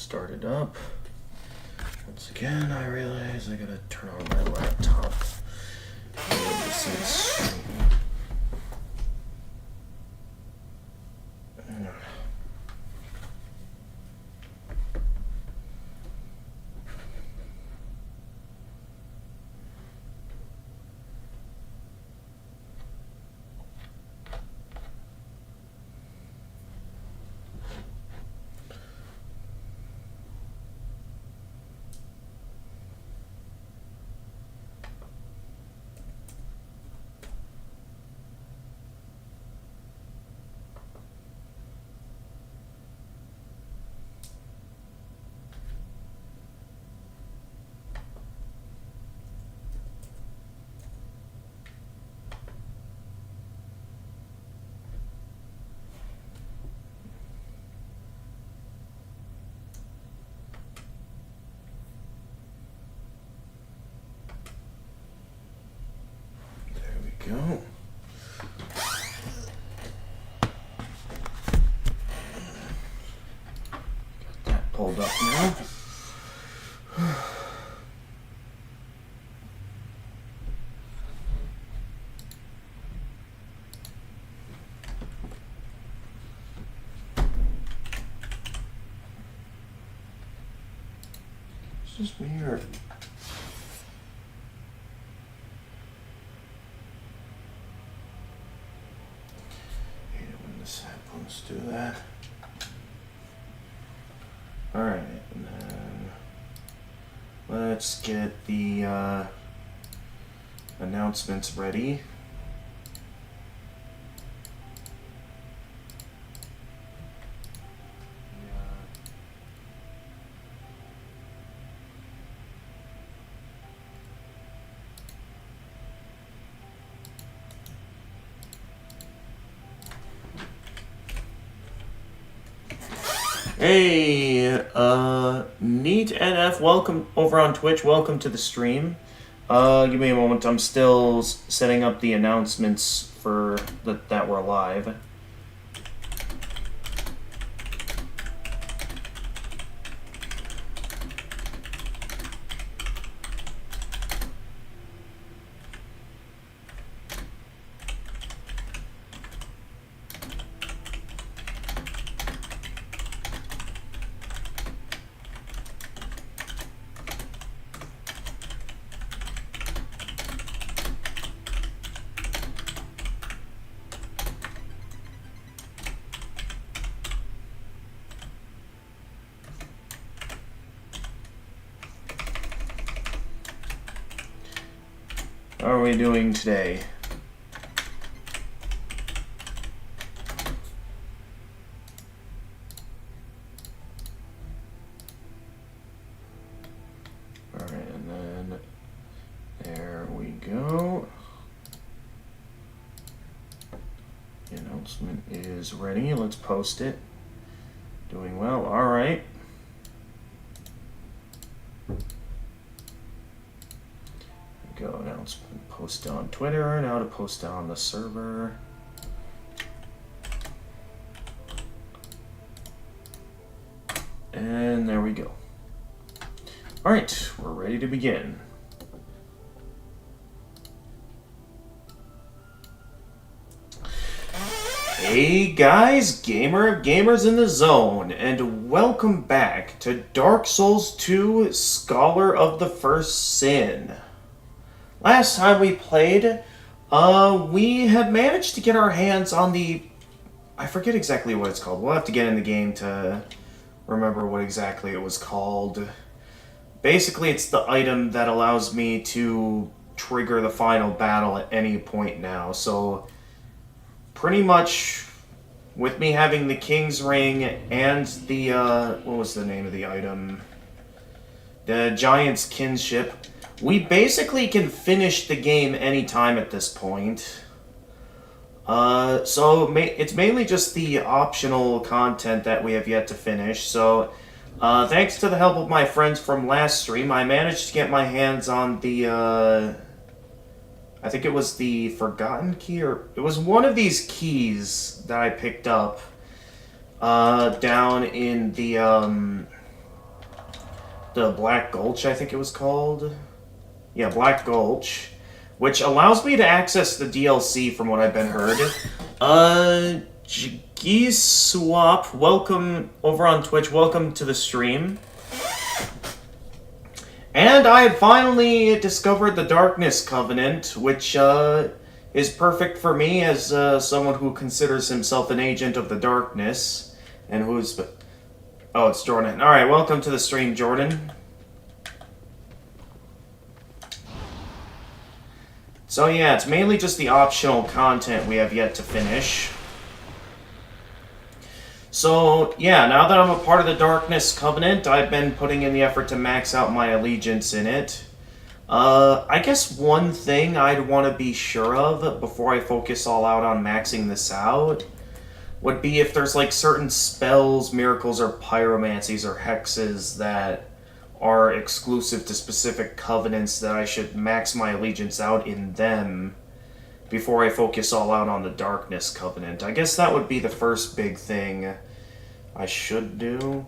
start it up. Once again, I realize I gotta turn on my laptop. Go. Got that pulled up now. This is weird. Let's do that. Alright, and then let's get the announcements ready. Hey, Neat NF, welcome over on Twitch. Welcome to the stream. Give me a moment. I'm still setting up the announcements for that we're live. How are we doing today? Alright, and then there we go. The announcement is ready. Let's post it. Doing well. Alright. Go announcement, post on Twitter, now to post on the server. And there we go. All right, we're ready to begin. Hey guys, Gamer of Gamers in the Zone, and welcome back to Dark Souls 2 Scholar of the First Sin. Last time we played, we had managed to get our hands on the... I forget exactly what it's called. We'll have to get in the game to remember what exactly it was called. Basically, it's the item that allows me to trigger the final battle at any point now. So, pretty much, with me having the King's Ring and the, what was the name of the item? The Giant's Kinship... we basically can finish the game anytime at this point. So it's mainly just the optional content that we have yet to finish. So thanks to the help of my friends from last stream, I managed to get my hands on the... I think it was the Forgotten Key, or it was one of these keys that I picked up down in the the Black Gulch, I think it was called. Yeah, Black Gulch, which allows me to access the DLC from what I've been heard. Geese Swap, welcome over on Twitch. Welcome to the stream. And I had finally discovered the Darkness Covenant, which is perfect for me as someone who considers himself an agent of the darkness, and who's... Oh, it's Jordan. Alright, welcome to the stream, Jordan. So yeah, it's mainly just the optional content we have yet to finish. So yeah, now that I'm a part of the Darkness Covenant, I've been putting in the effort to max out my allegiance in it. I guess one thing I'd want to be sure of before I focus all out on maxing this out would be if there's like certain spells, miracles, or pyromancies or hexes that are exclusive to specific covenants that I should max my allegiance out in them before I focus all out on the Darkness Covenant. I guess that would be the first big thing I should do.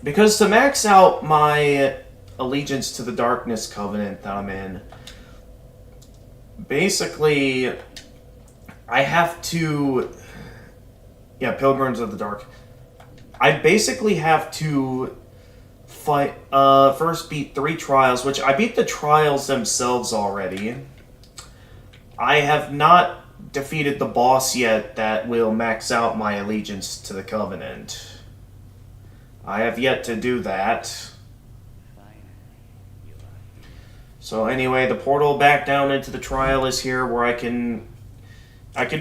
Because to max out my allegiance to the Darkness Covenant that I'm in, basically, I have to... Yeah, Pilgrims of the Dark. I basically have to fight... first beat 3 trials, which I beat the trials themselves already. I have not defeated the boss yet that will max out my allegiance to the Covenant. I have yet to do that. So anyway, the portal back down into the trial is here where I can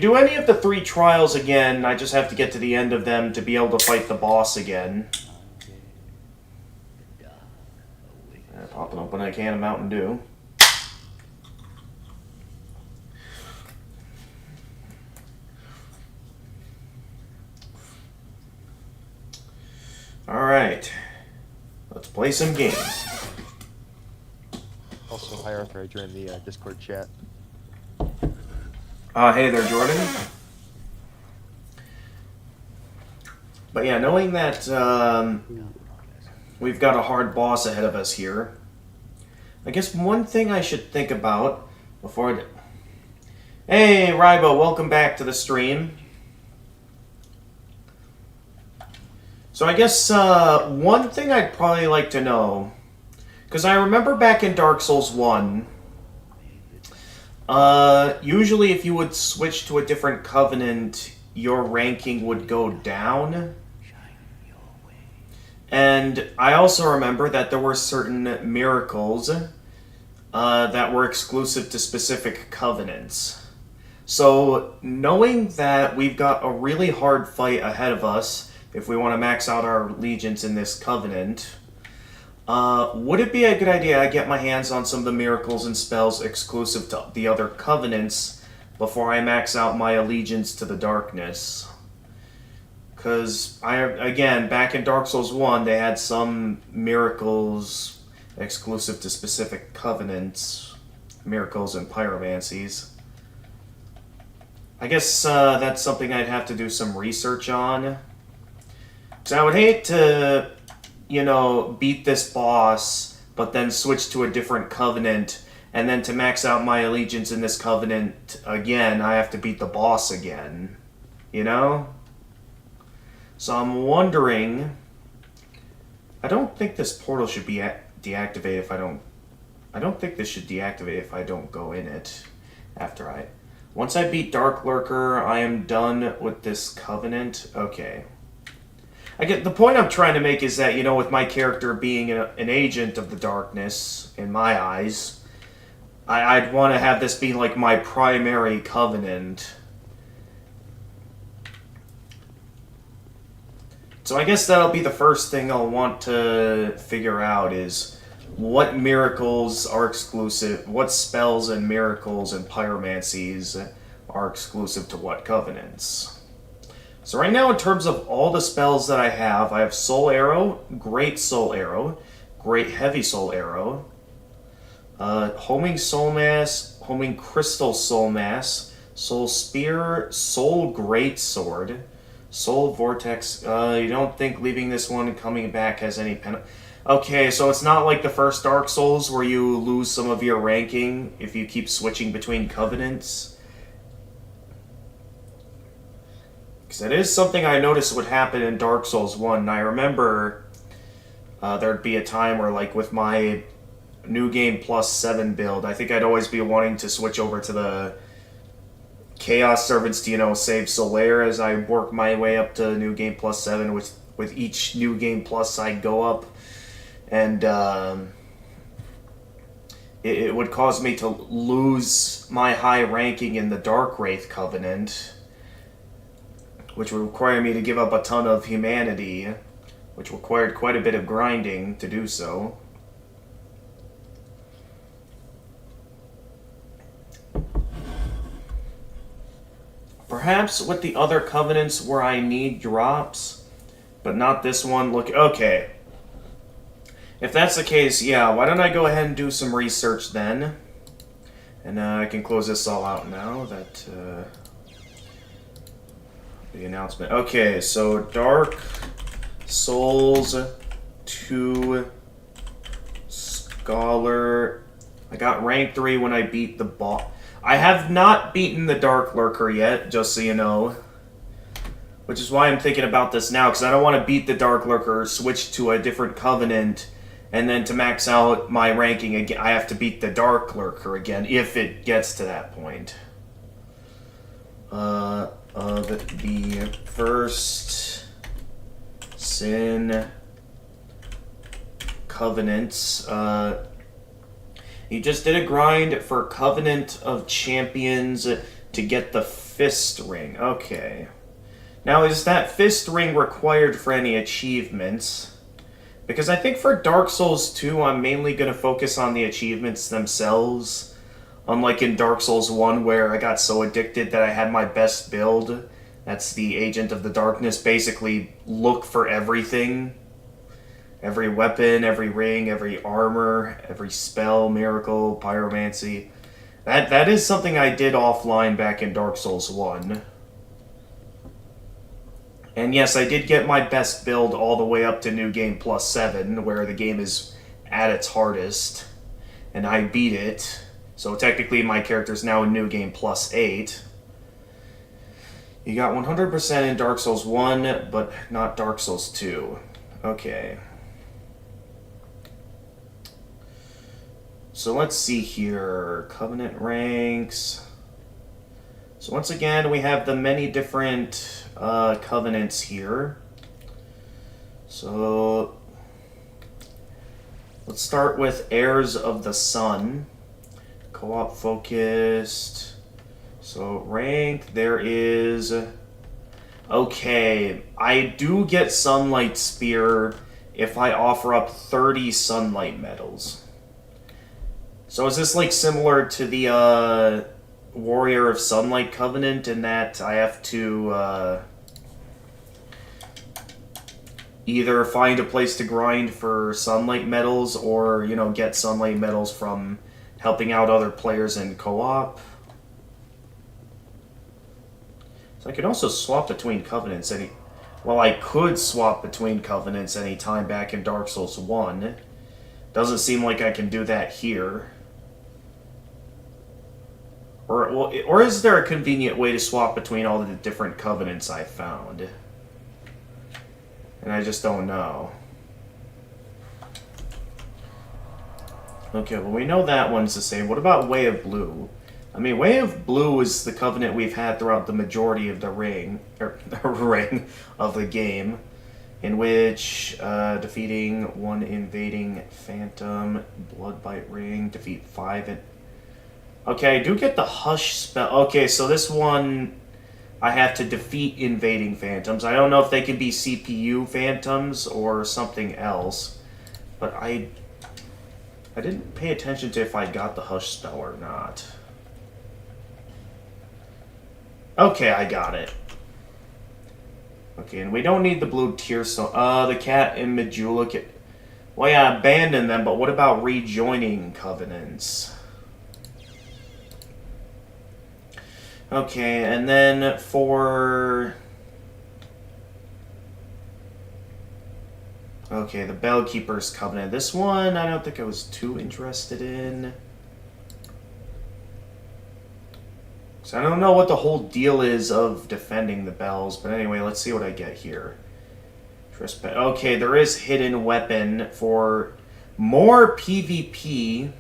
do any of the 3 trials again. I just have to get to the end of them to be able to fight the boss again. Popping open a can of Mountain Dew. Alright. Let's play some games. Also, hi Arthur, I joined the Discord chat. Hey there, Jordan. But yeah, knowing that we've got a hard boss ahead of us here, I guess one thing I should think about before... Hey, Rybo, welcome back to the stream. So I guess one thing I'd probably like to know, because I remember back in Dark Souls 1, usually if you would switch to a different covenant, your ranking would go down. And I also remember that there were certain miracles that were exclusive to specific covenants. So knowing that we've got a really hard fight ahead of us if we want to max out our allegiance in this covenant, would it be a good idea I get my hands on some of the miracles and spells exclusive to the other covenants before I max out my allegiance to the darkness? Because, again, back in Dark Souls 1, they had some miracles exclusive to specific covenants, miracles and pyromancies. I guess that's something I'd have to do some research on. Because I would hate to, you know, beat this boss, but then switch to a different covenant, and then to max out my allegiance in this covenant again, I have to beat the boss again. You know? So I'm wondering... I don't think this portal should be deactivated if I don't... I don't think this should deactivate if I don't go in it after I... Once I beat Dark Lurker, I am done with this covenant. Okay. I get the point I'm trying to make is that, you know, with my character being an agent of the darkness, in my eyes, I'd want to have this be like my primary covenant. So I guess that'll be the first thing I'll want to figure out is what miracles are exclusive, what spells and miracles and pyromancies are exclusive to what covenants. So right now, in terms of all the spells that I have Soul Arrow, Great Soul Arrow, Great Heavy Soul Arrow, Homing Soul Mass, Homing Crystal Soul Mass, Soul Spear, Soul Great Sword, Soul Vortex. You don't think leaving this one and coming back has any penalty? Okay, so it's not like the first Dark Souls where you lose some of your ranking if you keep switching between covenants. Because that is something I noticed would happen in Dark Souls 1. And I remember there'd be a time where, like, with my New Game Plus 7 build, I think I'd always be wanting to switch over to the Chaos Servants to, save Solaire as I work my way up to New Game Plus 7. With each New Game Plus, I'd go up. And it would cause me to lose my high ranking in the Dark Wraith Covenant, which would require me to give up a ton of humanity, which required quite a bit of grinding to do so. Perhaps with the other covenants where I need drops, but not this one. Look, okay. If that's the case, yeah, why don't I go ahead and do some research then? And I can close this all out now, that, the announcement. Okay, so Dark Souls 2 Scholar. I got rank 3 when I beat the boss. I have not beaten the Dark Lurker yet, just so you know. Which is why I'm thinking about this now, because I don't want to beat the Dark Lurker, switch to a different covenant, and then to max out my ranking again, I have to beat the Dark Lurker again, if it gets to that point. The first Sin Covenants, he just did a grind for Covenant of Champions to get the Fist Ring. Okay. Now, is that Fist Ring required for any achievements? Because I think for Dark Souls 2, I'm mainly going to focus on the achievements themselves. Unlike in Dark Souls 1, where I got so addicted that I had my best build. That's the Agent of the Darkness. Basically, look for everything. Every weapon, every ring, every armor, every spell, miracle, pyromancy. That is something I did offline back in Dark Souls 1. And yes, I did get my best build all the way up to New Game Plus 7, where the game is at its hardest. And I beat it. So technically my character's now in New Game Plus 8. You got 100% in Dark Souls 1, but not Dark Souls 2. Okay. So let's see here. Covenant ranks. So once again, we have the many different covenants here. So let's start with Heirs of the Sun. Co-op focused. So rank, there is... Okay, I do get Sunlight Spear if I offer up 30 Sunlight Medals. So is this like similar to the Warrior of Sunlight Covenant in that I have to either find a place to grind for Sunlight Medals or, get Sunlight Medals from helping out other players in co-op? So I could also swap between Covenants Well, I could swap between Covenants anytime back in Dark Souls 1. Doesn't seem like I can do that here. Or is there a convenient way to swap between all the different covenants I found? And I just don't know. Okay, well we know that one's the same. What about Way of Blue? I mean, Way of Blue is the covenant we've had throughout the majority of the ring of the game, in which defeating one invading phantom, Bloodbite Ring, defeat 5 Okay, I do get the Hush spell. Okay, so this one, I have to defeat invading phantoms. I don't know if they can be CPU phantoms or something else, but I didn't pay attention to if I got the Hush spell or not. Okay, I got it. Okay, and we don't need the blue tear stone. The cat and Majula well, yeah, abandon them, but what about rejoining covenants? Okay, and then for Okay, the Bellkeeper's Covenant. This one, I don't think I was too interested in. So I don't know what the whole deal is of defending the bells, but anyway, let's see what I get here. Okay, there is hidden weapon for more PvP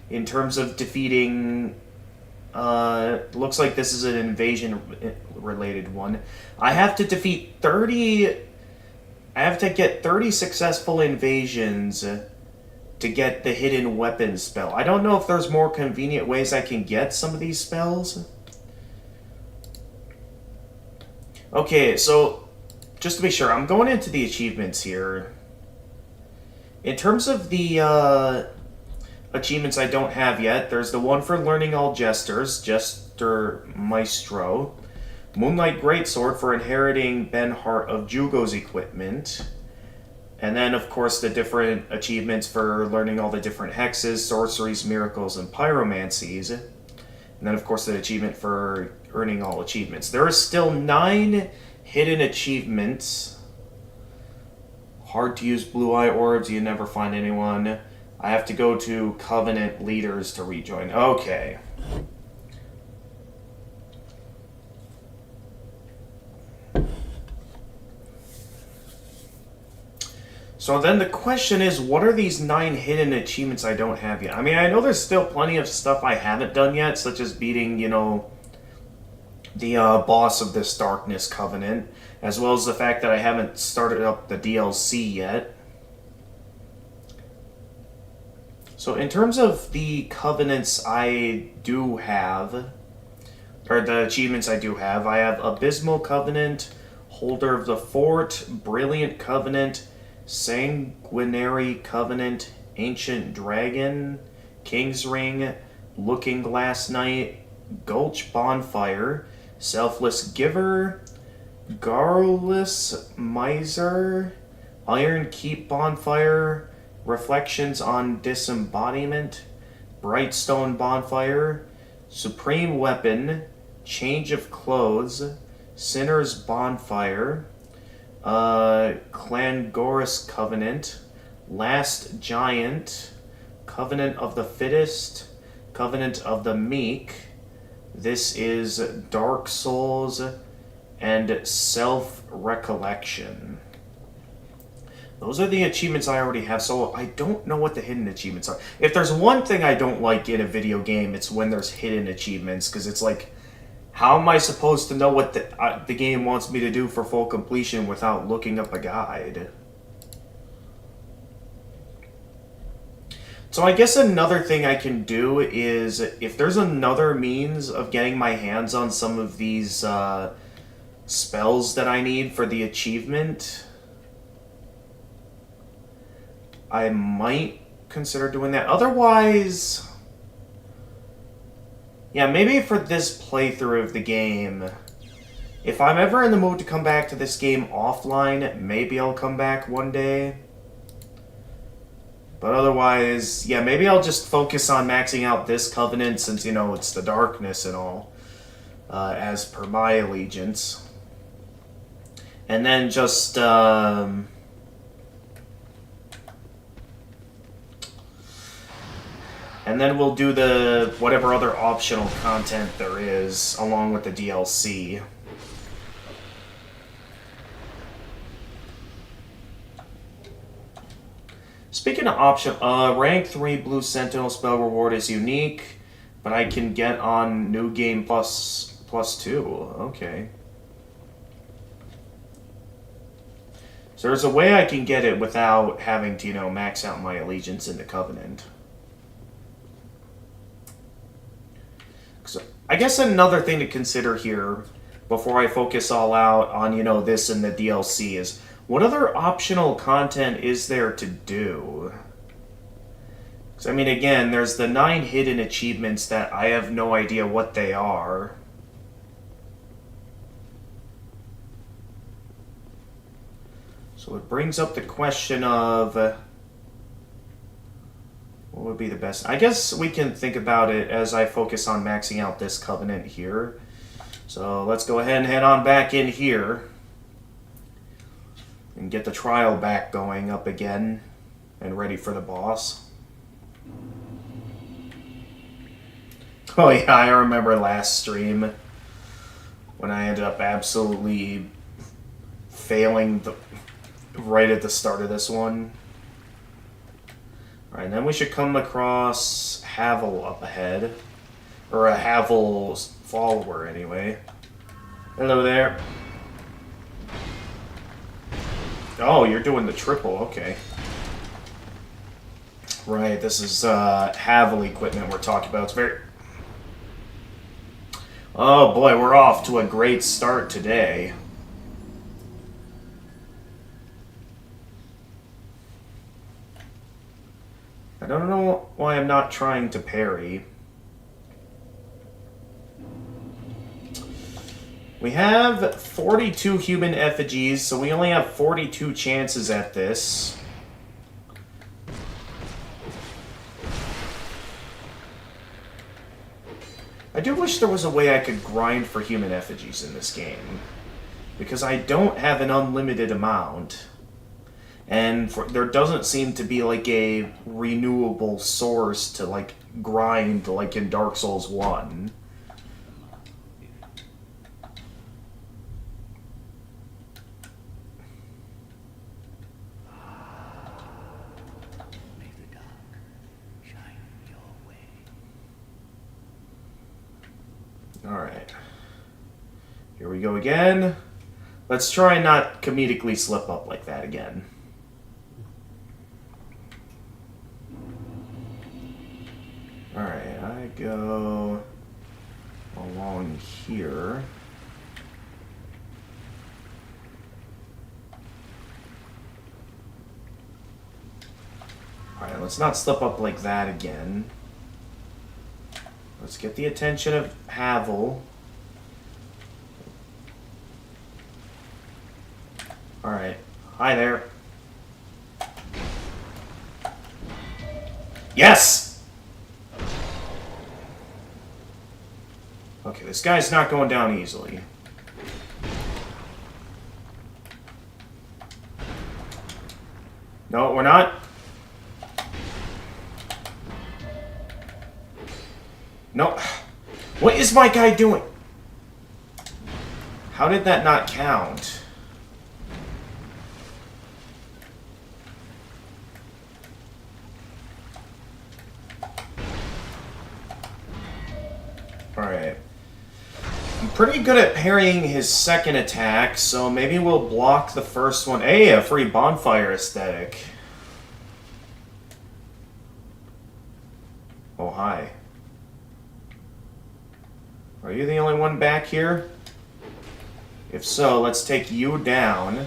in terms of defeating. Looks like this is an invasion-related one. I have to defeat 30. I have to get 30 successful invasions to get the hidden weapon spell. I don't know if there's more convenient ways I can get some of these spells. Okay, so just to be sure, I'm going into the achievements here. In terms of the achievements I don't have yet, there's the one for learning all jesters, Jester Maestro. Moonlight Greatsword for inheriting Ben Hart of Jugo's equipment. And then, of course, the different achievements for learning all the different hexes, sorceries, miracles, and pyromancies. And then, of course, the achievement for earning all achievements. There are still 9 hidden achievements. Hard to use blue eye orbs, you never find anyone. I have to go to Covenant leaders to rejoin. Okay. So then the question is, what are these 9 hidden achievements I don't have yet? I mean, I know there's still plenty of stuff I haven't done yet, such as beating, you know, the boss of this Darkness Covenant, as well as the fact that I haven't started up the DLC yet. So in terms of the covenants I do have, or the achievements I do have, I have Abysmal Covenant, Holder of the Fort, Brilliant Covenant, Sanguinary Covenant, Ancient Dragon, King's Ring, Looking Glass Knight, Gulch Bonfire, Selfless Giver, Garrulous Miser, Iron Keep Bonfire, Reflections on Disembodiment, Brightstone Bonfire, Supreme Weapon, Change of Clothes, Sinner's Bonfire, Clangoris Covenant, Last Giant, Covenant of the Fittest, Covenant of the Meek. This is Dark Souls and Self-Recollection. Those are the achievements I already have, so I don't know what the hidden achievements are. If there's one thing I don't like in a video game, it's when there's hidden achievements, because it's like, how am I supposed to know what the game wants me to do for full completion without looking up a guide? So I guess another thing I can do is, if there's another means of getting my hands on some of these spells that I need for the achievement, I might consider doing that. Otherwise, yeah, maybe for this playthrough of the game, if I'm ever in the mood to come back to this game offline, maybe I'll come back one day. But otherwise, yeah, maybe I'll just focus on maxing out this Covenant since, you know, it's the darkness and all, as per my allegiance. And then just, and then we'll do the whatever other optional content there is along with the DLC. Speaking of option, rank 3 Blue Sentinel spell reward is unique, but I can get on New Game plus 2. Okay. So there's a way I can get it without having to, you know, max out my allegiance in the Covenant. So I guess another thing to consider here before I focus all out on, you know, this and the DLC is, what other optional content is there to do? Because, I mean, again, there's the 9 hidden achievements that I have no idea what they are. So it brings up the question of what would be the best. I guess we can think about it as I focus on maxing out this Covenant here. So let's go ahead and head on back in here. And get the trial back going up again and ready for the boss. Oh yeah, I remember last stream when I ended up absolutely failing right at the start of this one. Alright, then we should come across Havel up ahead. Or a Havel's follower, anyway. Hello there. Oh, you're doing the triple, okay. Right, this is Havel equipment we're talking about. It's very... Oh boy, we're off to a great start today. I don't know why I'm not trying to parry. We have 42 human effigies, so we only have 42 chances at this. I do wish there was a way I could grind for human effigies in this game, because I don't have an unlimited amount. And there doesn't seem to be like a renewable source to like grind like in Dark Souls 1. Alright. Here we go again. Let's try and not comedically slip up like that again. Alright, I go along here. Alright, let's not slip up like that again. Let's get the attention of Havel. Alright. Hi there. Yes! Okay, this guy's not going down easily. No, we're not. No. What is my guy doing? How did that not count? Alright. I'm pretty good at parrying his second attack, so maybe we'll block the first one. Hey, a free bonfire aesthetic. Oh, hi. Are you the only one back here? If so, let's take you down.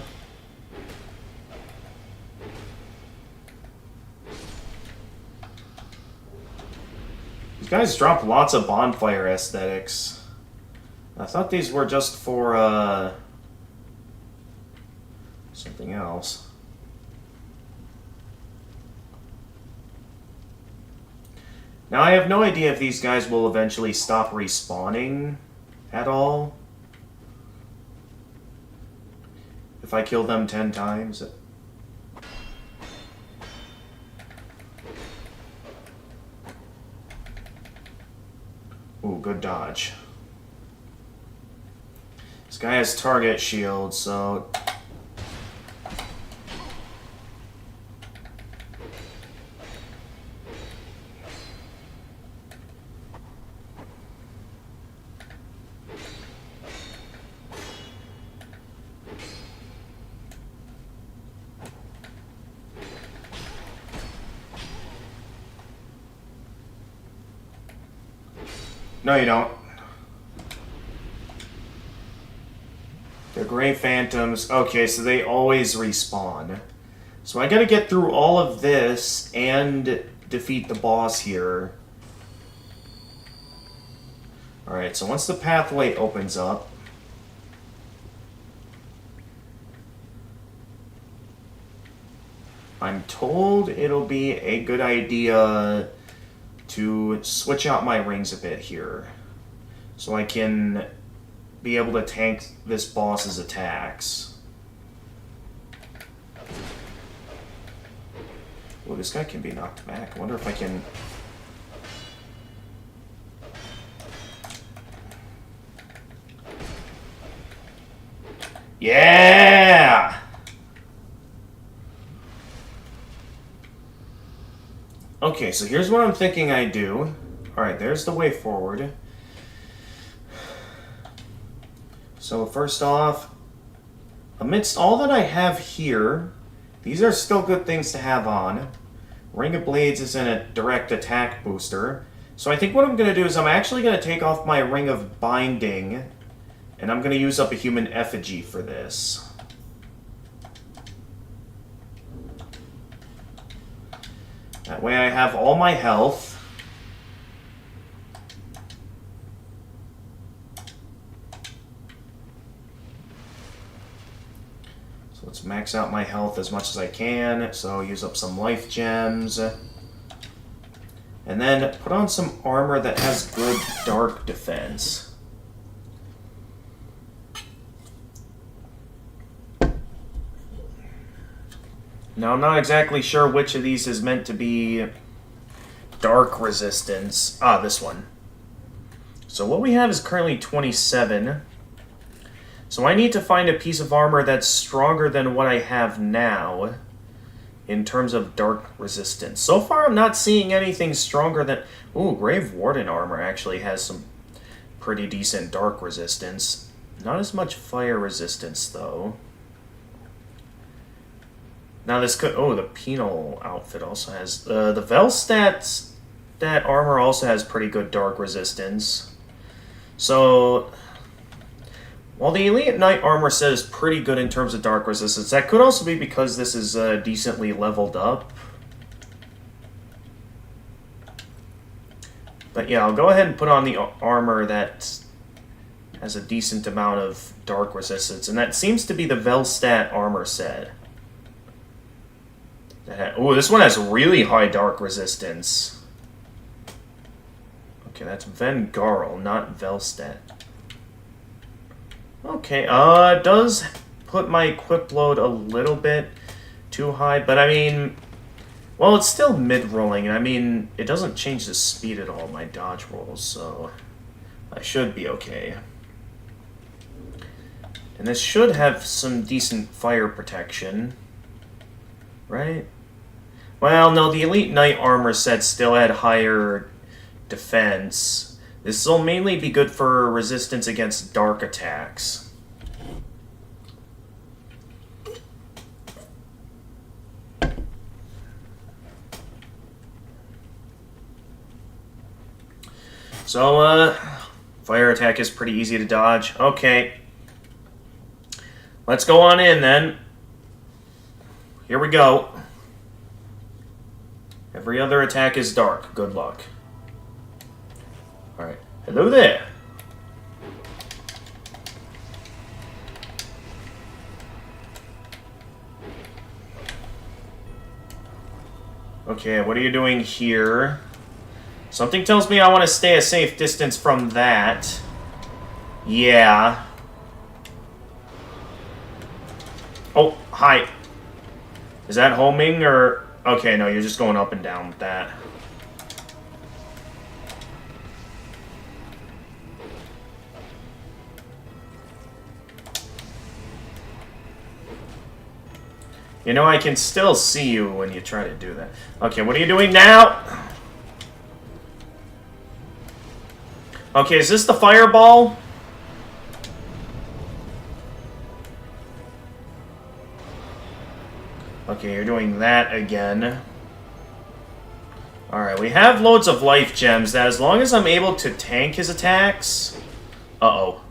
These guys drop lots of bonfire aesthetics. I thought these were just for, something else. Now, I have no idea if these guys will eventually stop respawning at all. If I kill them 10 times. Ooh, good dodge. This guy has target shield, so... No, you don't. They're Grey Phantoms. Okay, so they always respawn. So I gotta get through all of this and defeat the boss here. Alright, so once the pathway opens up... I'm told it'll be a good idea to switch out my rings a bit here, so I can be able to tank this boss's attacks. Oh, this guy can be knocked back. I wonder if I can... Yeah! Okay, so here's what I'm thinking I do. Alright, there's the way forward. So first off, amidst all that I have here, these are still good things to have on. Ring of Blades isn't a direct attack booster. So I think what I'm going to do is I'm actually going to take off my Ring of Binding, and I'm going to use up a Human Effigy for this. That way I have all my health. So let's max out my health as much as I can. So use up some life gems. And then put on some armor that has good dark defense. Now, I'm not exactly sure which of these is meant to be dark resistance. Ah, this one. So what we have is currently 27. So I need to find a piece of armor that's stronger than what I have now in terms of dark resistance. So far, I'm not seeing anything stronger than... Ooh, Grave Warden armor actually has some pretty decent dark resistance. Not as much fire resistance, though. Now this could... Oh, the Penal outfit also has... the Velstadt that armor also has pretty good dark resistance. So... While the Elite Knight armor set is pretty good in terms of dark resistance, that could also be because this is decently leveled up. But yeah, I'll go ahead and put on the armor that has a decent amount of dark resistance, and that seems to be the Velstadt armor set. Oh, this one has really high dark resistance. Okay, that's Vengarl, not Velstadt. Okay, it does put my equip load a little bit too high, but I mean, well, it's still mid-rolling, and I mean, it doesn't change the speed at all, my dodge rolls, so I should be okay. And this should have some decent fire protection, right? Well, no, the Elite Knight armor set still had higher defense. This will mainly be good for resistance against dark attacks. So, fire attack is pretty easy to dodge. Okay. Let's go on in, then. Here we go. Every other attack is dark. Good luck. Alright. Hello there. Okay, what are you doing here? Something tells me I want to stay a safe distance from that. Yeah. Oh, hi. Is that homing or... Okay, no, you're just going up and down with that. You know, I can still see you when you try to do that. Okay, what are you doing now? Okay, is this the fireball? Okay, you're doing that again. Alright, we have loads of life gems that as long as I'm able to tank his attacks... Uh-oh.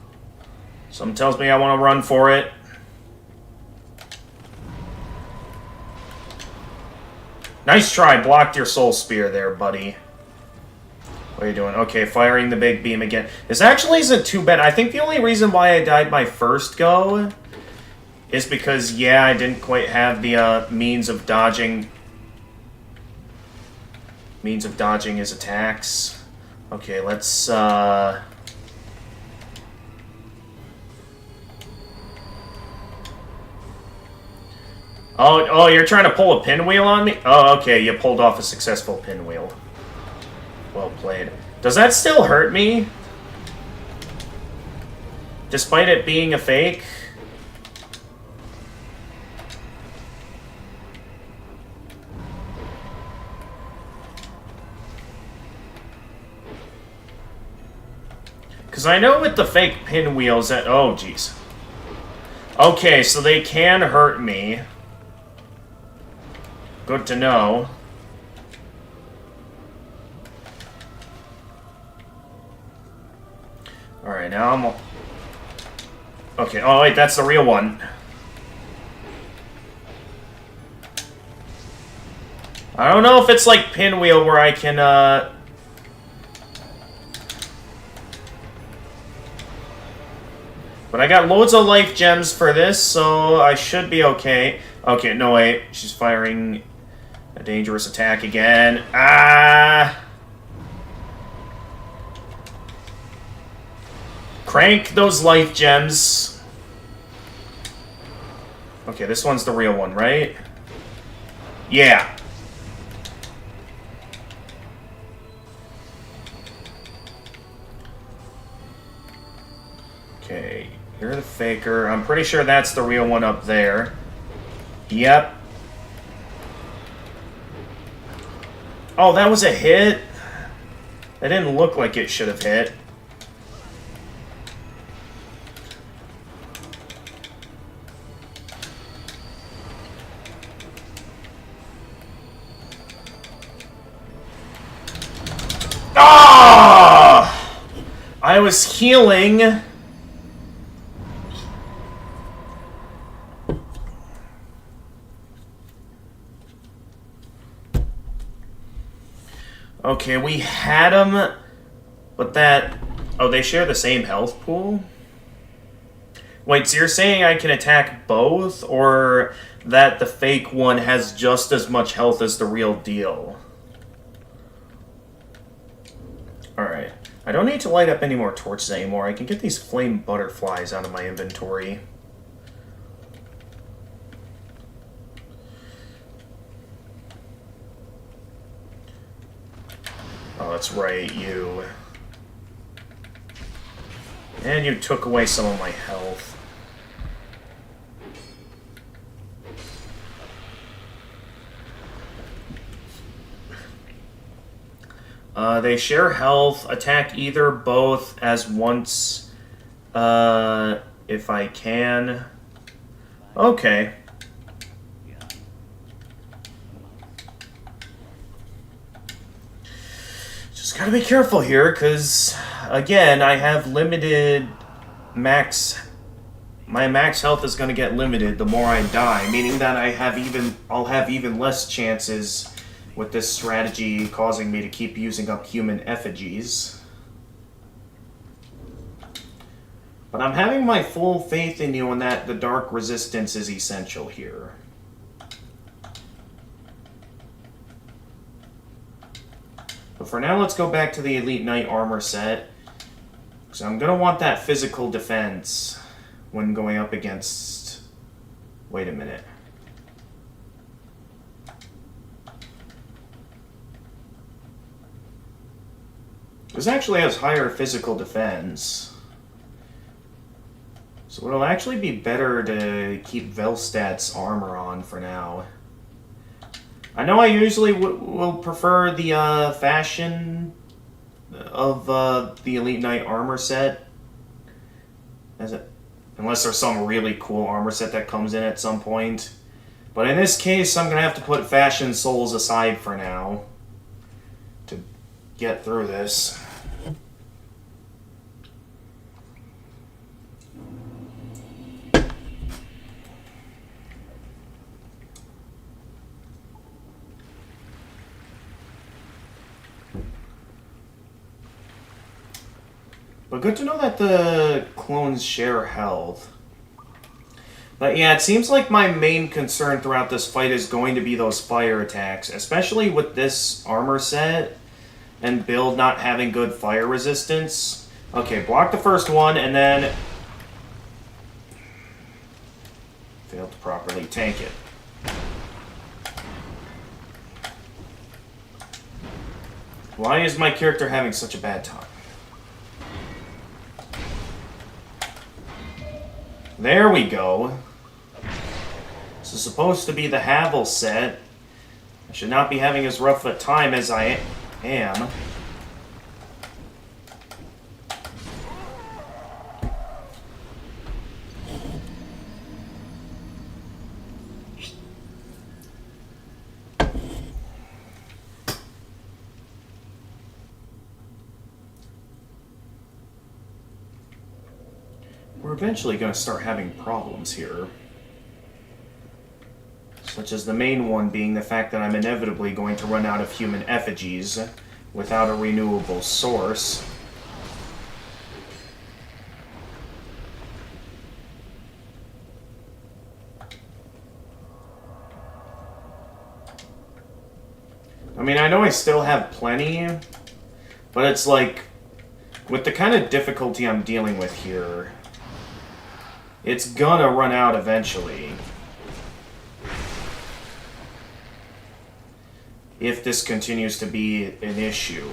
Something tells me I want to run for it. Nice try, blocked your soul spear there, buddy. What are you doing? Okay, firing the big beam again. This actually isn't too bad. I think the only reason why I died my first go is because, yeah, I didn't quite have the means of dodging his attacks. Okay, let's Oh, you're trying to pull a pinwheel on me? Oh, okay, you pulled off a successful pinwheel. Well played. Does that still hurt me? Despite it being a fake? Because I know with the fake pinwheels that... Oh, jeez. Okay, so they can hurt me. Good to know. Alright, now I'm... Okay, oh wait, that's the real one. I don't know if it's like pinwheel where I can, But I got loads of life gems for this, so I should be okay. Okay, no wait, she's firing a dangerous attack again. Ah! Crank those life gems. Okay, this one's the real one, right? Yeah. Okay, you're the faker. I'm pretty sure that's the real one up there. Yep. Oh, that was a hit? That didn't look like it should have hit. Ah! I was healing. Okay, we had him, but that... Oh, they share the same health pool? Wait, so you're saying I can attack both, or that the fake one has just as much health as the real deal? Alright. I don't need to light up any more torches anymore. I can get these flame butterflies out of my inventory. Oh, that's right, you. And you took away some of my health. They share health, attack either, both, as once, if I can. Okay. Just gotta be careful here, because, again, I have limited max... My max health is gonna get limited the more I die, meaning that I'll have even less chances with this strategy causing me to keep using up human effigies. But I'm having my full faith in you in that the dark resistance is essential here. But for now, let's go back to the Elite Knight armor set. So I'm going to want that physical defense when going up against... Wait a minute. This actually has higher physical defense. So it'll actually be better to keep Velstad's armor on for now. I know I usually will prefer the fashion of the Elite Knight armor set. Unless there's some really cool armor set that comes in at some point. But in this case, I'm going to have to put Fashion Souls aside for now to get through this. But good to know that the clones share health. But yeah, it seems like my main concern throughout this fight is going to be those fire attacks, especially with this armor set and build not having good fire resistance. Okay, block the first one and then... Failed to properly tank it. Why is my character having such a bad time? There we go. This is supposed to be the Havel set. I should not be having as rough a time as I am. We're eventually going to start having problems here. Such as the main one being the fact that I'm inevitably going to run out of human effigies without a renewable source. I mean, I know I still have plenty, but it's like, with the kind of difficulty I'm dealing with here, it's gonna run out eventually. If this continues to be an issue.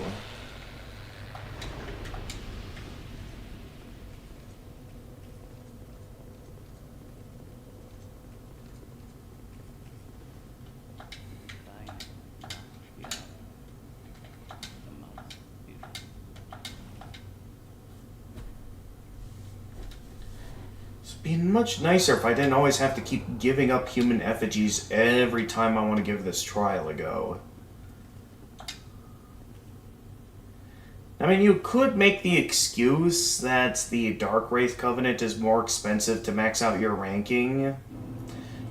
It'd be much nicer if I didn't always have to keep giving up human effigies every time I want to give this trial a go. I mean, you could make the excuse that the Dark Wraith Covenant is more expensive to max out your ranking,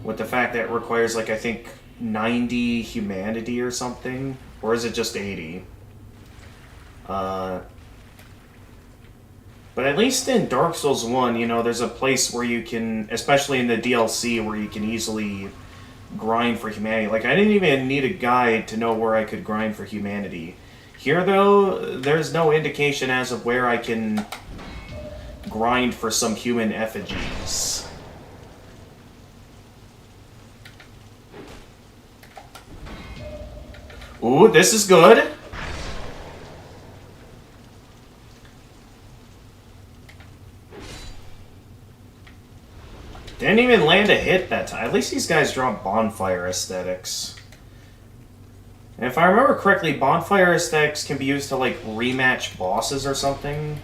with the fact that it requires, like, I think 90 humanity or something, or is it just 80? But at least in Dark Souls 1, you know, there's a place where you can, especially in the DLC, where you can easily grind for humanity. Like, I didn't even need a guide to know where I could grind for humanity. Here, though, there's no indication as of where I can grind for some human effigies. Ooh, this is good. Didn't even land a hit that time. At least these guys drop bonfire aesthetics. And if I remember correctly, bonfire aesthetics can be used to, like, rematch bosses or something.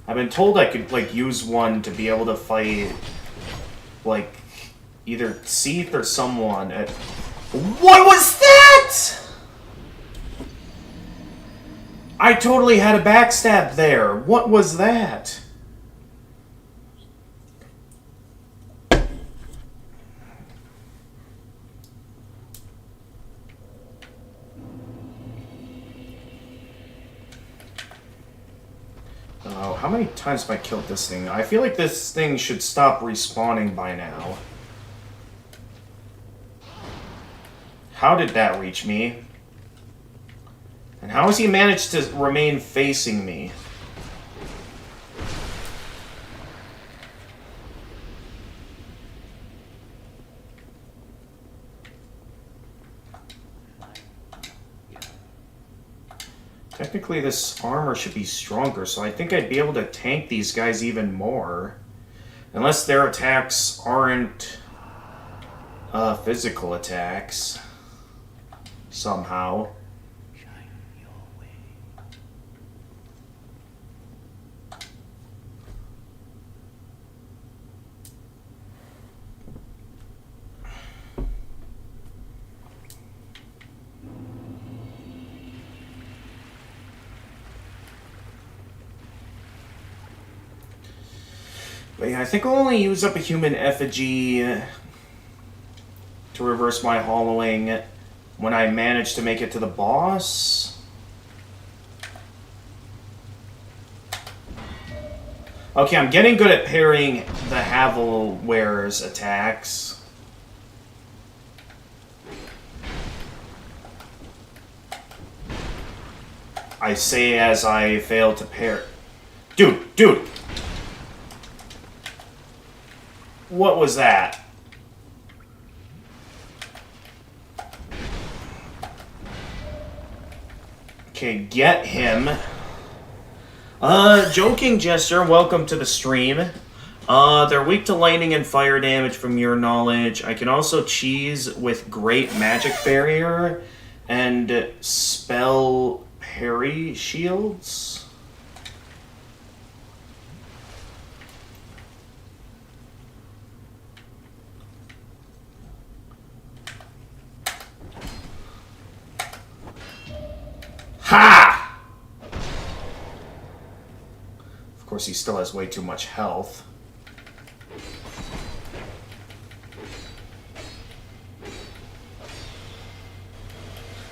I've been told I could, like, use one to be able to fight, like, either Seath or someone at... What was that?! I totally had a backstab there. What was that? Oh, how many times have I killed this thing? I feel like this thing should stop respawning by now. How did that reach me? And how has he managed to remain facing me? Technically, this armor should be stronger, so I think I'd be able to tank these guys even more. Unless their attacks aren't physical attacks. Somehow. But yeah, I think I'll only use up a human effigy to reverse my hollowing when I manage to make it to the boss. Okay, I'm getting good at parrying the Havel wearer's attacks. I say as I fail to parry. Dude! What was that? Okay, get him. Joking Jester, welcome to the stream. They're weak to lightning and fire damage from your knowledge. I can also cheese with Great Magic Barrier and spell parry shields. Ha! Of course, he still has way too much health.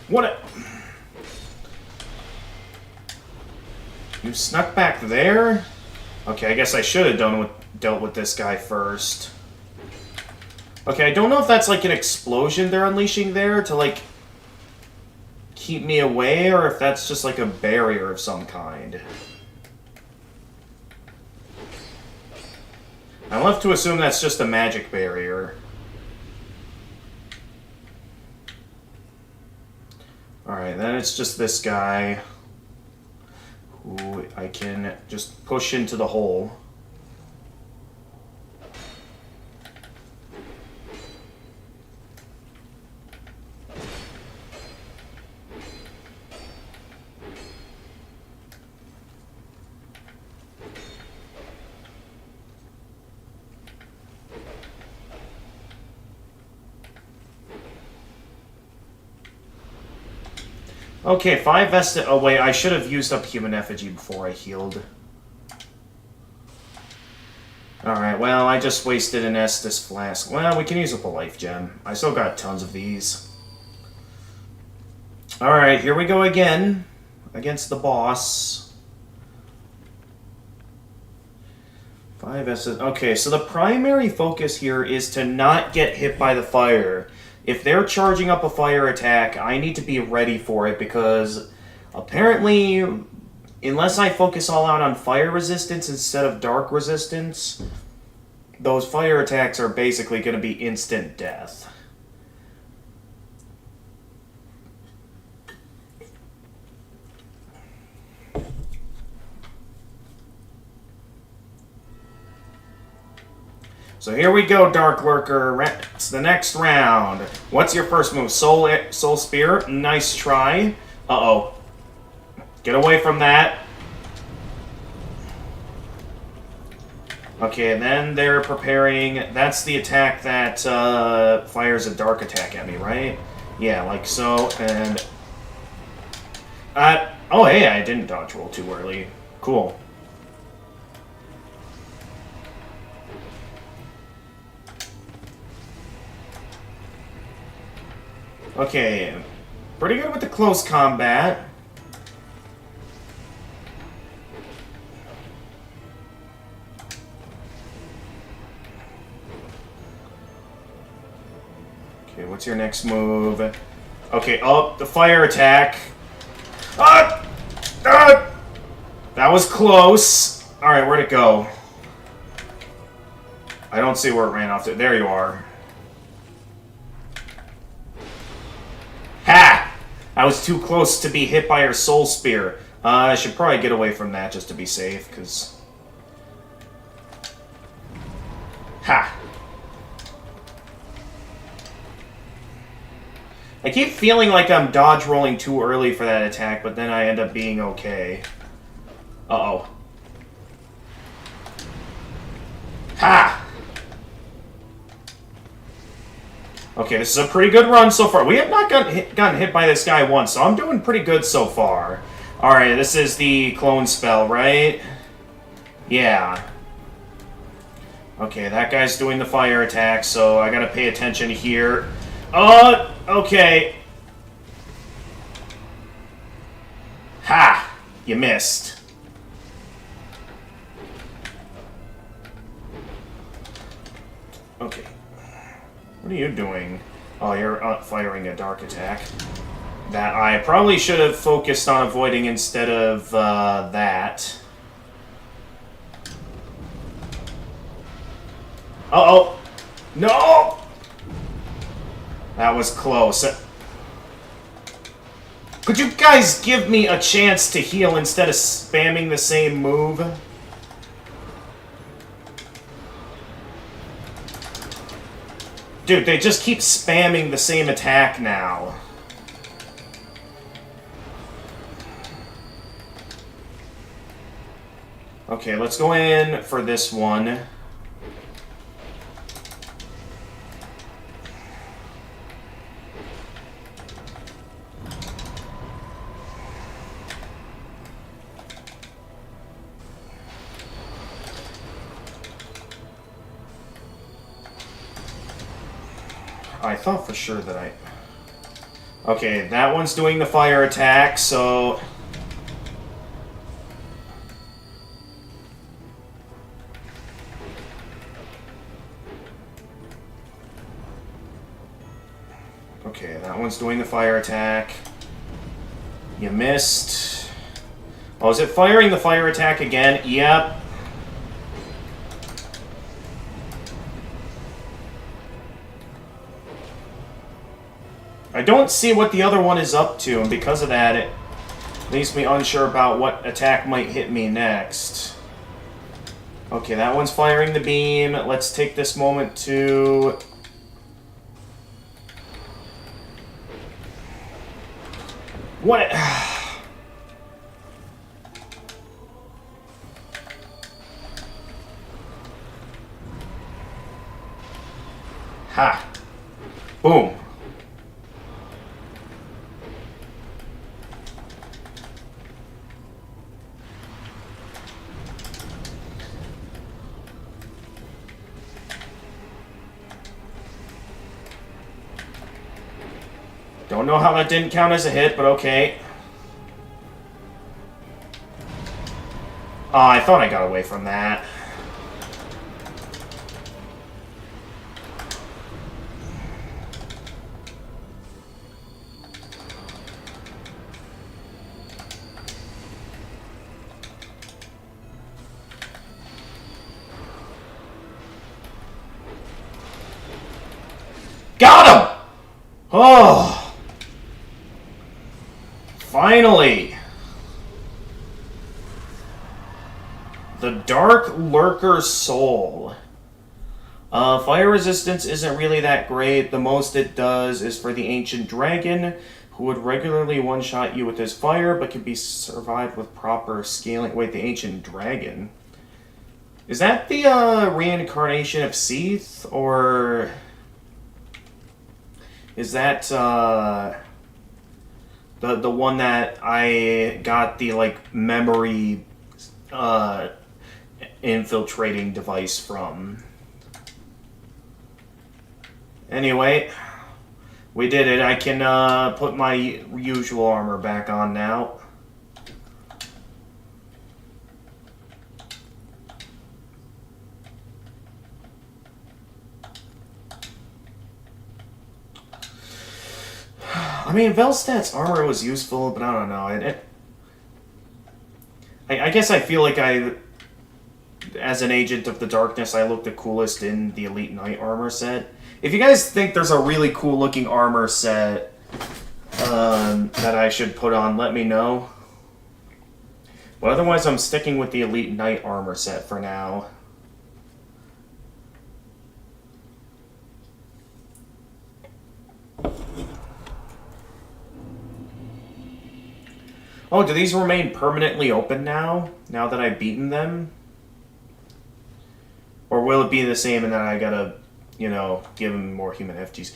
What a... You snuck back there? Okay, I guess I should have dealt with this guy first. Okay, I don't know if that's like an explosion they're unleashing there to like keep me away, or if that's just like a barrier of some kind. I'm left to assume that's just a magic barrier. Alright, then it's just this guy who I can just push into the hole. Okay, 5 vested... Oh, wait, I should have used up Human Effigy before I healed. Alright, well, I just wasted an Estus Flask. Well, we can use up a Life Gem. I still got tons of these. Alright, here we go again. Against the boss. 5 Estus... Okay, so the primary focus here is to not get hit by the fire. If they're charging up a fire attack, I need to be ready for it because apparently, unless I focus all out on fire resistance instead of dark resistance, those fire attacks are basically going to be instant death. So here we go, Dark Lurker. It's the next round. What's your first move? Soul Spear. Nice try. Uh-oh. Get away from that. Okay, and then they're preparing... That's the attack that fires a dark attack at me, right? Yeah, like so, and... oh, hey, I didn't dodge roll too early. Cool. Okay, pretty good with the close combat. Okay, what's your next move? Okay, oh, the fire attack. Ah! Ah! That was close. Alright, where'd it go? I don't see where it ran off to. There you are. Ha! I was too close to be hit by her Soul Spear. I should probably get away from that just to be safe, because... Ha! I keep feeling like I'm dodge rolling too early for that attack, but then I end up being okay. Uh-oh. Ha! Okay, this is a pretty good run so far. We have not gotten hit by this guy once, so I'm doing pretty good so far. Alright, this is the clone spell, right? Yeah. Okay, that guy's doing the fire attack, so I gotta pay attention here. Okay. Ha! You missed. Okay. What are you doing? Oh, you're firing a dark attack. That I probably should have focused on avoiding instead of that. Uh-oh! No! That was close. Could you guys give me a chance to heal instead of spamming the same move? Dude, they just keep spamming the same attack now. Okay, let's go in for this one. I thought for sure that I... Okay, that one's doing the fire attack, so... Okay, that one's doing the fire attack. You missed. Oh, is it firing the fire attack again? Yep. I don't see what the other one is up to, and because of that, it leaves me unsure about what attack might hit me next. Okay, that one's firing the beam. Let's take this moment to... What? Ha! Boom. Don't know how that didn't count as a hit, but okay. Oh, I thought I got away from that. Got him! Oh! Finally! The Dark Lurker Soul. Fire resistance isn't really that great. The most it does is for the Ancient Dragon, who would regularly one-shot you with his fire, but can be survived with proper scaling. Wait, the Ancient Dragon? Is that the reincarnation of Seath, or... Is that the one that I got the like memory infiltrating device from? Anyway, we did it. I can put my usual armor back on now. I mean, Velstat's armor was useful, but I don't know. I guess I feel like as an Agent of the Darkness, I look the coolest in the Elite Knight armor set. If you guys think there's a really cool looking armor set that I should put on, let me know. But otherwise, I'm sticking with the Elite Knight armor set for now. Oh, do these remain permanently open now that I've beaten them? Or will it be the same and then I gotta, you know, give them more human FGs?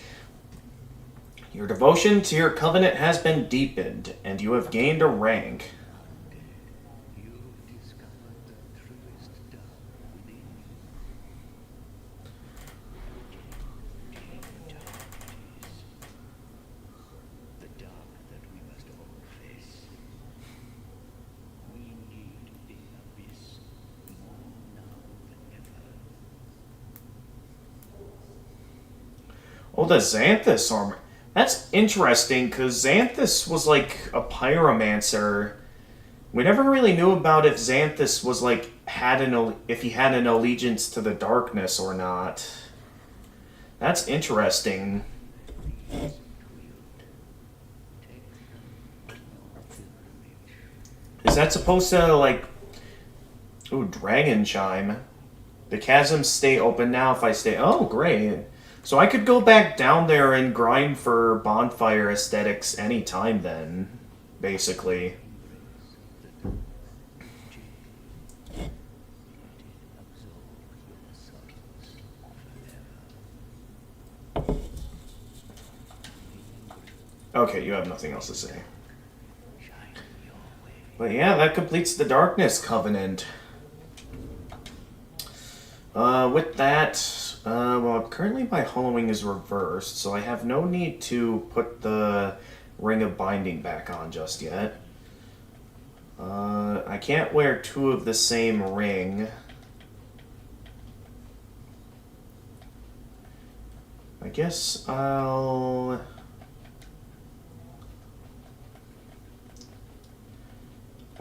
Your devotion to your covenant has been deepened, and you have gained a rank. Oh, the Xanthus armor. That's interesting, because Xanthus was like a pyromancer. We never really knew about if Xanthus was like if he had an allegiance to the darkness or not. That's interesting. Is that supposed to, like... Ooh, Dragon Chime. The chasms stay open now if I stay... Oh, great. So I could go back down there and grind for bonfire aesthetics anytime then, basically. Okay, you have nothing else to say. But yeah, that completes the Darkness Covenant. With that, well, currently my hollowing is reversed, so I have no need to put the Ring of Binding back on just yet. I can't wear two of the same ring. I guess I'll...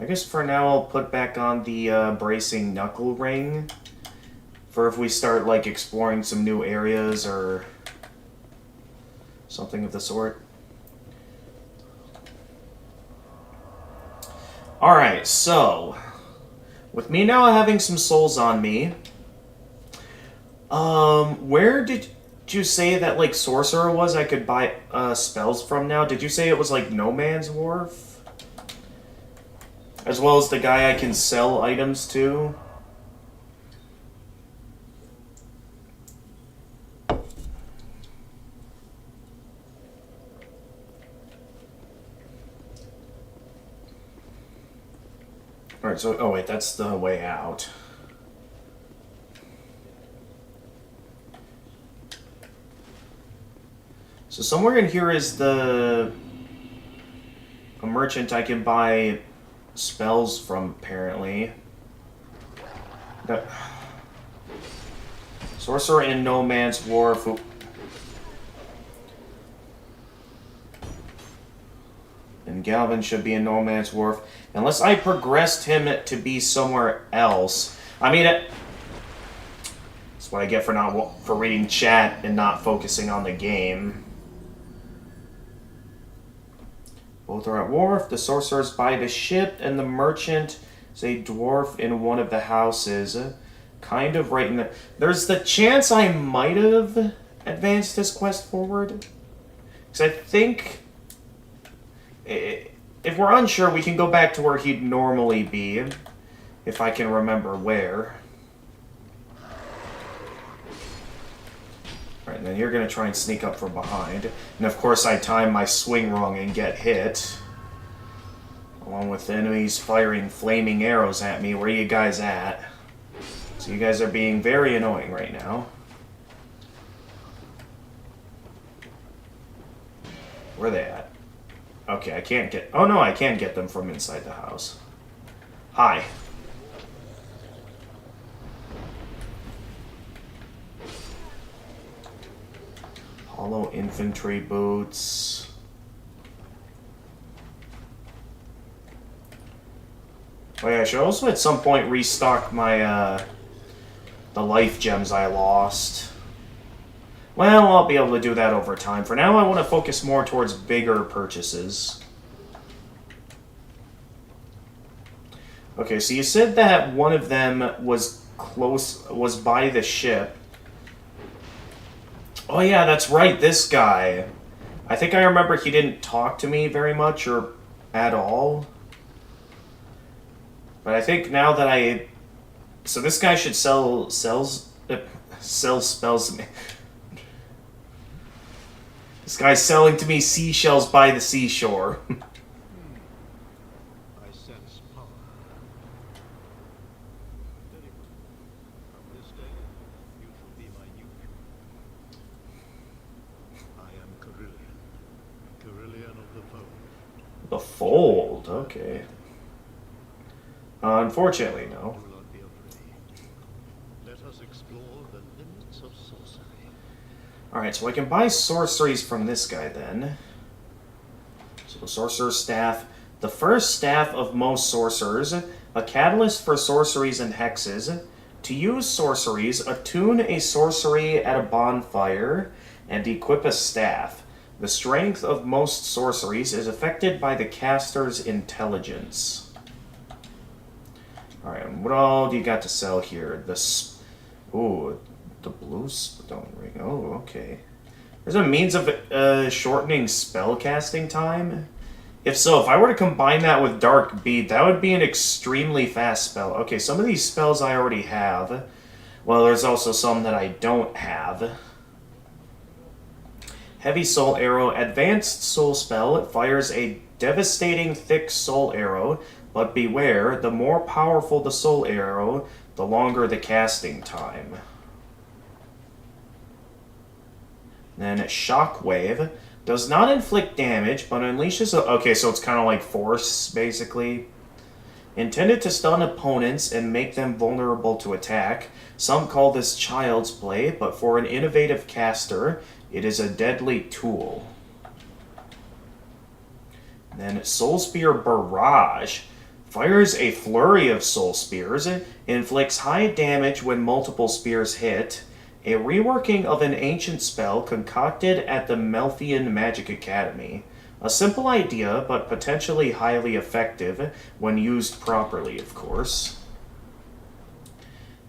I guess for now I'll put back on the Bracing Knuckle Ring for if we start like exploring some new areas or something of the sort. Alright, so with me now having some souls on me, where did you say that like sorcerer was I could buy spells from now? Did you say it was like No Man's Wharf? As well as the guy I can sell items to? Alright, so... Oh, wait, that's the way out. So somewhere in here is a merchant I can buy spells from, apparently. Sorcerer in No Man's Wharf. And Galvin should be in No Man's Wharf. Unless I progressed him to be somewhere else. I mean, that's what I get for reading chat and not focusing on the game. Both are at Wharf. The sorcerer's by the ship, and the merchant is a dwarf in one of the houses. Kind of right in there. There's the chance I might have advanced this quest forward. Because I think... If we're unsure, we can go back to where he'd normally be. If I can remember where. Alright, and then you're going to try and sneak up from behind. And of course I time my swing wrong and get hit. Along with enemies firing flaming arrows at me. Where are you guys at? So you guys are being very annoying right now. Where are they at? Okay, I can't get... Oh no, I can get them from inside the house. Hi. Hollow infantry boots. Oh yeah, I should also at some point restock my, the life gems I lost. Well, I'll be able to do that over time. For now, I want to focus more towards bigger purchases. Okay, so you said that one of them was by the ship. Oh yeah, that's right, this guy. I think I remember he didn't talk to me very much or at all. But I think now that I... So this guy should sell spells to me. This guy's selling to me seashells by the seashore. I sense power. Very good. From this day, you shall be my new pupil. I am Carillion. Carillion of the Fold. The Fold, okay. Unfortunately, no. Do not be afraid. Let us explore the limits of sorcery. Alright, so I can buy sorceries from this guy then. So the Sorcerer's Staff. The first staff of most sorcerers. A catalyst for sorceries and hexes. To use sorceries, attune a sorcery at a bonfire and equip a staff. The strength of most sorceries is affected by the caster's intelligence. Alright, what all do you got to sell here? Ooh, the blue stone ring. Oh, okay. There's a means of shortening spell casting time? If so, if I were to combine that with Dark Bead, that would be an extremely fast spell. Okay, some of these spells I already have. Well, there's also some that I don't have. Heavy Soul Arrow. Advanced Soul Spell. It fires a devastating thick soul arrow, but beware, the more powerful the soul arrow, the longer the casting time. Then Shockwave. Does not inflict damage, but unleashes okay, so it's kind of like Force, basically. Intended to stun opponents and make them vulnerable to attack. Some call this child's play, but for an innovative caster, it is a deadly tool. Then Soul Spear Barrage. Fires a flurry of Soul Spears. Inflicts high damage when multiple spears hit. A reworking of an ancient spell concocted at the Melfian Magic Academy. A simple idea, but potentially highly effective when used properly, of course.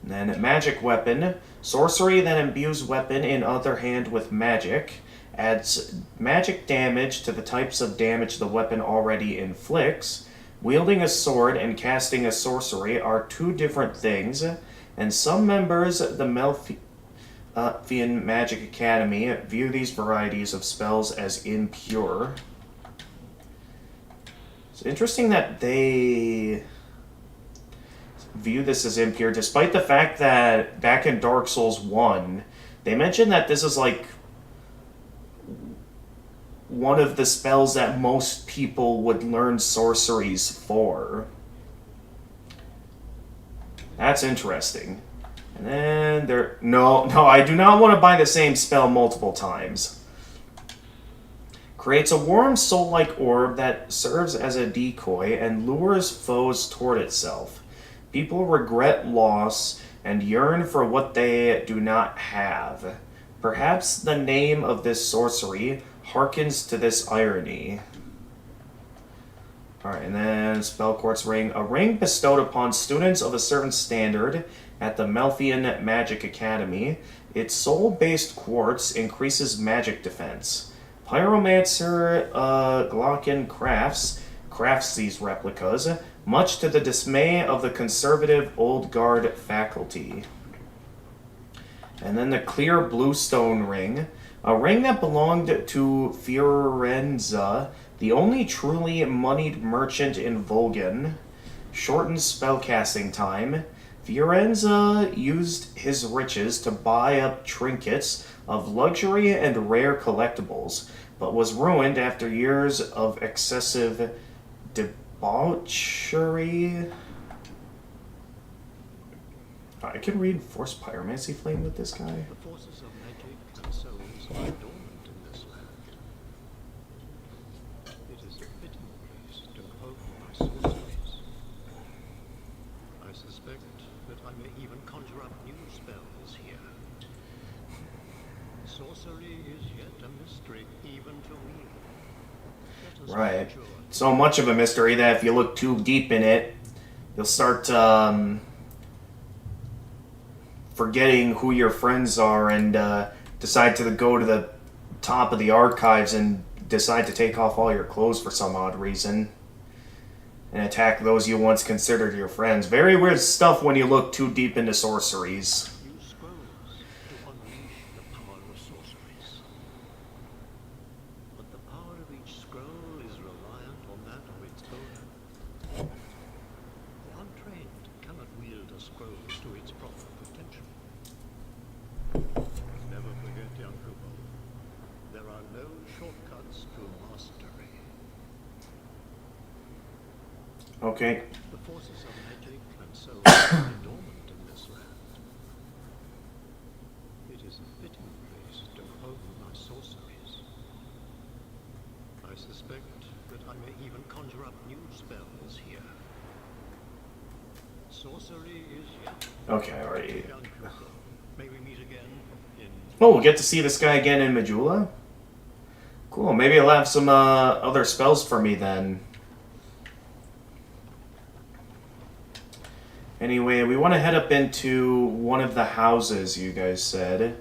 And then Magic Weapon. Sorcery that imbues weapon in other hand with magic. Adds magic damage to the types of damage the weapon already inflicts. Wielding a sword and casting a sorcery are two different things, and some members of the Melfian Magic Academy view these varieties of spells as impure. It's interesting that they view this as impure, despite the fact that back in Dark Souls 1, they mentioned that this is like one of the spells that most people would learn sorceries for. That's interesting. And then no, I do not want to buy the same spell multiple times. Creates a warm soul-like orb that serves as a decoy and lures foes toward itself. People regret loss and yearn for what they do not have. Perhaps the name of this sorcery harkens to this irony. Alright, and then Spell Quartz Ring. A ring bestowed upon students of a certain standard at the Melfian Magic Academy. Its soul-based quartz increases magic defense. Pyromancer Glocken crafts these replicas, much to the dismay of the conservative Old Guard faculty. And then the Clear Bluestone Ring. A ring that belonged to Fiorenza, the only truly moneyed merchant in Volgan. Shortens spellcasting time. Fiorenza used his riches to buy up trinkets of luxury and rare collectibles, but was ruined after years of excessive debauchery. I can reinforce Pyromancy Flame with this guy. The forces of magic and souls lie dormant in this land. It is a fitting place to hope my sorceries. I suspect that I may even conjure up new spells here. Sorcery is yet a mystery even to me. Let us Right. enjoy. So much of a mystery that if you look too deep in it, you'll start forgetting who your friends are and decide to go to the top of the archives and decide to take off all your clothes for some odd reason and attack those you once considered your friends. Very weird stuff when you look too deep into sorceries. Use scrolls to unleash the power of sorceries. But the power of each scroll is reliant on that of its owner. The untrained cannot wield a scroll to its proper potential. Never forget, young people, there are no shortcuts to mastery. Okay. The forces of magic and soul lie dormant in this land. It is a fitting place to hone my sorceries. I suspect that I may even conjure up new spells here. sorcery is, Okay, already. young pupil. May we meet again in... Oh, we'll get to see this guy again in Majula? Cool, maybe he'll have some other spells for me then. Anyway, we want to head up into one of the houses, you guys said.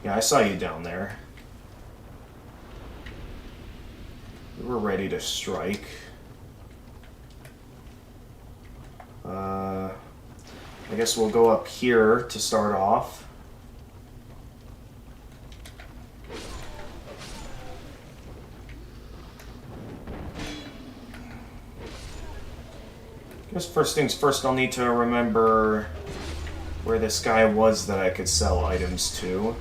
Yeah, I saw you down there. We were ready to strike. I guess we'll go up here to start off. Guess first things first, I'll need to remember where this guy was that I could sell items to.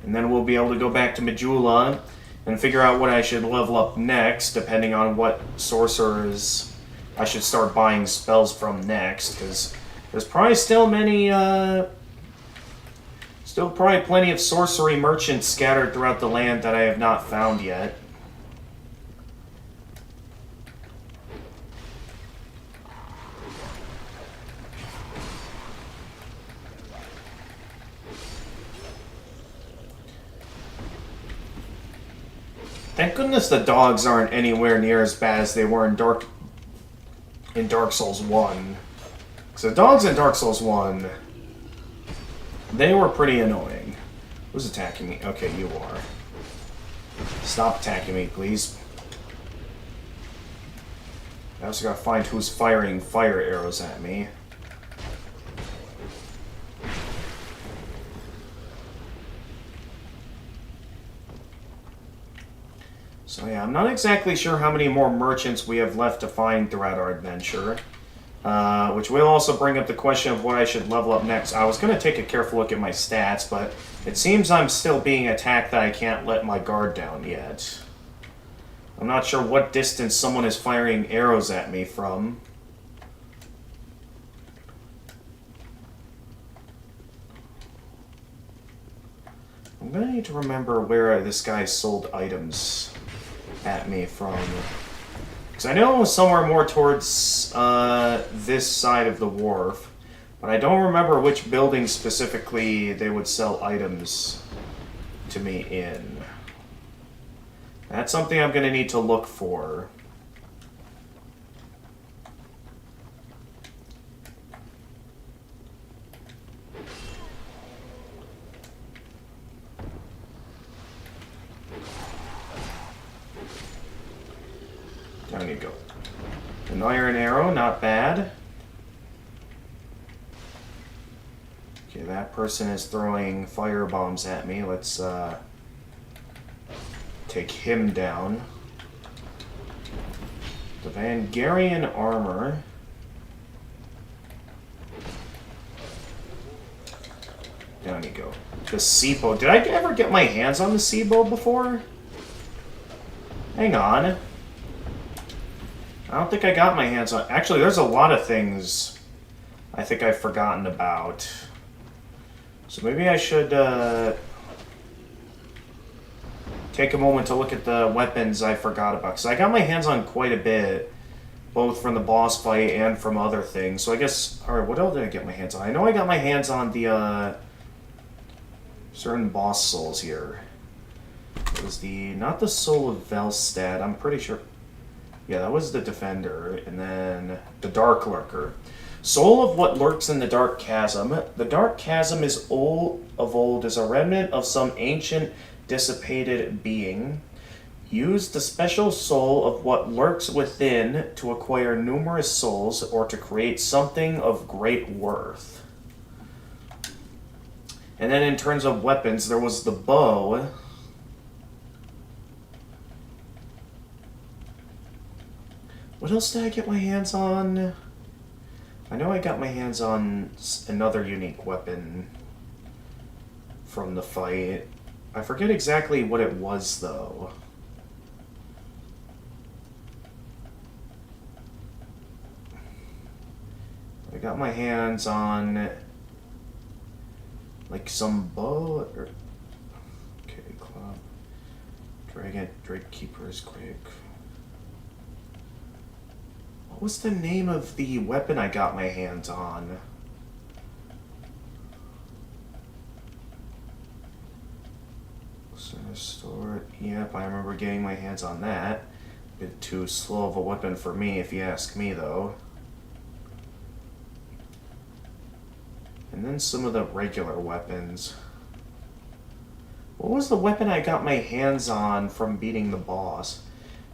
And then we'll be able to go back to Majula and figure out what I should level up next, depending on what sorcerers I should start buying spells from next, because there's probably still probably plenty of sorcery merchants scattered throughout the land that I have not found yet. Thank goodness the dogs aren't anywhere near as bad as they were in Dark Souls 1. Because the dogs in Dark Souls 1, they were pretty annoying. Who's attacking me? Okay, you are. Stop attacking me, please. I also gotta find who's firing fire arrows at me. So yeah, I'm not exactly sure how many more merchants we have left to find throughout our adventure. Which will also bring up the question of what I should level up next. I was going to take a careful look at my stats, but it seems I'm still being attacked that I can't let my guard down yet. I'm not sure what distance someone is firing arrows at me from. I'm going to need to remember where this guy sold items at me from. Because I know it was somewhere more towards this side of the wharf, but I don't remember which building specifically they would sell items to me in. That's something I'm going to need to look for. Down you go. An iron arrow, not bad. Okay, that person is throwing fire bombs at me. Let's take him down. The Vangarian armor. Down you go. The Sipo. Did I ever get my hands on the Sipo before? Hang on. I don't think I got my hands on... Actually, there's a lot of things I think I've forgotten about. So maybe I should take a moment to look at the weapons I forgot about. Because I got my hands on quite a bit, both from the boss fight and from other things. So I guess... Alright, what else did I get my hands on? I know I got my hands on the certain boss souls here. It was the... Not the Soul of Velstad, I'm pretty sure... Yeah, that was the Defender, and then the Dark Lurker. Soul of what lurks in the Dark Chasm. The Dark Chasm is old as a remnant of some ancient, dissipated being. Use the special soul of what lurks within to acquire numerous souls or to create something of great worth. And then in terms of weapons, there was the bow. What else did I get my hands on? I know I got my hands on another unique weapon from the fight. I forget exactly what it was, though. I got my hands on... like some bow... Or, okay, club. Drake Keeper's quick. What was the name of the weapon I got my hands on? Store. Yep, I remember getting my hands on that. Bit too slow of a weapon for me, if you ask me, though. And then some of the regular weapons. What was the weapon I got my hands on from beating the boss?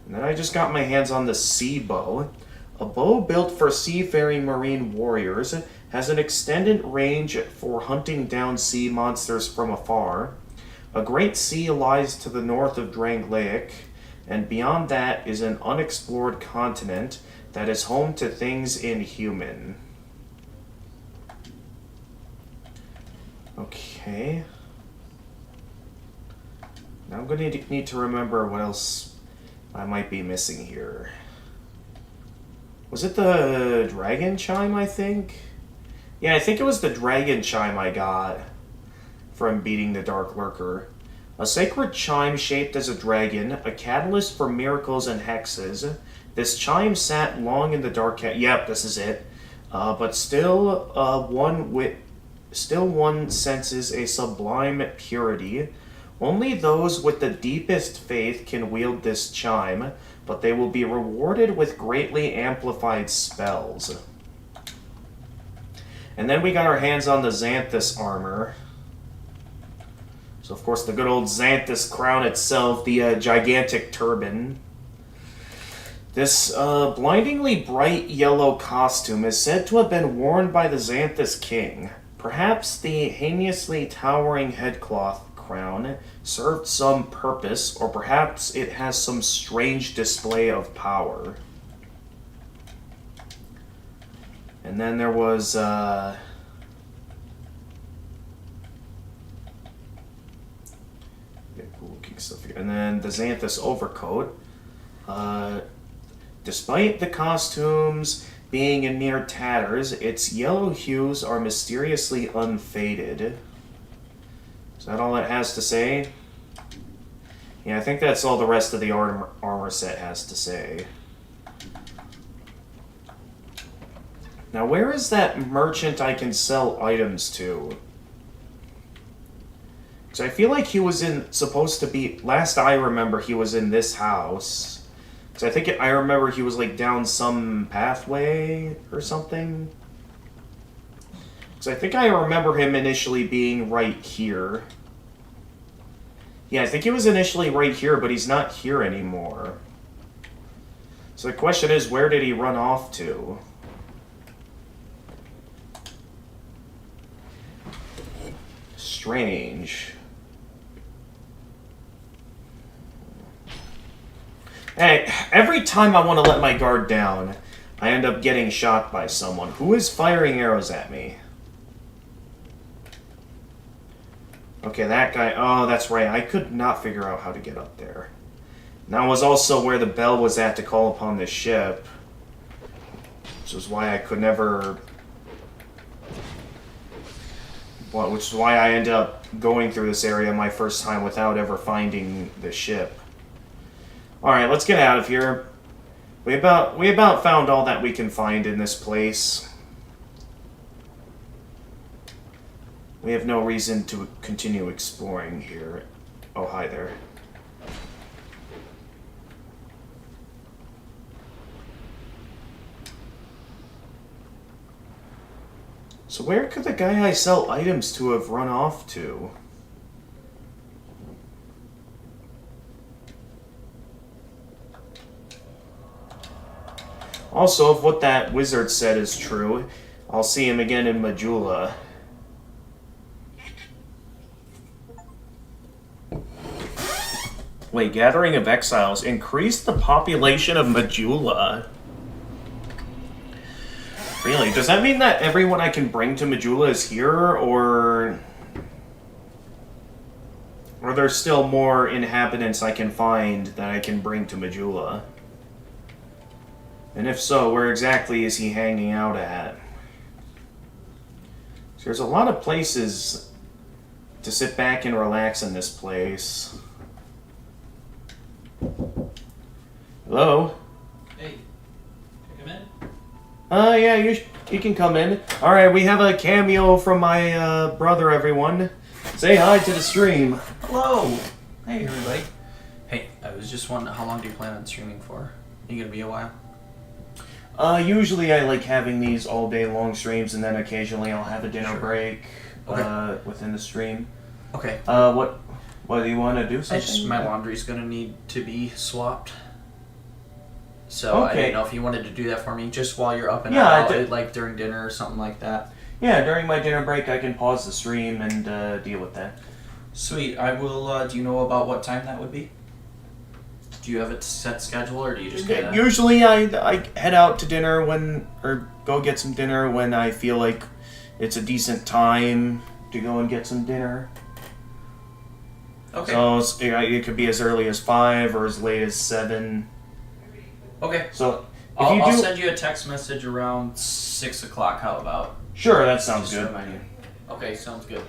And then I just got my hands on the sea bow. A bow built for seafaring marine warriors, has an extended range for hunting down sea monsters from afar. A great sea lies to the north of Drangleic, and beyond that is an unexplored continent that is home to things inhuman. Okay. Now I'm going to need to remember what else I might be missing here. Was it the dragon chime, I think? Yeah, I think it was the dragon chime I got from beating the Dark Lurker. A sacred chime shaped as a dragon, a catalyst for miracles and hexes. This chime sat long in the dark. Yep, this is it. But still, one senses a sublime purity. Only those with the deepest faith can wield this chime, but they will be rewarded with greatly amplified spells. And then we got our hands on the Xanthus armor. So, of course, the good old Xanthus crown itself, the gigantic turban. This blindingly bright yellow costume is said to have been worn by the Xanthus king. Perhaps the heinously towering headcloth crown served some purpose, or perhaps it has some strange display of power. And then there was cool-looking stuff here. And then the Xanthus overcoat. Despite the costumes being in mere tatters, its yellow hues are mysteriously unfaded. Is that all it has to say? Yeah, I think that's all the rest of the armor set has to say. Now, where is that merchant I can sell items to? Because I feel like he was supposed to be... Last I remember, he was in this house. Because I remember he was like down some pathway or something. Because I think I remember him initially being right here. Yeah, I think he was initially right here, but he's not here anymore. So the question is, where did he run off to? Strange. Hey, every time I want to let my guard down, I end up getting shot by someone. Who is firing arrows at me? Okay, that guy. Oh, that's right. I could not figure out how to get up there. And that was also where the bell was at to call upon this ship. Which is why I could never... Well, which is why I ended up going through this area my first time without ever finding the ship. Alright, let's get out of here. We about found all that we can find in this place. We have no reason to continue exploring here. Oh, hi there. So where could the guy I sell items to have run off to? Also, if what that wizard said is true, I'll see him again in Majula. Wait, Gathering of Exiles. Increase the population of Majula. Really? Does that mean that everyone I can bring to Majula is here, or... Are there still more inhabitants I can find that I can bring to Majula? And if so, where exactly is he hanging out at? So there's a lot of places to sit back and relax in this place. Hello? Hey, come in. Yeah, you can come in. All right, we have a cameo from my brother. Everyone, say hi to the stream. Hello! Hey, everybody. Hey, I was just wondering, how long do you plan on streaming for? Are you gonna be a while? Usually I like having these all day long streams, and then occasionally I'll have a dinner Sure. break Okay. within the stream. Okay. What do you want to do? My laundry's gonna need to be swapped. So I Okay. didn't know if you wanted to do that for me, just while you're up and Yeah, I out, did. like during dinner or something like that. Yeah, during my dinner break I can pause the stream and deal with that. Sweet. I will. Do you know about what time that would be? Do you have a set schedule, or do you just get? Usually I head out to dinner or go get some dinner when I feel like it's a decent time to go and get some dinner. Okay. So it could be as early as 5 or as late as 7. Okay. So if I'll you do, send you a text message around 6 o'clock. How about? sure, that sounds Just to good. remind you. Okay, sounds good.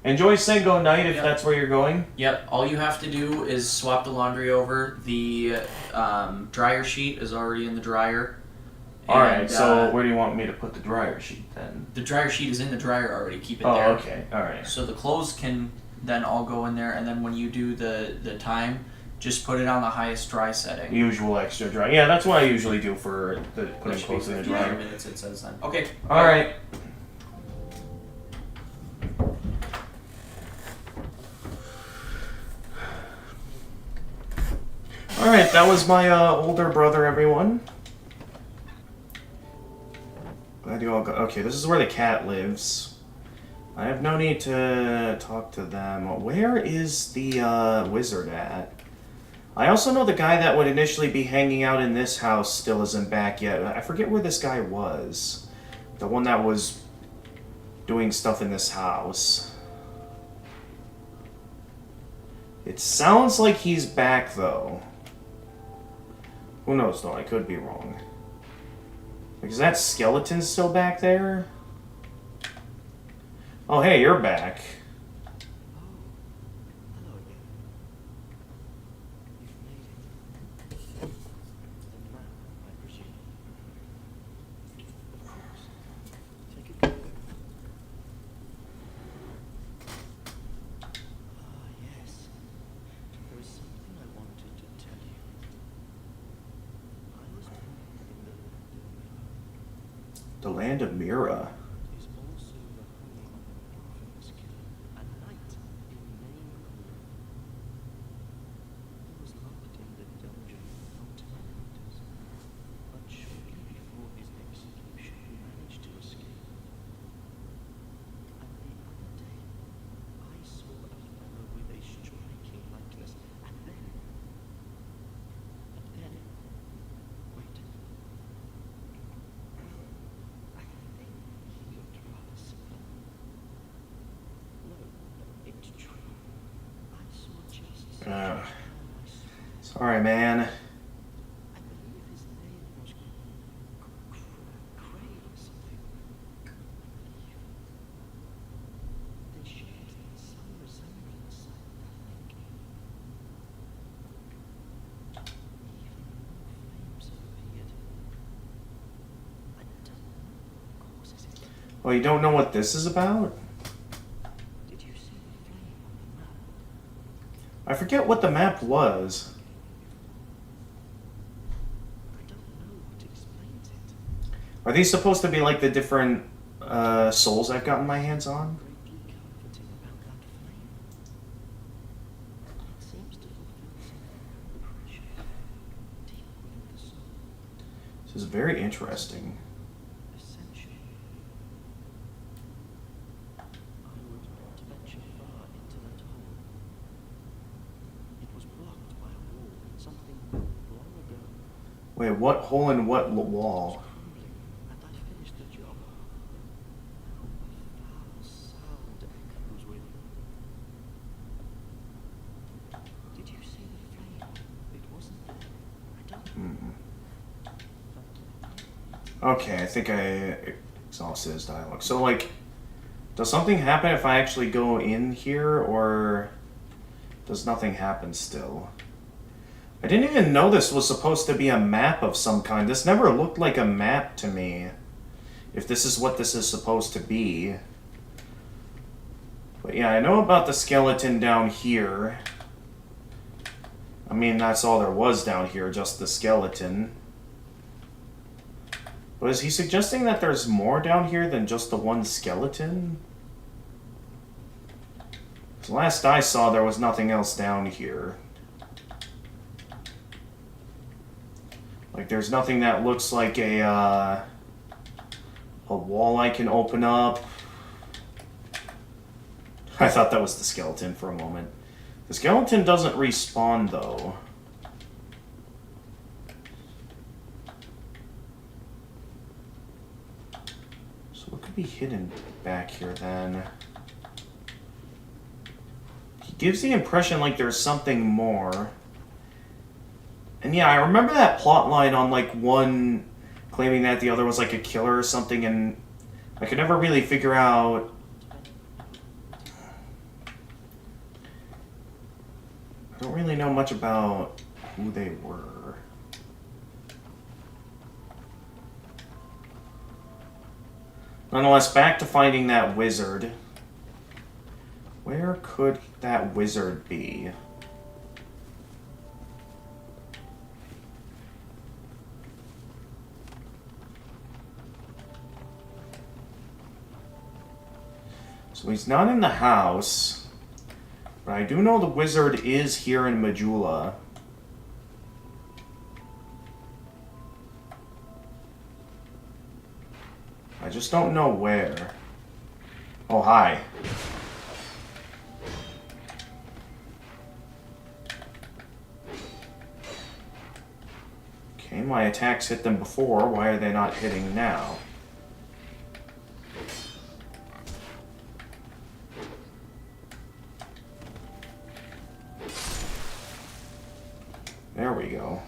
Enjoy Sengo Night if Yep. that's where you're going. Yep. All you have to do is swap the laundry over. The dryer sheet is already in the dryer. Alright, And, so where do you want me to put the dryer sheet then? the dryer sheet is in the dryer already. Keep it Oh, there. okay, alright. So the clothes can then all go in there, and then when you do the time, just put it on the highest dry setting. Usual extra dry. Yeah, that's what I usually do for putting Which should be clothes in the 59 dryer. minutes, it says then. Okay. Alright. Alright, that was my older brother, everyone. Glad you all got. Okay, this is where the cat lives. I have no need to talk to them. Where is the wizard at? I also know the guy that would initially be hanging out in this house still isn't back yet. I forget where this guy was. The one that was doing stuff in this house. It sounds like he's back, though. Who knows, though? I could be wrong. Is that skeleton still back there? Oh, hey, you're back. Hello again. You've made it. The map, I presume. Of course. Take it with you. Ah, yes. There is something I wanted to tell you. I was born in The land of Mira. is also the home of an infamous killer, a knight in name alone. He was locked in the dungeon with multiple hunters, but shortly before his execution he managed to escape. And the other day, I saw a fellow with a striking likeness, and then, wait. I think he looked rather similar. No, it's true. I saw just such a Ugh. man I saw. Sorry, man. I believe his name was Cray or something. I believe. They shared some resemblance, I think. Even more flames have appeared. I don't know what causes it. Well, you don't know what this is about? Did you see the flame on the map? I forget what the map was. I don't know what explains it. Are these supposed to be like the different souls I've gotten my hands on? Greatly comforting about that flame. It seems to fulfill some pressure deep within the soul. This is very interesting. Essential. I would not venture far into that hole. It was blocked by a wall, something built long ago. Wait, what hole in what wall? Crumbling, and I finished the job. Now a foul sound echoes with. Did you see the flame? It wasn't there. I don't know. Okay, I think I exhausted his dialogue. So, like, does something happen if I actually go in here, or does nothing happen still? I didn't even know this was supposed to be a map of some kind. This never looked like a map to me. If this is what this is supposed to be. But yeah, I know about the skeleton down here. I mean, that's all there was down here, just the skeleton. But is he suggesting that there's more down here than just the one skeleton? The last I saw, there was nothing else down here. Like, there's nothing that looks like a wall I can open up. I thought that was the skeleton for a moment. The skeleton doesn't respawn, though. So what could be hidden back here, then? He gives the impression like there's something more. And yeah, I remember that plot line on, like, one claiming that the other was, like, a killer or something, and I could never really figure out... I don't really know much about who they were. Nonetheless, back to finding that wizard. Where could that wizard be? So he's not in the house, but I do know the wizard is here in Majula. I just don't know where. Oh, hi. Okay, my attacks hit them before. Why are they not hitting now? There we go.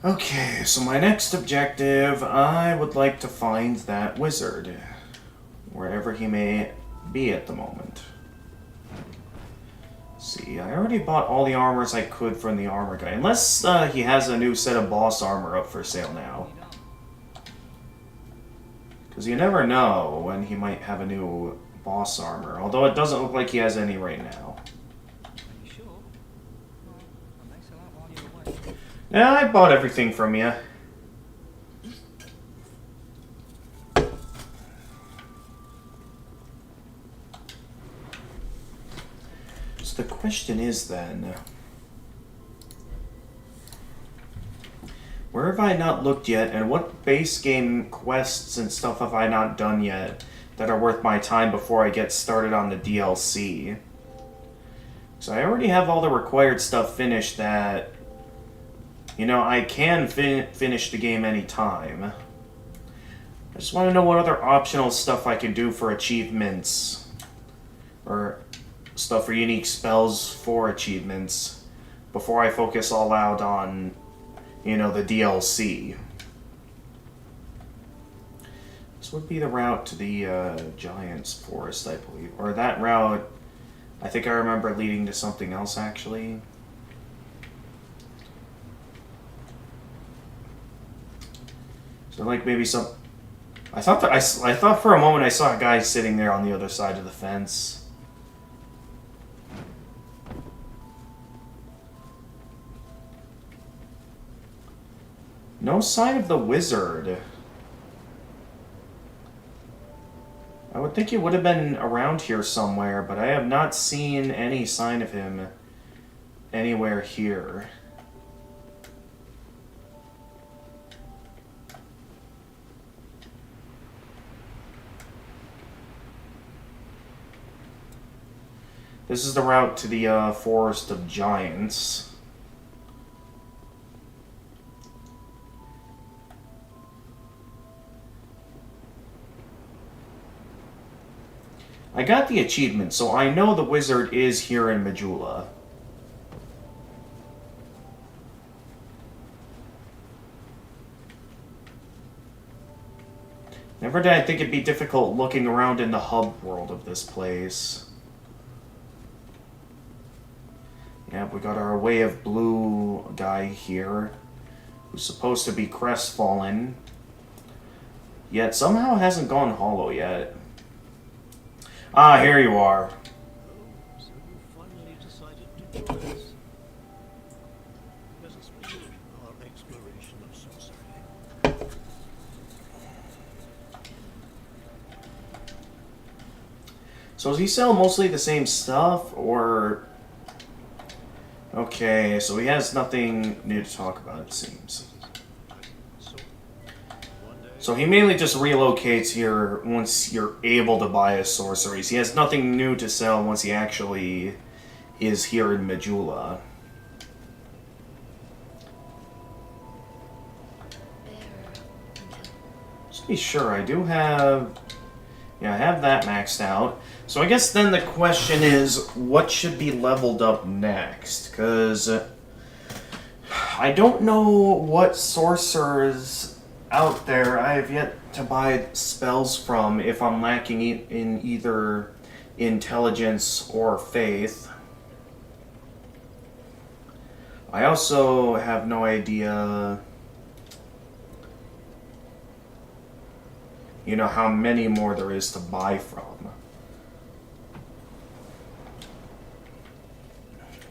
Okay, so my next objective, I would like to find that wizard, wherever he may be at the moment. See, I already bought all the armors I could from the armor guy, unless he has a new set of boss armor up for sale now. Because you never know when he might have a new boss armor, although it doesn't look like he has any right now. Yeah, I bought everything from you. So the question is then, where have I not looked yet, and what base game quests and stuff have I not done yet that are worth my time before I get started on the DLC? So I already have all the required stuff finished that, you know, I can finish the game anytime. I just want to know what other optional stuff I can do for achievements. Or stuff for unique spells for achievements. Before I focus all out on, you know, the DLC. This would be the route to the Giant's Forest, I believe. Or that route, I think I remember leading to something else, actually. So like maybe some... I thought for a moment I saw a guy sitting there on the other side of the fence. No sign of the wizard. I would think he would have been around here somewhere, but I have not seen any sign of him anywhere here. This is the route to the Forest of Giants. I got the achievement, so I know the wizard is here in Majula. Never did I think it'd be difficult looking around in the hub world of this place. Yeah, we got our Way of Blue guy here, who's supposed to be crestfallen, yet somehow hasn't gone hollow yet. Ah, here you are. Oh, so you finally decided to do this. Let us begin our exploration of sorcery. So does he sell mostly the same stuff, or... Okay, so he has nothing new to talk about, it seems. So, one day, So he mainly just relocates here once you're able to buy his sorceries. He has nothing new to sell once he actually is here in Majula. Just to be sure, I do have... Yeah, I have that maxed out. So I guess then the question is, what should be leveled up next? Because I don't know what sorcerers out there I have yet to buy spells from if I'm lacking in either intelligence or faith. I also have no idea, you know, how many more there is to buy from.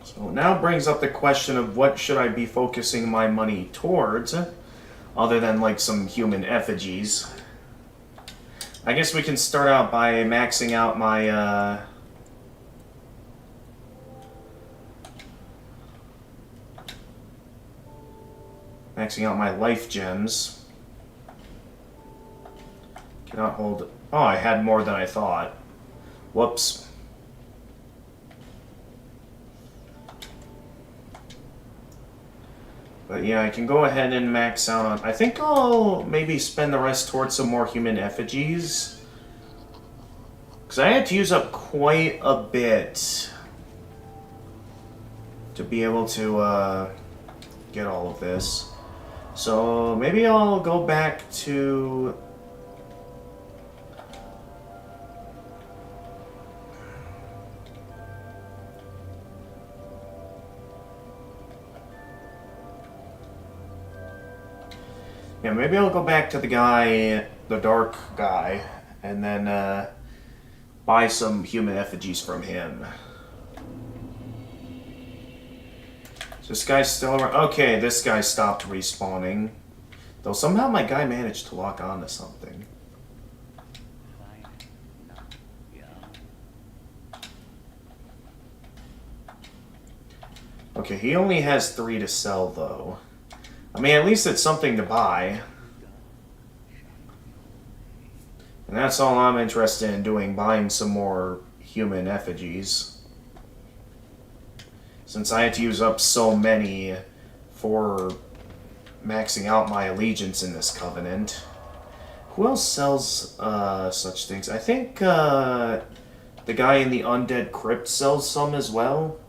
So now brings up the question of what should I be focusing my money towards, other than like some human effigies. I guess we can start out by maxing out my life gems. Cannot hold... Oh, I had more than I thought. Whoops. But yeah, I can go ahead and max out on... I think I'll maybe spend the rest towards some more human effigies. Because I had to use up quite a bit to be able to get all of this. So maybe I'll go back to... Yeah, maybe I'll go back to the guy, the dark guy, and then buy some human effigies from him. So this guy's still around. Okay, this guy stopped respawning. Though somehow my guy managed to lock on to something. Okay, he only has 3 to sell, though. I mean, at least it's something to buy. And that's all I'm interested in doing, buying some more human effigies. Since I had to use up so many for maxing out my allegiance in this covenant. Who else sells such things? I think the guy in the Undead Crypt sells some as well.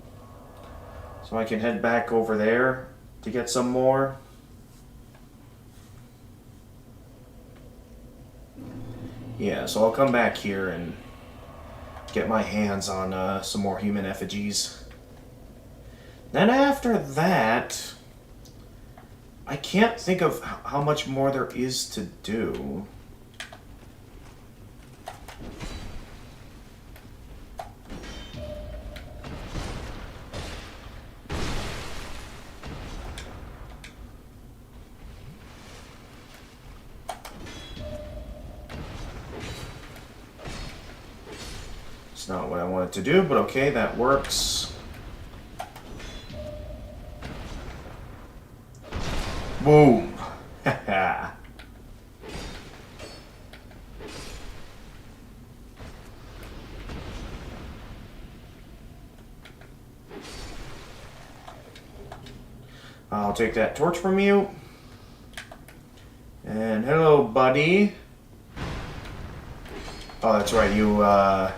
So I can head back over there to get some more. Yeah, so I'll come back here and get my hands on some more human effigies. Then after that, I can't think of how much more there is to do. It's not what I wanted to do, but okay, that works. Boom! Haha. I'll take that torch from you. And hello, buddy. Oh, that's right, you, I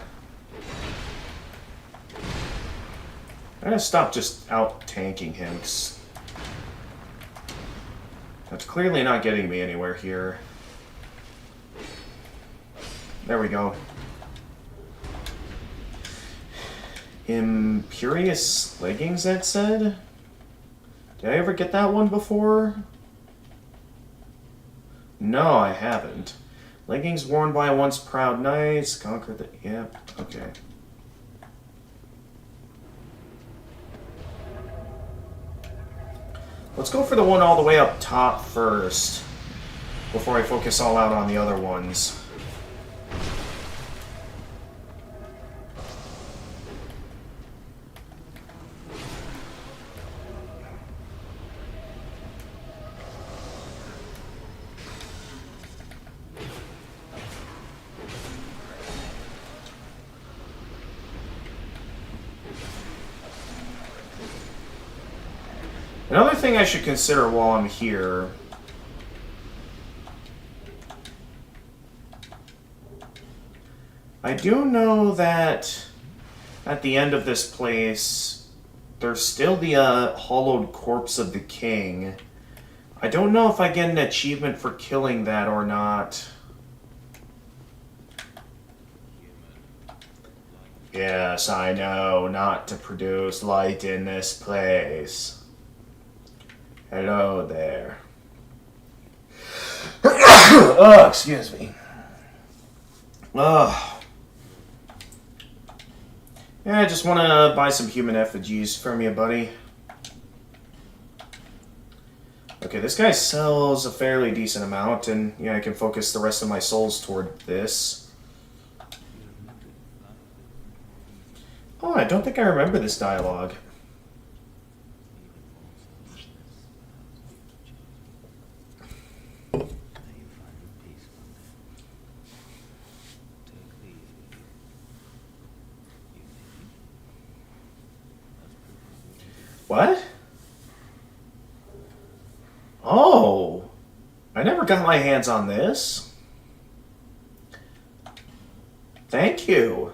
gotta stop just out-tanking him. That's clearly not getting me anywhere here. There we go. Imperious leggings, that said? Did I ever get that one before? No, I haven't. Leggings worn by once proud knights. Conquer the... Yep, okay. Let's go for the one all the way up top first, before I focus all out on the other ones. Another thing I should consider while I'm here... I do know that at the end of this place, there's still the hollowed corpse of the king. I don't know if I get an achievement for killing that or not. Yes, I know, not to produce light in this place. Hello there. Oh, excuse me. Oh. Yeah, I just want to buy some human effigies from you, buddy. Okay, this guy sells a fairly decent amount, and yeah, I can focus the rest of my souls toward this. Oh, I don't think I remember this dialogue. What? Oh, I never got my hands on this. Thank you.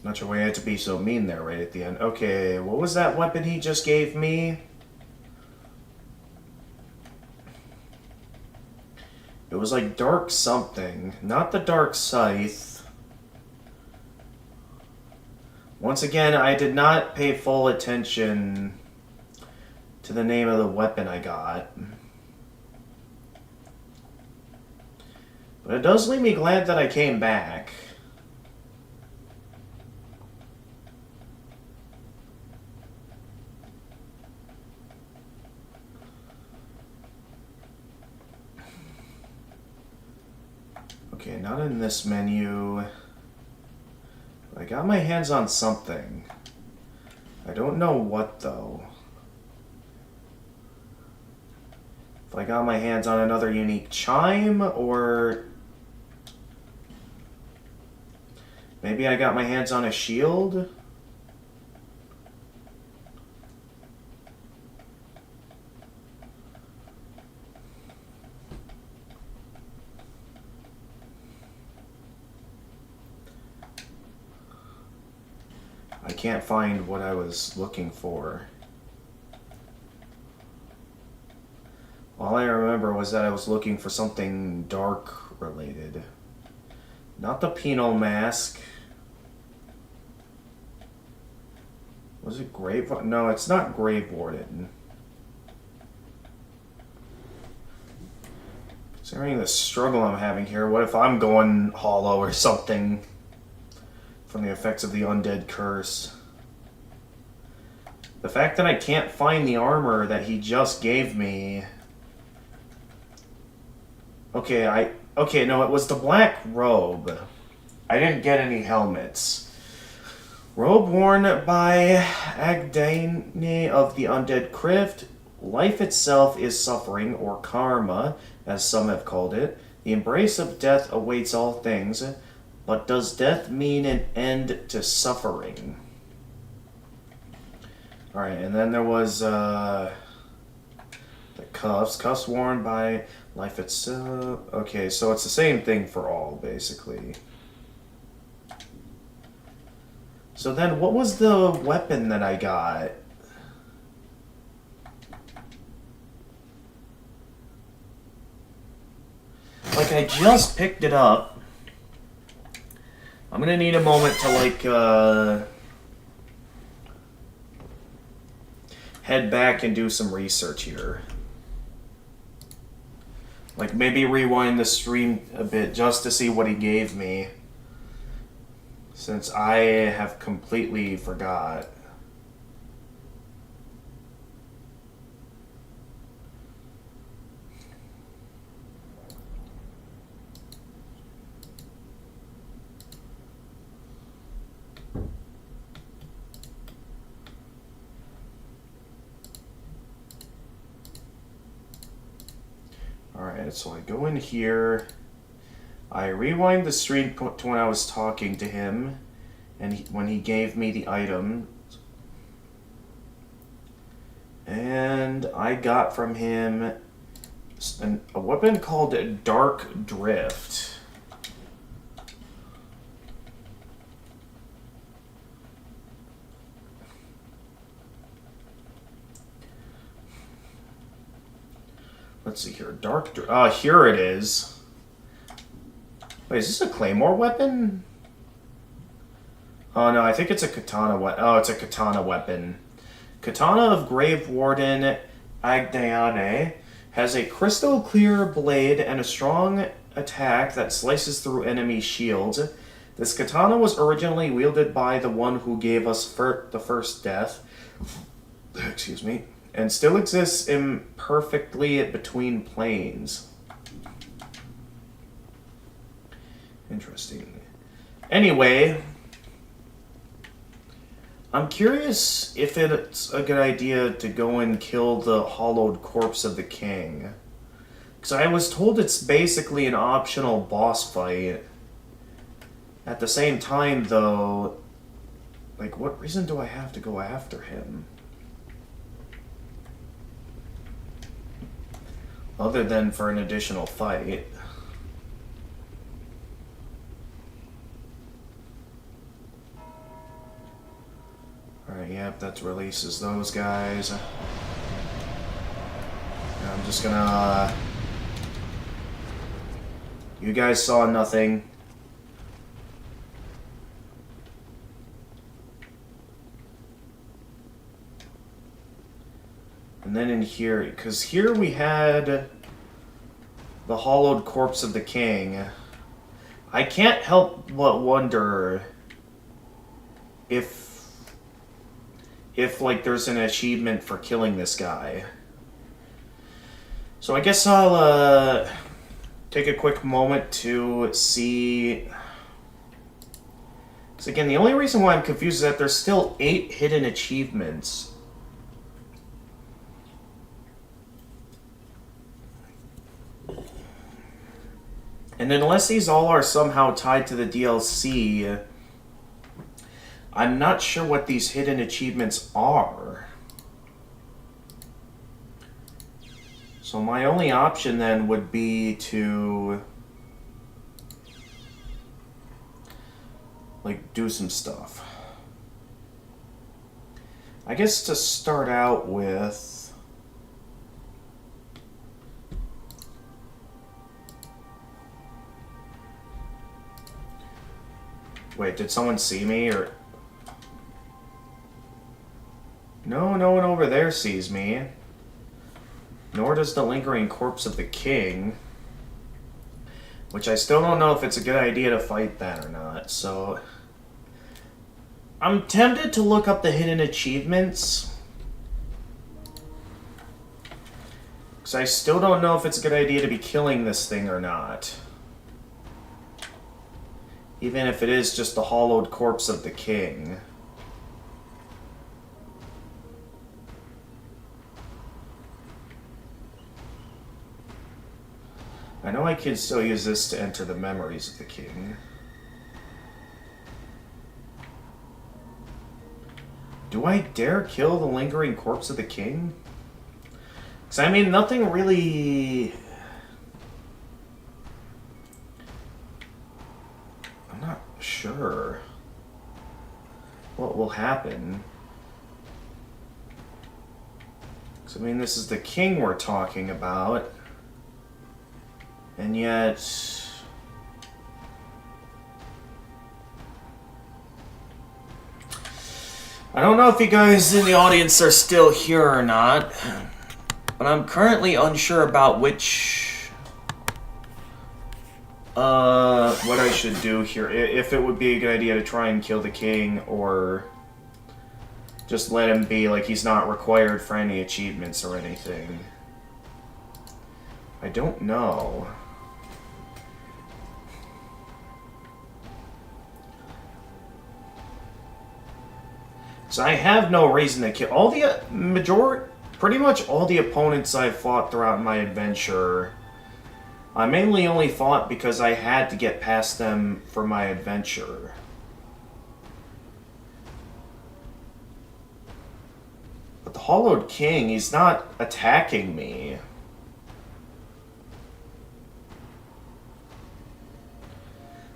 Not sure why I had to be so mean there right at the end. Okay, what was that weapon he just gave me? It was like dark something, not the dark scythe. Once again, I did not pay full attention to the name of the weapon I got. But it does leave me glad that I came back. Okay, not in this menu. I got my hands on something. I don't know what, though. If I got my hands on another unique chime, or... maybe I got my hands on a shield? I can't find what I was looking for. All I remember was that I was looking for something dark related. Not the penal mask. Was it Grave? No, it's not Grave Warden. Considering the struggle I'm having here, what if I'm going hollow or something from the effects of the undead curse? The fact that I can't find the armor that he just gave me... Okay, no, it was the black robe. I didn't get any helmets. Robe worn by Agdane of the Undead Crypt. Life itself is suffering, or karma, as some have called it. The embrace of death awaits all things, but does death mean an end to suffering? Alright, and then there was the cuffs. Cuffs worn by life itself. Okay, so it's the same thing for all, basically. So then, what was the weapon that I got? I just picked it up. I'm gonna need a moment to, like, head back and do some research here. Like, maybe rewind the stream a bit just to see what he gave me. Since I have completely forgot. Alright, so I go in here. I rewind the stream to when I was talking to him, and when he gave me the item. And I got from him a weapon called Dark Drift. Let's see here. Here it is. Wait, is this a claymore weapon? Oh no, I think it's a katana weapon. Oh, it's a katana weapon. Katana of Grave Warden Agdayane has a crystal clear blade and a strong attack that slices through enemy shields. This katana was originally wielded by the one who gave us the first death. Excuse me. And still exists imperfectly between planes. Interesting. Anyway, I'm curious if it's a good idea to go and kill the hollowed corpse of the king. Because I was told it's basically an optional boss fight. At the same time, though, like, what reason do I have to go after him? Other than for an additional fight. Alright, yep, that releases those guys. And I'm just gonna... You guys saw nothing. And then in here, because here we had the hollowed corpse of the king. I can't help but wonder if like there's an achievement for killing this guy. So I guess I'll take a quick moment to see. Because again, the only reason why I'm confused is that there's still 8 hidden achievements. And unless these all are somehow tied to the DLC, I'm not sure what these hidden achievements are. So my only option then would be to, like, do some stuff. I guess to start out with... Wait, did someone see me, or... No, no one over there sees me. Nor does the lingering corpse of the king. Which I still don't know if it's a good idea to fight that or not, so... I'm tempted to look up the hidden achievements. Because I still don't know if it's a good idea to be killing this thing or not. Even if it is just the hollowed corpse of the king. I know I can still use this to enter the memories of the king. Do I dare kill the lingering corpse of the king? Because, I mean, nothing really... I'm not sure what will happen. Because, I mean, this is the king we're talking about. And yet... I don't know if you guys in the audience are still here or not, but I'm currently unsure about which... what I should do here. If it would be a good idea to try and kill the king, or just let him be, like he's not required for any achievements or anything. I don't know. So I have no reason to kill all the pretty much all the opponents I've fought throughout my adventure. I mainly only fought because I had to get past them for my adventure. But the Hollowed King, he's not attacking me.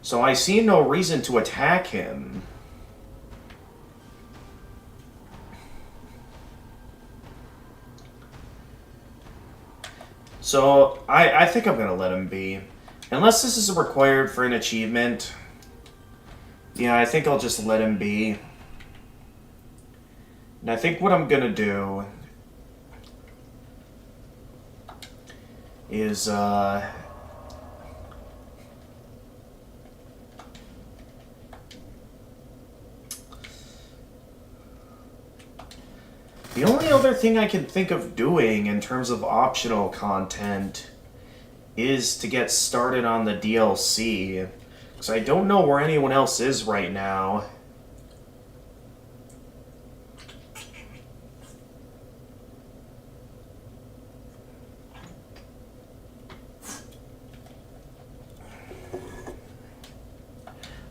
So I see no reason to attack him. So, I think I'm going to let him be. Unless this is required for an achievement. Yeah, I think I'll just let him be. And I think what I'm going to do is, the only other thing I can think of doing in terms of optional content is to get started on the DLC. Because I don't know where anyone else is right now.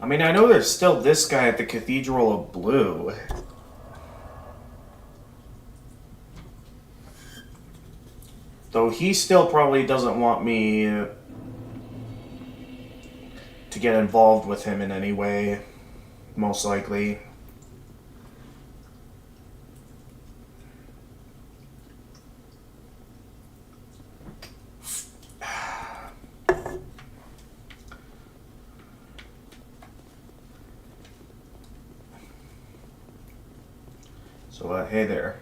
I mean, I know there's still this guy at the Cathedral of Blue. Though he still probably doesn't want me to get involved with him in any way, most likely. So, hey there.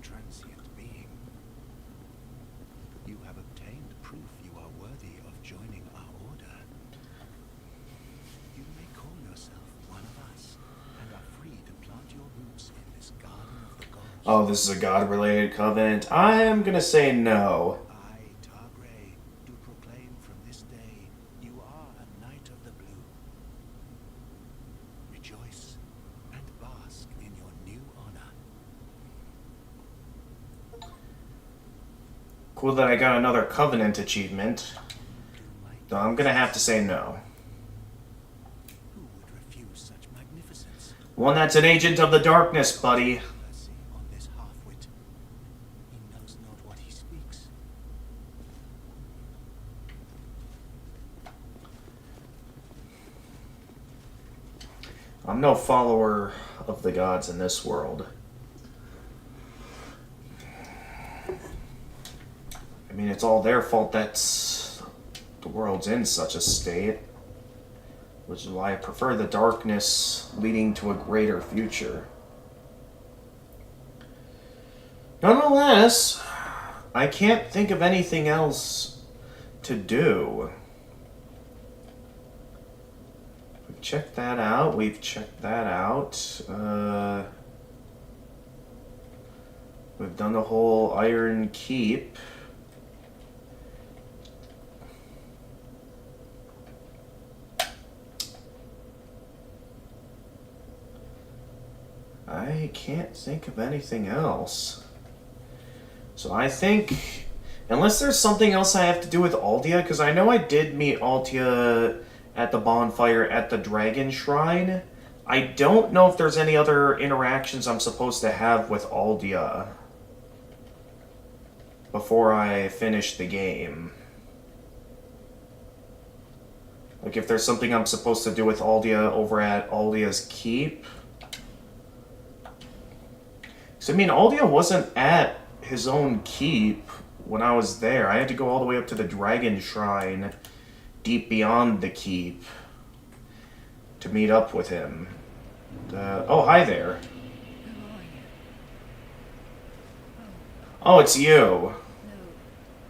Transient being, you have obtained proof you are worthy of joining our order. You may call yourself one of us, and are free to plant your roots in this garden of the gods. Oh, this is a god-related covenant. I'm gonna say no. I, Targray, do proclaim from this day you are a Knight of the Blue. Rejoice and bask in your new honor. Cool that I got another covenant achievement. Though I'm gonna have to say no. Who would refuse such magnificence? One that's an agent of the darkness, buddy. Mercy on this half-wit. He knows not what he speaks. I'm no follower of the gods in this world. I mean, it's all their fault that the world's in such a state. Which is why I prefer the darkness leading to a greater future. Nonetheless, I can't think of anything else to do. We've checked that out. We've checked that out. We've done the whole Iron Keep. I can't think of anything else. So I think, unless there's something else I have to do with Aldia, because I know I did meet Aldia at the bonfire at the Dragon Shrine. I don't know if there's any other interactions I'm supposed to have with Aldia before I finish the game. Like if there's something I'm supposed to do with Aldia over at Aldia's Keep. So I mean, Aldia wasn't at his own keep when I was there. I had to go all the way up to the Dragon Shrine, deep beyond the keep, to meet up with him. Oh, hi there. Who are you? Oh, it's you. No,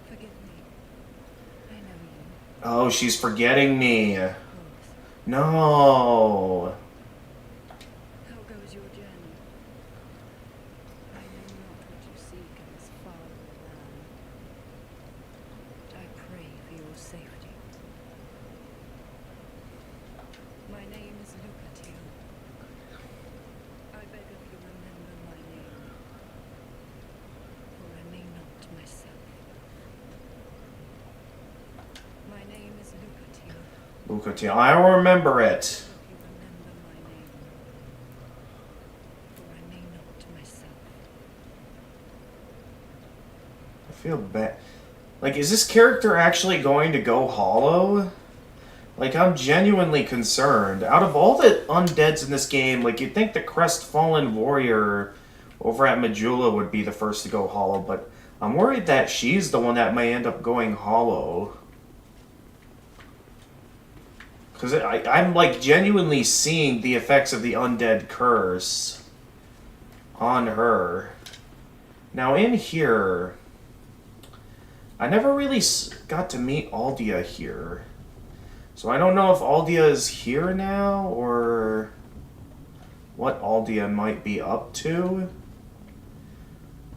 forgive me. I know you, Oh, she's forgetting me. of course. No. How goes your journey? I know not what you seek in this faraway land. But I pray for your safety. My name is Lucatiel. I beg of you remember my name, for I may not myself. My name is Lucatiel. Lucatiel, I remember it. If you remember my name, for I may not myself. I feel bad. Like, is this character actually going to go hollow? Like, I'm genuinely concerned. Out of all the undeads in this game, like, you'd think the Crestfallen Warrior over at Majula would be the first to go hollow, but I'm worried that she's the one that may end up going hollow. Because I'm, like, genuinely seeing the effects of the undead curse on her. Now, in here, I never really got to meet Aldia here. So I don't know if Aldia is here now, or what Aldia might be up to.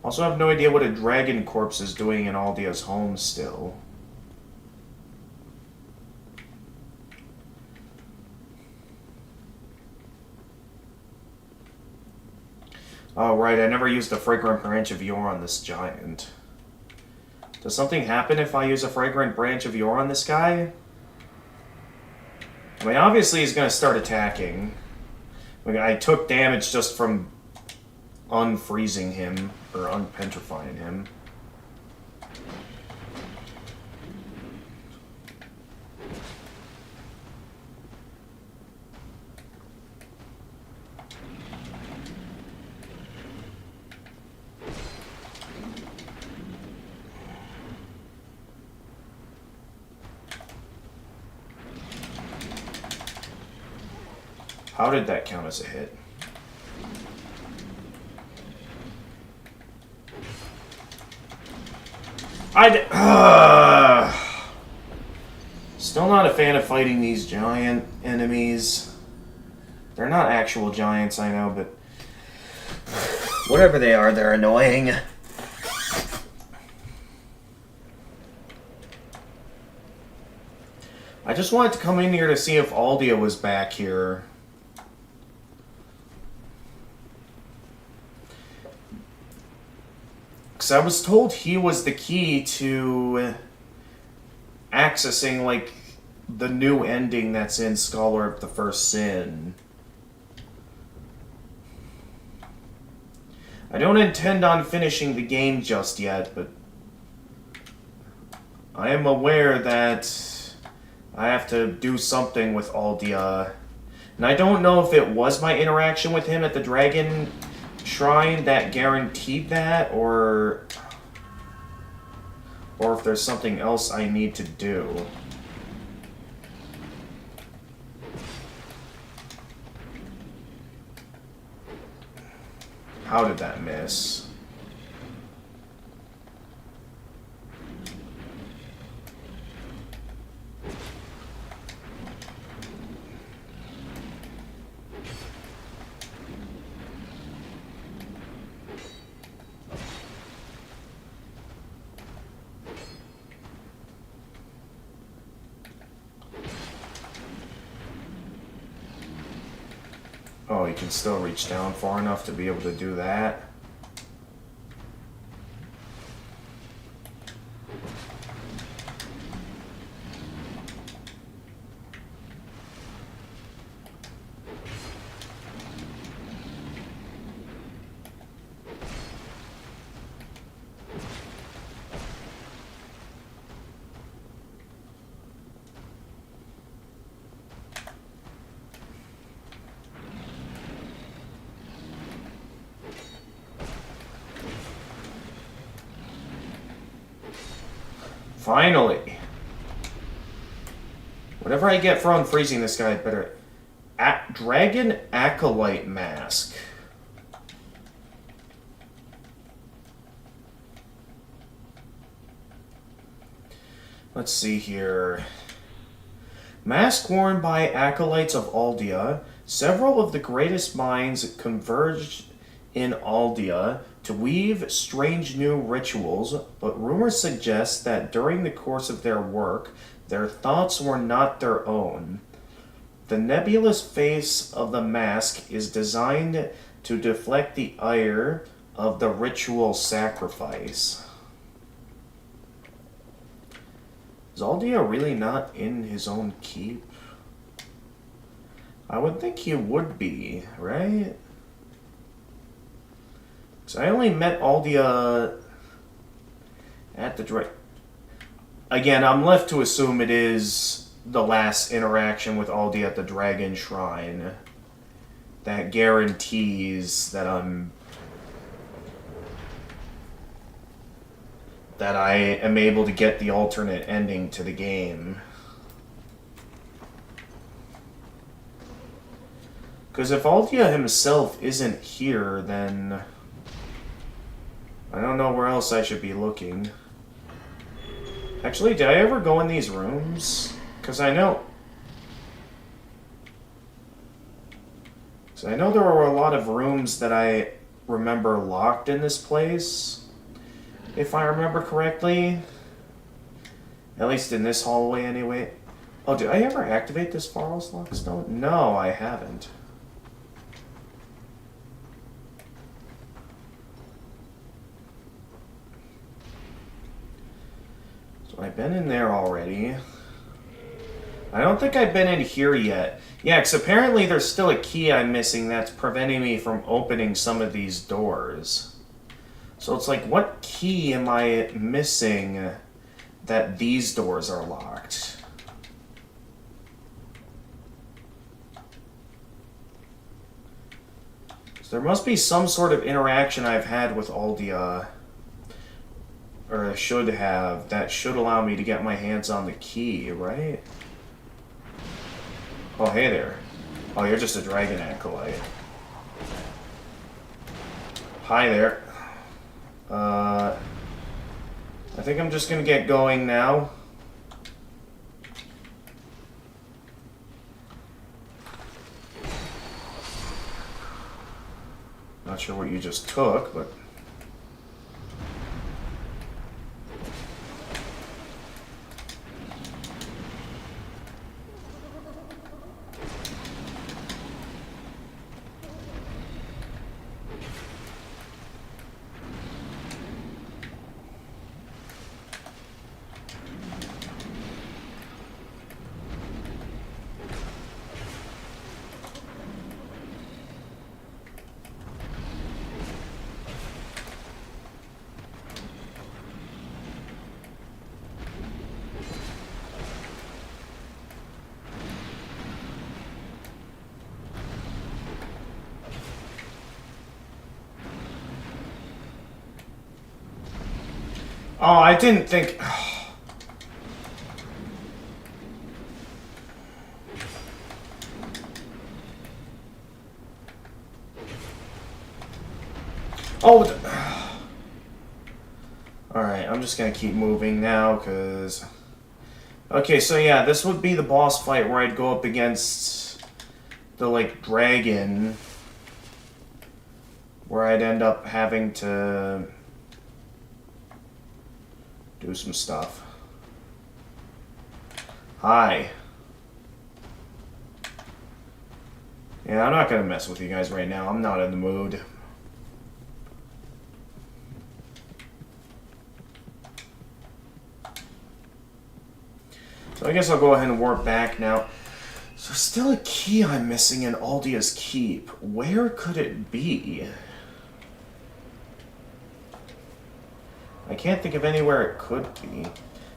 Also, I have no idea what a dragon corpse is doing in Aldia's home still. Oh, right, I never used the Fragrant Branch of Yore on this giant. Does something happen if I use a Fragrant Branch of Yore on this guy? I mean, obviously he's going to start attacking. I mean, I took damage just from unfreezing him, or unpetrifying him. How did that count as a hit? Still not a fan of fighting these giant enemies. They're not actual giants, I know, but whatever they are, they're annoying. I just wanted to come in here to see if Aldia was back here. Because I was told he was the key to accessing, like, the new ending that's in Scholar of the First Sin. I don't intend on finishing the game just yet, but I am aware that I have to do something with Aldia. And I don't know if it was my interaction with him at the Dragon Shrine that guaranteed that, or if there's something else I need to do. How did that miss? Oh, he can still reach down far enough to be able to do that. Finally. Whatever I get for unfreezing this guy, better... Dragon Acolyte Mask. Let's see here. Mask worn by acolytes of Aldea. Several of the greatest minds converged in Aldea to weave strange new rituals, but rumors suggest that during the course of their work, their thoughts were not their own. The nebulous face of the mask is designed to deflect the ire of the ritual sacrifice. Is Aldea really not in his own keep? I would think he would be, right? Because I only met Aldea at the... Again, I'm left to assume it is the last interaction with Aldea at the Dragon Shrine that guarantees that I am able to get the alternate ending to the game. Because if Aldea himself isn't here, then I don't know where else I should be looking. Actually, did I ever go in these rooms? Because I know there were a lot of rooms that I remember locked in this place, if I remember correctly. At least in this hallway, anyway. Oh, did I ever activate this Pharros Lockstone? No, I haven't. So I've been in there already. I don't think I've been in here yet. Yeah, because apparently there's still a key I'm missing that's preventing me from opening some of these doors. So it's like, what key am I missing that these doors are locked? So there must be some sort of interaction I've had with Aldea, or I should have, that should allow me to get my hands on the key, right? Oh, hey there. Oh, you're just a dragon acolyte. Hi there. I think I'm just gonna get going now. Not sure what you just took, but... Oh, I didn't think... Oh, alright, I'm just gonna keep moving now, because... Okay, so yeah, this would be the boss fight where I'd go up against the, like, dragon, where I'd end up having to do some stuff. Hi. Yeah, I'm not gonna mess with you guys right now. I'm not in the mood. So I guess I'll go ahead and warp back now. So still a key I'm missing in Aldea's keep. Where could it be? I can't think of anywhere it could be.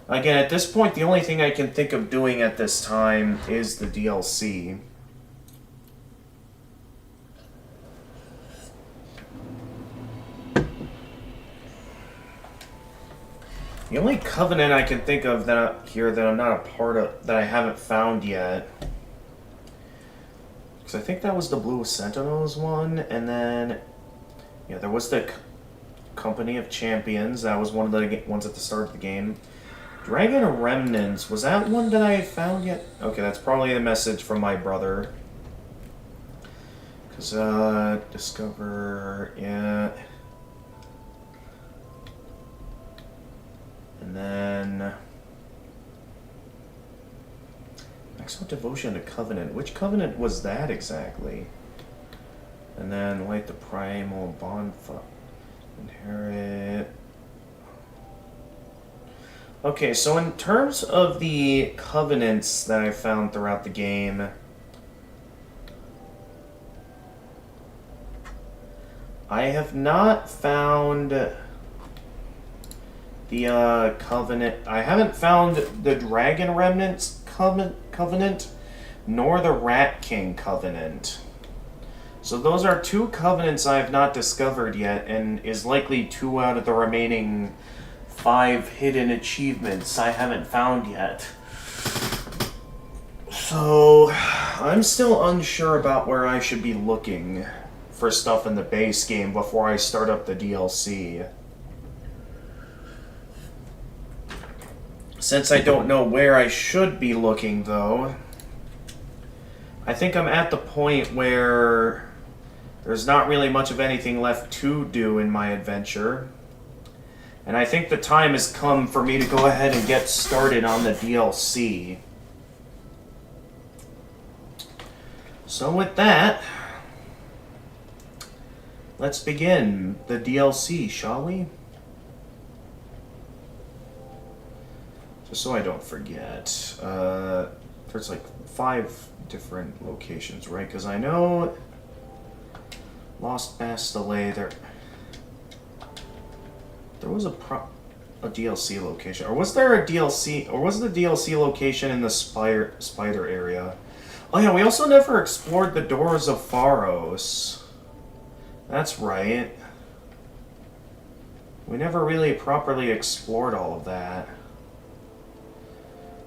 Again, at this point, the only thing I can think of doing at this time is the DLC. The only covenant I can think of here that I'm not a part of, that I haven't found yet, because I think that was the Blue Sentinels one, and then yeah, there was the Company of Champions. That was one of the ones at the start of the game. Dragon Remnants, was that one that I found yet? Okay, that's probably a message from my brother. Because discover, yeah. And then Maximum Devotion to Covenant. Which Covenant was that exactly? And then light the Primal Bonfire. Inherit. Okay, so in terms of the covenants that I found throughout the game, I have not found the covenant. I haven't found the Dragon Remnants covenant, nor the Rat King covenant. So those are two covenants I have not discovered yet, and is likely 2 out of the remaining 5 hidden achievements I haven't found yet. So I'm still unsure about where I should be looking for stuff in the base game before I start up the DLC. Since I don't know where I should be looking, though, I think I'm at the point where there's not really much of anything left to do in my adventure. And I think the time has come for me to go ahead and get started on the DLC. So with that, let's begin the DLC, shall we? Just so I don't forget. There's like 5 different locations, right? Because I know Lost Bastille, there was a DLC location. Or was there a DLC, or was the DLC location in the spider area? Oh yeah, we also never explored the Doors of Pharos. That's right. We never really properly explored all of that.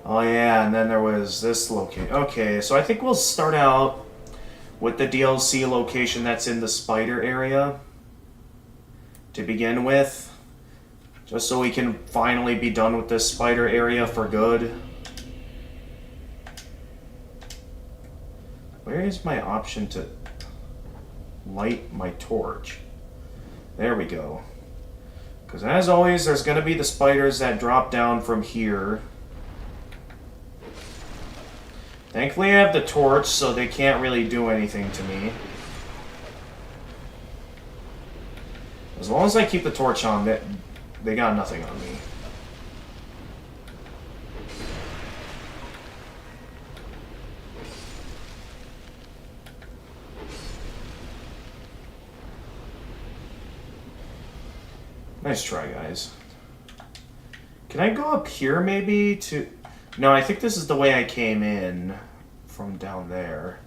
Oh yeah, and then there was this location. Okay, so I think we'll start out with the DLC location that's in the spider area to begin with. Just so we can finally be done with this spider area for good. Where is my option to light my torch? There we go. Because as always, there's going to be the spiders that drop down from here. Thankfully I have the torch, so they can't really do anything to me. As long as I keep the torch on, they got nothing on me. Nice try, guys. Can I go up here, maybe, to... No, I think this is the way I came in from down there.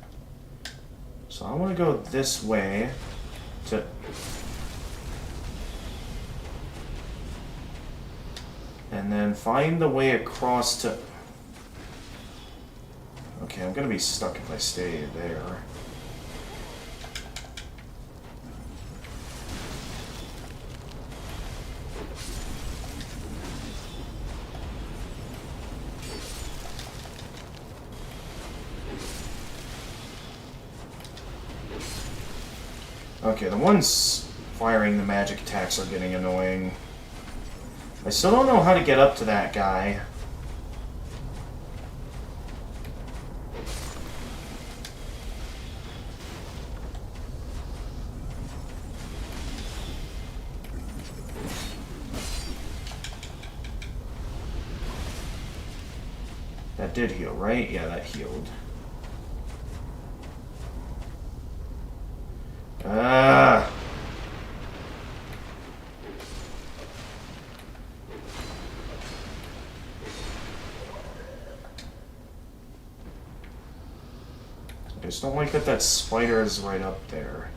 So I want to go this way to... And then find the way across to... Okay, I'm gonna be stuck if I stay there. Okay, the ones firing the magic attacks are getting annoying. I still don't know how to get up to that guy. That did heal, right? Yeah, that healed. Ah! I just don't like that spider is right up there.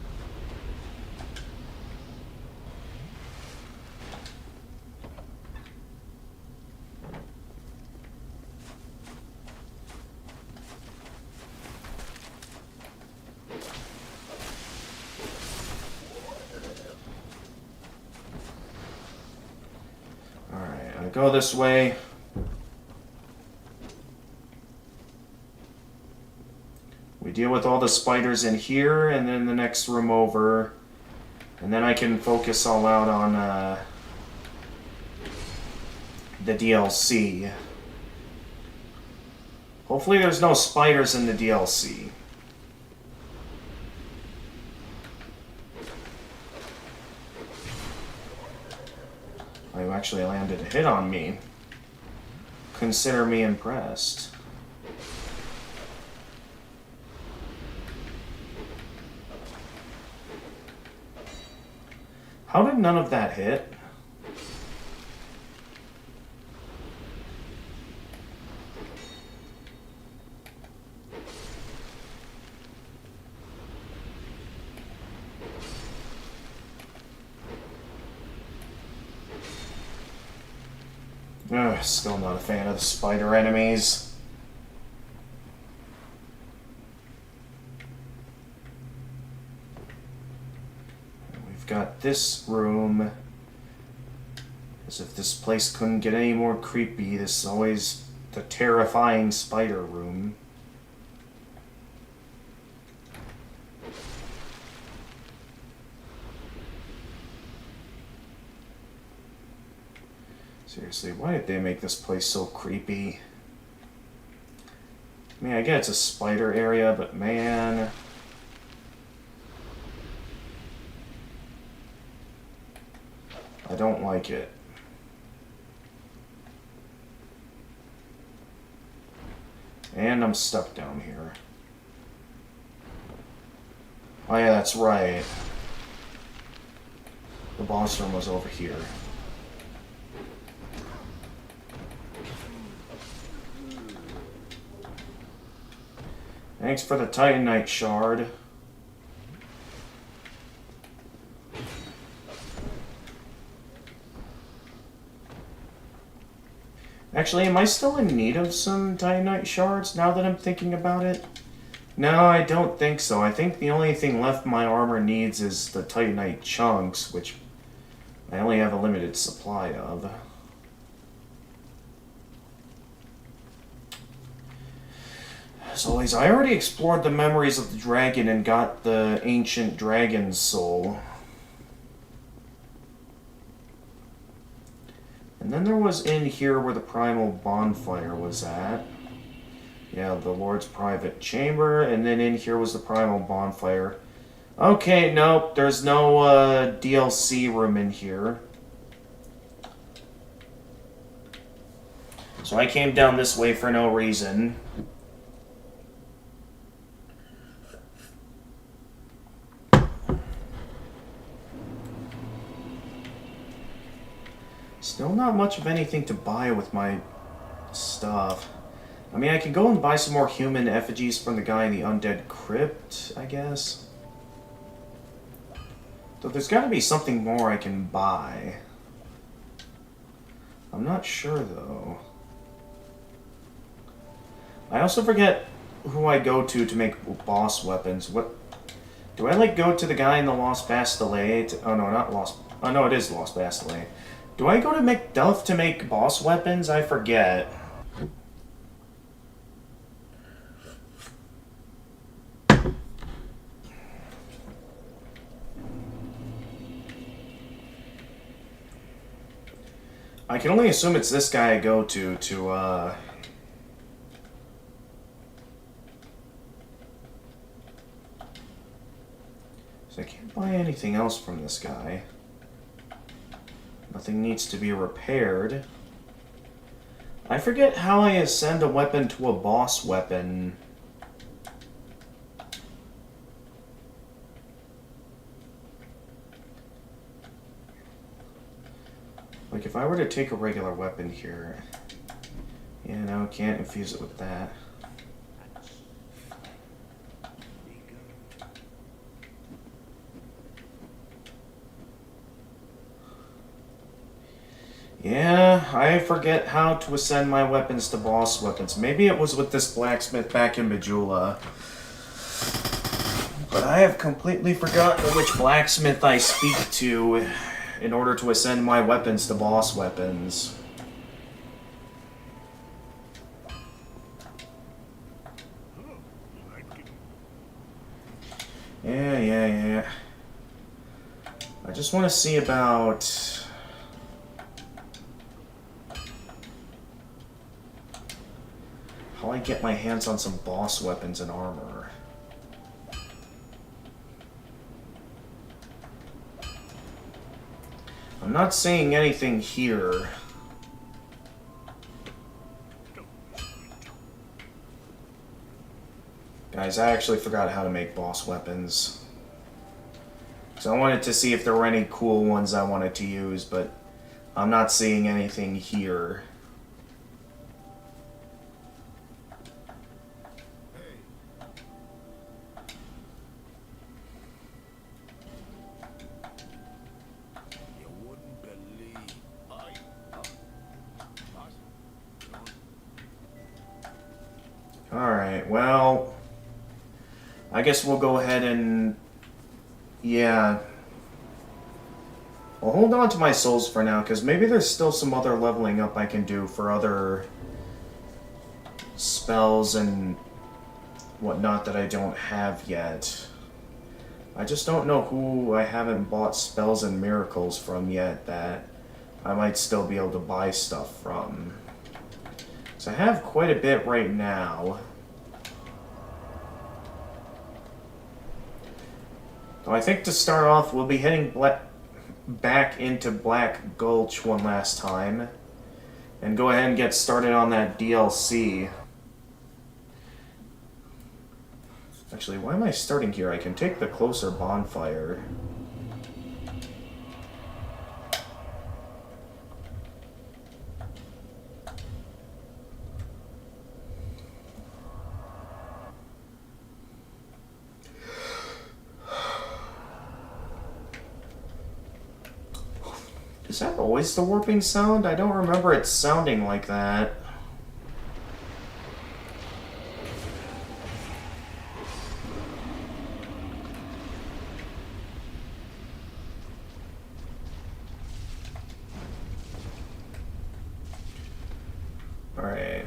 go this way. We deal with all the spiders in here, and then the next room over. And then I can focus all out on the DLC. Hopefully there's no spiders in the DLC. Oh, you actually landed a hit on me. Consider me impressed. How did none of that hit? Ugh, still not a fan of the spider enemies. We've got this room. As if this place couldn't get any more creepy. This is always the terrifying spider room. Seriously, why did they make this place so creepy? I mean, I get it's a spider area, but man... I don't like it. And I'm stuck down here. Oh yeah, that's right. The boss room was over here. Thanks for the Titanite shard. Actually, am I still in need of some Titanite shards now that I'm thinking about it? No, I don't think so. I think the only thing left my armor needs is the Titanite chunks, which I only have a limited supply of. As always, I already explored the memories of the dragon and got the ancient dragon's soul. And then there was in here where the primal bonfire was at. Yeah, the Lord's private chamber, and then in here was the primal bonfire. Okay, nope, there's no DLC room in here. So I came down this way for no reason. Still not much of anything to buy with my stuff. I mean, I can go and buy some more human effigies from the guy in the Undead Crypt, I guess. So there's got to be something more I can buy. I'm not sure, though. I also forget who I go to make boss weapons. What... Do I, like, go to the guy in the Lost Bastille? Oh, no, not Lost... Oh, no, it is Lost Bastille. Do I go to Macduff to make boss weapons? I forget. I can only assume it's this guy I go to So I can't buy anything else from this guy. Nothing needs to be repaired. I forget how I ascend a weapon to a boss weapon. Like, if I were to take a regular weapon here... Yeah, no, can't infuse it with that. Yeah, I forget how to ascend my weapons to boss weapons. Maybe it was with this blacksmith back in Majula. But I have completely forgotten which blacksmith I speak to in order to ascend my weapons to boss weapons. Yeah. I just want to see about... how I get my hands on some boss weapons and armor. I'm not seeing anything here. Guys, I actually forgot how to make boss weapons. So I wanted to see if there were any cool ones I wanted to use, but I'm not seeing anything here. You wouldn't believe Alright, well... I guess we'll go ahead and... yeah. I'll hold on to my souls for now, because maybe there's still some other leveling up I can do for other spells and whatnot that I don't have yet. I just don't know who I haven't bought spells and miracles from yet that I might still be able to buy stuff from. So I have quite a bit right now. So I think to start off, we'll be heading back into Black Gulch one last time. And go ahead and get started on that DLC. Actually, why am I starting here? I can take the closer bonfire. Is that always the warping sound? I don't remember it sounding like that. Alright.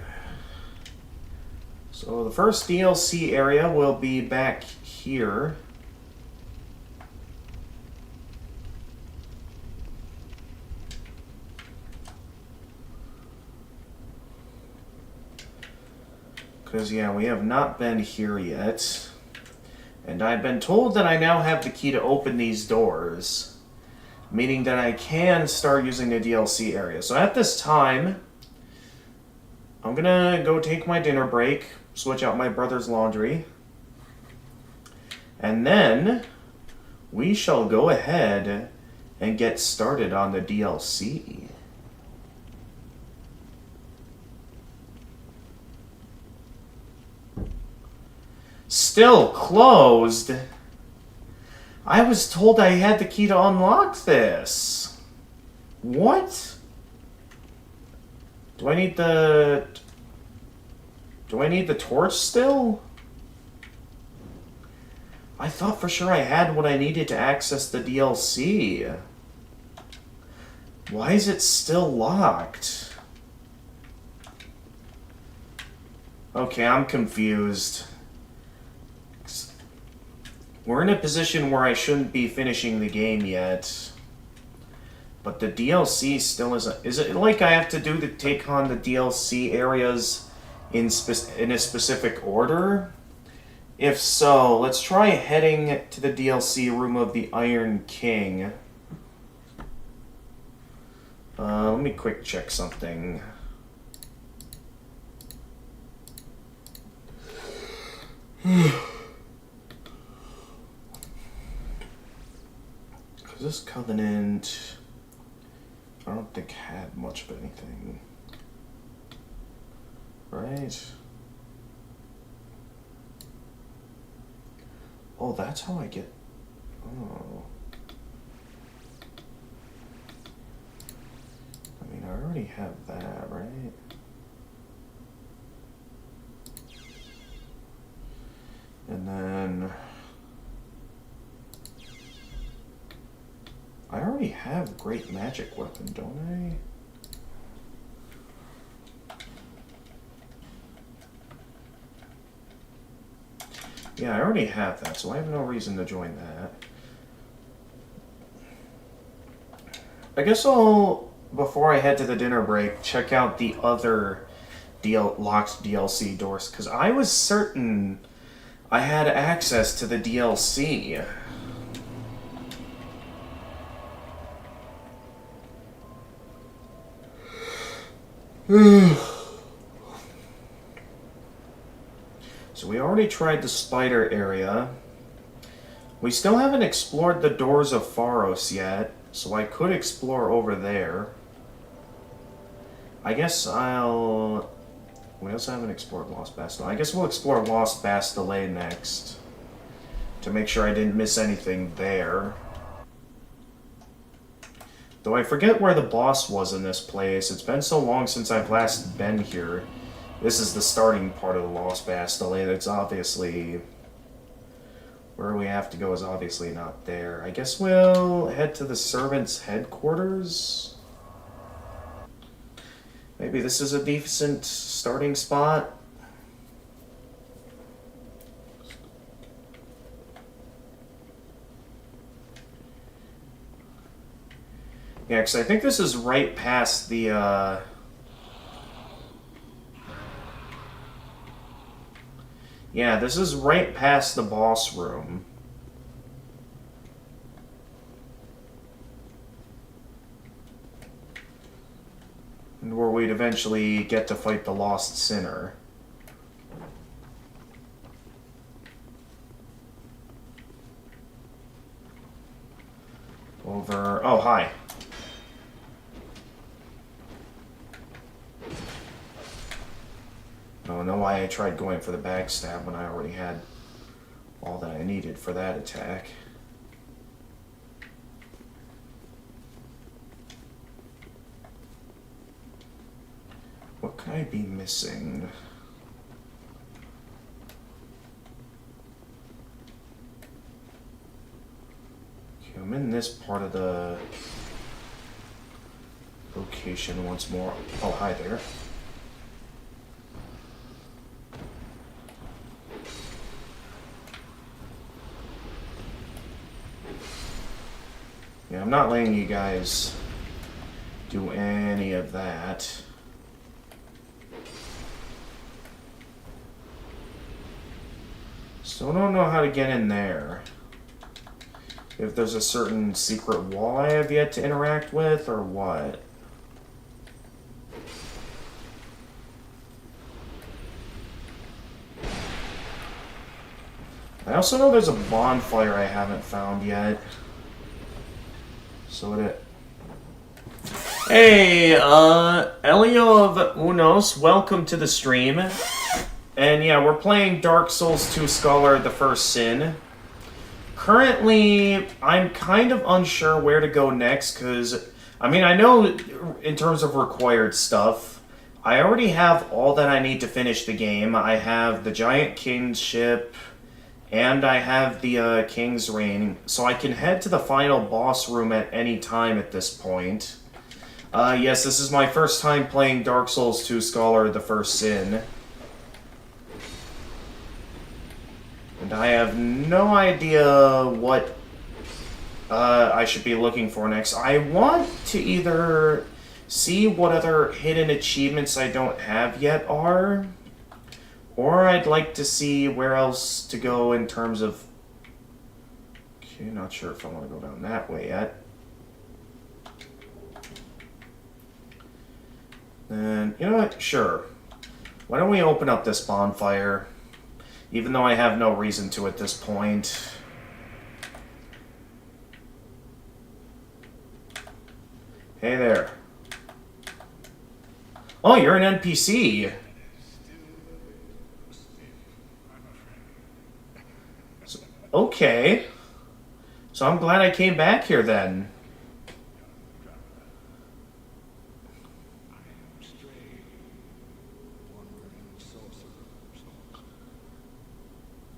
So the first DLC area will be back here. Because, yeah, we have not been here yet. And I've been told that I now have the key to open these doors. Meaning that I can start using the DLC area. So at this time, I'm gonna go take my dinner break, switch out my brother's laundry. And then, we shall go ahead and get started on the DLC. Still closed? I was told I had the key to unlock this. What? Do I need the torch still? I thought for sure I had what I needed to access the DLC. Why is it still locked? Okay, I'm confused. We're in a position where I shouldn't be finishing the game yet. But the DLC still isn't... Is it like I have to take on the DLC areas in a specific order? If so, let's try heading to the DLC room of the Iron King. Let me quick check something. This Covenant, I don't think had much of anything, right? Oh, that's how I get, oh. I mean, I already have that, right? And then... I already have Great Magic Weapon, don't I? Yeah, I already have that, so I have no reason to join that. I guess I'll, before I head to the dinner break, check out the other locked DLC doors, because I was certain I had access to the DLC. So we already tried the spider area. We still haven't explored the doors of Pharos yet, so I could explore over there. I guess I'll... We also haven't explored Lost Bastille. I guess we'll explore Lost Bastille next, to make sure I didn't miss anything there. Though I forget where the boss was in this place. It's been so long since I've last been here. This is the starting part of the Lost Bastille. That's obviously... Where we have to go is obviously not there. I guess we'll head to the servants' headquarters? Maybe this is a decent starting spot? Yeah, because I think this is right past the, Yeah, this is right past the boss room. And where we'd eventually get to fight the Lost Sinner. Over... Oh, hi. I don't know why I tried going for the backstab when I already had all that I needed for that attack. What could I be missing? Okay, I'm in this part of the location once more. Oh, hi there. Yeah, I'm not letting you guys do any of that. Still don't know how to get in there. If there's a certain secret wall I have yet to interact with, or what. I also know there's a bonfire I haven't found yet. So Hey, Elio of Unos, welcome to the stream. And yeah, we're playing Dark Souls 2 Scholar the First Sin. Currently, I'm kind of unsure where to go next, because, I mean, I know in terms of required stuff, I already have all that I need to finish the game. I have the Giant Kingship, and I have the King's Ring, so I can head to the final boss room at any time at this point. Yes, this is my first time playing Dark Souls 2 Scholar the First Sin. And I have no idea what I should be looking for next. I want to either see what other hidden achievements I don't have yet are, or I'd like to see where else to go in terms of... Okay, not sure if I want to go down that way yet. And, you know what? Sure. Why don't we open up this bonfire? Even though I have no reason to at this point. Hey there. Oh, you're an NPC. Okay. So I'm glad I came back here then.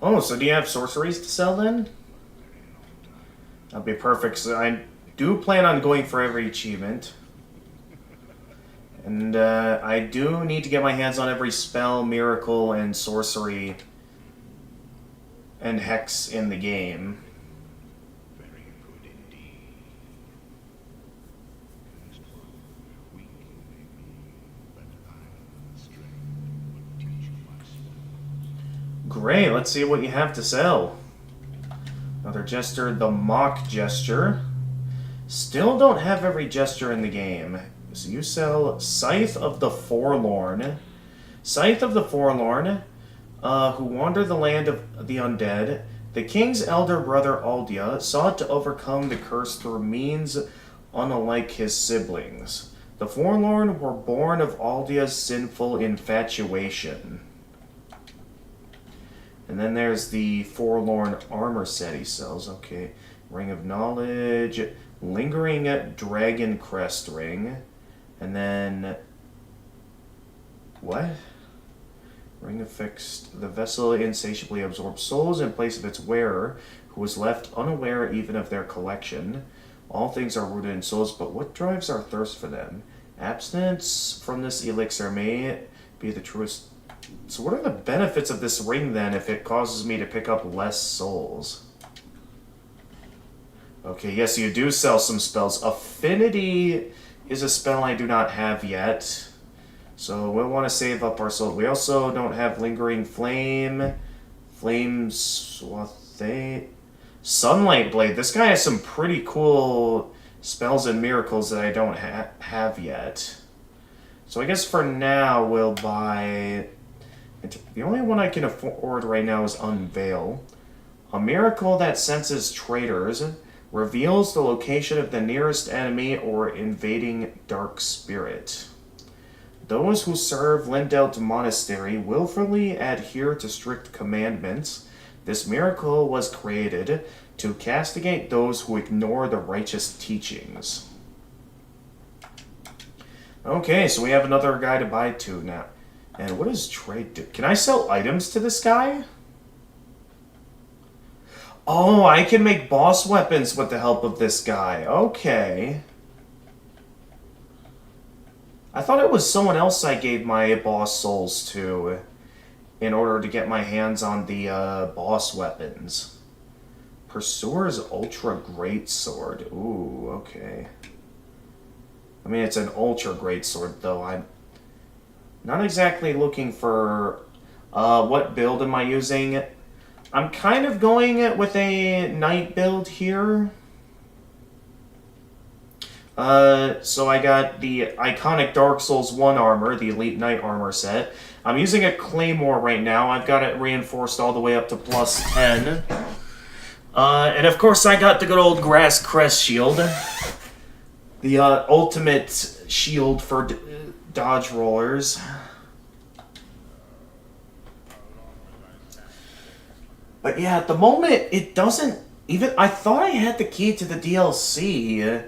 Oh, so do you have sorceries to sell then? That'd be perfect. So I do plan on going for every achievement. And I do need to get my hands on every spell, miracle, and sorcery. and hex in the game. Very good indeed. Cursed one, weak you may be, but iron strength would teach you my spell. Great, let's see what you have to sell. Another gesture, the Mock Gesture. Still don't have every gesture in the game. So you sell Scythe of the Forlorn. Scythe of the Forlorn, who wander the land of the undead. The king's elder brother Aldia sought to overcome the curse through means unlike his siblings. The Forlorn were born of Aldia's sinful infatuation. And then there's the Forlorn armor set he sells. Okay. Ring of Knowledge, Lingering Dragon Crest Ring, and then... what? Ring affixed. The vessel insatiably absorbs souls in place of its wearer, who is left unaware even of their collection. All things are rooted in souls, but what drives our thirst for them? Abstinence from this elixir may be the truest... So what are the benefits of this ring, then, if it causes me to pick up less souls? Okay, yes, you do sell some spells. Affinity is a spell I do not have yet. So we'll want to save up our souls. We also don't have Lingering Flame. Flame Swathe. Sunlight Blade. This guy has some pretty cool spells and miracles that I don't have yet. So I guess for now we'll buy... The only one I can afford right now is Unveil. A miracle that senses traitors, reveals the location of the nearest enemy or invading dark spirit. Those who serve Lindelt Monastery willfully adhere to strict commandments. This miracle was created to castigate those who ignore the righteous teachings. Okay, so we have another guy to buy to now. And what does trade do? Can I sell items to this guy? Oh, I can make boss weapons with the help of this guy. Okay. I thought it was someone else I gave my boss souls to in order to get my hands on the boss weapons. Pursuer's Ultra Great Sword. Ooh, okay. I mean, it's an Ultra Great Sword, though. I'm not exactly looking for... what build am I using? I'm kind of going with a knight build here. So I got the iconic Dark Souls 1 armor, the Elite Knight armor set. I'm using a Claymore right now. I've got it reinforced all the way up to plus 10. And of course I got the good old Grass Crest shield. The ultimate shield for dodge rollers. But yeah, at the moment, it doesn't even... I thought I had the key to the DLC,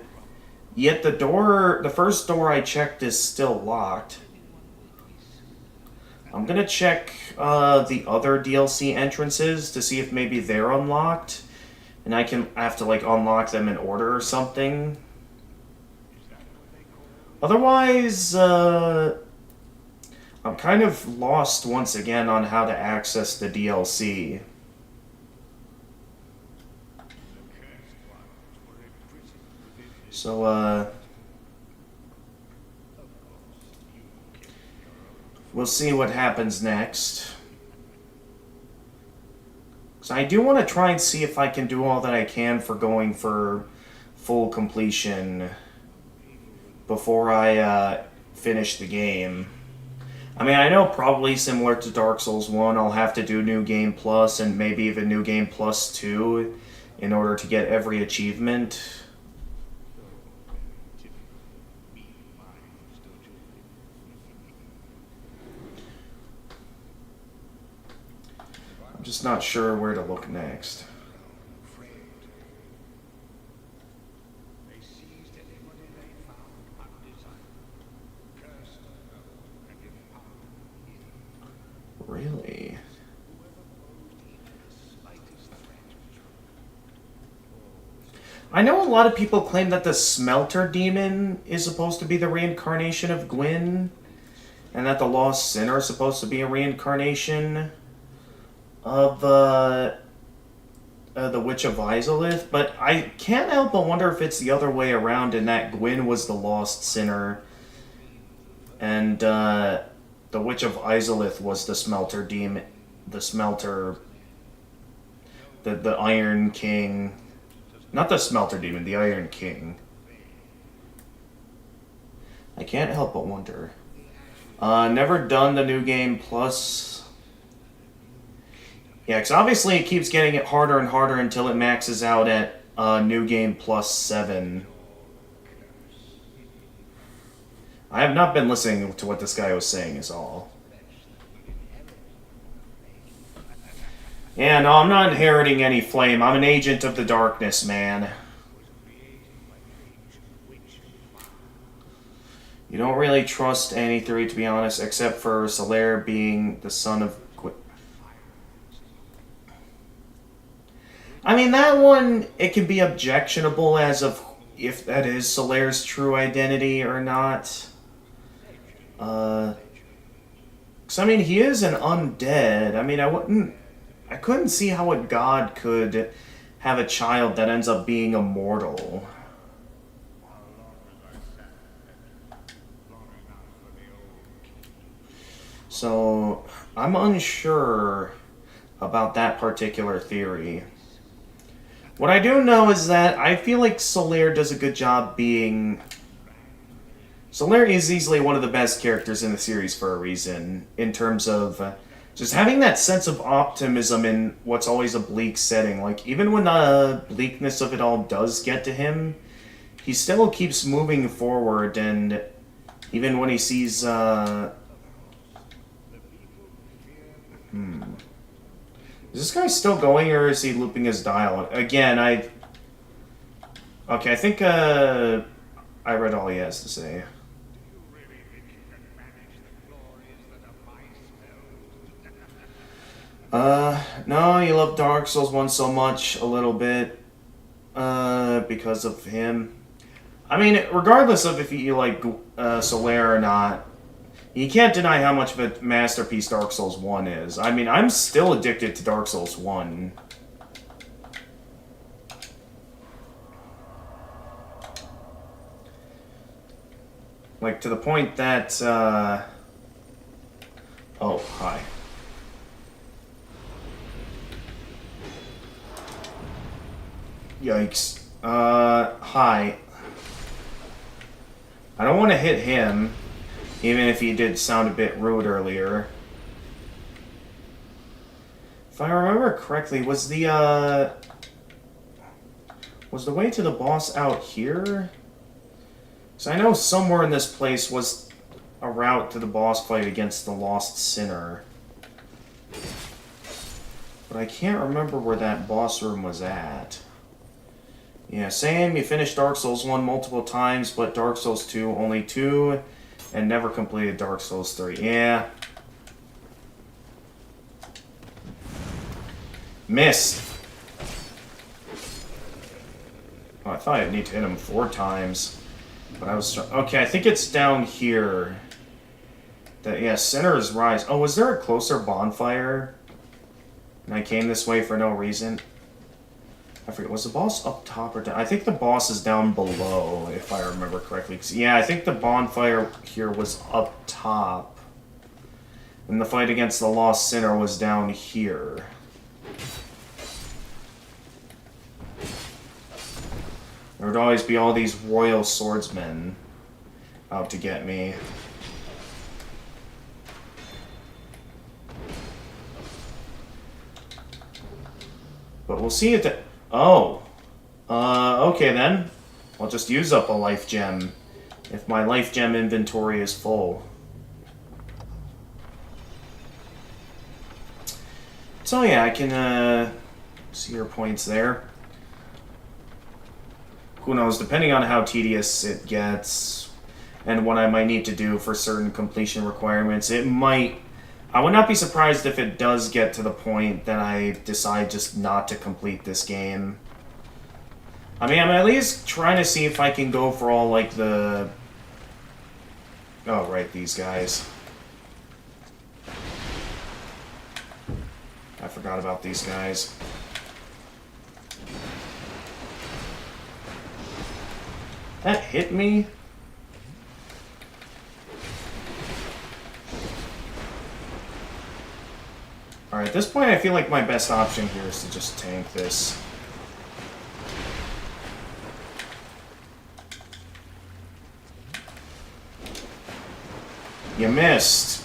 yet the first door I checked is still locked. I'm gonna check the other DLC entrances to see if maybe they're unlocked, and I have to, like, unlock them in order or something. Otherwise, I'm kind of lost once again on how to access the DLC. So, we'll see what happens next. So I do want to try and see if I can do all that I can for going for full completion before I finish the game. I mean, I know probably similar to Dark Souls 1, I'll have to do New Game Plus and maybe even New Game Plus 2 in order to get every achievement. I'm just not sure where to look next. Really? I know a lot of people claim that the Smelter Demon is supposed to be the reincarnation of Gwyn, and that the Lost Sinner is supposed to be a reincarnation of the Witch of Izalith, but I can't help but wonder if it's the other way around in that Gwyn was the lost sinner, and the Witch of Izalith was the smelter demon, the smelter, the Iron King, not the smelter demon, the Iron King. I can't help but wonder. Never done the New Game Plus. Yeah, because obviously it keeps getting it harder and harder until it maxes out at New Game Plus 7. I have not been listening to what this guy was saying is all. Yeah, no, I'm not inheriting any flame. I'm an agent of the darkness, man. You don't really trust any theory, to be honest, except for Solaire being the son of... I mean, that one, it can be objectionable as of if that is Solaire's true identity or not. Because, I mean, he is an undead. I mean, I couldn't see how a god could have a child that ends up being immortal. So, I'm unsure about that particular theory. What I do know is that I feel like Solaire does a good job being... Solaire is easily one of the best characters in the series for a reason, in terms of just having that sense of optimism in what's always a bleak setting. Like, even when the bleakness of it all does get to him, he still keeps moving forward, and even when he sees... Is this guy still going, or is he looping his dial? Again, Okay, I think, I read all he has to say. No, you love Dark Souls 1 so much, a little bit, because of him. I mean, regardless of if you like Solaire or not, you can't deny how much of a masterpiece Dark Souls 1 is. I mean, I'm still addicted to Dark Souls 1. Like, to the point that, Oh, hi. Yikes. Hi. I don't want to hit him, even if he did sound a bit rude earlier. If I remember correctly, was the way to the boss out here? Because I know somewhere in this place was a route to the boss fight against the Lost Sinner. But I can't remember where that boss room was at. Yeah, same, you finished Dark Souls 1 multiple times, but Dark Souls 2 only 2, and never completed Dark Souls 3. Yeah. Missed. Oh, I thought I'd need to hit him 4 times. But I was... Okay, I think it's down here. Yeah, Sinner's Rise. Oh, was there a closer bonfire? And I came this way for no reason? I forget, was the boss up top or down? I think the boss is down below, if I remember correctly. Yeah, I think the bonfire here was up top. And the fight against the Lost Sinner was down here. There would always be all these royal swordsmen out to get me. But we'll see it. Oh. Okay then. I'll just use up a life gem if my life gem inventory is full. So yeah, I can see your points there. Who knows, depending on how tedious it gets and what I might need to do for certain completion requirements, it might... I would not be surprised if it does get to the point that I decide just not to complete this game. I mean, I'm at least trying to see if I can go for all, like, the... Oh, right, these guys. I forgot about these guys. That hit me? Alright, at this point I feel like my best option here is to just tank this. You missed!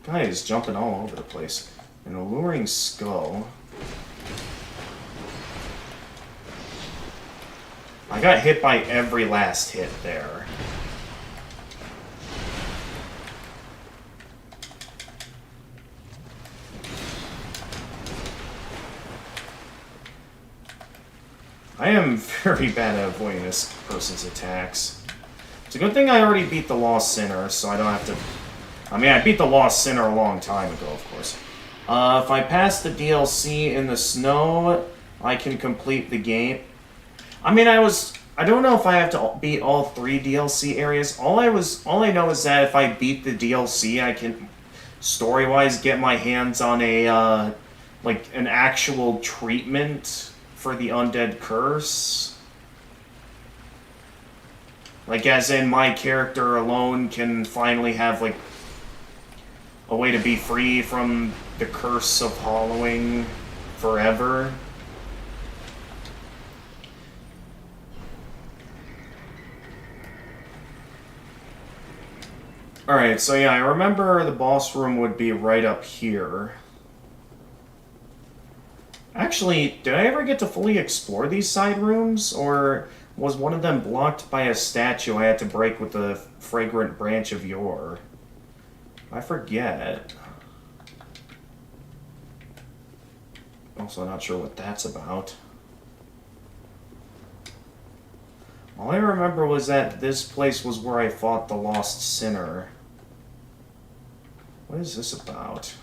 Guy is jumping all over the place. An alluring skull. I got hit by every last hit there. I am very bad at avoiding this person's attacks. It's a good thing I already beat the Lost Sinner, so I don't have to... I mean, I beat the Lost Sinner a long time ago, of course. If I pass the DLC in the snow, I can complete the game. I mean, I don't know if I have to beat all 3 DLC areas. All I know is that if I beat the DLC, I can, story-wise, get my hands on a, like, an actual treatment for the undead curse. Like, as in, my character alone can finally have, like, a way to be free from the curse of hollowing forever. Alright, so yeah, I remember the boss room would be right up here. Actually, did I ever get to fully explore these side rooms? Or was one of them blocked by a statue I had to break with the fragrant branch of yore? I forget. Also not sure what that's about. All I remember was that this place was where I fought the Lost Sinner. What is this about?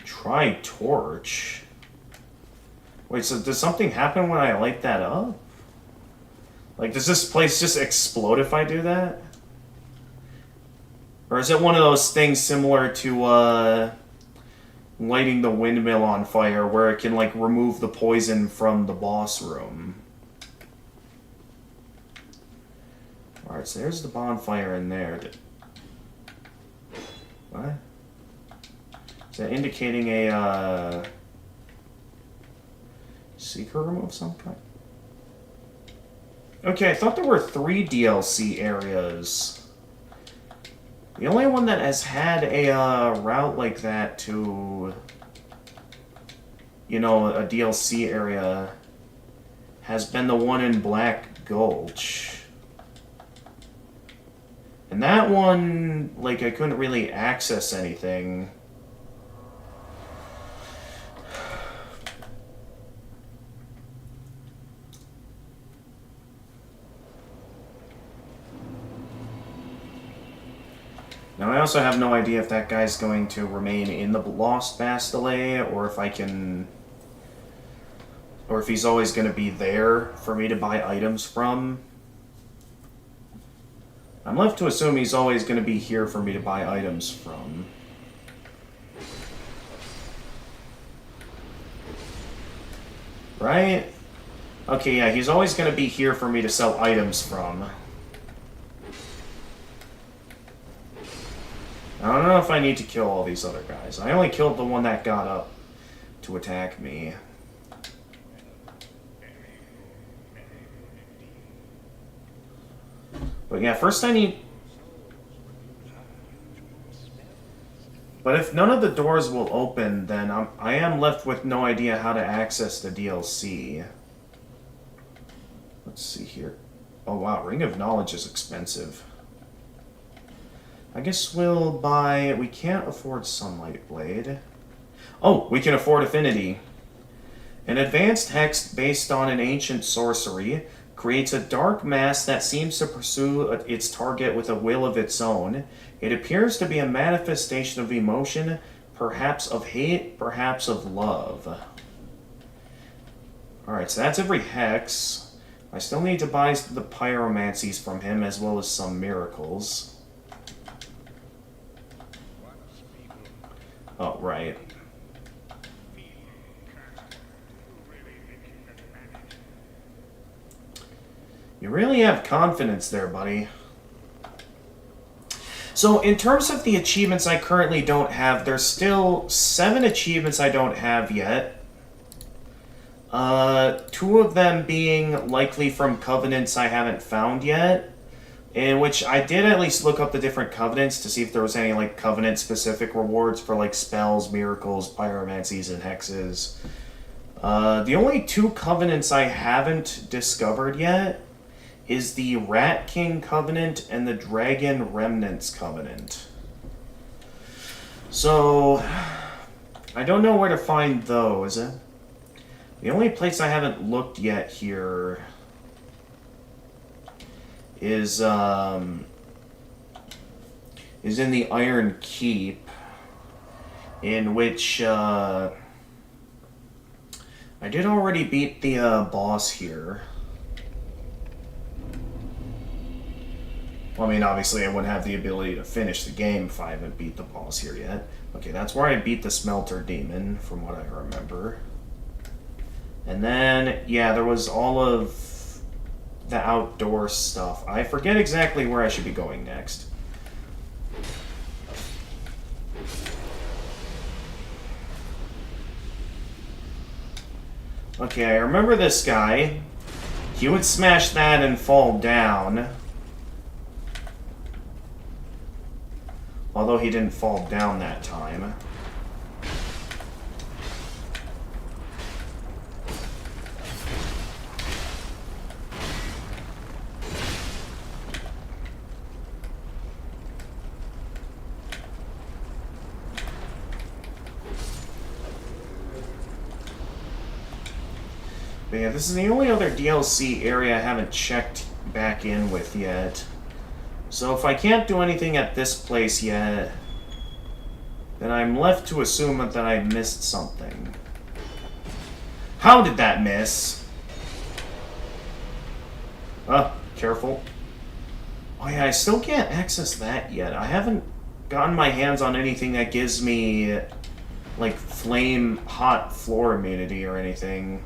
Try torch. Wait, so does something happen when I light that up? Like, does this place just explode if I do that? Or is it one of those things similar to, lighting the windmill on fire, where it can, like, remove the poison from the boss room? Alright, so there's the bonfire in there. What? Is that indicating a, secret room of some kind? Okay, I thought there were 3 DLC areas. The only one that has had a, route like that to, you know, a DLC area has been the one in Black Gulch. And that one, like, I couldn't really access anything. Now, I also have no idea if that guy's going to remain in the Lost Bastille, or if I can... or if he's always going to be there for me to buy items from. I'm left to assume he's always going to be here for me to buy items from. Right? Okay, yeah, he's always going to be here for me to sell items from. I don't know if I need to kill all these other guys. I only killed the one that got up to attack me. But yeah, first I need... But if none of the doors will open, then I am left with no idea how to access the DLC. Let's see here. Oh wow, Ring of Knowledge is expensive. I guess we'll buy... We can't afford Sunlight Blade. Oh, we can afford Affinity. An advanced hex based on an ancient sorcery creates a dark mass that seems to pursue its target with a will of its own. It appears to be a manifestation of emotion, perhaps of hate, perhaps of love. Alright, so that's every hex. I still need to buy the pyromancies from him, as well as some miracles. Oh, right. You really have confidence there, buddy. So, in terms of the achievements I currently don't have, there's still 7 achievements I don't have yet. 2 of them being likely from covenants I haven't found yet. In which I did at least look up the different covenants to see if there was any, like, covenant-specific rewards for, like, spells, miracles, pyromancies, and hexes. The only 2 covenants I haven't discovered yet is the Rat King Covenant and the Dragon Remnants Covenant. So, I don't know where to find those. The only place I haven't looked yet here is in the Iron Keep, in which I did already beat the boss here. Well, I mean, obviously I wouldn't have the ability to finish the game if I haven't beat the boss here yet. Okay, that's where I beat the Smelter Demon, from what I remember. And then, yeah, there was all of the outdoor stuff. I forget exactly where I should be going next. Okay, I remember this guy. He would smash that and fall down. Although he didn't fall down that time. But yeah, this is the only other DLC area I haven't checked back in with yet. So if I can't do anything at this place yet, then I'm left to assume that I missed something. How did that miss? Careful. Oh yeah, I still can't access that yet. I haven't gotten my hands on anything that gives me, like, flame hot floor immunity or anything.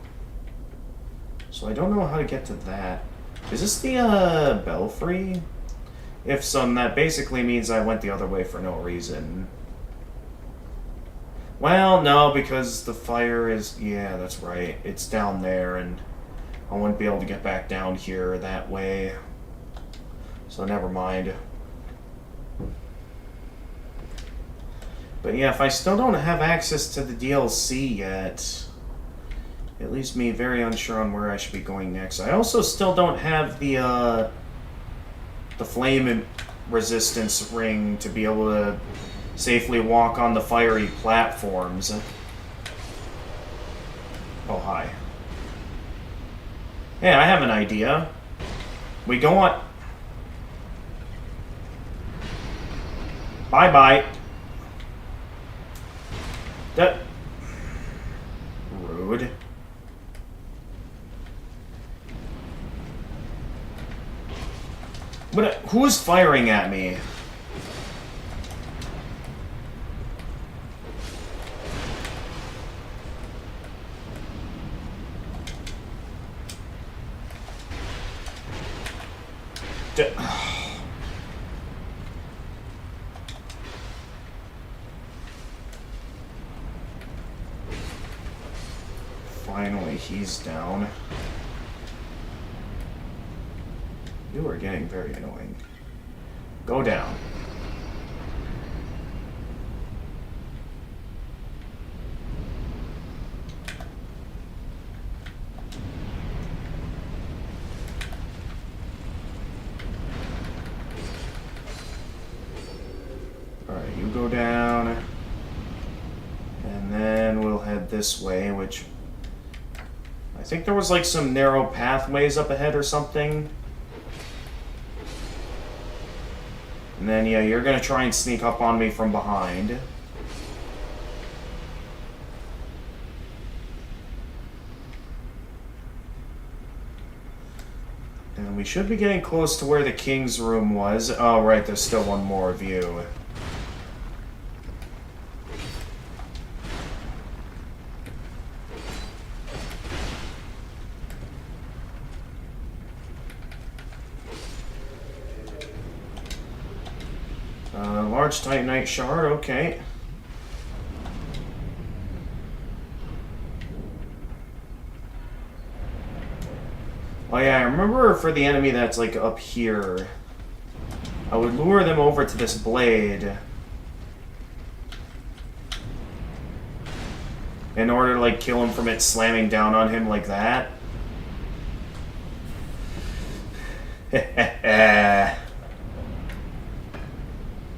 So I don't know how to get to that. Is this the, Belfry? If so, then that basically means I went the other way for no reason. Well, no, because the fire is... Yeah, that's right. It's down there, and I wouldn't be able to get back down here that way. So never mind. But yeah, if I still don't have access to the DLC yet, it leaves me very unsure on where I should be going next. I also still don't have the flame resistance ring to be able to safely walk on the fiery platforms. Oh, hi. Hey, I have an idea. We go on... Bye-bye. That... Rude. But who's firing at me? Finally, he's down. You are getting very annoying. Go down. Alright, you go down. And then we'll head this way, which... I think there was like some narrow pathways up ahead or something. And then, yeah, you're gonna try and sneak up on me from behind. And we should be getting close to where the king's room was. Oh, right, there's still one more of you. large titanite shard, okay. Oh yeah, I remember for the enemy that's like up here, I would lure them over to this blade in order to like kill him from it slamming down on him like that.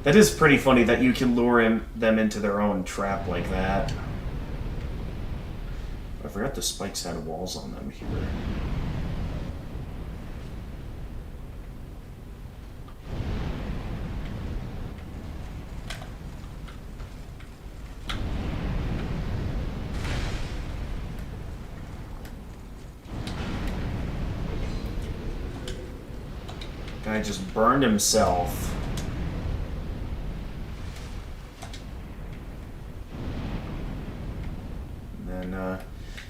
That is pretty funny that you can lure them into their own trap like that. I forgot the spikes had walls on them here. Guy just burned himself. And then,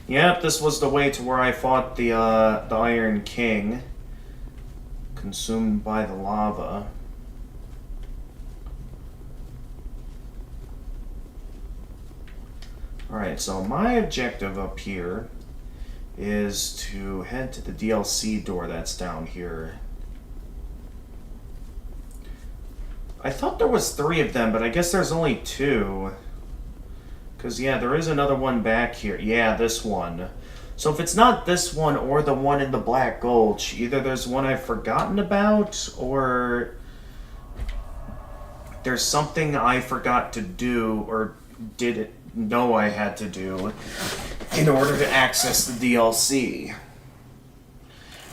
yep, this was the way to where I fought the Iron King, consumed by the lava. Alright, so my objective up here is to head to the DLC door that's down here. I thought there was 3 of them, but I guess there's only 2. Because, yeah, there is another one back here. Yeah, this one. So if it's not this one or the one in the Black Gulch, either there's one I've forgotten about, or there's something I forgot to do, or didn't know I had to do, in order to access the DLC.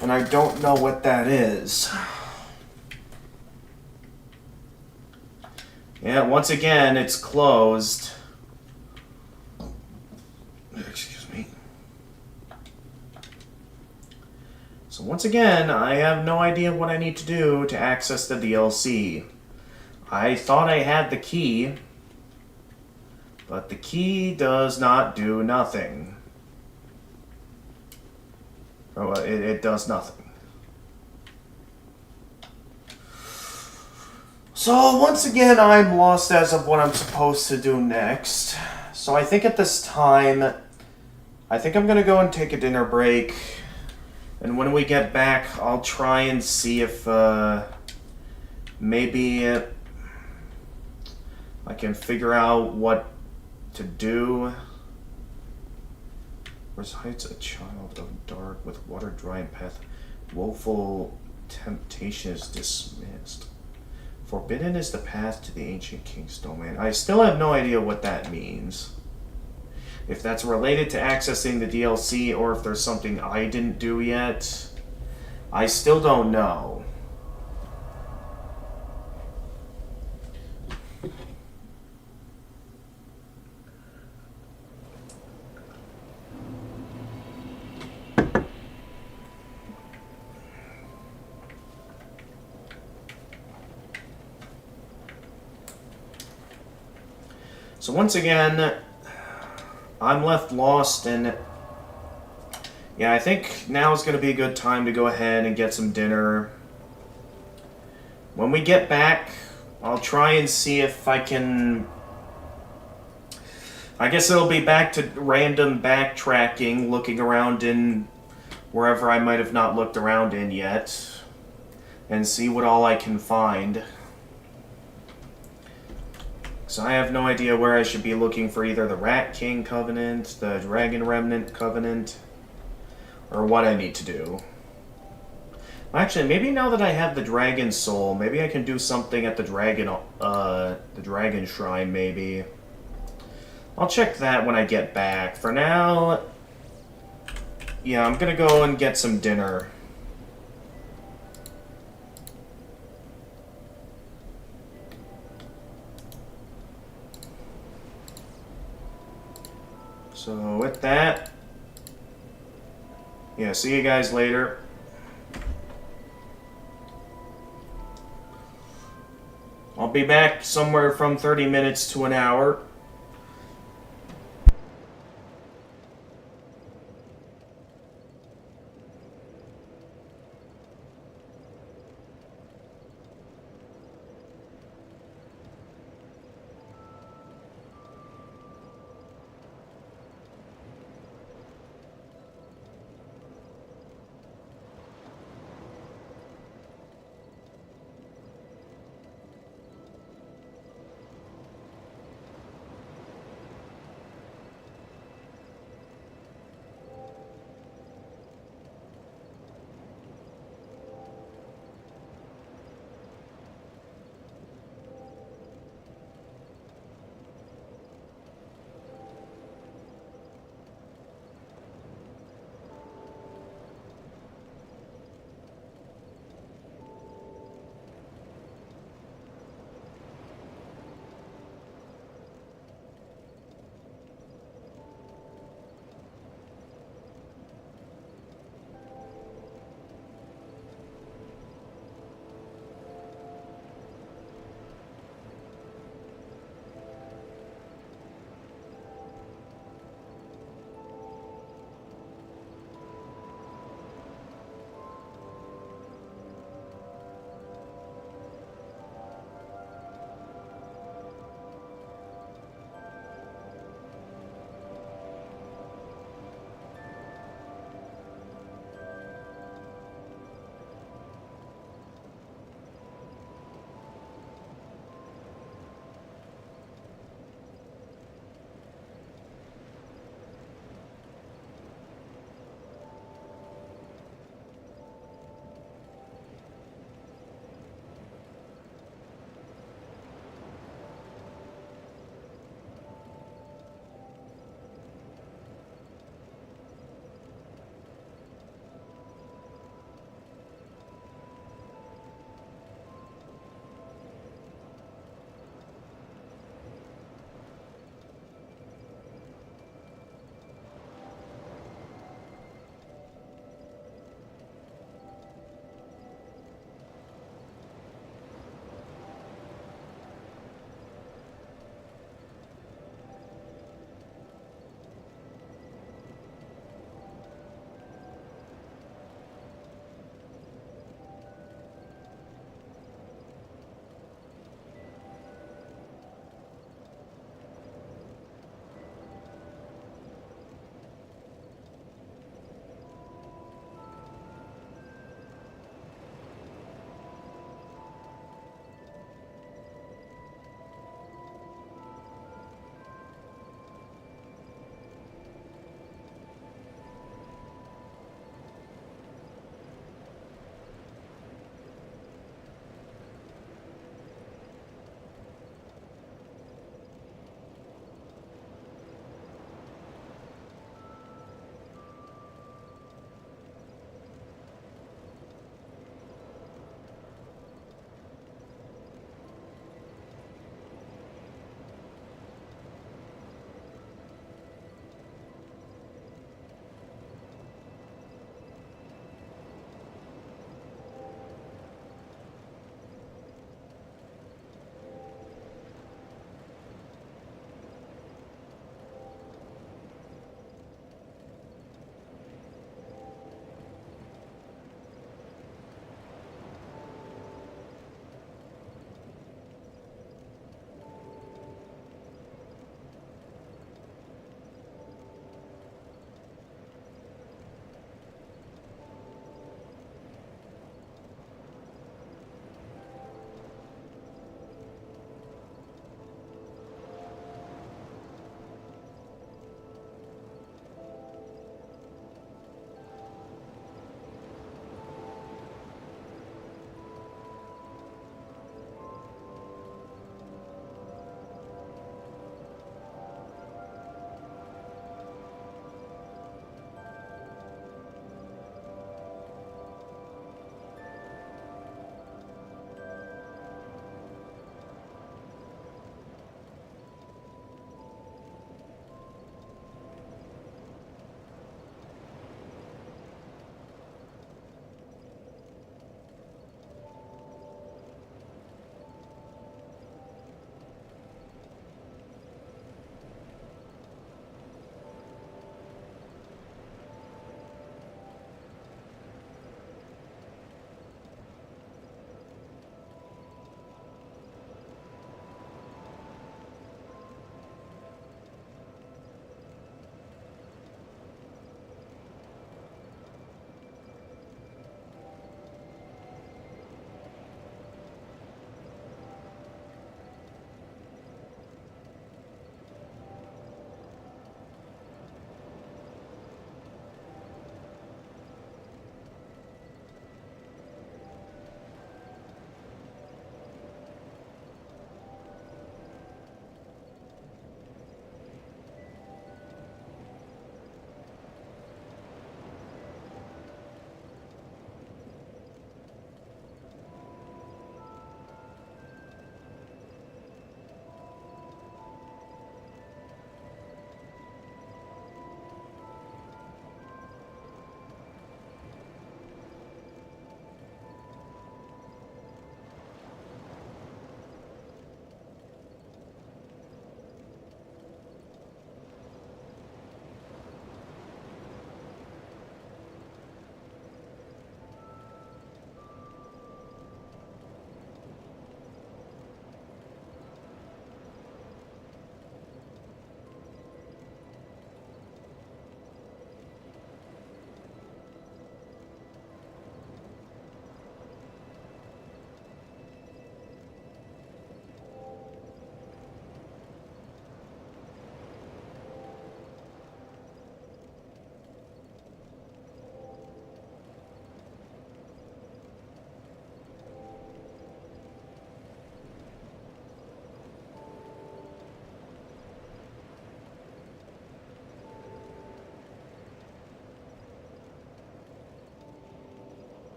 And I don't know what that is. Yeah, once again, it's closed. Excuse me. So once again, I have no idea what I need to do to access the DLC. I thought I had the key, but the key does not do nothing. Oh, it does nothing. So once again, I'm lost as of what I'm supposed to do next. So I think at this time, I think I'm gonna go and take a dinner break. And when we get back, I'll try and see if maybe I can figure out what to do. Resides a child of dark with water dry and path. Woeful temptation is dismissed. Forbidden is the path to the ancient king's domain. I still have no idea what that means. If that's related to accessing the DLC or if there's something I didn't do yet, I still don't know. So once again, I'm left lost, and yeah, I think now is going to be a good time to go ahead and get some dinner. When we get back, I'll try and see if I can... I guess it'll be back to random backtracking, looking around in wherever I might have not looked around in yet, and see what all I can find. So I have no idea where I should be looking for either the Rat King Covenant, the Dragon Remnant Covenant, or what I need to do. Actually, maybe now that I have the Dragon Soul, maybe I can do something at the Dragon Shrine, maybe. I'll check that when I get back. For now, yeah, I'm gonna go and get some dinner. So with that, yeah, see you guys later. I'll be back somewhere from 30 minutes to an hour.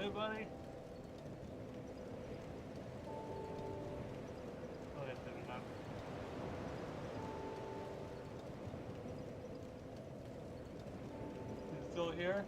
good, buddy? Oh, that's good enough. You still here?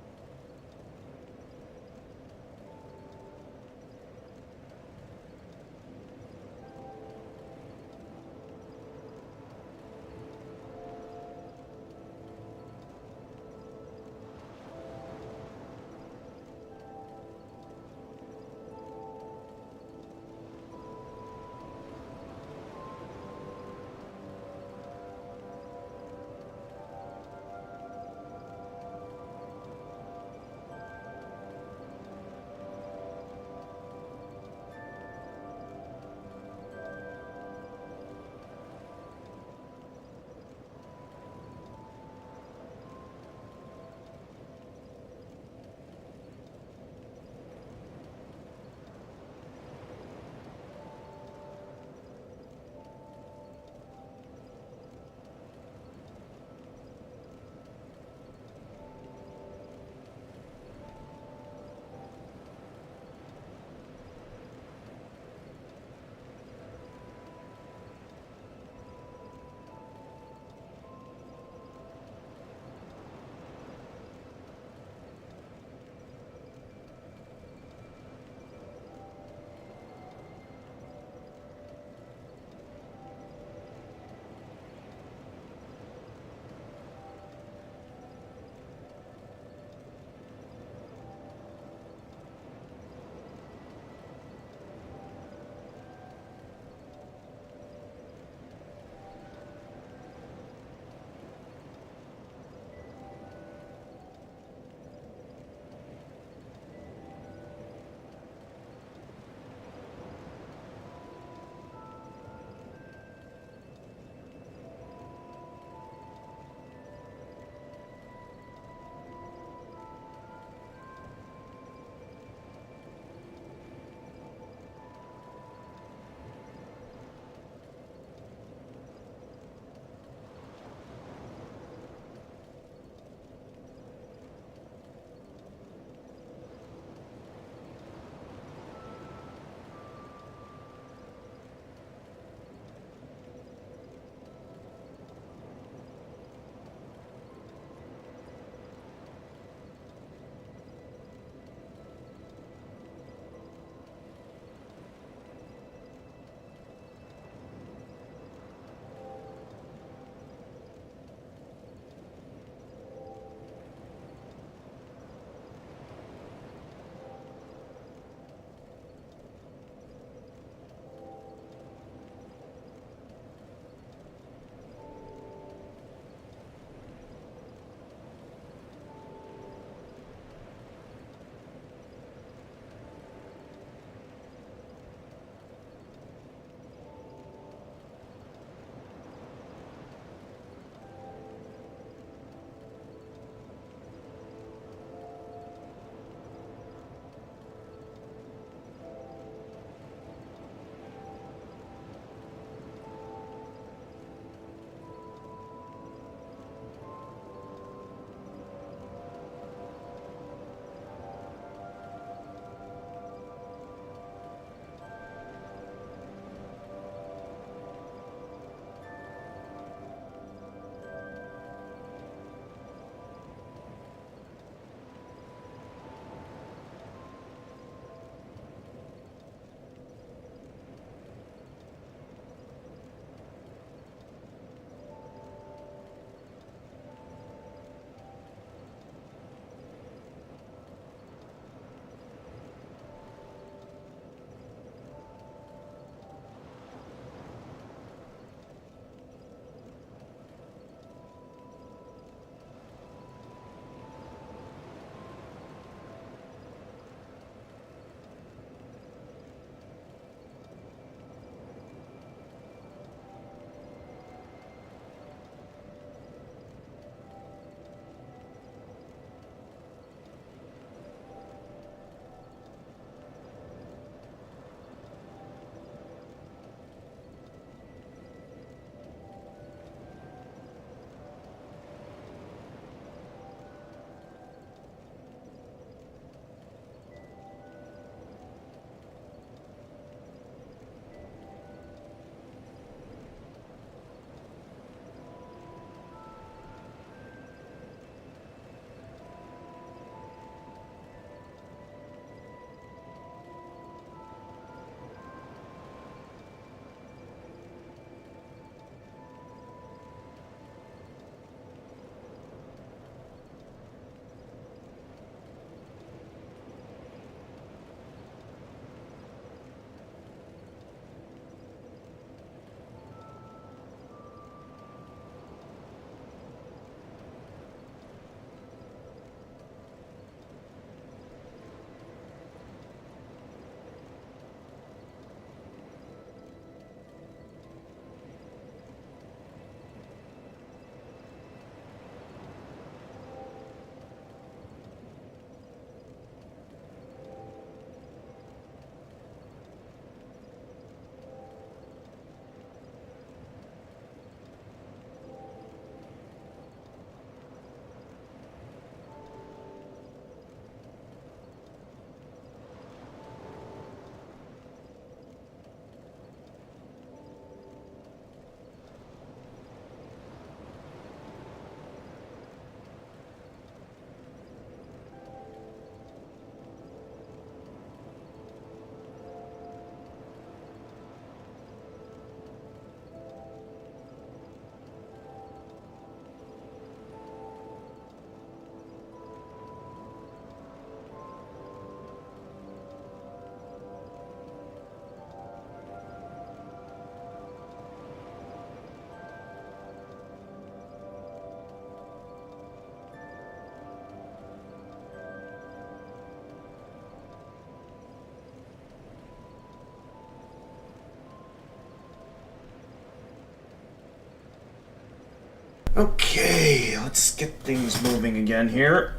Okay, let's get things moving again here.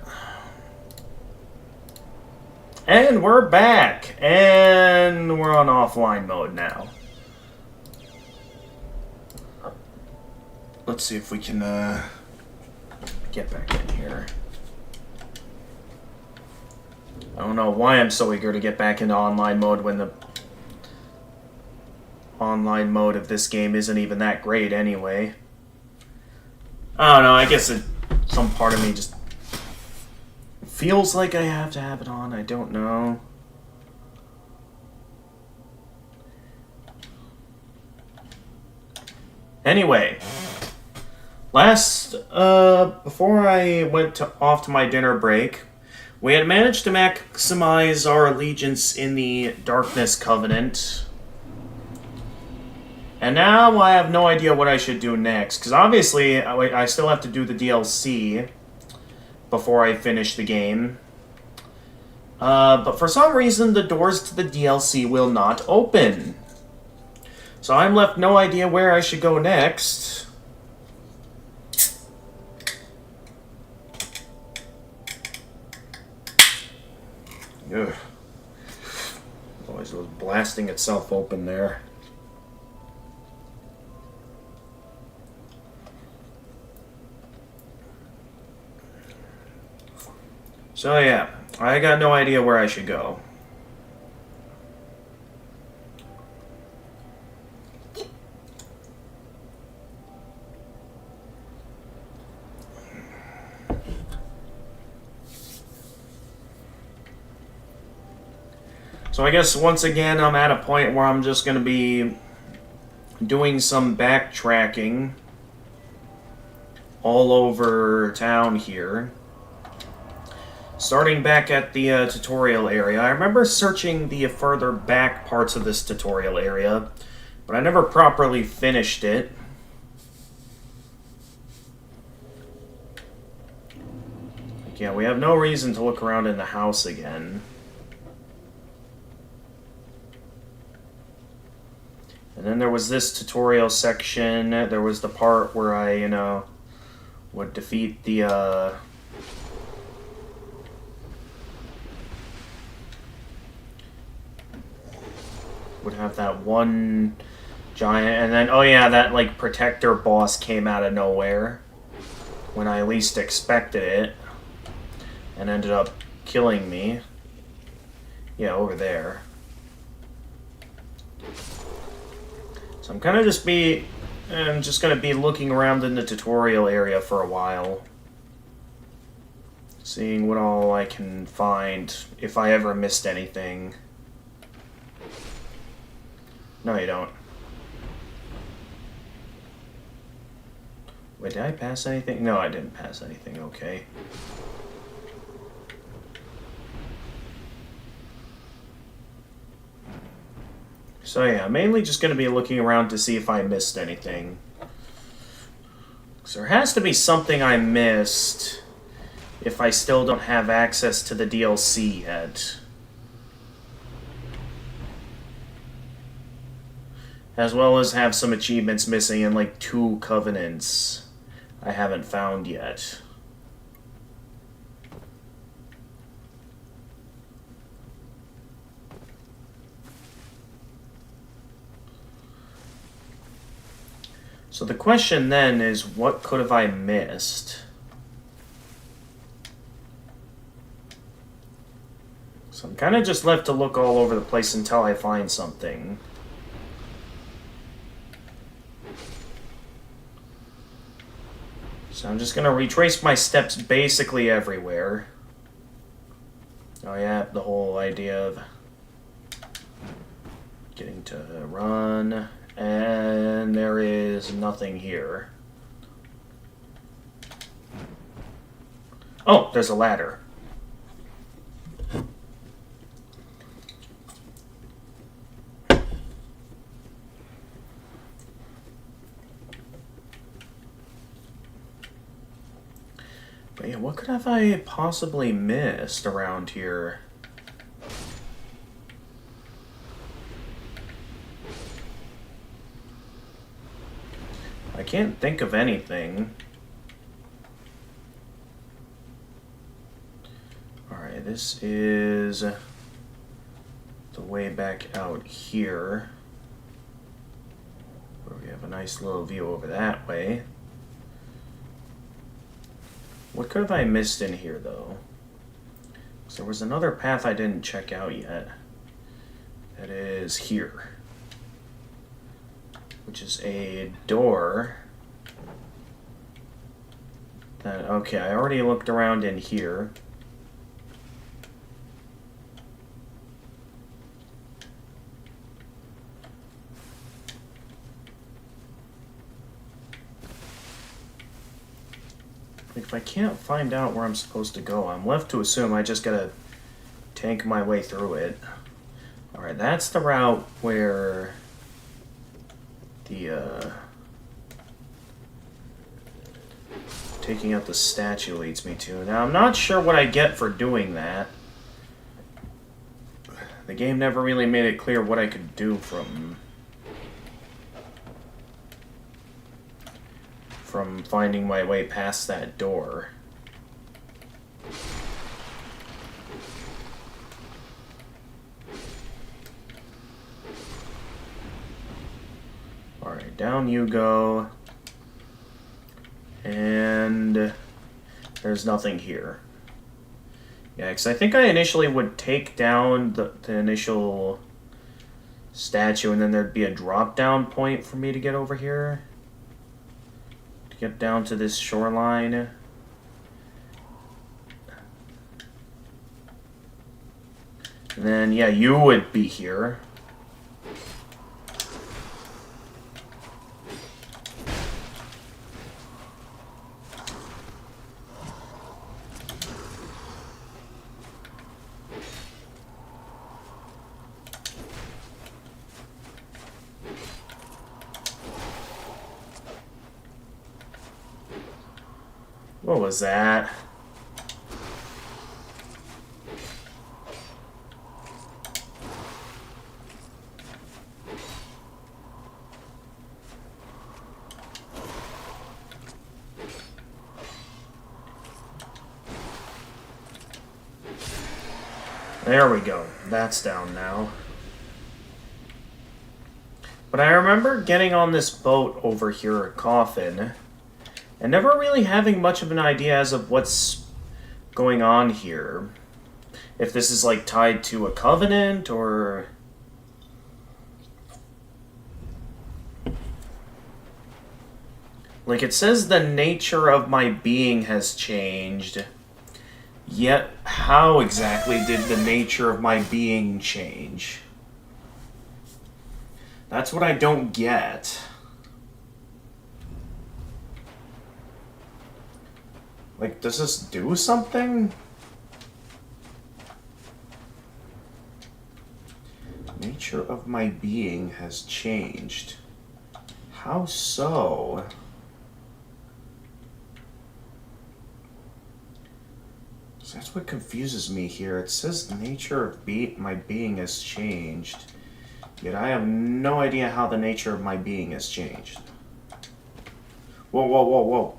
And we're back. And we're on offline mode now. Let's see if we can get back in here. I don't know why I'm so eager to get back into online mode when the online mode of this game isn't even that great anyway. I don't know, I guess some part of me just feels like I have to have it on, I don't know. Anyway, before I went off to my dinner break, we had managed to maximize our allegiance in the Darkness Covenant. And now I have no idea what I should do next, because obviously I still have to do the DLC before I finish the game. But for some reason, the doors to the DLC will not open. So I'm left no idea where I should go next. Ugh. Always was blasting itself open there. So yeah, I got no idea where I should go. So I guess once again I'm at a point where I'm just going to be doing some backtracking all over town here. Starting back at the tutorial area. I remember searching the further back parts of this tutorial area, but I never properly finished it. Yeah, we have no reason to look around in the house again. And then there was this tutorial section. There was the part where I, would defeat the, would have that one giant, and then, oh yeah, that, like, protector boss came out of nowhere when I least expected it, and ended up killing me. Yeah, over there. So I'm kind of just going to be looking around in the tutorial area for a while. Seeing what all I can find, if I ever missed anything. No, you don't. Wait, did I pass anything? No, I didn't pass anything, okay. So yeah, mainly just going to be looking around to see if I missed anything. So there has to be something I missed if I still don't have access to the DLC yet. As well as have some achievements missing in like 2 covenants I haven't found yet. So the question then is, what could have I missed? So I'm kind of just left to look all over the place until I find something. So I'm just going to retrace my steps basically everywhere. Oh yeah, the whole idea of getting to run, and there is nothing here. Oh, there's a ladder. But yeah, what could have I possibly missed around here? I can't think of anything. this is the way back out here. Where we have a nice little view over that way. What could have I missed in here, though? So there was another path I didn't check out yet. That is here. Which is a door. That, okay, I already looked around in here. If I can't find out where I'm supposed to go, I'm left to assume I just gotta tank my way through it. Alright, that's the route where the, taking out the statue leads me to. Now, I'm not sure what I get for doing that. The game never really made it clear what I could do from finding my way past that door. Alright, down you go. And there's nothing here. Yeah, because I think I initially would take down the initial statue and then there'd be a drop-down point for me to get over here. To get down to this shoreline. And then, yeah, you would be here. What was that? There we go. That's down now. But I remember getting on this boat over here at Coffin and never really having much of an idea as of what's going on here. If this is like tied to a covenant or... Like it says the nature of my being has changed. Yet how exactly did the nature of my being change? That's what I don't get. Like, does this do something? Nature of my being has changed. How so? So that's what confuses me here. It says the nature of my being has changed. Yet I have no idea how the nature of my being has changed. Whoa, whoa, whoa, whoa.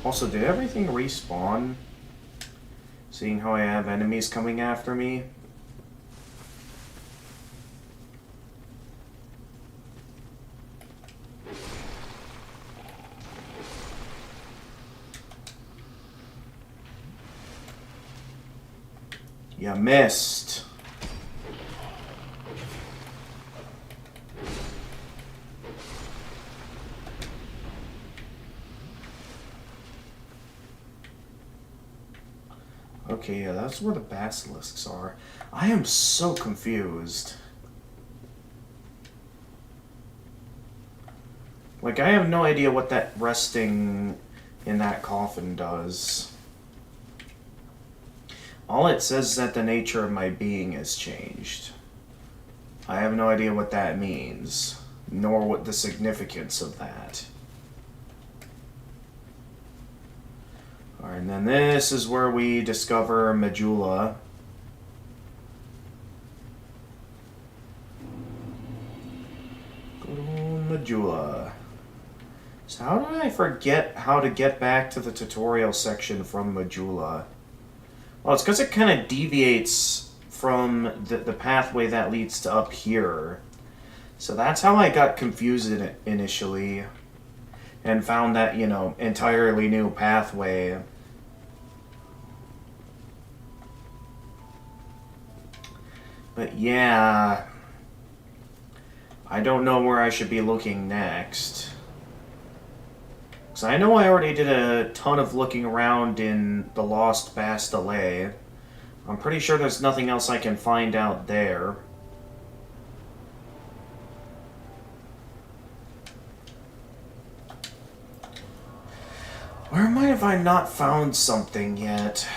Also, did everything respawn? Seeing how I have enemies coming after me? You missed. Okay, yeah, that's where the basilisks are. I am so confused. Like, I have no idea what that resting in that coffin does. All it says is that the nature of my being has changed. I have no idea what that means, nor what the significance of that. Alright, and then this is where we discover Majula. Good old Majula. So how did I forget how to get back to the tutorial section from Majula? Well, it's because it kind of deviates from the pathway that leads to up here. So that's how I got confused in it initially. And found that, you know, entirely new pathway. But yeah, I don't know where I should be looking next. Because I know I already did a ton of looking around in the Lost Bastille. I'm pretty sure there's nothing else I can find out there. Where might have I not found something yet?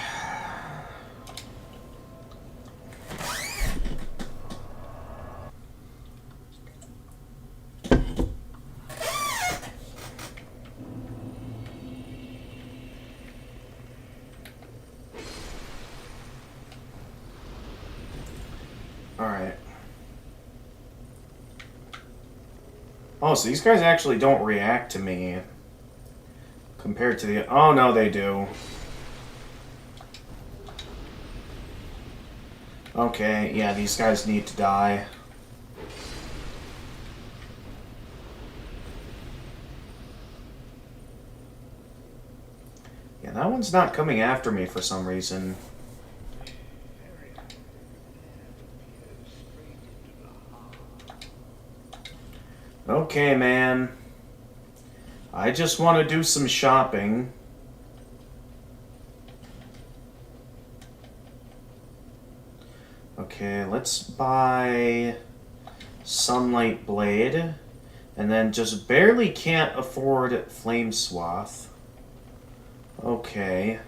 Alright. Oh, so these guys actually don't react to me. Compared to the... Oh, no, they do. Okay, yeah, these guys need to die. Yeah, that one's not coming after me for some reason. Okay, man. I just want to do some shopping. Okay, let's buy Sunlight Blade. And then just barely can't afford Flame Swath. Okay.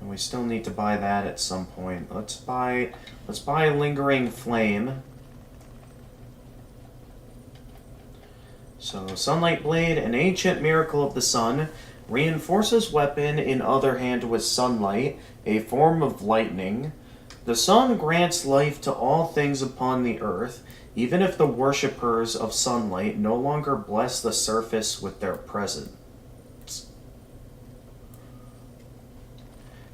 And we still need to buy that at some point. Let's buy Lingering Flame. So, Sunlight Blade, an ancient miracle of the sun, reinforces weapon in other hand with sunlight, a form of lightning. The sun grants life to all things upon the earth, even if the worshippers of sunlight no longer bless the surface with their presence.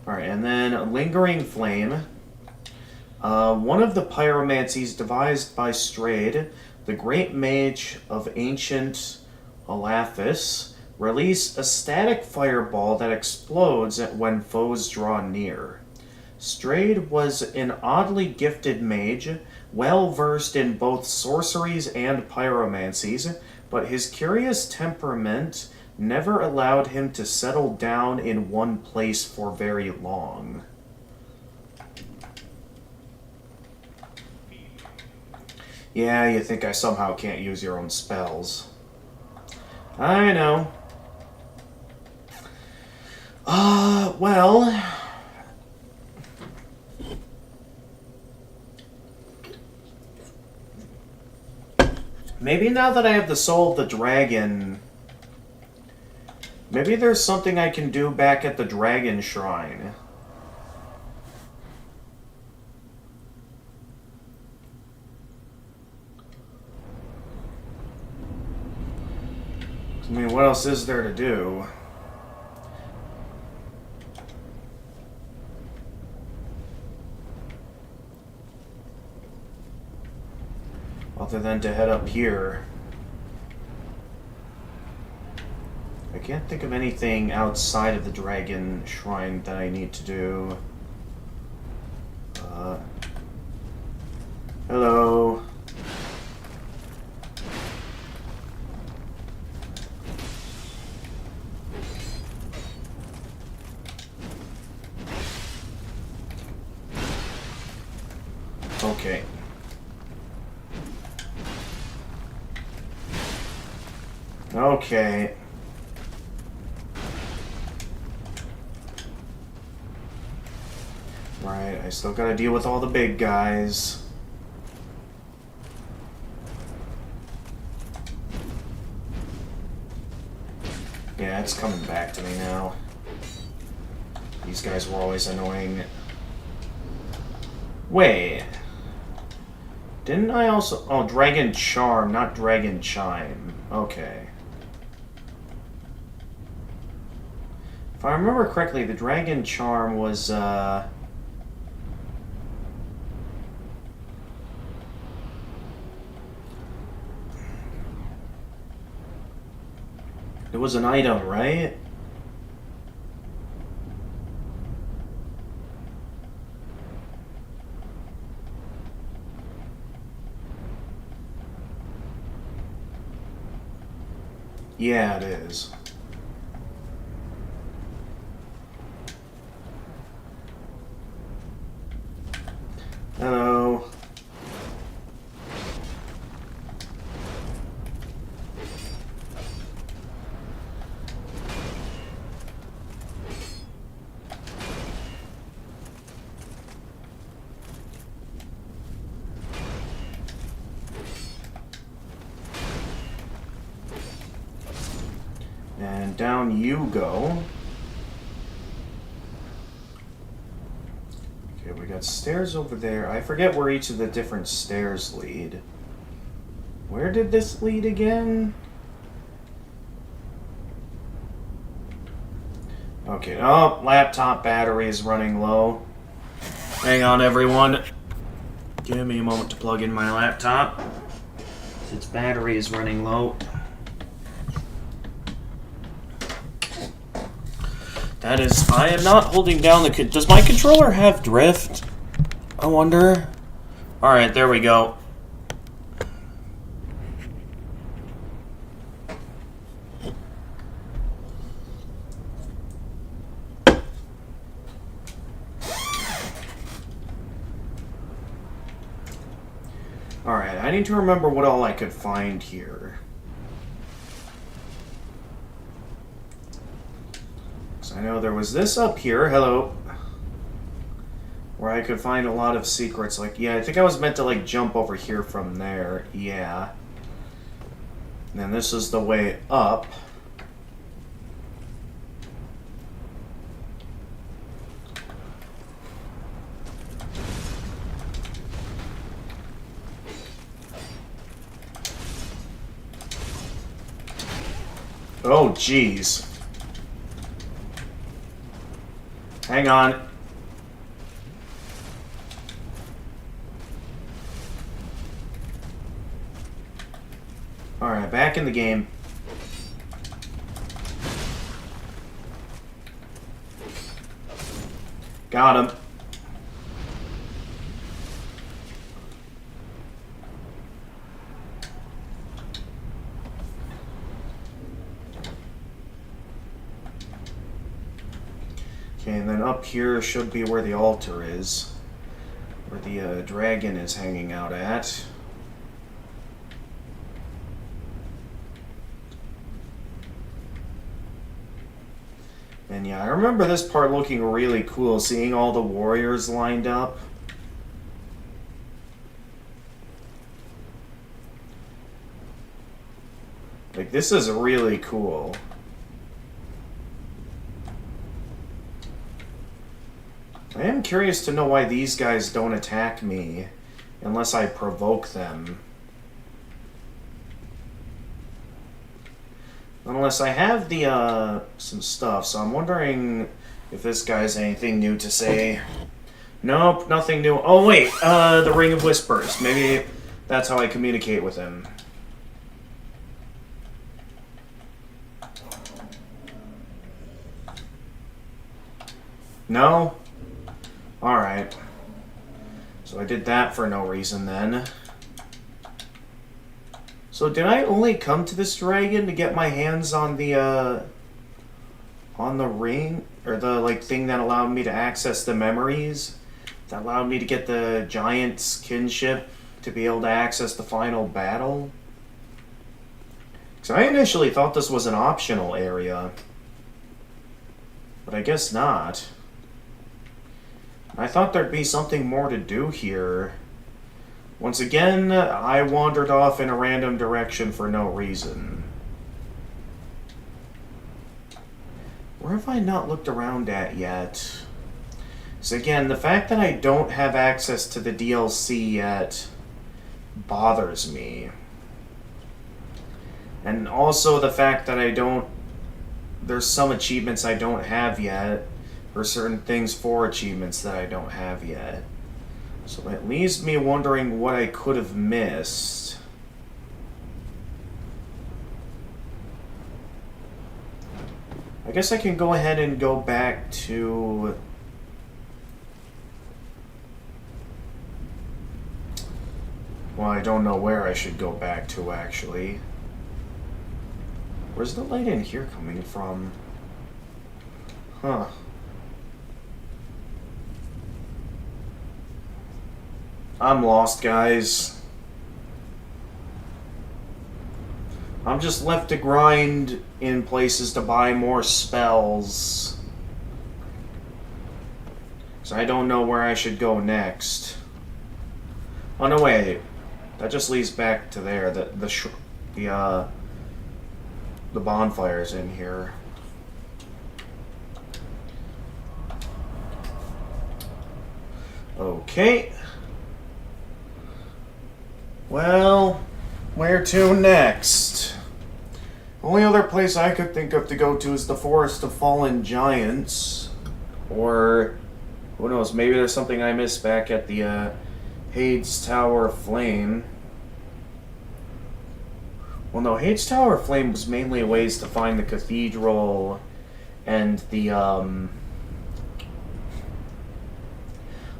Alright, and then Lingering Flame. One of the pyromancies devised by Strayed, the great mage of ancient Alathus, release a static fireball that explodes when foes draw near. Strayed was an oddly gifted mage, well versed in both sorceries and pyromancies, but his curious temperament never allowed him to settle down in one place for very long. Yeah, you think I somehow can't use your own spells. I know. Well... maybe now that I have the Soul of the Dragon... maybe there's something I can do back at the Dragon Shrine. I mean, what else is there to do? Other than to head up here. I can't think of anything outside of the Dragon Shrine that I need to do. Hello. Okay. Okay. Right, I still gotta deal with all the big guys. Yeah, it's coming back to me now. These guys were always annoying. Wait. Didn't I also... Oh, Dragon Charm, not Dragon Chime. Okay. If I remember correctly, the Dragon Charm was, it was an item, right? Yeah, it is. Hello. And down you go. Okay, we got stairs over there. I forget where each of the different stairs lead. Where did this lead again? Okay, oh, laptop battery is running low. Hang on, everyone. Give me a moment to plug in my laptop. Its battery is running low. That is, I am not holding down the... Does my controller have drift? I wonder. Alright, there we go. Alright, I need to remember what all I could find here. I know there was this up here, hello, where I could find a lot of secrets. Like, yeah, I think I was meant to, like, jump over here from there, yeah. And then this is the way up. Oh, jeez. Hang on. Alright, back in the game. Got him. Okay, and then up here should be where the altar is. Where the dragon is hanging out at. And yeah, I remember this part looking really cool, seeing all the warriors lined up. Like, this is really cool. I am curious to know why these guys don't attack me unless I provoke them. Unless I have the, some stuff, so I'm wondering if this guy's anything new to say. Nope, nothing new. Oh, wait, the Ring of Whispers. Maybe that's how I communicate with him. No? Alright. So I did that for no reason then. So did I only come to this dragon to get my hands on the ring? Or the, like, thing that allowed me to access the memories? That allowed me to get the giant's kinship to be able to access the final battle? Because I initially thought this was an optional area. But I guess not. I thought there'd be something more to do here. Once again, I wandered off in a random direction for no reason. Where have I not looked around at yet? So again, the fact that I don't have access to the DLC yet bothers me. And also the fact that there's some achievements I don't have yet, or certain things for achievements that I don't have yet. So it leaves me wondering what I could have missed. I guess I can go ahead and go back to... Well, I don't know where I should go back to, actually. Where's the light in here coming from? Huh. I'm lost, guys. I'm just left to grind in places to buy more spells. So I don't know where I should go next. Oh no, wait. That just leads back to there. The bonfire's in here. Okay. Well, where to next? Only other place I could think of to go to is the Forest of Fallen Giants. Or, who knows, maybe there's something I missed back at the Hades Tower of Flame. Well, no, Hades Tower of Flame was mainly ways to find the cathedral and the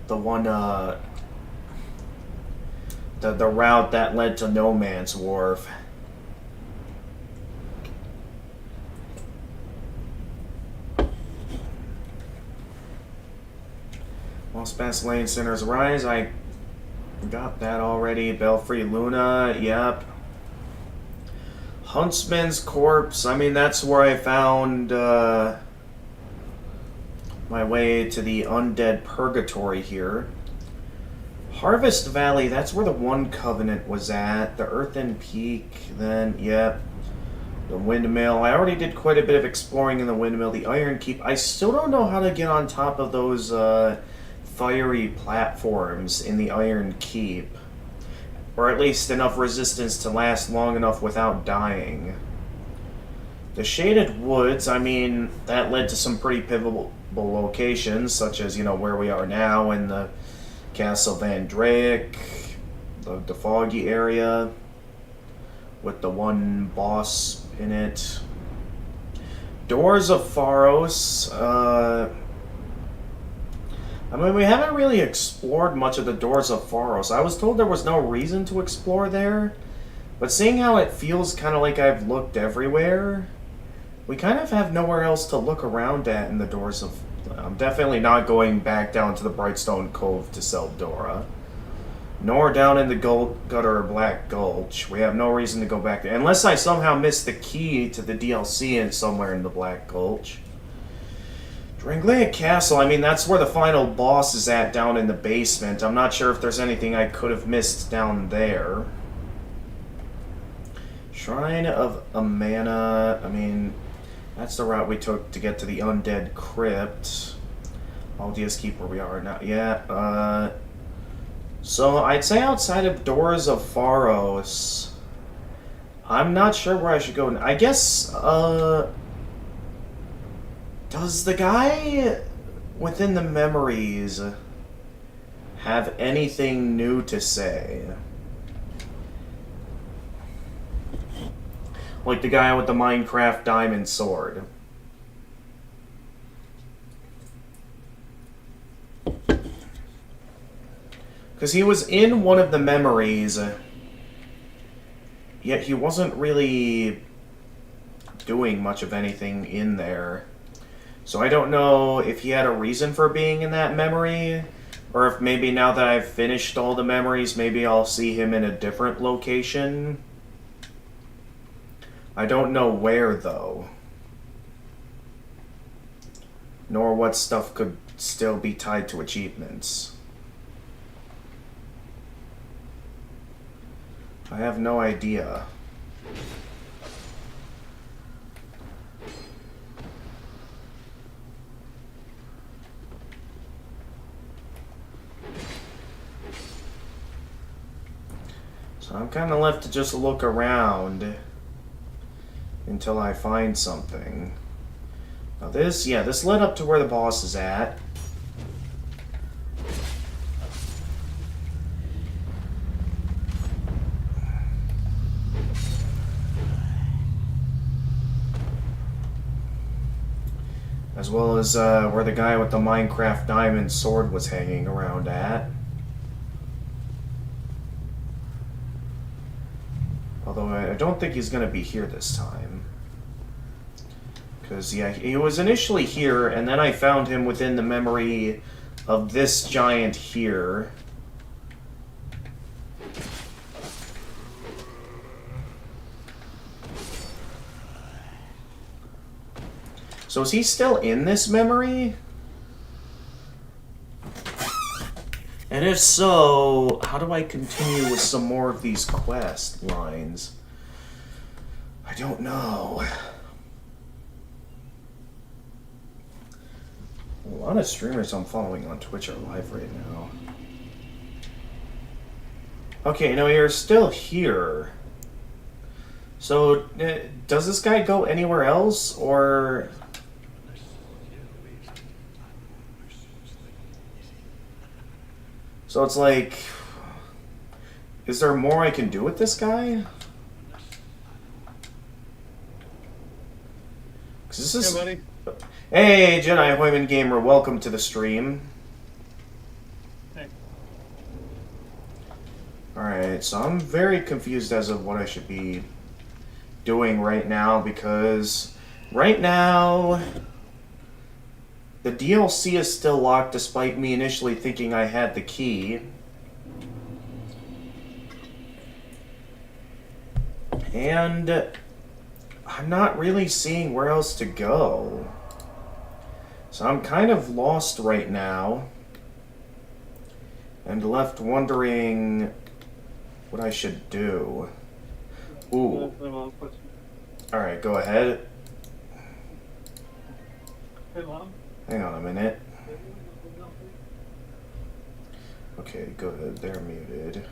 one, the route that led to No Man's Wharf. Lost Past Lane, Sinner's Rise, I got that already. Belfry Luna, yep. Huntsman's Corpse, I mean, that's where I found my way to the Undead Purgatory here. Harvest Valley, that's where the One Covenant was at. The Earthen Peak, then, yep. The Windmill. I already did quite a bit of exploring in the Windmill. The Iron Keep. I still don't know how to get on top of those fiery platforms in the Iron Keep. Or at least enough resistance to last long enough without dying. The Shaded Woods, I mean, that led to some pretty pivotal locations, such as, you know, where we are now in the Castle Van Drake, the Foggy area, with the one boss in it. Doors of Pharos, I mean, we haven't really explored much of the Doors of Pharos. I was told there was no reason to explore there, but seeing how it feels kind of like I've looked everywhere, we kind of have nowhere else to look around at in the Doors of... I'm definitely not going back down to the Brightstone Cove to Seldora, nor down in the Gutter or Black Gulch. We have no reason to go back there, unless I somehow missed the key to the DLC in somewhere in the Black Gulch. Drangleic Castle, I mean, that's where the final boss is at, down in the basement. I'm not sure if there's anything I could have missed down there. Shrine of Amana, I mean, that's the route we took to get to the Undead Crypt. Aldea's Keep, where we are now. Yeah, so I'd say outside of Doors of Pharos, I'm not sure where I should go. I guess, does the guy within the memories have anything new to say? Like the guy with the Minecraft diamond sword. Because he was in one of the memories, yet he wasn't really doing much of anything in there. So I don't know if he had a reason for being in that memory, or if maybe now that I've finished all the memories, maybe I'll see him in a different location. I don't know where, though. Nor what stuff could still be tied to achievements. I have no idea. I'm kind of left to just look around until I find something. Now this led up to where the boss is at. As well as where the guy with the Minecraft diamond sword was hanging around at. Although I don't think he's going to be here this time. Because, yeah, he was initially here, and then I found him within the memory of this giant here. So is he still in this memory? And if so, how do I continue with some more of these quest lines? I don't know. A lot of streamers I'm following on Twitch are live right now. Okay, no, you're still here. So, does this guy go anywhere else, or... So it's like, is there more I can do with this guy? 'Cause this is... Hey, buddy. Hey, Jedi Hoyman Gamer, welcome to the stream. Hey. Alright, so I'm very confused as of what I should be doing right now, because right now the DLC is still locked despite me initially thinking I had the key. And I'm not really seeing where else to go. So I'm kind of lost right now. And left wondering what I should do. Ooh. Alright, go ahead. Hey, Mom. Hang on a minute. Okay, good. They're muted.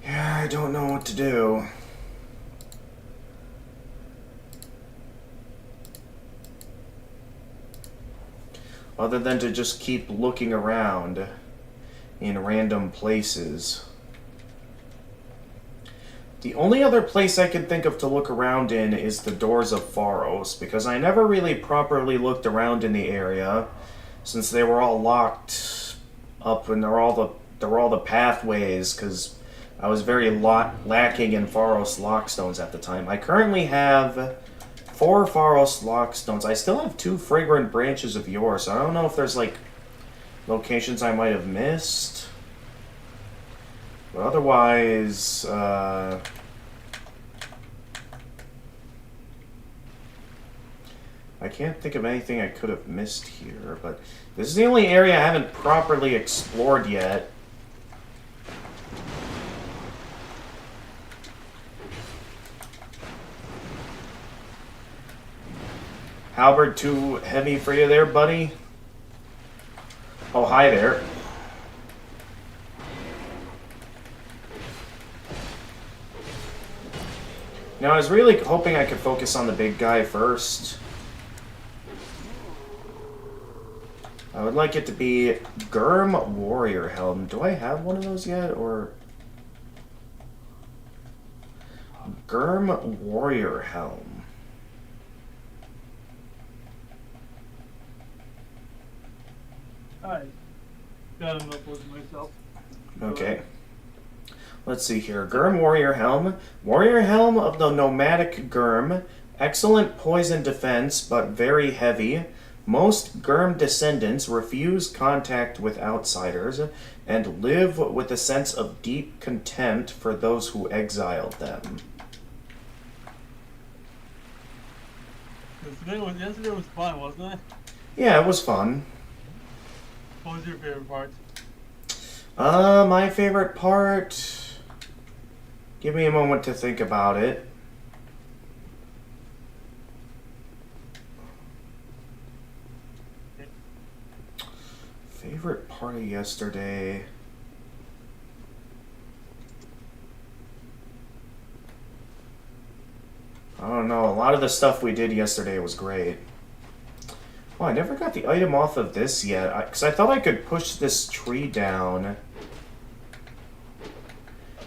Yeah, I don't know what to do. Other than to just keep looking around in random places. The only other place I can think of to look around in is the Doors of Pharos, because I never really properly looked around in the area, since they were all locked up and they're all the pathways, because I was very lacking in Pharos Lockstones at the time. I currently have 4 Pharos Lockstones. I still have 2 Fragrant Branches of Yore, so I don't know if there's, like, locations I might have missed. But otherwise, I can't think of anything I could have missed here, but this is the only area I haven't properly explored yet. Halberd, too heavy for you there, buddy? Oh, hi there. Now, I was really hoping I could focus on the big guy first. I would like it to be Gurm Warrior Helm. Do I have one of those yet, or... Gurm Warrior Helm. Hi. Got enough with myself. Okay. Let's see here. Gurm Warrior Helm. Warrior Helm of the Nomadic Gurm. Excellent poison defense, but very heavy. Most Gurm descendants refuse contact with outsiders and live with a sense of deep contempt for those who exiled them. Yesterday was fun, wasn't it? Yeah, it was fun. What was your favorite part? My favorite part... Give me a moment to think about it. Favorite part party yesterday. I don't know, a lot of the stuff we did yesterday was great. Oh, I never got the item off of this yet, because I thought I could push this tree down.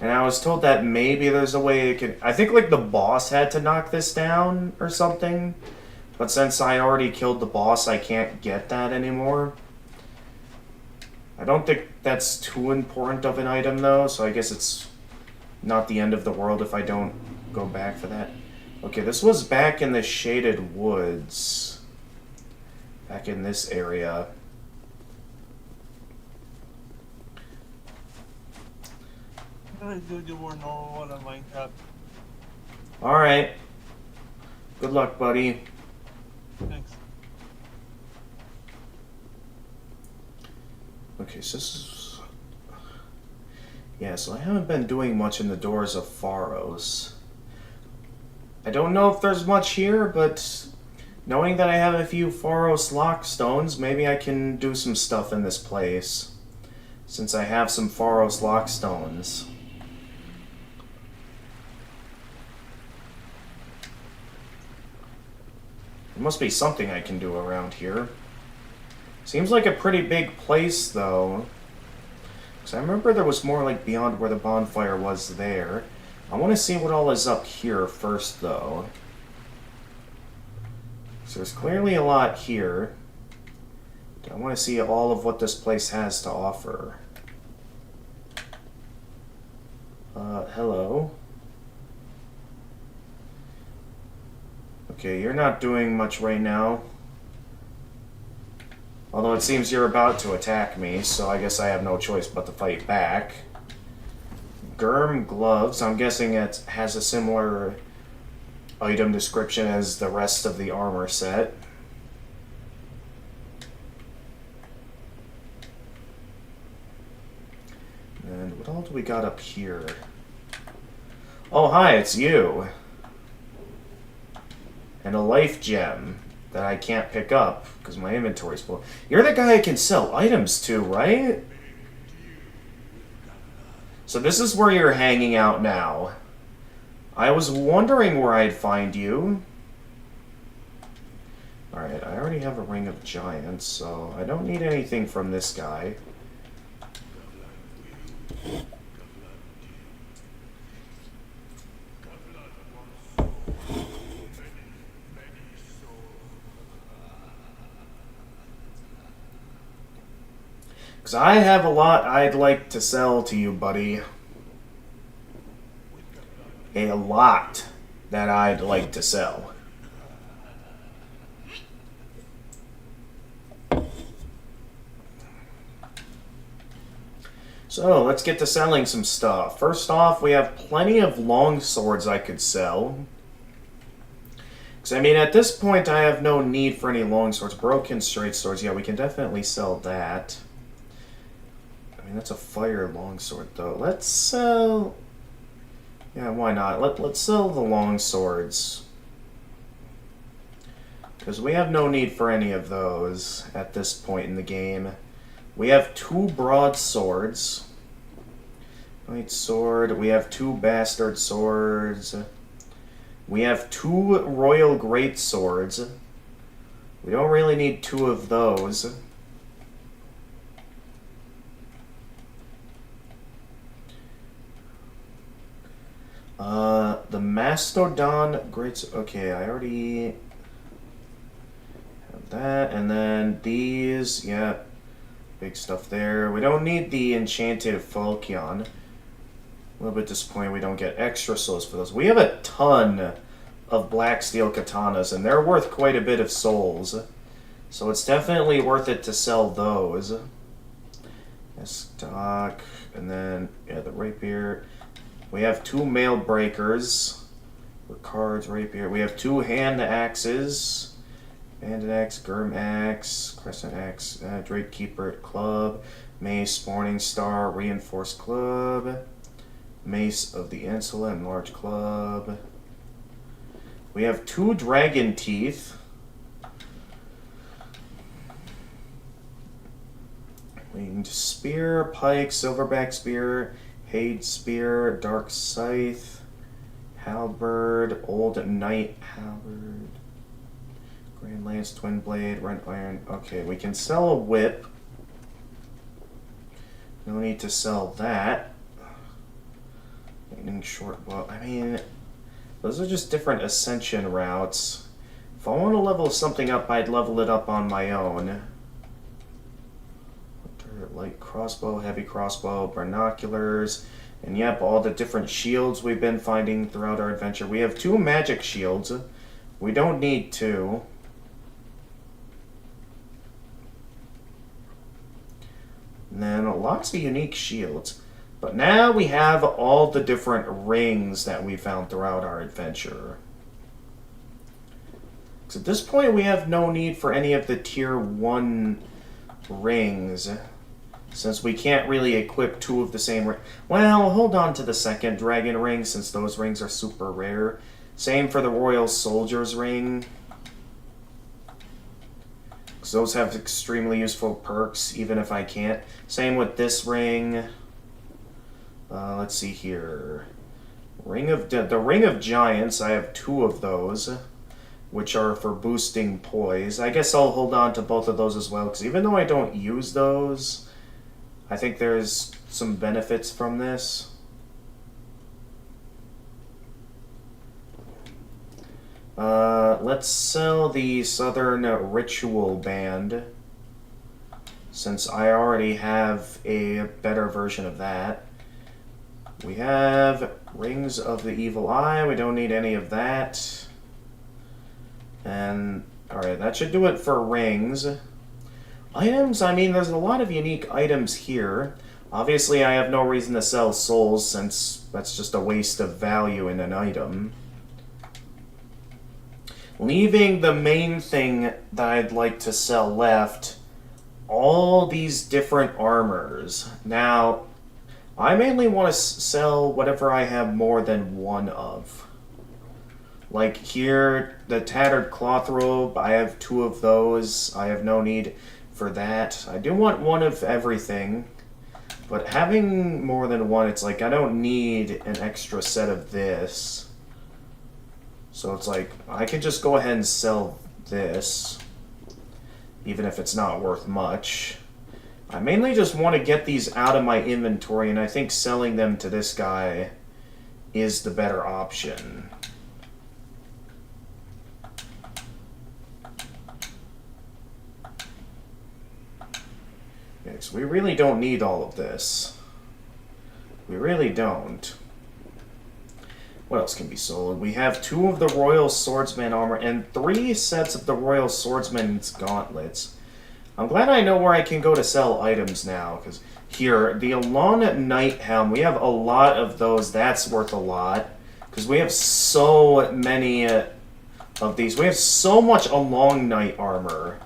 And I was told that maybe there's a way it could... I think, like, the boss had to knock this down or something. But since I already killed the boss, I can't get that anymore. I don't think that's too important of an item, though, so I guess it's not the end of the world if I don't go back for that. Okay, this was back in the Shaded Woods. Back in this area. I do more normal one on Minecraft. Alright. Good luck, buddy. Thanks. Okay, so this is... Yeah, so I haven't been doing much in the Doors of Pharos. I don't know if there's much here, but knowing that I have a few Pharos lock stones, maybe I can do some stuff in this place. Since I have some Pharos lock stones. There must be something I can do around here. Seems like a pretty big place, though. Because I remember there was more like beyond where the bonfire was there. I want to see what all is up here first, though. So there's clearly a lot here. I want to see all of what this place has to offer. Hello. Okay, you're not doing much right now. Although it seems you're about to attack me, so I guess I have no choice but to fight back. Gurm gloves. I'm guessing it has a similar item description as the rest of the armor set. And what all do we got up here? Oh, hi, it's you. And a life gem that I can't pick up because my inventory's full. You're the guy I can sell items to, right? So this is where you're hanging out now. I was wondering where I'd find you. Alright, I already have a Ring of Giants, so I don't need anything from this guy. Because I have a lot I'd like to sell to you, buddy. A lot that I'd like to sell. So, let's get to selling some stuff. First off, we have plenty of long swords I could sell. Because, I mean, at this point, I have no need for any long swords. Broken straight swords, yeah, we can definitely sell that. I mean, that's a fire longsword, though. Let's sell... Yeah, why not? Let's sell the long swords. Because we have no need for any of those at this point in the game. We have 2 broadswords. Knight sword. We have 2 bastard swords. We have 2 royal great swords. We don't really need 2 of those. The Mastodon Great... Okay, I already have that. And then these, yeah, big stuff there. We don't need the Enchanted Falchion. A little bit disappointed we don't get extra souls for those. We have a ton of black steel katanas, and they're worth quite a bit of souls. So it's definitely worth it to sell those. Stock, and then, yeah, the rapier. We have 2 mail breakers. Ricard's rapier. We have 2 hand axes. Bandit axe, Gurm axe, Crescent axe, Drake Keeper club, Mace, Morning Star, Reinforced club, Mace of the Insula and Large club. We have 2 dragon teeth. Winged Spear, Pike, Silverback Spear, Hade Spear, Dark Scythe, Halberd, Old Knight Halberd, Grand Lance, Twin Blade, Rent Iron. Okay, we can sell a whip. No need to sell that. Lightning Short Bow. I mean, those are just different ascension routes. If I want to level something up, I'd level it up on my own. Light crossbow, heavy crossbow, binoculars, and yep, all the different shields we've been finding throughout our adventure. We have 2 magic shields. We don't need 2. And then lots of unique shields. But now we have all the different rings that we found throughout our adventure. So at this point, we have no need for any of the tier 1 rings, since we can't really equip 2 of the same ring. Well, hold on to the second dragon ring, since those rings are super rare. Same for the Royal Soldier's ring, because those have extremely useful perks, even if I can't. Same with this ring. Let's see here. The Ring of Giants, I have 2 of those, which are for boosting poise. I guess I'll hold on to both of those as well, because even though I don't use those, I think there's some benefits from this. Let's sell the Southern Ritual Band, since I already have a better version of that. We have Rings of the Evil Eye. We don't need any of that. And, alright, that should do it for rings. Items, I mean, there's a lot of unique items here. Obviously, I have no reason to sell souls, since that's just a waste of value in an item. Leaving the main thing that I'd like to sell left, all these different armors. Now, I mainly want to sell whatever I have more than 1 of. Like here, the Tattered Cloth Robe, I have 2 of those. I have no need for that. I do want 1 of everything, but having more than 1, it's like I don't need an extra set of this. So it's like, I could just go ahead and sell this, even if it's not worth much. I mainly just want to get these out of my inventory, and I think selling them to this guy is the better option. Okay, so we really don't need all of this. We really don't. What else can be sold? We have 2 of the Royal Swordsman armor and 3 sets of the Royal Swordsman's gauntlets. I'm glad I know where I can go to sell items now, because here, the Alon Knight Helm, we have a lot of those. That's worth a lot, because we have so many of these. We have so much Alon Knight armor.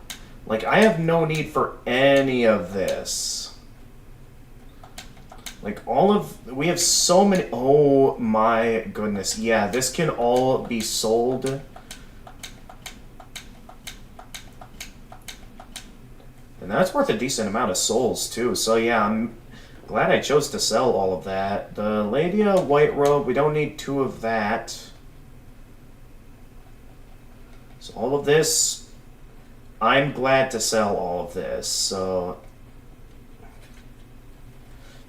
Like, I have no need for any of this. Like, we have so many. Oh my goodness. Yeah, this can all be sold. And that's worth a decent amount of souls, too. So yeah, I'm glad I chose to sell all of that. The Ladia White Robe, we don't need 2 of that. So all of this, I'm glad to sell all of this. So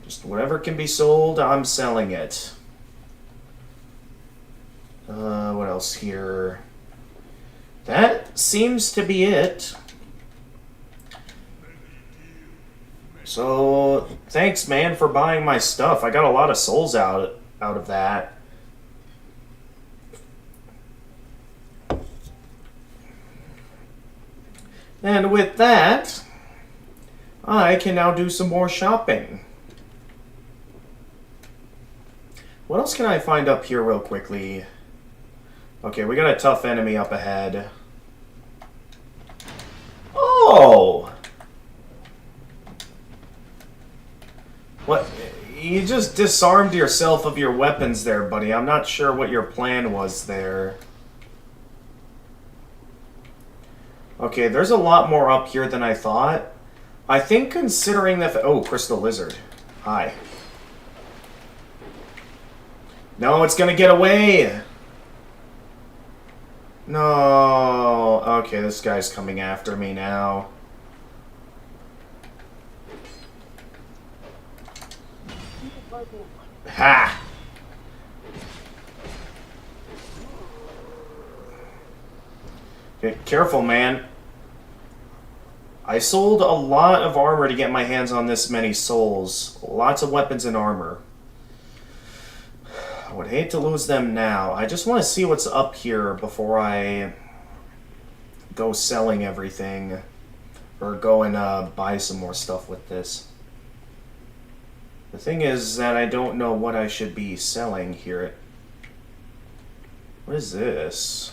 just whatever can be sold, I'm selling it. What else here? That seems to be it. So, thanks, man, for buying my stuff. I got a lot of souls out of that. And with that, I can now do some more shopping. What else can I find up here real quickly? Okay, we got a tough enemy up ahead. Oh! What? You just disarmed yourself of your weapons there, buddy. I'm not sure what your plan was there. Okay, there's a lot more up here than I thought. I think considering that... Oh, Crystal Lizard. Hi. No, it's gonna get away! No. Okay, this guy's coming after me now. Ha! Okay, careful, man. I sold a lot of armor to get my hands on this many souls. Lots of weapons and armor. I would hate to lose them now. I just want to see what's up here before I go selling everything. Or go and buy some more stuff with this. The thing is that I don't know what I should be selling here. What is this?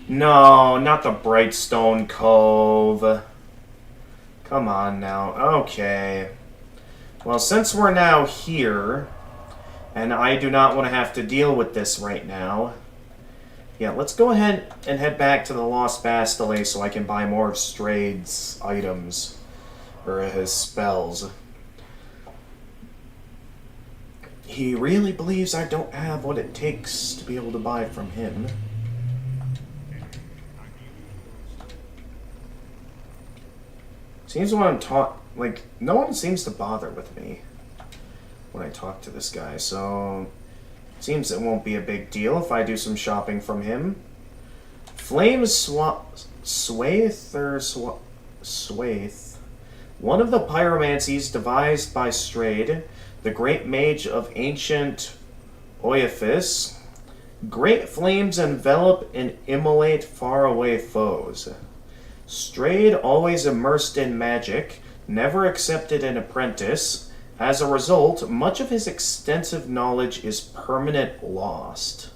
No, not the Brightstone Cove. Come on now. Okay. Well, since we're now here, and I do not want to have to deal with this right now, yeah, let's go ahead and head back to the Lost Bastille so I can buy more of Strahd's items. Or his spells. He really believes I don't have what it takes to be able to buy from him. Seems when I'm like, no one seems to bother with me when I talk to this guy, so seems it won't be a big deal if I do some shopping from him. Flame Swaith, one of the pyromancies devised by Strahd, the great mage of ancient Oephus. Great flames envelop and immolate faraway foes. Strahd, always immersed in magic, never accepted an apprentice. As a result, much of his extensive knowledge is permanently lost.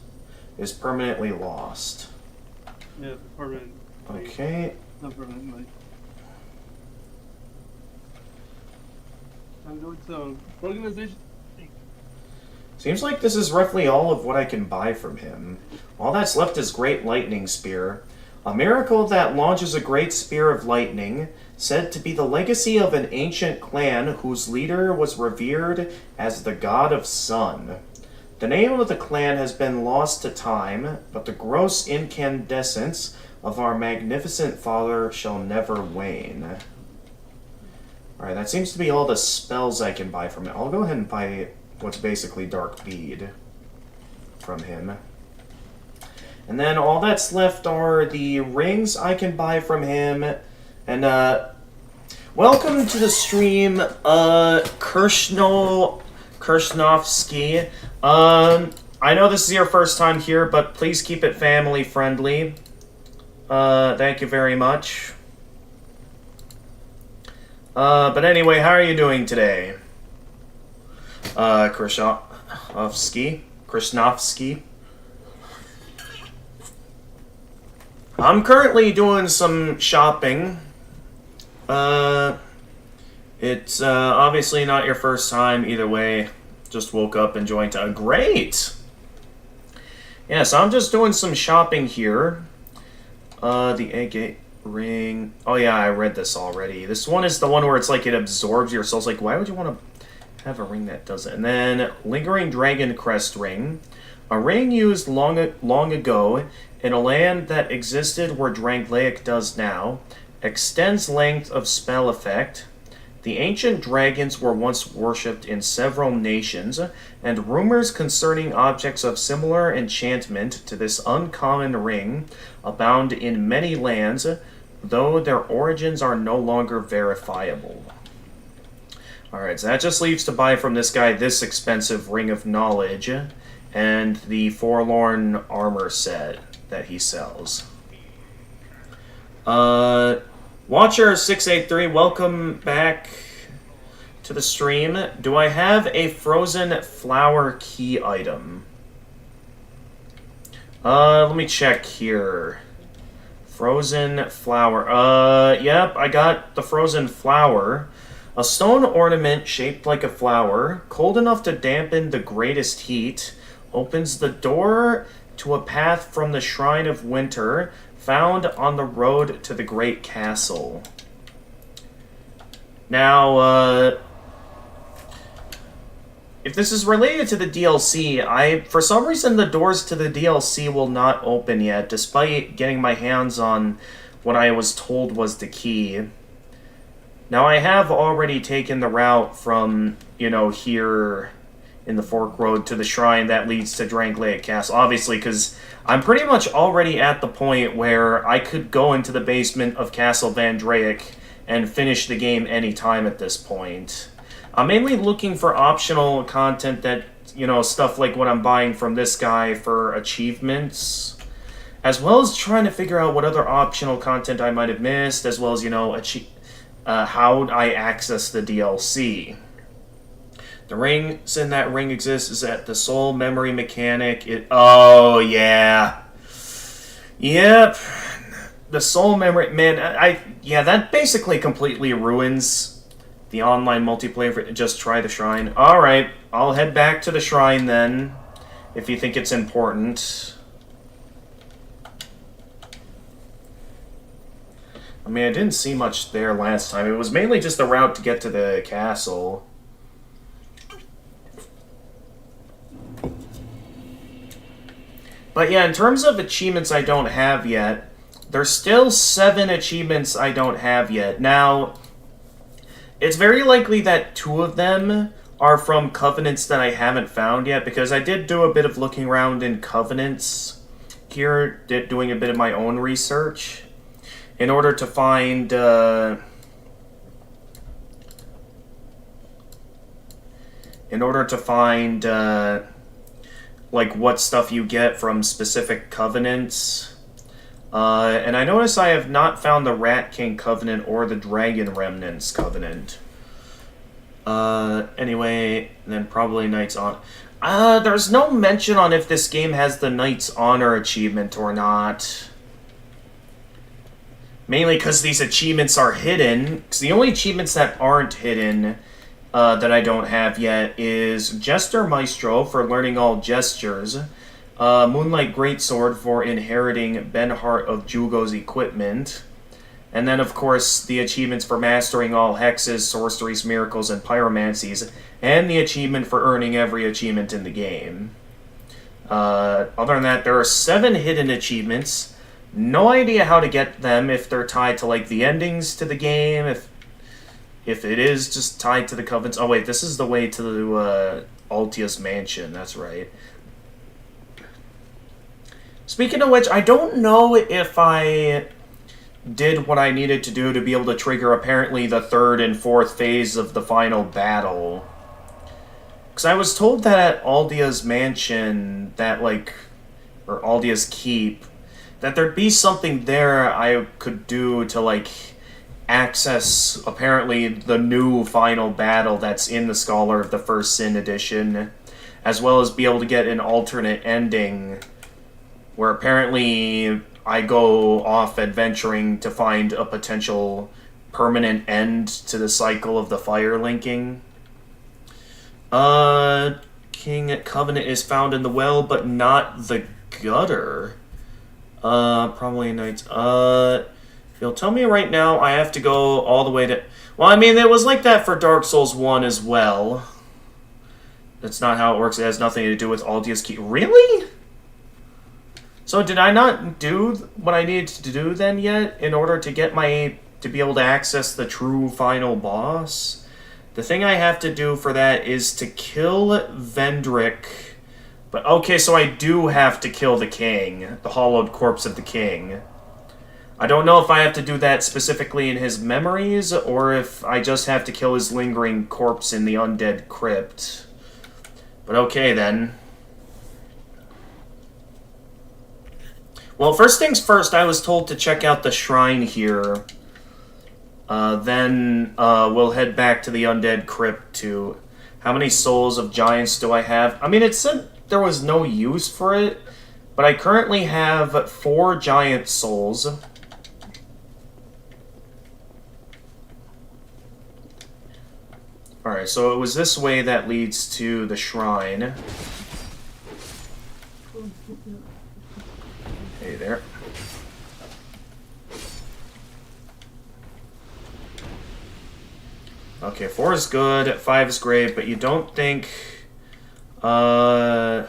Yeah, permanent. Okay. Not permanently. And it's organization. Seems like this is roughly all of what I can buy from him. All that's left is Great Lightning Spear. A miracle that launches a great spear of lightning, said to be the legacy of an ancient clan whose leader was revered as the god of sun. The name of the clan has been lost to time, but the gross incandescence of our magnificent father shall never wane. Alright, that seems to be all the spells I can buy from him. I'll go ahead and buy what's basically Dark Bead from him. And then all that's left are the rings I can buy from him. And, welcome to the stream, Kirshnovsky. I know this is your first time here, but please keep it family friendly. Thank you very much. But anyway, how are you doing today? Krishnovsky. I'm currently doing some shopping. It's obviously not your first time either way. Just woke up and joined. Great! Yeah, so I'm just doing some shopping here. The agate ring. Oh yeah, I read this already. This one is the one where it's like it absorbs your souls. Like, why would you want to have a ring that does it? And then Lingering Dragon Crest Ring. A ring used long ago in a land that existed where Drangleic does now. Extends length of spell effect. The ancient dragons were once worshipped in several nations, and rumors concerning objects of similar enchantment to this uncommon ring abound in many lands, though their origins are no longer verifiable. Alright, so that just leaves to buy from this guy this expensive Ring of Knowledge and the Forlorn Armor set that he sells. Watcher683, welcome back to the stream. Do I have a Frozen Flower key item? Let me check here. Frozen Flower. Yep, I got the Frozen Flower. A stone ornament shaped like a flower, cold enough to dampen the greatest heat, opens the door to a path from the Shrine of Winter found on the road to the Great Castle. Now, if this is related to the DLC, for some reason the doors to the DLC will not open yet, despite getting my hands on what I was told was the key. Now, I have already taken the route from, here in the Fork Road to the shrine that leads to Drangleic Castle, obviously, because I'm pretty much already at the point where I could go into the basement of Castle Vandreic and finish the game anytime at this point. I'm mainly looking for optional content that, stuff like what I'm buying from this guy for achievements, as well as trying to figure out what other optional content I might have missed, as well as, how I access the DLC. The reason that ring exists is that the soul memory mechanic, oh, yeah. Yep. The soul memory, man, that basically completely ruins the online multiplayer for just try the shrine. Alright, I'll head back to the shrine then, if you think it's important. I mean, I didn't see much there last time. It was mainly just the route to get to the castle. But yeah, in terms of achievements I don't have yet, there's still 7 achievements I don't have yet. Now, it's very likely that 2 of them are from Covenants that I haven't found yet, because I did do a bit of looking around in Covenants here, doing a bit of my own research, in order to find, like, what stuff you get from specific Covenants. And I notice I have not found the Rat King Covenant or the Dragon Remnants Covenant. Anyway, then probably Knight's Honor. There's no mention on if this game has the Knight's Honor achievement or not. Mainly because these achievements are hidden. Because the only achievements that aren't hidden, that I don't have yet, is Jester Maestro for learning all gestures. Moonlight Greatsword for inheriting Benhart of Jugo's equipment. And then, of course, the achievements for mastering all hexes, sorceries, miracles, and pyromancies. And the achievement for earning every achievement in the game. Other than that, there are 7 hidden achievements. No idea how to get them, if they're tied to, like, the endings to the game, if it is just tied to the Covenants. Oh, wait, this is the way to Altia's Mansion, that's right. Speaking of which, I don't know if I did what I needed to do to be able to trigger apparently the 3rd and 4th phase of the final battle. Because I was told that at Aldia's Mansion, or Aldia's Keep, that there'd be something there I could do to, access, apparently, the new final battle that's in the Scholar of the First Sin edition, as well as be able to get an alternate ending where apparently I go off adventuring to find a potential permanent end to the cycle of the fire linking. King Covenant is found in the well, but not the gutter. Probably Knights. You'll tell me right now I have to go all the way to... Well, I mean, it was like that for Dark Souls 1 as well. That's not how it works. It has nothing to do with Aldia's Key. Really? So did I not do what I needed to do then yet in order to get to be able to access the true final boss? The thing I have to do for that is to kill Vendrick. But okay, so I do have to kill the king, the hollowed corpse of the king. I don't know if I have to do that specifically in his memories, or if I just have to kill his lingering corpse in the undead crypt. But okay then. Well, first things first, I was told to check out the shrine here. Then we'll head back to the undead crypt to... How many souls of giants do I have? I mean, it said there was no use for it, but I currently have 4 giant souls. Alright, so it was this way that leads to the shrine. Okay, 4 is good, 5 is great, but you don't think... I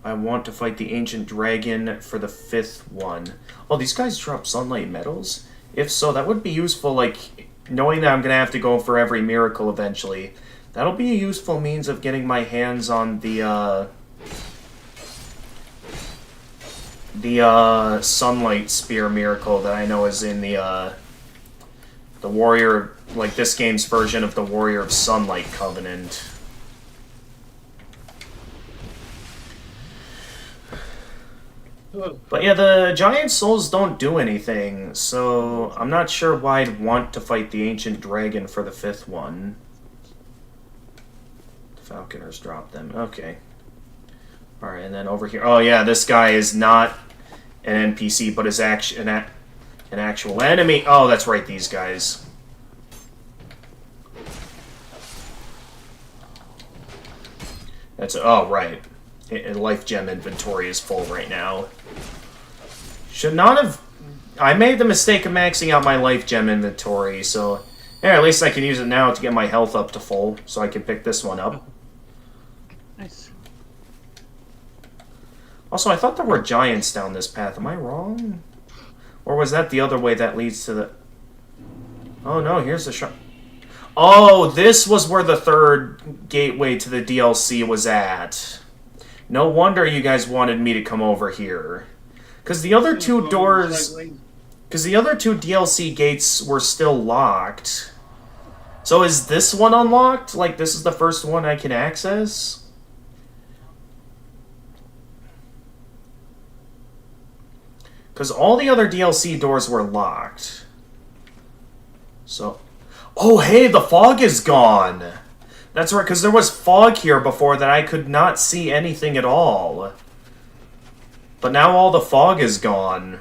want to fight the Ancient Dragon for the 5th one. Oh, these guys drop Sunlight Metals? If so, that would be useful, like, knowing that I'm going to have to go for every miracle eventually. That'll be a useful means of getting my hands on the Sunlight Spear miracle that I know is in the Warrior, like this game's version of the Warrior of Sunlight Covenant. But yeah, the Giant Souls don't do anything, so I'm not sure why I'd want to fight the Ancient Dragon for the 5th one. The Falconers drop them. Okay. Alright, and then over here... Oh yeah, this guy is not an NPC, but is an actual enemy. Oh, that's right, these guys. That's... Oh, right. Life gem inventory is full right now. Should not have... I made the mistake of maxing out my life gem inventory, so... Yeah, at least I can use it now to get my health up to full, so I can pick this one up. Nice. Also, I thought there were giants down this path. Am I wrong? Or was that the other way that leads to the... Oh no, here's the shop. Oh, this was where the 3rd gateway to the DLC was at. No wonder you guys wanted me to come over here. Because the other 2 doors... Because the other 2 DLC gates were still locked. So is this one unlocked? Like, this is the first one I can access? Because all the other DLC doors were locked. So... Oh, hey, the fog is gone! That's right, because there was fog here before that I could not see anything at all. But now all the fog is gone.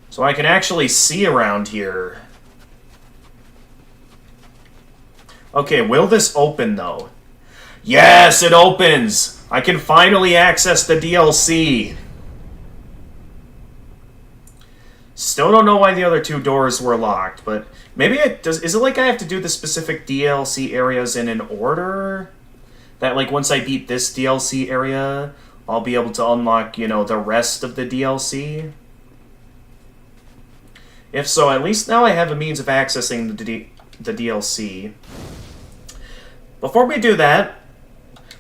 So I can actually see around here. Okay, will this open, though? Yes, it opens! I can finally access the DLC! Still don't know why the other 2 doors were locked, but maybe it does. Is it like I have to do the specific DLC areas in an order? That, like, once I beat this DLC area, I'll be able to unlock, you know, the rest of the DLC? If so, at least now I have a means of accessing the DLC. Before we do that,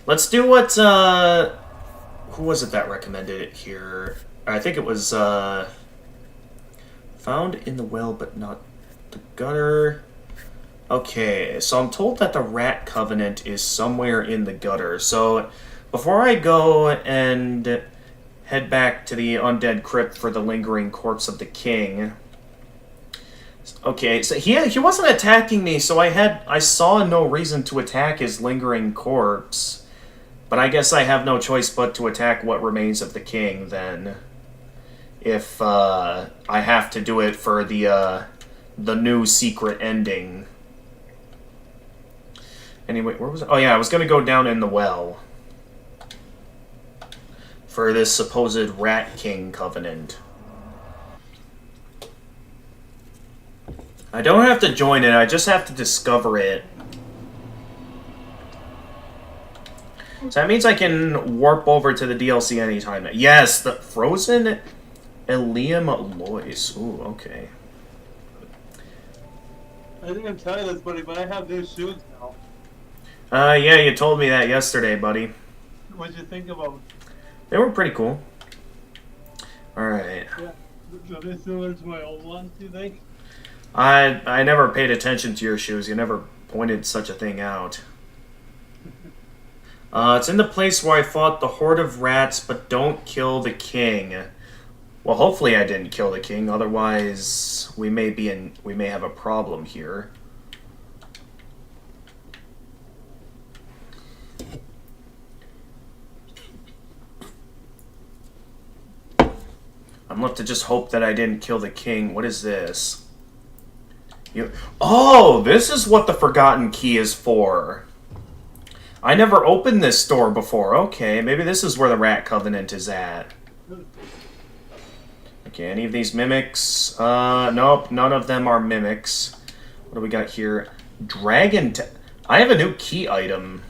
let's do what, who was it that recommended it here? I think it was, found in the well, but not the gutter. Okay, so I'm told that the Rat Covenant is somewhere in the gutter. So, before I go and head back to the Undead Crypt for the lingering corpse of the king... Okay, so he wasn't attacking me, so I saw no reason to attack his lingering corpse. But I guess I have no choice but to attack what remains of the king, then. If, I have to do it for the new secret ending. Anyway, where was I? Oh yeah, I was gonna go down in the well. For this supposed Rat King Covenant. I don't have to join it, I just have to discover it. So that means I can warp over to the DLC anytime. Yes, the Frozen Eliam Lois. Ooh, okay. I think I'm telling you this, buddy, but I have new shoes now. Yeah, you told me that yesterday, buddy. What'd you think of them? They were pretty cool. Alright. Yeah. So this similar to my old ones, do you think? I never paid attention to your shoes. You never pointed such a thing out. It's in the place where I fought the horde of rats, but don't kill the king. Well, hopefully I didn't kill the king. Otherwise, we may have a problem here. I'm left to just hope that I didn't kill the king. What is this? Oh, this is what the Forgotten Key is for. I never opened this door before. Okay, maybe this is where the Rat Covenant is at. Okay, any of these mimics? Nope, none of them are mimics. What do we got here? I have a new key item.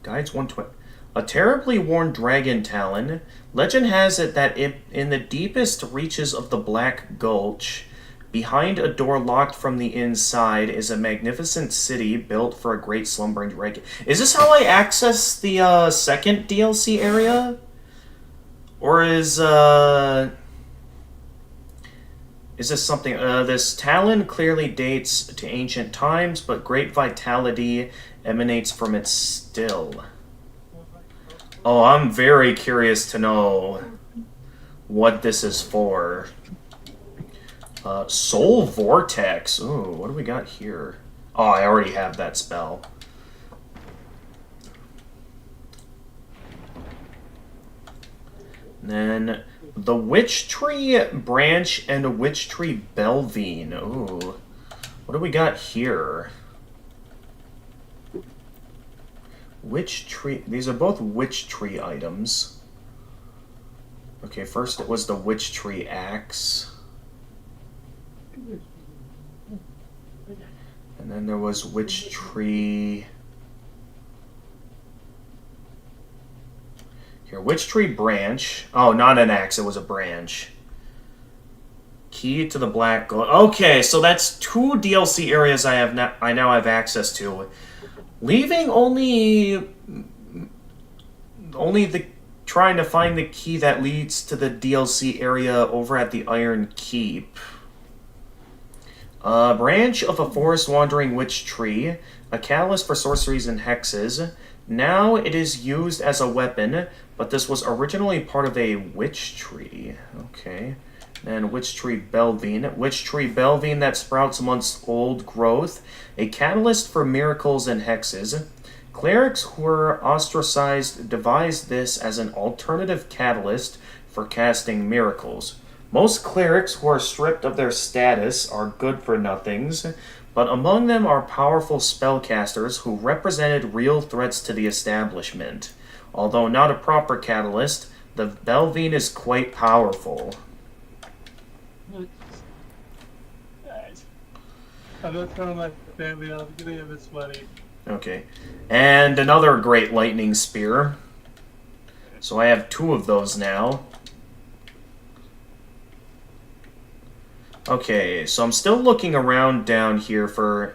Guides 120. A terribly worn dragon talon. Legend has it that in the deepest reaches of the Black Gulch, behind a door locked from the inside, is a magnificent city built for a great slumbering dragon. Is this how I access the second DLC area? Or is this something? This talon clearly dates to ancient times, but great vitality emanates from it still. Oh, I'm very curious to know what this is for. Soul Vortex. Ooh, what do we got here? Oh, I already have that spell. And then the Witch Tree Branch and a Witch Tree Belvine. Ooh. What do we got here? Witch Tree. These are both Witch Tree items. Okay, first it was the Witch Tree Axe. And then there was Witch Tree... Here, Witch Tree Branch. Oh, not an axe, it was a branch. Key to the Black Gold. Okay, so that's 2 DLC areas I now have access to. Leaving only the trying to find the key that leads to the DLC area over at the Iron Keep. A branch of a forest wandering witch tree, a catalyst for sorceries and hexes. Now it is used as a weapon, but this was originally part of a witch tree. Okay. And Witch Tree Belvine. Witch Tree Belvine that sprouts amongst old growth. A catalyst for miracles and hexes. Clerics who were ostracized devised this as an alternative catalyst for casting miracles. Most clerics who are stripped of their status are good-for-nothings, but among them are powerful spellcasters who represented real threats to the establishment. Although not a proper catalyst, the Belvine is quite powerful. I'm not telling my family I'm getting a bit sweaty. Okay. And another Great Lightning Spear. So I have 2 of those now. Okay, so I'm still looking around down here for...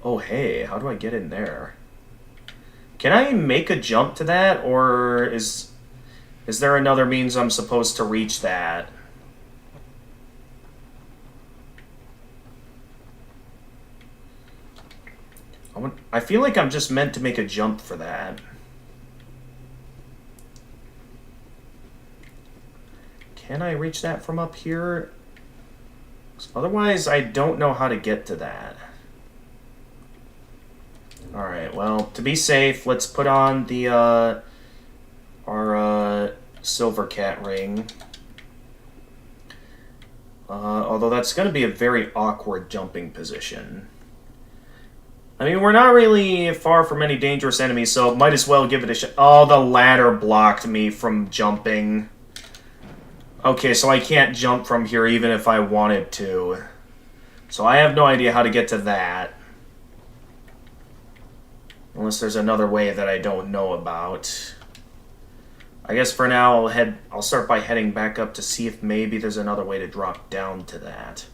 Oh, hey, how do I get in there? Can I make a jump to that, or is there another means I'm supposed to reach that? I feel like I'm just meant to make a jump for that. Can I reach that from up here? Otherwise, I don't know how to get to that. Alright, well, to be safe, let's put on the, our Silver Cat ring. Although that's going to be a very awkward jumping position. I mean, we're not really far from any dangerous enemies, so might as well give it a shot. Oh, the ladder blocked me from jumping. Okay, so I can't jump from here even if I wanted to. So I have no idea how to get to that. Unless there's another way that I don't know about. I guess for now I'll start by heading back up to see if maybe there's another way to drop down to that.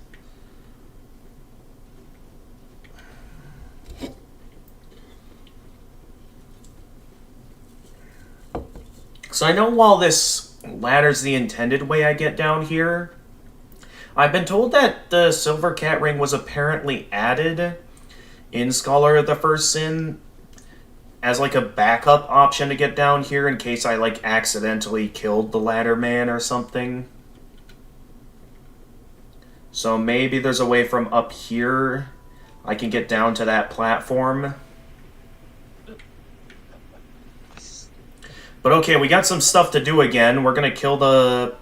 So I know while this ladder's the intended way I get down here, I've been told that the Silver Cat Ring was apparently added in Scholar of the First Sin as like a backup option to get down here in case I like accidentally killed the ladder man or something. So maybe there's a way from up here I can get down to that platform. But okay, we got some stuff to do again. We're going to kill the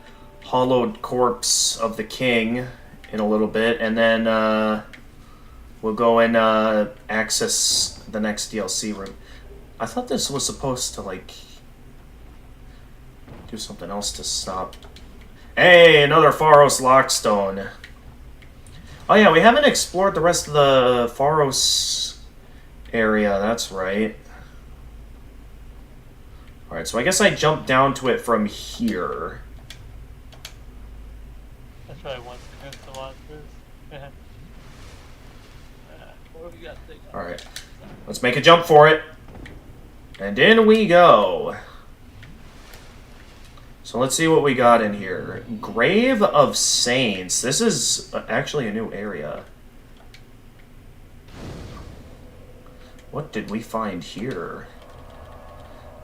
hollowed corpse of the king in a little bit, and then we'll go and access the next DLC room. I thought this was supposed to, like, do something else to stop. Hey, another Pharos Lockstone. Oh yeah, we haven't explored the rest of the Pharos area, that's right. Alright, so I guess I jumped down to it from here. That's right, once against the monsters. What do we got? Alright, let's make a jump for it. And in we go. So let's see what we got in here. Grave of Saints. This is actually a new area. What did we find here?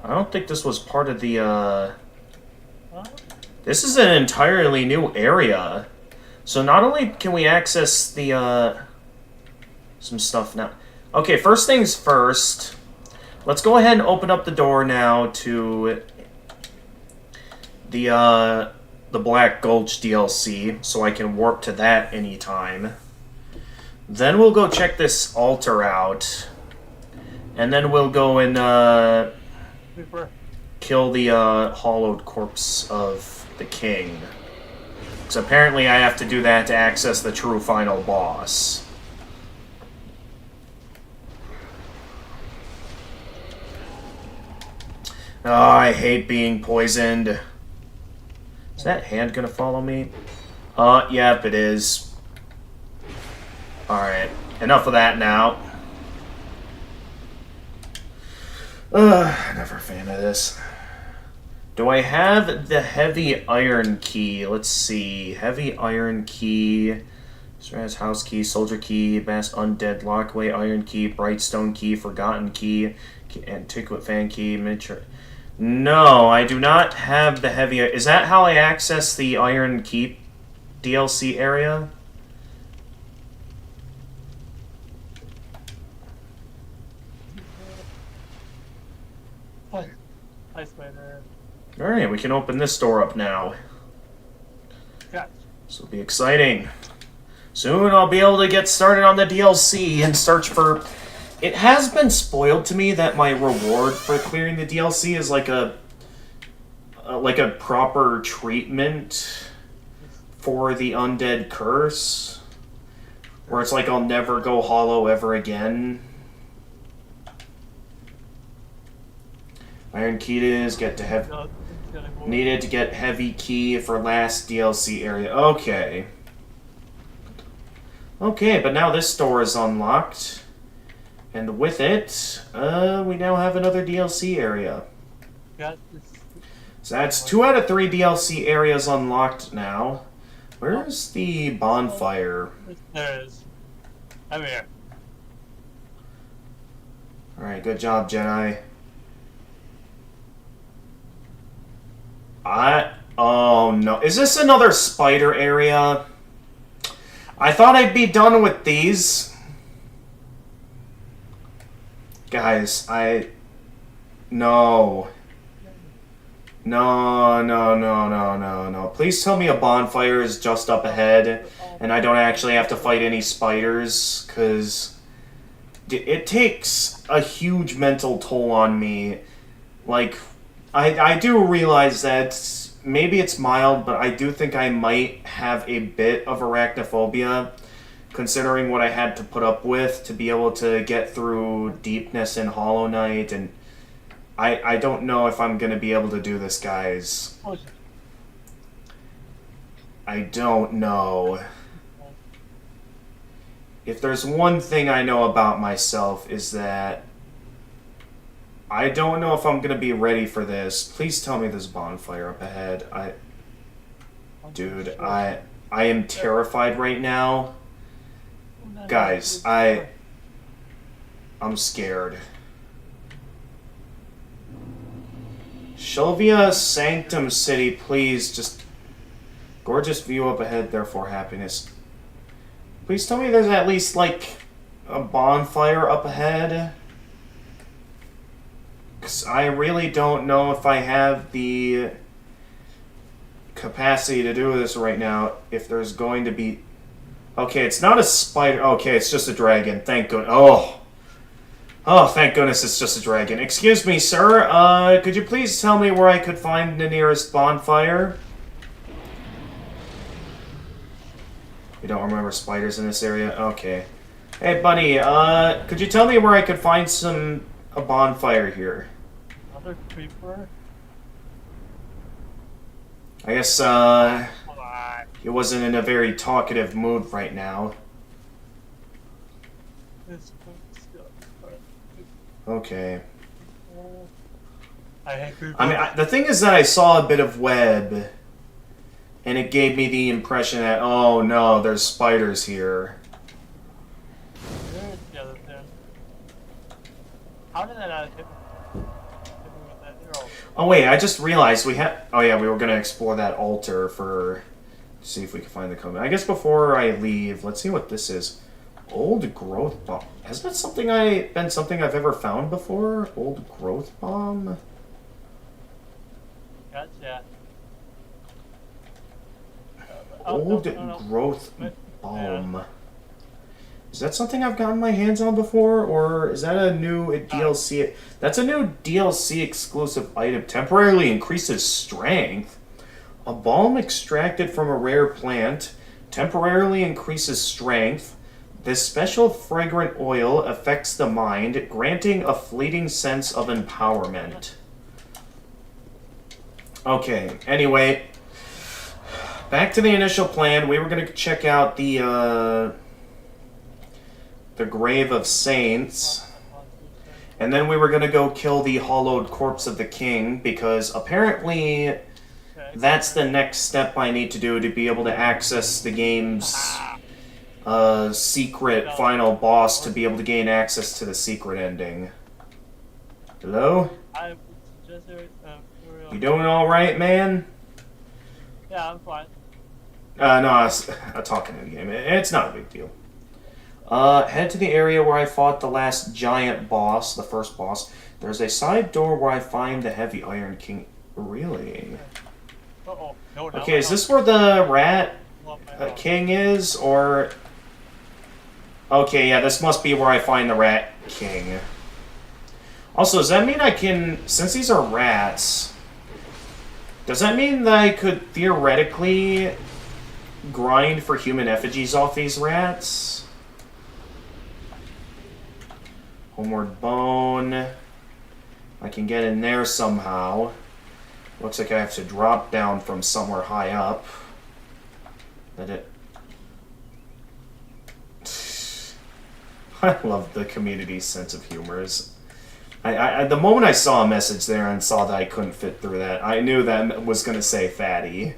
I don't think this was part of the, Huh? This is an entirely new area. So not only can we access the, some stuff now. Okay, first things first. Let's go ahead and open up the door now to the Black Gulch DLC, so I can warp to that anytime. Then we'll go check this altar out. And then we'll go and, Super. kill the, hollowed corpse of the king. Because apparently I have to do that to access the true final boss. Oh, I hate being poisoned. Is that hand gonna follow me? Yep, it is. Alright, enough of that now. Never a fan of this. Do I have the heavy iron key? Let's see. Heavy iron key. Straz house key, soldier key, mass undead lockway, iron key, brightstone key, forgotten key, antiquate fan key, miniature. No, I do not have the heavy. Is that how I access the Iron Keep DLC area? Hi, Spider. Alright, we can open this door up now. Gotcha. This will be exciting. Soon I'll be able to get started on the DLC and search for... It has been spoiled to me that my reward for clearing the DLC is like a proper treatment for the undead curse, where it's like I'll never go hollow ever again. Iron key it is. Get to have No, it's gonna go. needed to get heavy key for last DLC area. Okay. Okay, but now this door is unlocked. And with it, we now have another DLC area. Got this. So that's 2 out of 3 DLC areas unlocked now. Where's the bonfire? There it is. I'm here. Alright, good job, Jedi. Oh no. Is this another spider area? I thought I'd be done with these. Guys, no. No. Please tell me a bonfire is just up ahead and I don't actually have to fight any spiders, because it takes a huge mental toll on me. Like, I do realize that maybe it's mild, but I do think I might have a bit of arachnophobia, considering what I had to put up with to be able to get through deepness in Hollow Knight, and I don't know if I'm going to be able to do this, guys. Oh, I don't know. If there's one thing I know about myself is that I don't know if I'm going to be ready for this. Please tell me there's a bonfire up ahead. Dude, I am terrified right now. Guys, I'm scared. Shelvia Sanctum City, please, just... Gorgeous view up ahead, therefore happiness. Please tell me there's at least, like, a bonfire up ahead. Because I really don't know if I have the capacity to do this right now, if there's going to be... Okay, it's not a spider. Okay, it's just a dragon. Thank goodness. Oh, thank goodness it's just a dragon. Excuse me, sir. Could you please tell me where I could find the nearest bonfire? don't remember spiders in this area? Okay. Hey, buddy, could you tell me where I could find a bonfire here? Another creeper? I guess, Come on. he wasn't in a very talkative mood right now. This one's got- Okay. I hate creepers. I mean, the thing is that I saw a bit of web, and it gave me the impression that, oh no, there's spiders here. Yeah, that's there. How did that not hit me? Hit me with that arrow? Oh wait, I just realized we had. Oh yeah, we were gonna explore that altar for. See if we can find the comment. I guess before I leave, let's see what this is. Old growth bomb. Has that been something I've ever found before? Old growth bomb. Gotcha. Old no. growth Wait, bomb. Is that something I've gotten my hands on before, or is that a new DLC? That's a new DLC exclusive item. Temporarily increases strength. A balm extracted from a rare plant temporarily increases strength. This special fragrant oil affects the mind, granting a fleeting sense of empowerment. Okay, anyway, back to the initial plan. We were going to check out the Grave of Saints, and then we were going to go kill the hollowed corpse of the king, because apparently that's the next step I need to do to be able to access the game's secret final boss, to be able to gain access to the secret ending. Hello? I just You doing alright, man? Yeah, I'm fine. No, I was talking in the game. It's not a big deal. Head to the area where I fought the last giant boss, the first boss. There's a side door where I find the heavy iron king. Really? Uh-oh. No, Okay, is this where the rat my king is, or... Okay, yeah, this must be where I find the rat king. Also, does that mean I can... Since these are rats... Does that mean that I could theoretically grind for human effigies off these rats? Homeward bone. I can get in there somehow. Looks like I have to drop down from somewhere high up. That it... I love the community's sense of humor. The moment I saw a message there and saw that I couldn't fit through that, I knew that was going to say fatty.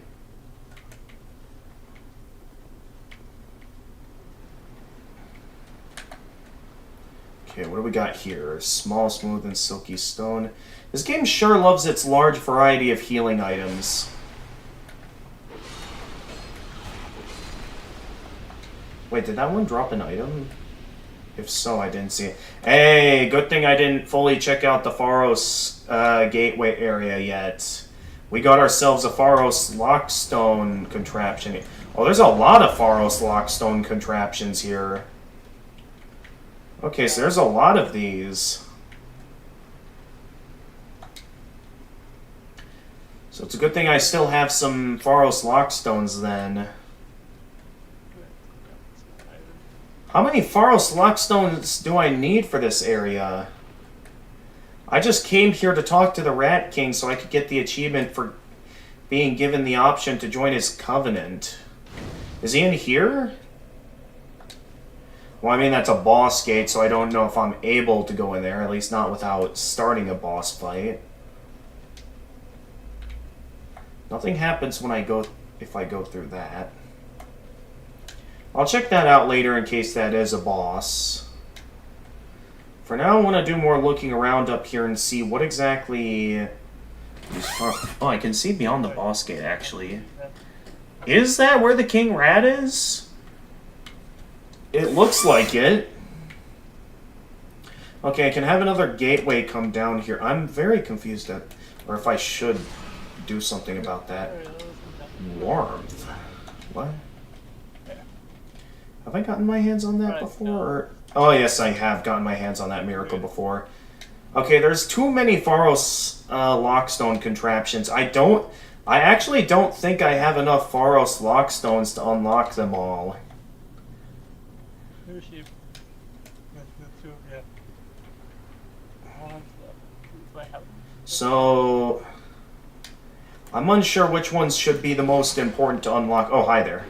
Okay, what do we got here? Small, smooth, and silky stone. This game sure loves its large variety of healing items. Wait, did that one drop an item? If so, I didn't see it. Hey, good thing I didn't fully check out the Pharos gateway area yet. We got ourselves a Pharos lockstone contraption. Oh, there's a lot of Pharos lockstone contraptions here. Okay, so there's a lot of these. So it's a good thing I still have some Pharos lockstones then. How many Pharos lockstones do I need for this area? I just came here to talk to the Rat King so I could get the achievement for being given the option to join his covenant. Is he in here? Well, I mean, that's a boss gate, so I don't know if I'm able to go in there, at least not without starting a boss fight. Nothing happens when if I go through that. I'll check that out later in case that is a boss. For now, I want to do more looking around up here and see what exactly... Oh, I can see beyond the boss gate, actually. Is that where the King Rat is? It looks like it. Okay, I can have another gateway come down here. I'm very confused at... Or if I should do something about that. Warmth. What? Have I gotten my hands on that before? Or... Oh, yes, I have gotten my hands on that miracle before. Okay, there's too many Pharos lockstone contraptions. I actually don't think I have enough Pharos lockstones to unlock them all. Two sheep. That's the two, yeah. One stuff. I have. So I'm unsure which ones should be the most important to unlock. Oh, hi there.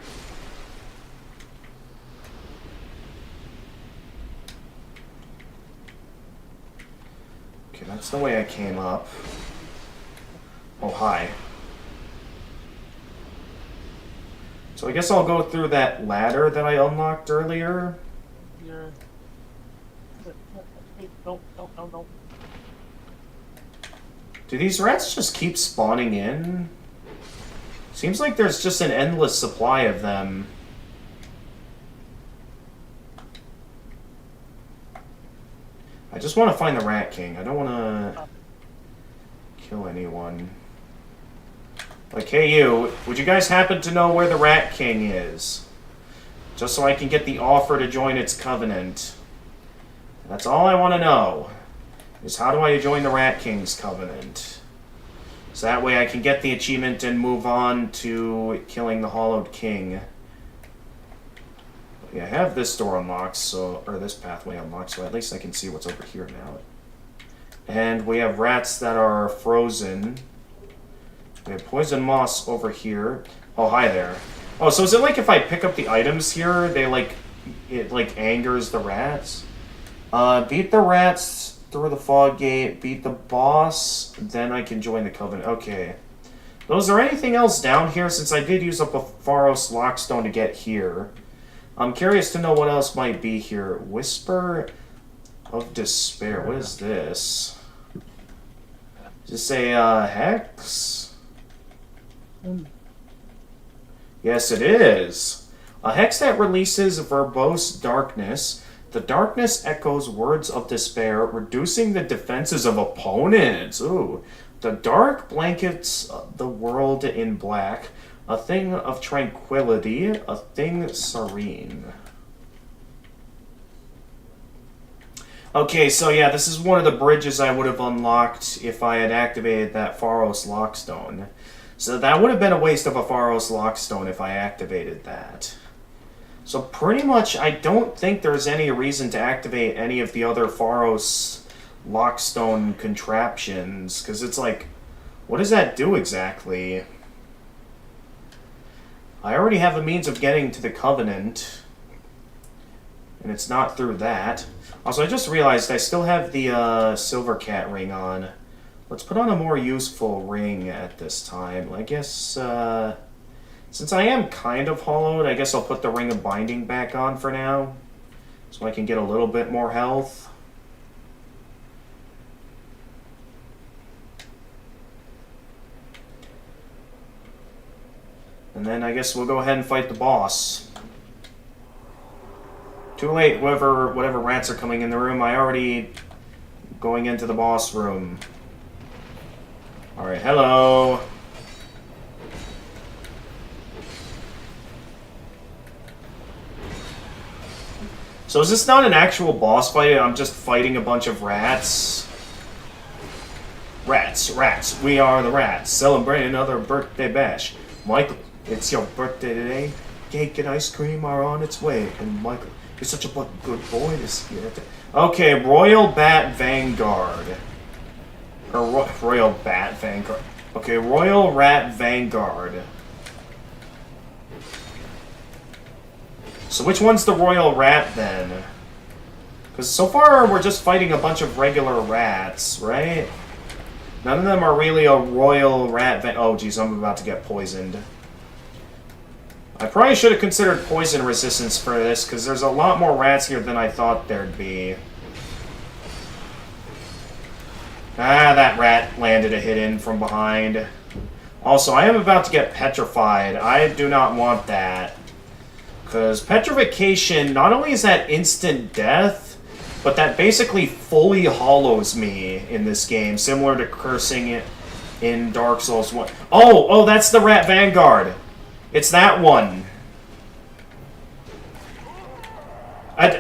Okay, that's the way I came up. Oh, hi. So I guess I'll go through that ladder that I unlocked earlier. You're. No. Do these rats just keep spawning in? Seems like there's just an endless supply of them. I just want to find the Rat King. I don't want to kill anyone. Like, hey you, would you guys happen to know where the Rat King is? Just so I can get the offer to join its covenant. That's all I want to know. Is how do I join the Rat King's covenant? So that way I can get the achievement and move on to killing the Hollowed King. Yeah, I have this door unlocked, so, or this pathway unlocked, so at least I can see what's over here now. And we have rats that are frozen. We have poison moss over here. Oh, hi there. Oh, so is it like if I pick up the items here, they like, it like angers the rats? Beat the rats through the fog gate, beat the boss, then I can join the covenant. Okay. So is there anything else down here, since I did use up a Pharos Lockstone to get here? I'm curious to know what else might be here. Whisper of Despair. What is this? Does it say hex? Yes, it is. A hex that releases verbose darkness. The darkness echoes words of despair, reducing the defenses of opponents. Ooh. The dark blankets the world in black. A thing of tranquility, a thing serene. Okay, so yeah, this is one of the bridges I would have unlocked if I had activated that Pharos Lockstone. So that would have been a waste of a Pharos Lockstone if I activated that. So pretty much, I don't think there's any reason to activate any of the other Pharos Lockstone contraptions, because it's like, what does that do exactly? I already have a means of getting to the Covenant, and it's not through that. Also, I just realized I still have the Silver Cat ring on. Let's put on a more useful ring at this time. I guess, since I am kind of hollowed, I guess I'll put the Ring of Binding back on for now, so I can get a little bit more health. And then I guess we'll go ahead and fight the boss. Too late, whatever rats are coming in the room. I already going into the boss room. Alright, hello. So is this not an actual boss fight? I'm just fighting a bunch of rats? Rats. We are the rats. Celebrating another birthday bash. Michael, it's your birthday today. Cake and ice cream are on its way. And Michael, you're such a good boy this year. Okay, Royal Bat Vanguard. Or Royal Bat Vanguard. Okay, Royal Rat Vanguard. So which one's the Royal Rat then? Because so far we're just fighting a bunch of regular rats, right? None of them are really a Royal Rat Oh geez, I'm about to get poisoned. I probably should have considered poison resistance for this, because there's a lot more rats here than I thought there'd be. Ah, that rat landed a hit in from behind. Also, I am about to get petrified. I do not want that. Because petrification, not only is that instant death, but that basically fully hollows me in this game, similar to cursing it in Dark Souls 1. Oh, that's the Rat Vanguard. It's that one.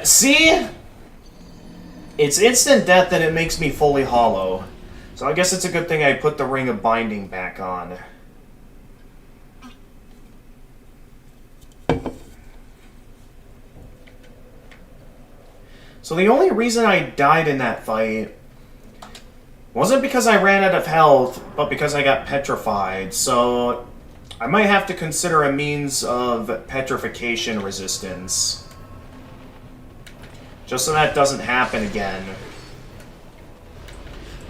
See? It's instant death and it makes me fully hollow. So I guess it's a good thing I put the Ring of Binding back on. So the only reason I died in that fight wasn't because I ran out of health, but because I got petrified. So I might have to consider a means of petrification resistance. Just so that doesn't happen again.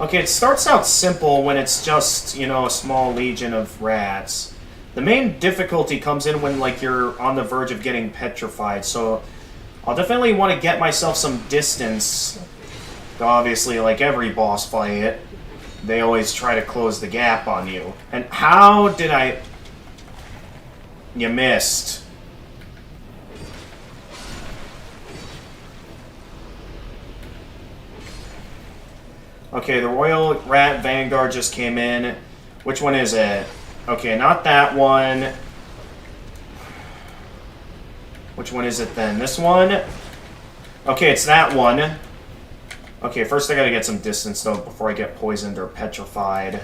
Okay, it starts out simple when it's just, you know, a small legion of rats. The main difficulty comes in when, like, you're on the verge of getting petrified, so I'll definitely want to get myself some distance. Obviously, like every boss fight, they always try to close the gap on you. And how did I... You missed. Okay, the Royal Rat Vanguard just came in. Which one is it? Okay, not that one. Which one is it then? This one? Okay, it's that one. Okay, first I gotta get some distance though before I get poisoned or petrified.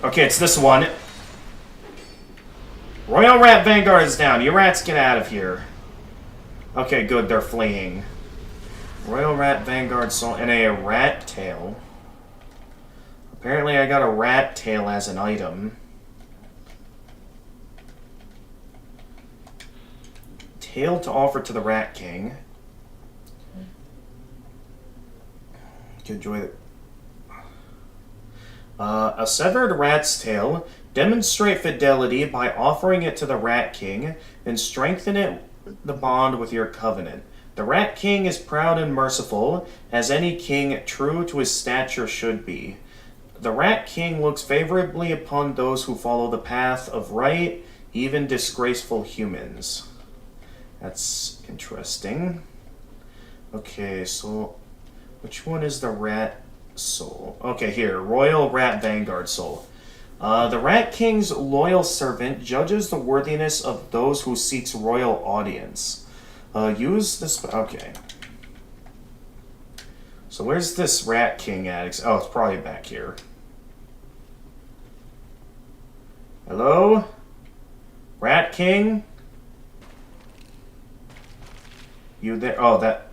Okay, it's this one. Royal Rat Vanguard is down. You rats get out of here. Okay, good, they're fleeing. Royal Rat Vanguard soul and a rat tail. Apparently I got a rat tail as an item. Tail to offer to the Rat King. You can enjoy it. A severed rat's tail. Demonstrate fidelity by offering it to the Rat King and strengthen it the bond with your covenant. The Rat King is proud and merciful, as any king true to his stature should be. The Rat King looks favorably upon those who follow the path of right, even disgraceful humans. That's interesting. Okay, so which one is the rat soul? Okay, here, Royal Rat Vanguard soul. The Rat King's loyal servant judges the worthiness of those who seeks royal audience. Use this... Okay. So where's this Rat King at? Oh, it's probably back here. Hello? Rat King? You there? Oh, that...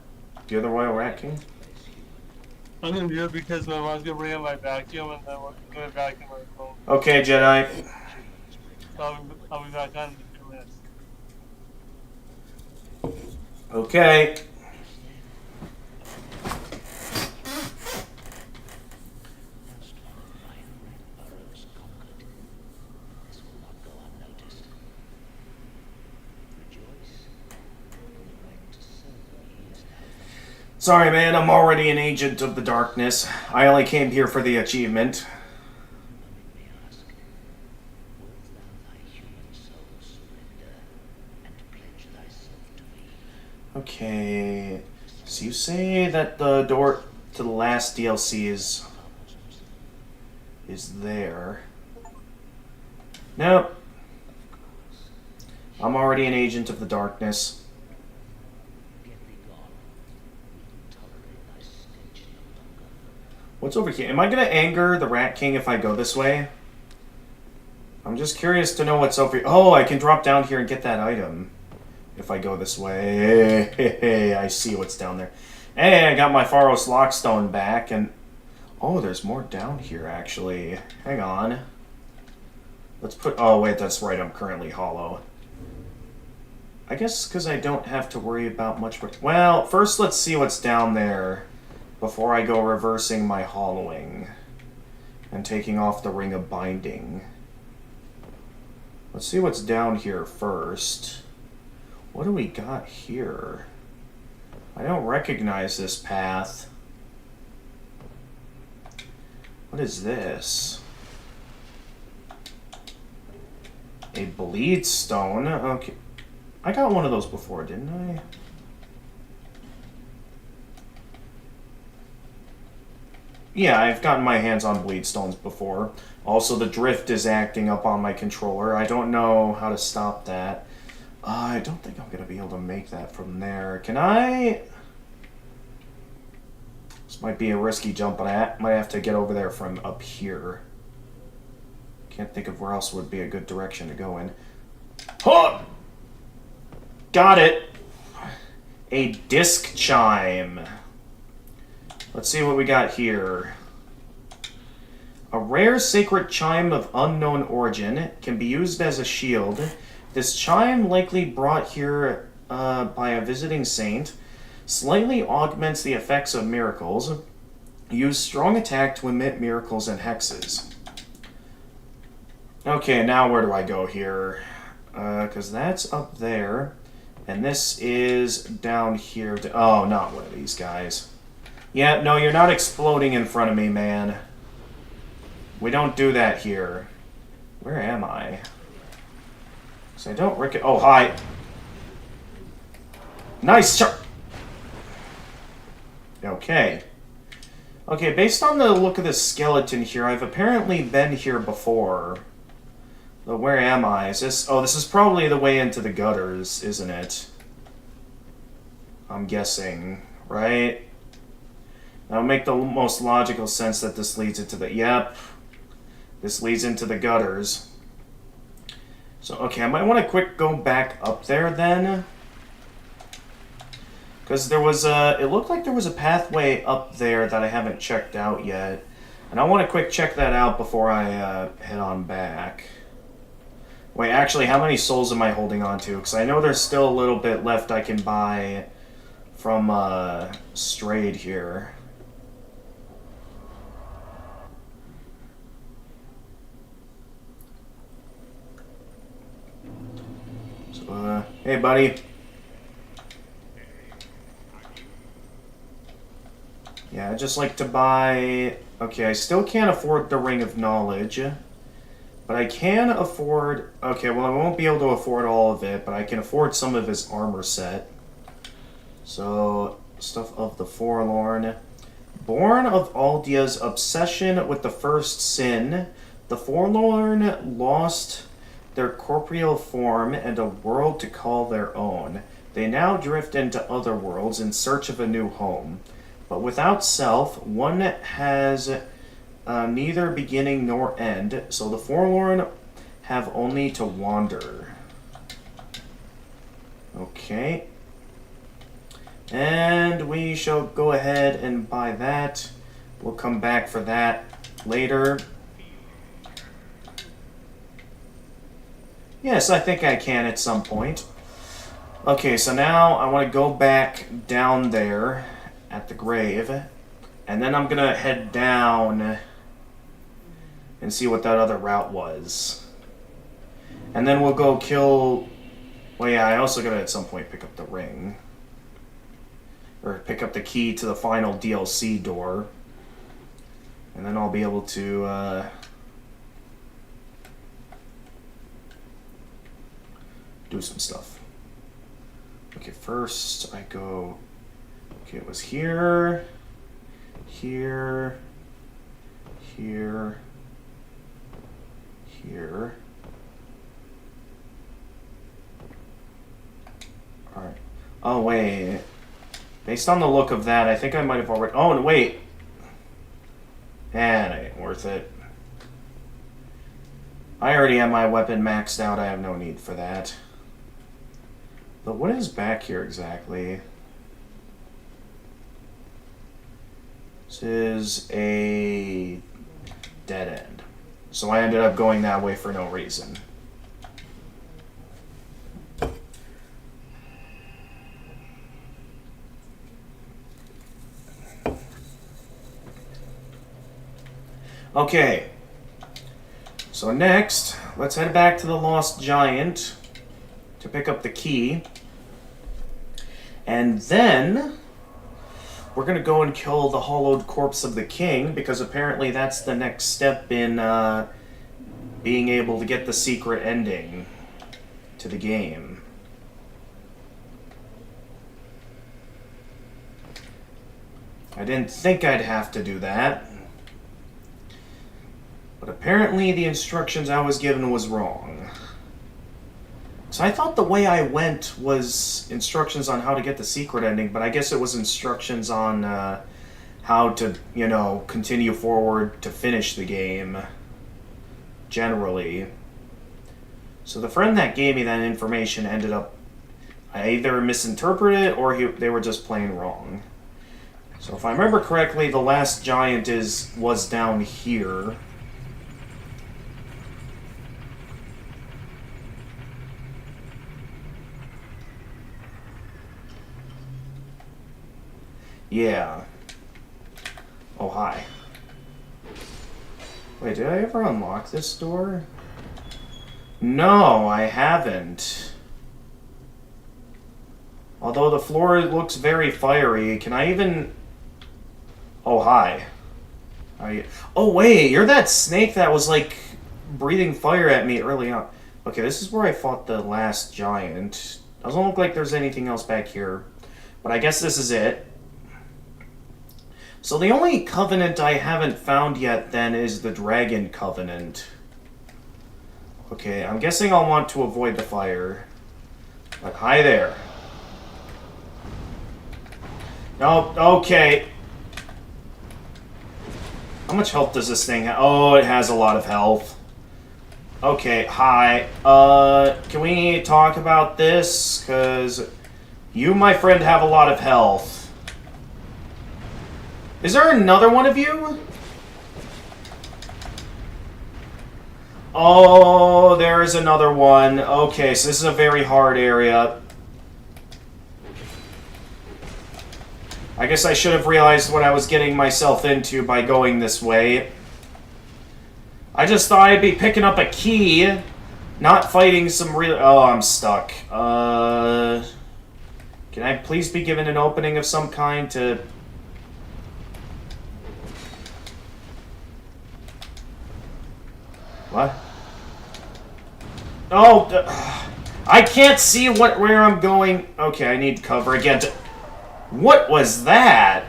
You're the Royal Rat King? I'm gonna do it because my mom's gonna bring out my vacuum and then we're gonna vacuum my phone. Okay, Jedi. So I'll be back on in 2 minutes. Okay. Sorry, man, I'm already an agent of the darkness. I only came here for the achievement. Okay, so you say that the door to the last DLC is there. Nope. I'm already an agent of the darkness. What's over here? Am I gonna anger the Rat King if I go this way? I'm just curious to know what's over here. Oh, I can drop down here and get that item. If I go this way. Hey, I see what's down there. Hey, I got my Pharos Lockstone back, and... Oh, there's more down here, actually. Hang on. Let's put... Oh, wait, that's right, I'm currently hollow. I guess because I don't have to worry about much... Well, first let's see what's down there before I go reversing my hollowing and taking off the Ring of Binding. Let's see what's down here first. What do we got here? I don't recognize this path. What is this? A bleed stone? Okay. I got one of those before, didn't I? Yeah, I've gotten my hands on bleed stones before. Also, the drift is acting up on my controller. I don't know how to stop that. I don't think I'm going to be able to make that from there. Can I? This might be a risky jump, but I might have to get over there from up here. Can't think of where else would be a good direction to go in. Oh! Got it. A disc chime. Let's see what we got here. A rare sacred chime of unknown origin can be used as a shield. This chime, likely brought here by a visiting saint, slightly augments the effects of miracles. Use strong attack to emit miracles and hexes. Okay, now where do I go here? Because that's up there. And this is down here. Oh, not one of these guys. Yeah, no, you're not exploding in front of me, man. We don't do that here. Where am I? So I don't oh, hi. Nice shot. Okay. Okay, based on the look of this skeleton here, I've apparently been here before. But where am I? Is this... Oh, this is probably the way into the gutters, isn't it? I'm guessing, right? That would make the most logical sense that this leads into the... Yep. This leads into the gutters. So, okay, I might want to go back up there then. Because there was a... It looked like there was a pathway up there that I haven't checked out yet. And I want to quick check that out before I head on back. Wait, actually, how many souls am I holding on to? Because I know there's still a little bit left I can buy from Strayed here. So, hey, buddy. Yeah, I'd just like to buy... Okay, I still can't afford the Ring of Knowledge. But I can afford... Okay, well, I won't be able to afford all of it, but I can afford some of his armor set. So, stuff of the Forlorn. Born of Aldia's obsession with the first sin, the Forlorn lost their corporeal form and a world to call their own. They now drift into other worlds in search of a new home. But without self, one has neither beginning nor end, so the Forlorn have only to wander. Okay. And we shall go ahead and buy that. We'll come back for that later. Yes, I think I can at some point. Okay, so now I want to go back down there at the grave. And then I'm going to head down and see what that other route was. And then we'll go kill... Well, yeah, I also got to at some point pick up the ring. Or pick up the key to the final DLC door. And then I'll be able to... do some stuff. Okay, first I go... Okay, it was here... Here... Here... Here... Alright. Oh, wait. Based on the look of that, I think I might have already... Oh, no, wait! That ain't worth it. I already have my weapon maxed out. I have no need for that. But what is back here exactly? This is a dead end. So I ended up going that way for no reason. Okay. So next, let's head back to the Lost Giant to pick up the key. And then we're going to go and kill the hollowed corpse of the king, because apparently that's the next step in being able to get the secret ending to the game. I didn't think I'd have to do that. But apparently the instructions I was given was wrong. So I thought the way I went was instructions on how to get the secret ending, but I guess it was instructions on how to, you know, continue forward to finish the game, generally. So the friend that gave me that information ended up... I either misinterpreted it or they were just playing wrong. So if I remember correctly, the last giant was down here. Yeah. Oh, hi. Wait, did I ever unlock this door? No, I haven't. Although the floor looks very fiery, can I even... Oh, hi. Oh, wait, you're that snake that was, like, breathing fire at me early on. Okay, this is where I fought the last giant. Doesn't look like there's anything else back here. But I guess this is it. So the only covenant I haven't found yet, then, is the Dragon Covenant. Okay, I'm guessing I'll want to avoid the fire. But hi there. No, okay. How much health does this thing have? Oh, it has a lot of health. Okay, hi. Can we talk about this? Because you, my friend, have a lot of health. Is there another one of you? Oh, there is another one. Okay, so this is a very hard area. I guess I should have realized what I was getting myself into by going this way. I just thought I'd be picking up a key, not fighting some real... Oh, I'm stuck. Can I please be given an opening of some kind to... What? Oh, I can't see where I'm going. Okay, I need cover again. What was that?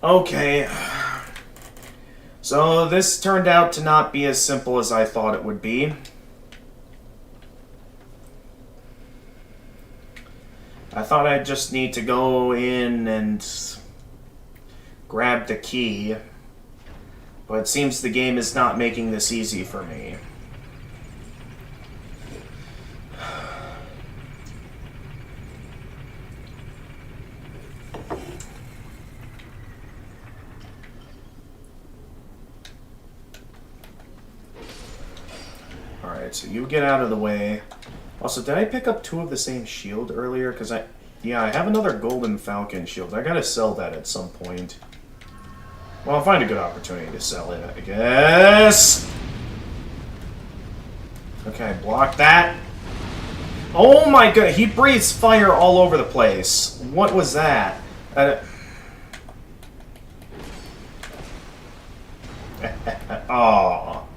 Okay. So this turned out to not be as simple as I thought it would be. I thought I'd just need to go in and grab the key, but it seems the game is not making this easy for me. Alright, so you get out of the way. Also, did I pick up 2 of the same shield earlier? Because yeah, I have another Golden Falcon shield. I gotta sell that at some point. Well, I'll find a good opportunity to sell it, I guess. Okay, block that. Oh my god, he breathes fire all over the place. What was that? Oh.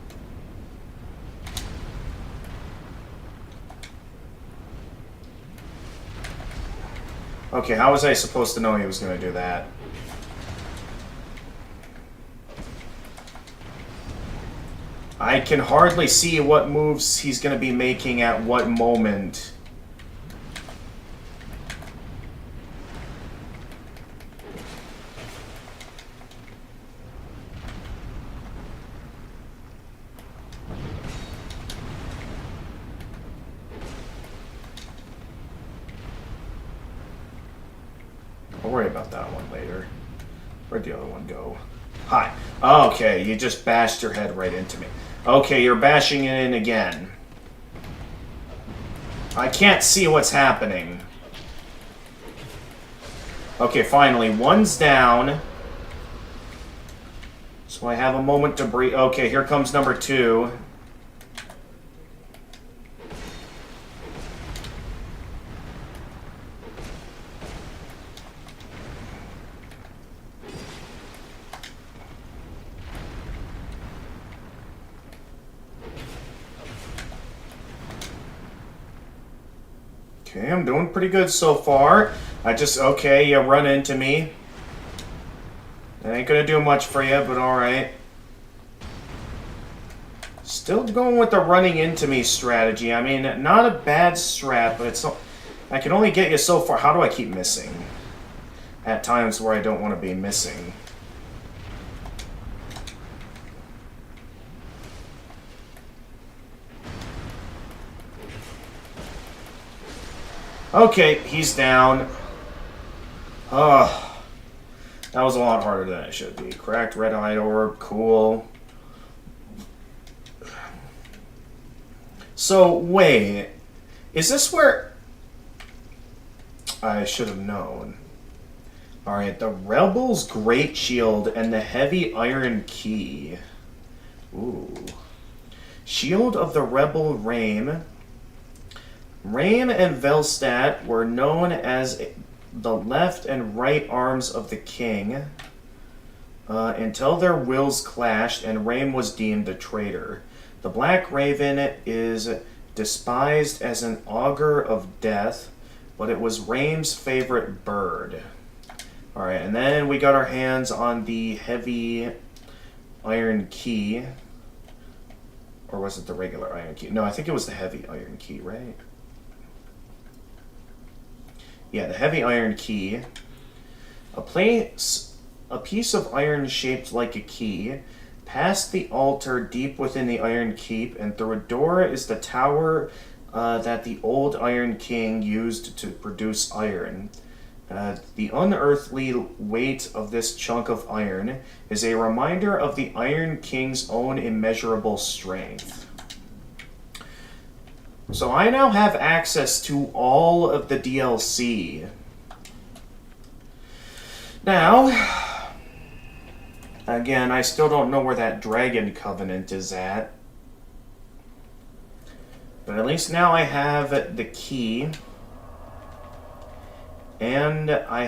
Okay, how was I supposed to know he was going to do that? I can hardly see what moves he's going to be making at what moment. I'll worry about that one later. Where'd the other one go? Hi. Okay, you just bashed your head right into me. Okay, you're bashing it in again. I can't see what's happening. Okay, finally, one's down. So I have a moment to breathe. Okay, here comes number 2. Okay, I'm doing pretty good so far. Okay, you run into me. That ain't gonna do much for you, but alright. Still going with the running into me strategy. I mean, not a bad strat, but it's... I can only get you so far. How do I keep missing? At times where I don't want to be missing. Okay, he's down. That was a lot harder than it should be. Cracked red eye orb, cool. So, wait. Is this where... I should have known. Alright, the Rebel's Great Shield and the Heavy Iron Key. Ooh. Shield of the Rebel Rame. Rame and Velstadt were known as the left and right arms of the king until their wills clashed and Rame was deemed a traitor. The Black Raven is despised as an augur of death, but it was Rame's favorite bird. Alright, and then we got our hands on the Heavy Iron Key. Or was it the regular Iron Key? No, I think it was the Heavy Iron Key, right? Yeah, the Heavy Iron Key. A piece of iron shaped like a key. Past the altar deep within the Iron Keep, and through a door is the tower that the old Iron King used to produce iron. The unearthly weight of this chunk of iron is a reminder of the Iron King's own immeasurable strength. So I now have access to all of the DLC. Now, again, I still don't know where that Dragon Covenant is at. But at least now I have the key. And I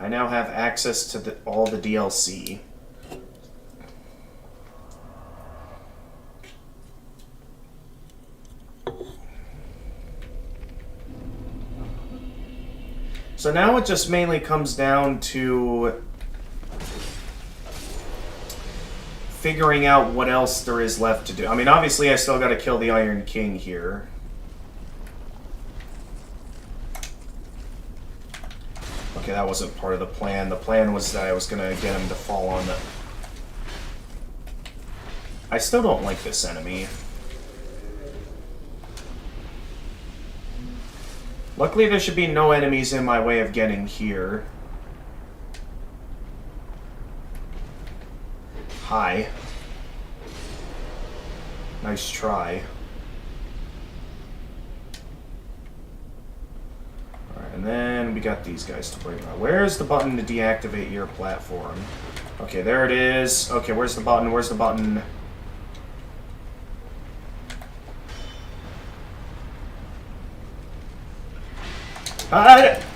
now have access to all the DLC. So now it just mainly comes down to figuring out what else there is left to do. I mean, obviously I still got to kill the Iron King here. Okay, that wasn't part of the plan. The plan was that I was going to get him to fall on the... I still don't like this enemy. Luckily, there should be no enemies in my way of getting here. Hi. Nice try. Alright, and then we got these guys to worry about. Where's the button to deactivate your platform? Okay, there it is. Okay, where's the button? Where's the button?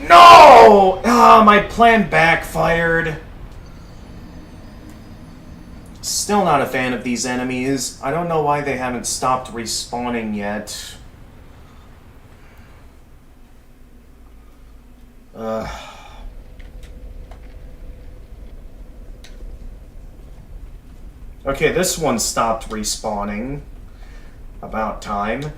No! Ah, my plan backfired. Still not a fan of these enemies. I don't know why they haven't stopped respawning yet. Okay, this one stopped respawning. About time.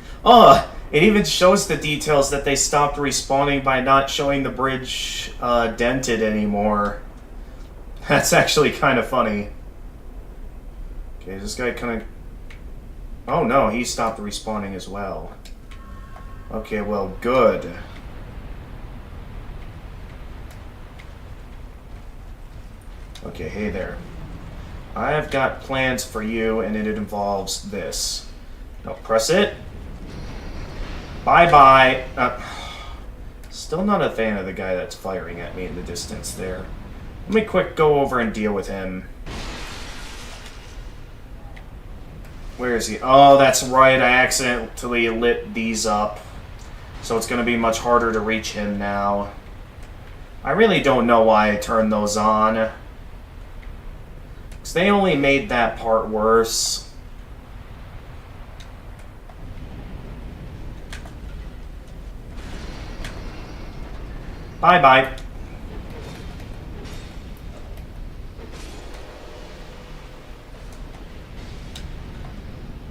It even shows the details that they stopped respawning by not showing the bridge dented anymore. That's actually kind of funny. Okay, this guy kind of... Oh no, he stopped respawning as well. Okay, well, good. Okay, hey there. I've got plans for you, and it involves this. Now, press it. Bye-bye. Still not a fan of the guy that's firing at me in the distance there. Let me quick go over and deal with him. Where is he? Oh, that's right. I accidentally lit these up. So it's going to be much harder to reach him now. I really don't know why I turned those on. Because they only made that part worse. Bye-bye.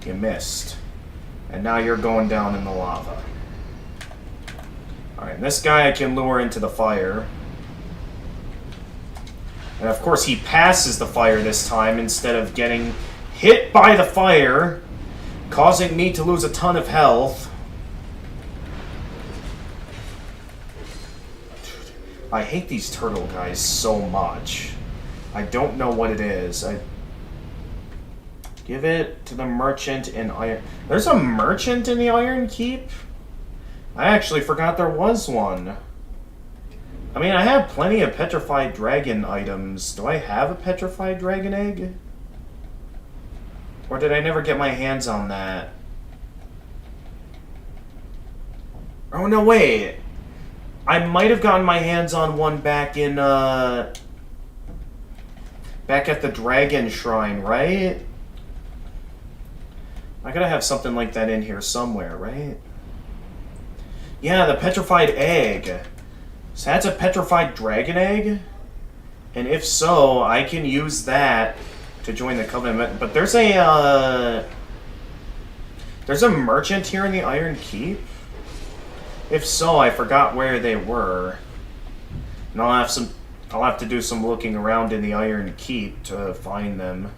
You missed. And now you're going down in the lava. Alright, this guy I can lure into the fire. And of course he passes the fire this time instead of getting hit by the fire, causing me to lose a ton of health. I hate these turtle guys so much. I don't know what it is. I give it to the merchant in Iron... There's a merchant in the Iron Keep? I actually forgot there was one. I mean, I have plenty of petrified dragon items. Do I have a petrified dragon egg? Or did I never get my hands on that? Oh, no, wait. I might have gotten my hands on one back in, back at the Dragon Shrine, right? I gotta have something like that in here somewhere, right? Yeah, the petrified egg. So that's a petrified dragon egg? And if so, I can use that to join the Covenant. But there's a merchant here in the Iron Keep? If so, I forgot where they were. And I'll have to do some looking around in the Iron Keep to find them.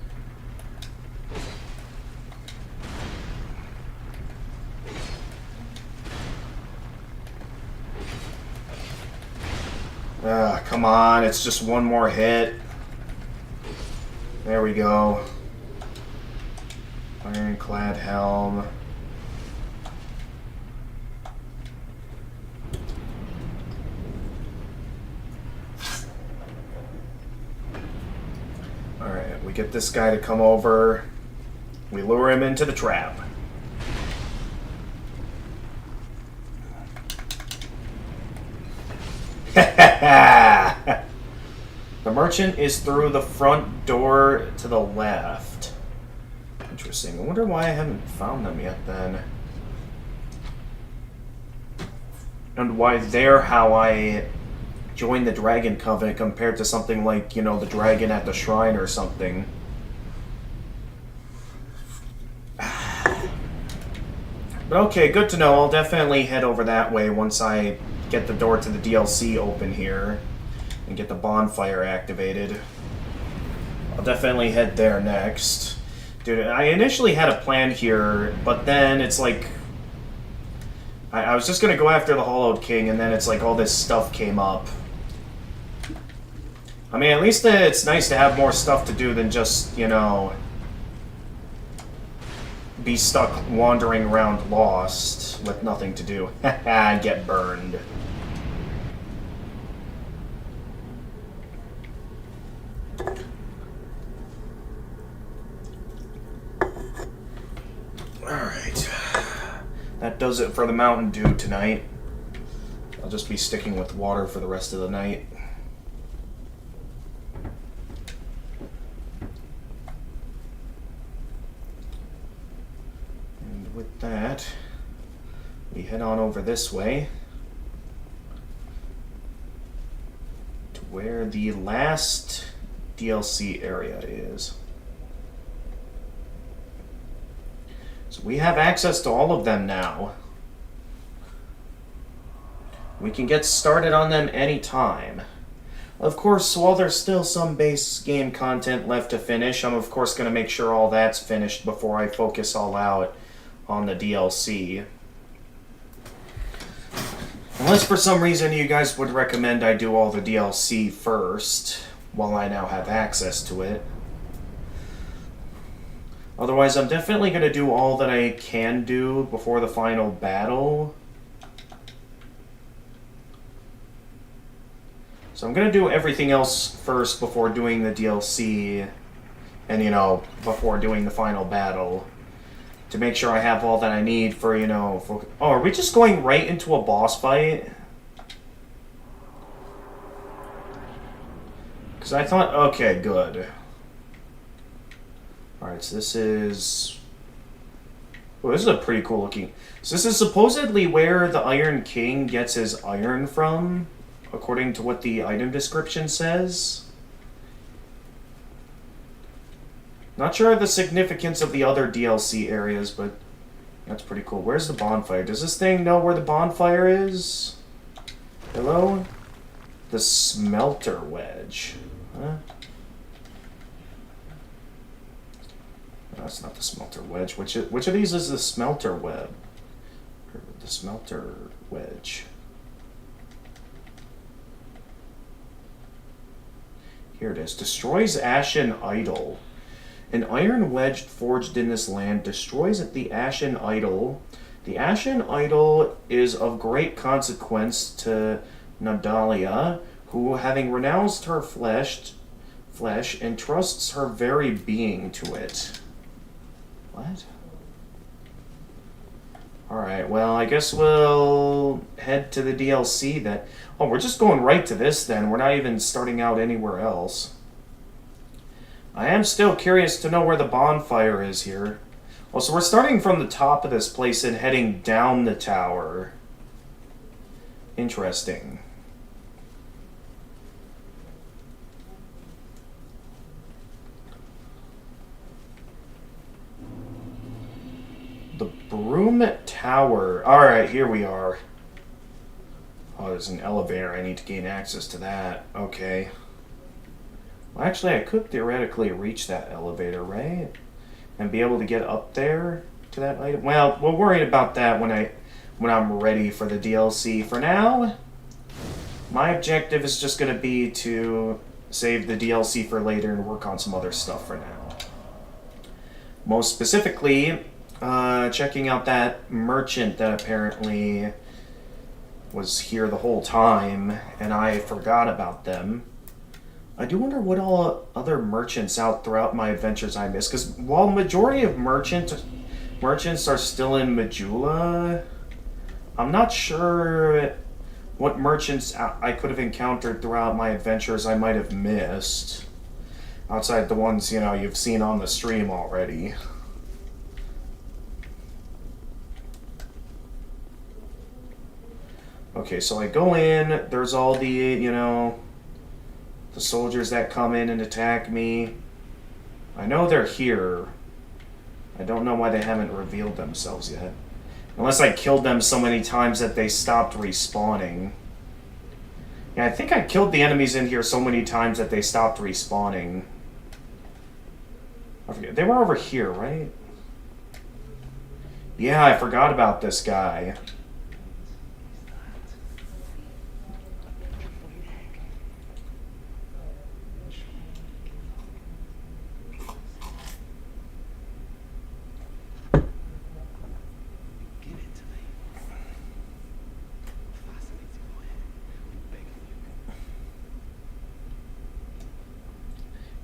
Come on, it's just one more hit. There we go. Ironclad helm. Alright, we get this guy to come over. We lure him into the trap. The merchant is through the front door to the left. Interesting. I wonder why I haven't found them yet then. And why they're how I joined the Dragon Covenant compared to something like, you know, the dragon at the shrine or something. But okay, good to know. I'll definitely head over that way once I get the door to the DLC open here and get the bonfire activated. I'll definitely head there next. Dude, I initially had a plan here, but then it's like... I was just gonna go after the Hollowed King, and then it's like all this stuff came up. I mean, at least it's nice to have more stuff to do than just, you know... be stuck wandering around lost with nothing to do. And get burned. Alright. That does it for the Mountain Dew tonight. I'll just be sticking with water for the rest of the night. And with that, we head on over this way to where the last DLC area is. So we have access to all of them now. We can get started on them anytime. Of course, while there's still some base game content left to finish, I'm of course going to make sure all that's finished before I focus all out on the DLC. Unless for some reason you guys would recommend I do all the DLC first, while I now have access to it. Otherwise, I'm definitely going to do all that I can do before the final battle. So I'm going to do everything else first before doing the DLC, and, you know, before doing the final battle. To make sure I have all that I need for, you know... For, oh, are we just going right into a boss fight? Because I thought... Okay, good. Alright, so this is... Oh, this is a pretty cool looking... So this is supposedly where the Iron King gets his iron from, according to what the item description says. Not sure of the significance of the other DLC areas, but That's pretty cool. Where's the bonfire? Does this thing know where the bonfire is? Hello? The smelter wedge. Huh? No, that's not the smelter wedge. Which of these is the smelter web? Or the smelter wedge. Here it is. Destroys Ashen Idol. An iron wedge forged in this land destroys the Ashen Idol. The Ashen Idol is of great consequence to Nadalia, who, having renounced her flesh, entrusts her very being to it. What? Alright, well, I guess we'll head to the DLC then. Oh, we're just going right to this then. We're not even starting out anywhere else. I am still curious to know where the bonfire is here. Well, so we're starting from the top of this place and heading down the tower. Interesting. The Broom Tower. Alright, here we are. Oh, there's an elevator. I need to gain access to that. Okay. Well, actually, I could theoretically reach that elevator, right? And be able to get up there to that item. Well, we'll worry about that when I'm ready for the DLC. For now, my objective is just going to be to save the DLC for later and work on some other stuff for now. Most specifically, checking out that merchant that apparently was here the whole time, and I forgot about them. I do wonder what all other merchants out throughout my adventures I missed, because while majority of merchants are still in Majula, I'm not sure what merchants I could have encountered throughout my adventures I might have missed, outside the ones, you know, you've seen on the stream already. Okay, so I go in, there's all the, you know, the soldiers that come in and attack me. I know they're here. I don't know why they haven't revealed themselves yet. Unless I killed them so many times that they stopped respawning. Yeah, I think I killed the enemies in here so many times that they stopped respawning. I forget. They were over here, right? Yeah, I forgot about this guy.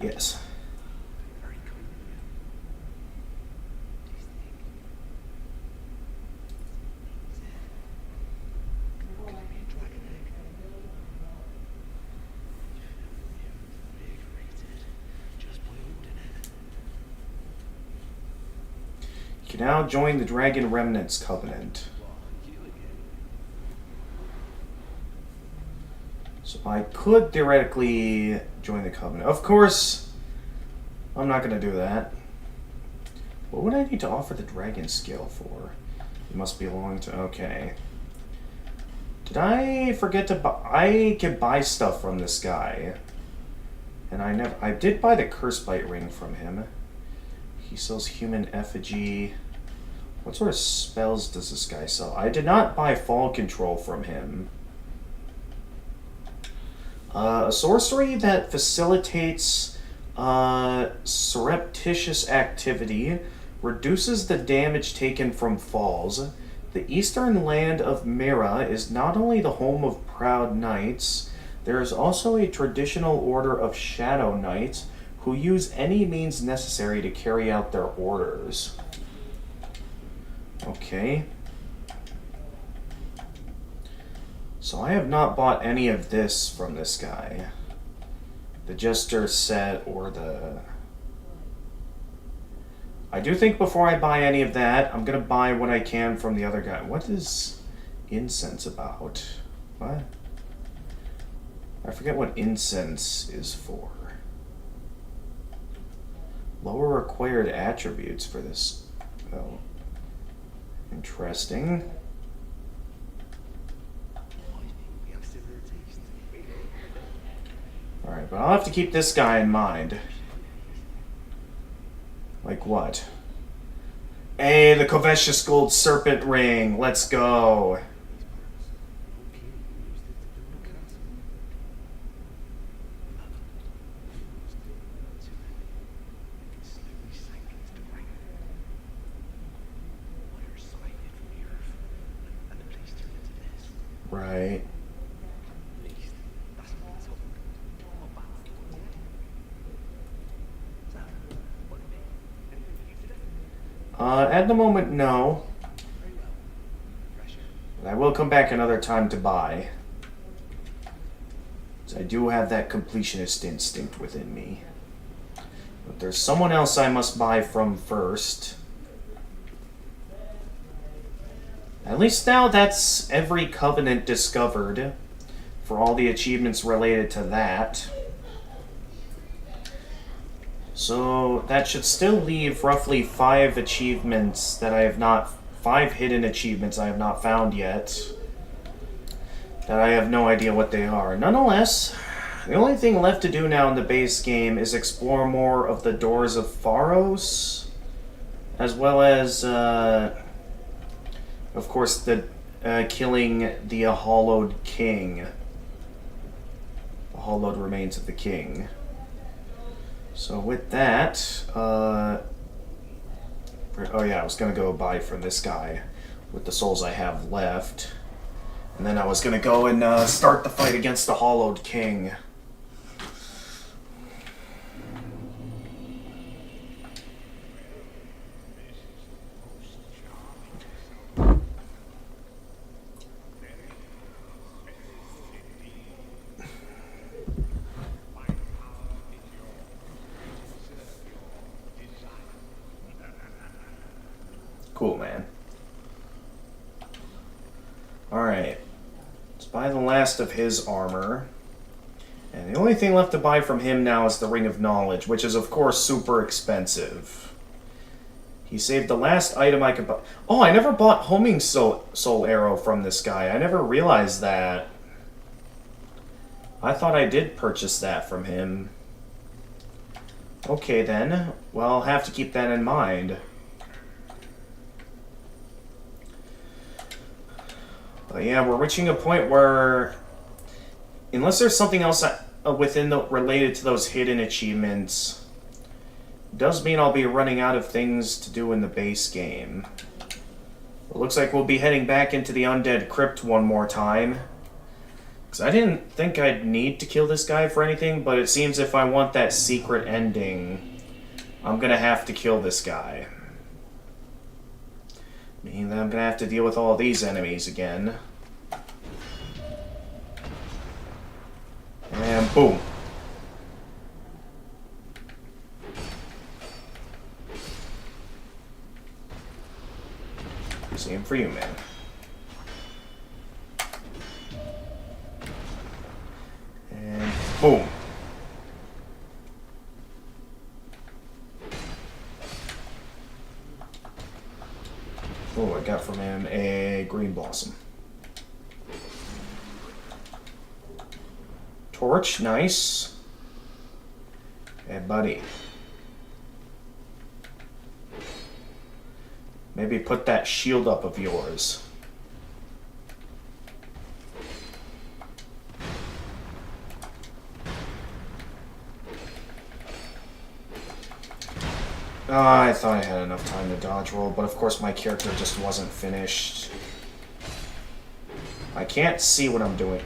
Yes. You can now join the Dragon Remnants Covenant. So I could theoretically join the Covenant. Of course, I'm not going to do that. What would I need to offer the Dragon Scale for? It must belong to... Okay. Did I forget to buy... I can buy stuff from this guy. And I did buy the Cursebite ring from him. He sells Human Effigy. What sort of spells does this guy sell? I did not buy Fall Control from him. A sorcery that facilitates surreptitious activity, reduces the damage taken from falls. The eastern land of Mira is not only the home of proud knights, there is also a traditional order of shadow knights who use any means necessary to carry out their orders. Okay. So I have not bought any of this from this guy. The Jester set or the... I do think before I buy any of that, I'm going to buy what I can from the other guy. What is incense about? What? I forget what incense is for. Lower required attributes for this. Oh. Interesting. Alright, but I'll have to keep this guy in mind. Like what? Hey, the Koveshus Gold Serpent Ring. Let's go. Right. At the moment, no. But I will come back another time to buy. So I do have that completionist instinct within me. But there's someone else I must buy from first. At least now that's every covenant discovered for all the achievements related to that. So that should still leave roughly 5 achievements that I have not... 5 hidden achievements I have not found yet. That I have no idea what they are. Nonetheless, the only thing left to do now in the base game is explore more of the Doors of Pharos. As well as, of course, the killing the Hallowed King. The Hallowed Remains of the King. So with that, oh yeah, I was going to go buy from this guy with the souls I have left. And then I was going to go and start the fight against the Hallowed King. Cool, man. Alright. Let's buy the last of his armor. And the only thing left to buy from him now is the Ring of Knowledge, which is, of course, super expensive. He saved the last item I could buy. Oh, I never bought Homing Soul Arrow from this guy. I never realized that. I thought I did purchase that from him. Okay, then. Well, I'll have to keep that in mind. But yeah, we're reaching a point where, unless there's something else within related to those hidden achievements, it does mean I'll be running out of things to do in the base game. It looks like we'll be heading back into the Undead Crypt one more time. Because I didn't think I'd need to kill this guy for anything, but it seems if I want that secret ending, I'm gonna have to kill this guy. Meaning that I'm gonna have to deal with all these enemies again. And boom. Same for you, man. And boom. Oh, I got from him a green blossom. Torch, nice. Hey, buddy. Maybe put that shield up of yours. I thought I had enough time to dodge roll, but of course my character just wasn't finished. I can't see what I'm doing.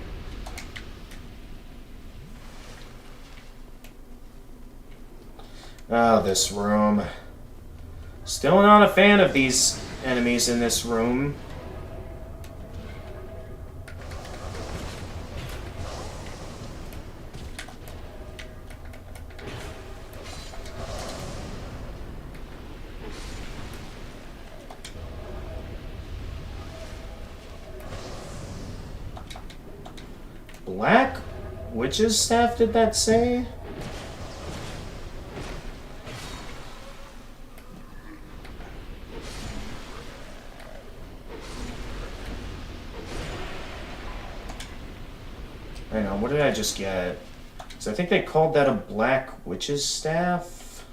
Oh, this room. Still not a fan of these enemies in this room. Black Witch's Staff, did that say? Hang on, what did I just get? So I think they called that a Black Witch's Staff.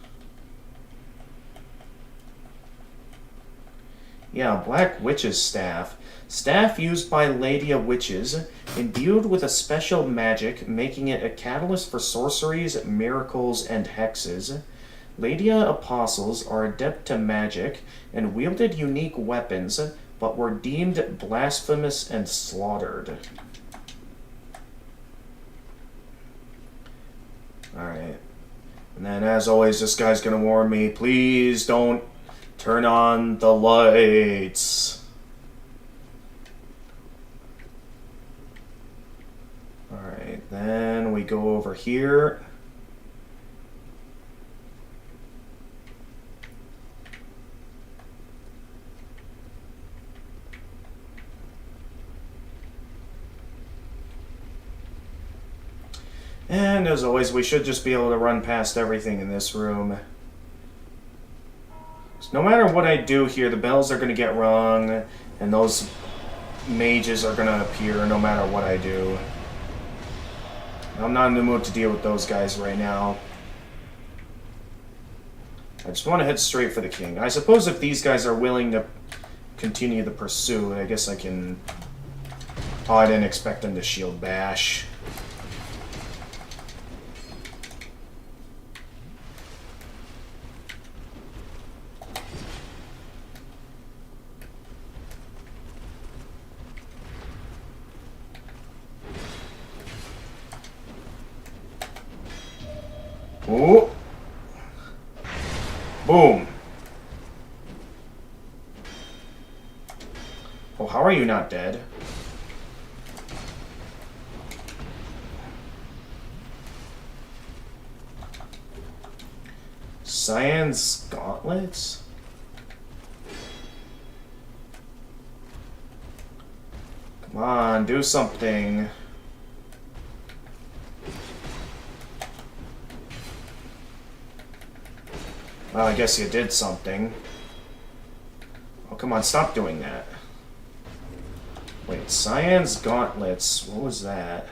Yeah, Black Witch's Staff. Staff used by Ladia witches, imbued with a special magic, making it a catalyst for sorceries, miracles, and hexes. Ladia apostles are adept to magic and wielded unique weapons, but were deemed blasphemous and slaughtered. Alright. And then, as always, this guy's gonna warn me, please don't turn on the lights. Alright, then we go over here. And as always, we should just be able to run past everything in this room. So no matter what I do here, the bells are going to get rung, and those mages are going to appear no matter what I do. I'm not in the mood to deal with those guys right now. I just want to head straight for the king. I suppose if these guys are willing to continue the pursuit, I guess I can... Oh, I didn't expect them to shield bash. Oh! Boom! Oh, how are you not dead? Cyan's gauntlets? Come on, do something. Well, I guess you did something. Oh, come on, stop doing that. Wait, Cyan's gauntlets. What was that?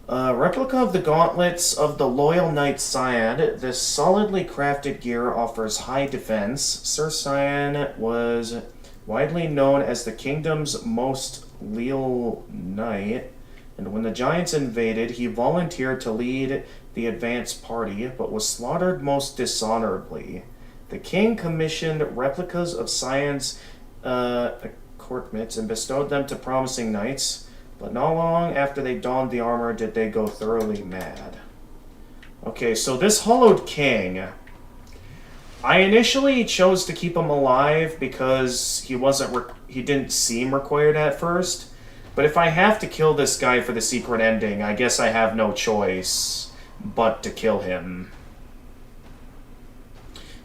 Replica of the gauntlets of the Loyal Knight Cyan. This solidly crafted gear offers high defense. Sir Cyan was widely known as the kingdom's most leal knight, and when the giants invaded, he volunteered to lead the advance party, but was slaughtered most dishonorably. The king commissioned replicas of Cyan's accoutrements and bestowed them to promising knights, but not long after they donned the armor did they go thoroughly mad. Okay, so this Hollowed King, I initially chose to keep him alive because he didn't seem required at first. But if I have to kill this guy for the secret ending, I guess I have no choice but to kill him.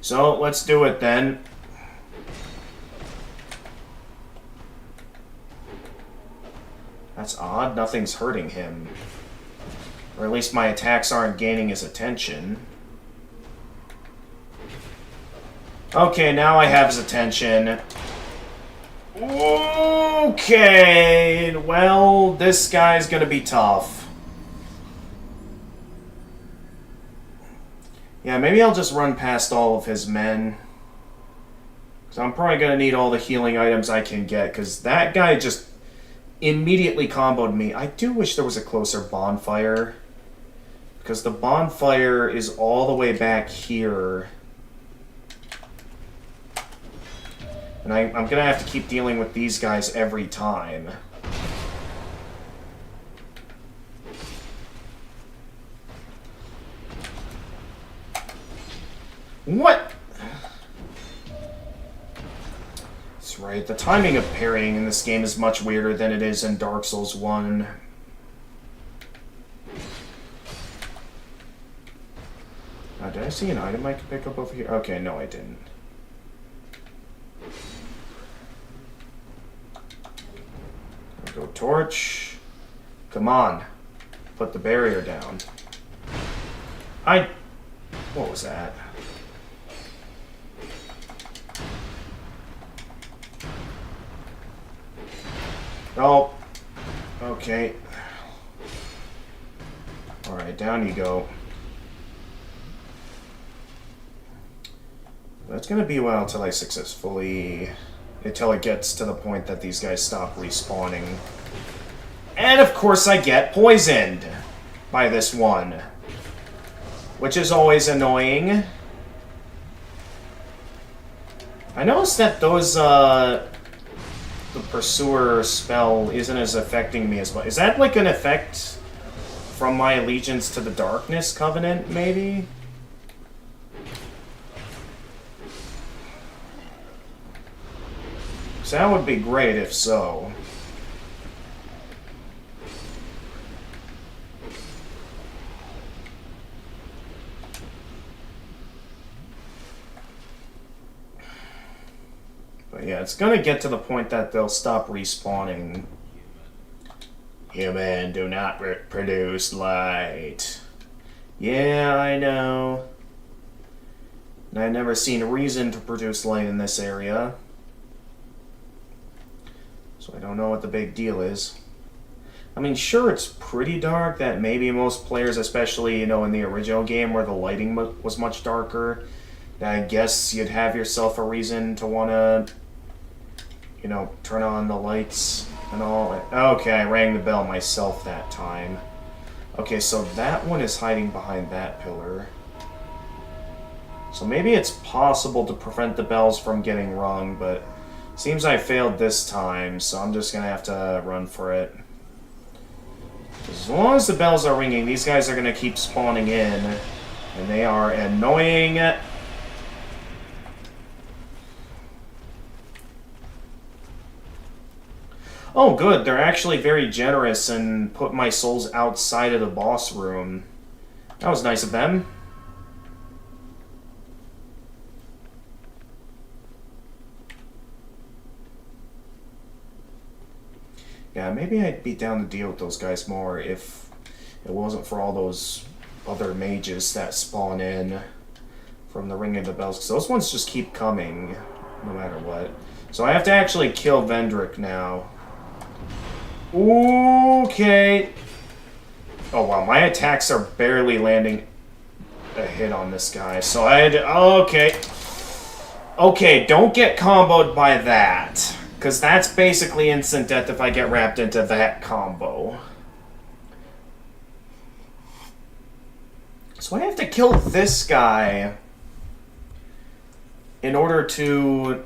So, let's do it then. That's odd, nothing's hurting him. Or at least my attacks aren't gaining his attention. Okay, now I have his attention. Okay, well, this guy's gonna be tough. Yeah, maybe I'll just run past all of his men. Because I'm probably gonna need all the healing items I can get, because that guy just immediately comboed me. I do wish there was a closer bonfire, because the bonfire is all the way back here. And I'm going to have to keep dealing with these guys every time. What? That's right, the timing of parrying in this game is much weirder than it is in Dark Souls 1. Did I see an item I could pick up over here? Okay, no I didn't. Go torch. Come on. Put the barrier down. What was that? Oh. Okay. Alright, down you go. That's gonna be a while until I successfully... until it gets to the point that these guys stop respawning. And of course I get poisoned by this one. Which is always annoying. I noticed that those, the Pursuer spell isn't as affecting me as much. Is that like an effect from my allegiance to the Darkness Covenant, maybe? So that would be great if so. But yeah, it's gonna get to the point that they'll stop respawning. Human, do not produce light. Yeah, I know. And I've never seen a reason to produce light in this area. So I don't know what the big deal is. I mean, sure, it's pretty dark that maybe most players, especially, you know, in the original game where the lighting was much darker, that I guess you'd have yourself a reason to want to, you know, turn on the lights and all. Okay, I rang the bell myself that time. Okay, so that one is hiding behind that pillar. So maybe it's possible to prevent the bells from getting rung, but seems I failed this time, so I'm just gonna have to run for it. As long as the bells are ringing, these guys are gonna keep spawning in, and they are annoying. Oh, good. They're actually very generous and put my souls outside of the boss room. That was nice of them. Yeah, maybe I'd be down to deal with those guys more if it wasn't for all those other mages that spawn in from the Ring of the Bells. Because those ones just keep coming, no matter what. So I have to actually kill Vendrick now. Okay. Oh wow, my attacks are barely landing a hit on this guy. So I had to, okay. Okay, don't get comboed by that. Because that's basically instant death if I get wrapped into that combo. So I have to kill this guy in order to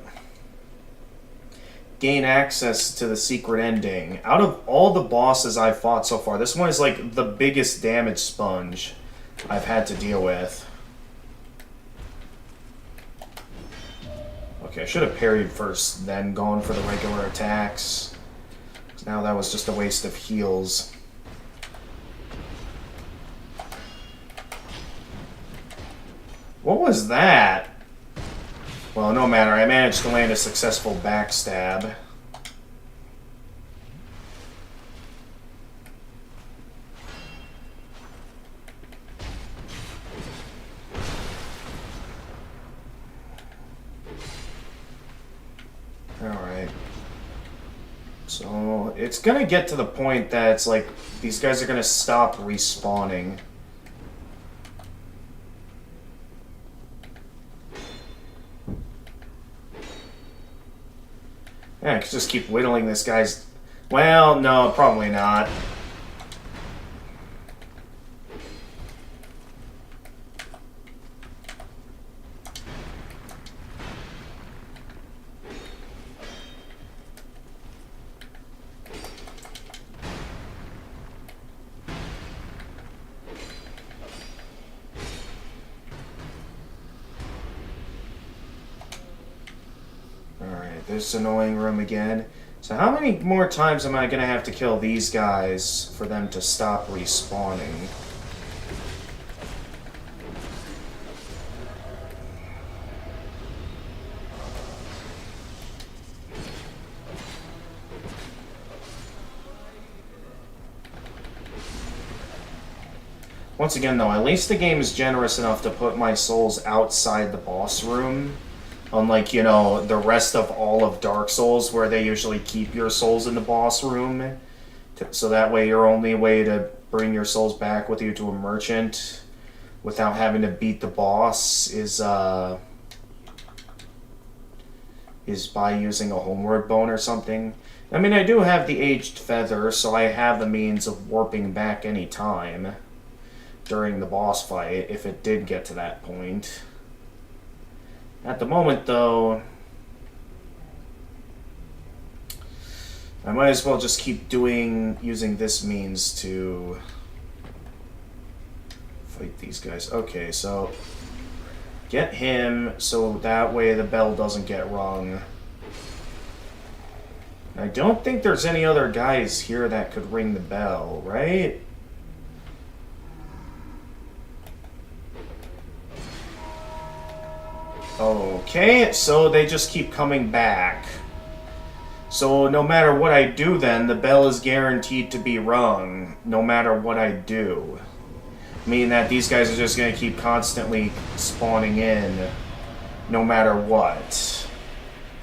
gain access to the secret ending. Out of all the bosses I've fought so far, this one is like the biggest damage sponge I've had to deal with. Okay, I should have parried first, then gone for the regular attacks. 'Cause now that was just a waste of heals. What was that? Well, no matter, I managed to land a successful backstab. Alright. So, it's gonna get to the point that it's like, these guys are gonna stop respawning. Yeah, I could just keep whittling this guy's... Well, no, probably not. This annoying room again. So how many more times am I going to have to kill these guys for them to stop respawning? Once again though, at least the game is generous enough to put my souls outside the boss room. Unlike, you know, the rest of all of Dark Souls, where they usually keep your souls in the boss room. So that way your only way to bring your souls back with you to a merchant without having to beat the boss is by using a homeward bone or something. I mean, I do have the Aged Feather, so I have the means of warping back any time during the boss fight if it did get to that point. At the moment, though, I might as well just keep using this means to fight these guys. Okay, so get him so that way the bell doesn't get rung. I don't think there's any other guys here that could ring the bell, right? Okay, so they just keep coming back. So no matter what I do then, the bell is guaranteed to be rung, no matter what I do. Meaning that these guys are just going to keep constantly spawning in, no matter what.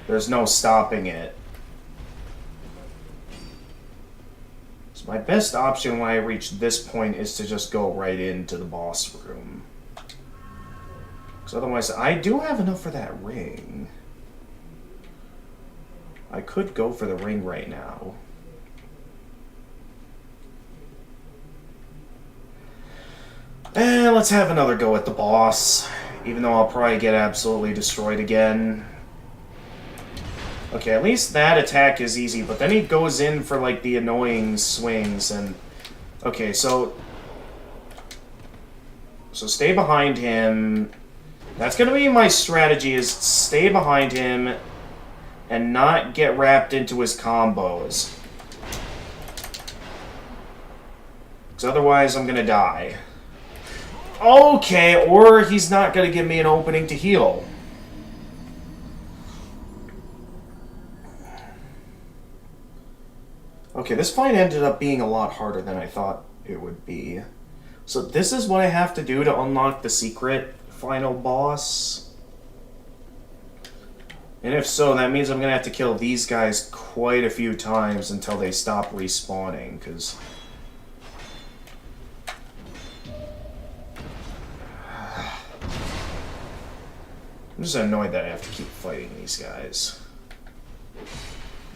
There's no stopping it. So my best option when I reach this point is to just go right into the boss room. Because otherwise, I do have enough for that ring. I could go for the ring right now. Let's have another go at the boss. Even though I'll probably get absolutely destroyed again. Okay, at least that attack is easy, but then he goes in for, like, the annoying swings, and... Okay, so stay behind him. That's gonna be my strategy, is stay behind him and not get wrapped into his combos. Because otherwise I'm gonna die. Okay, or he's not gonna give me an opening to heal. Okay, this fight ended up being a lot harder than I thought it would be. So this is what I have to do to unlock the secret final boss. And if so, that means I'm going to have to kill these guys quite a few times until they stop respawning, because... I'm just annoyed that I have to keep fighting these guys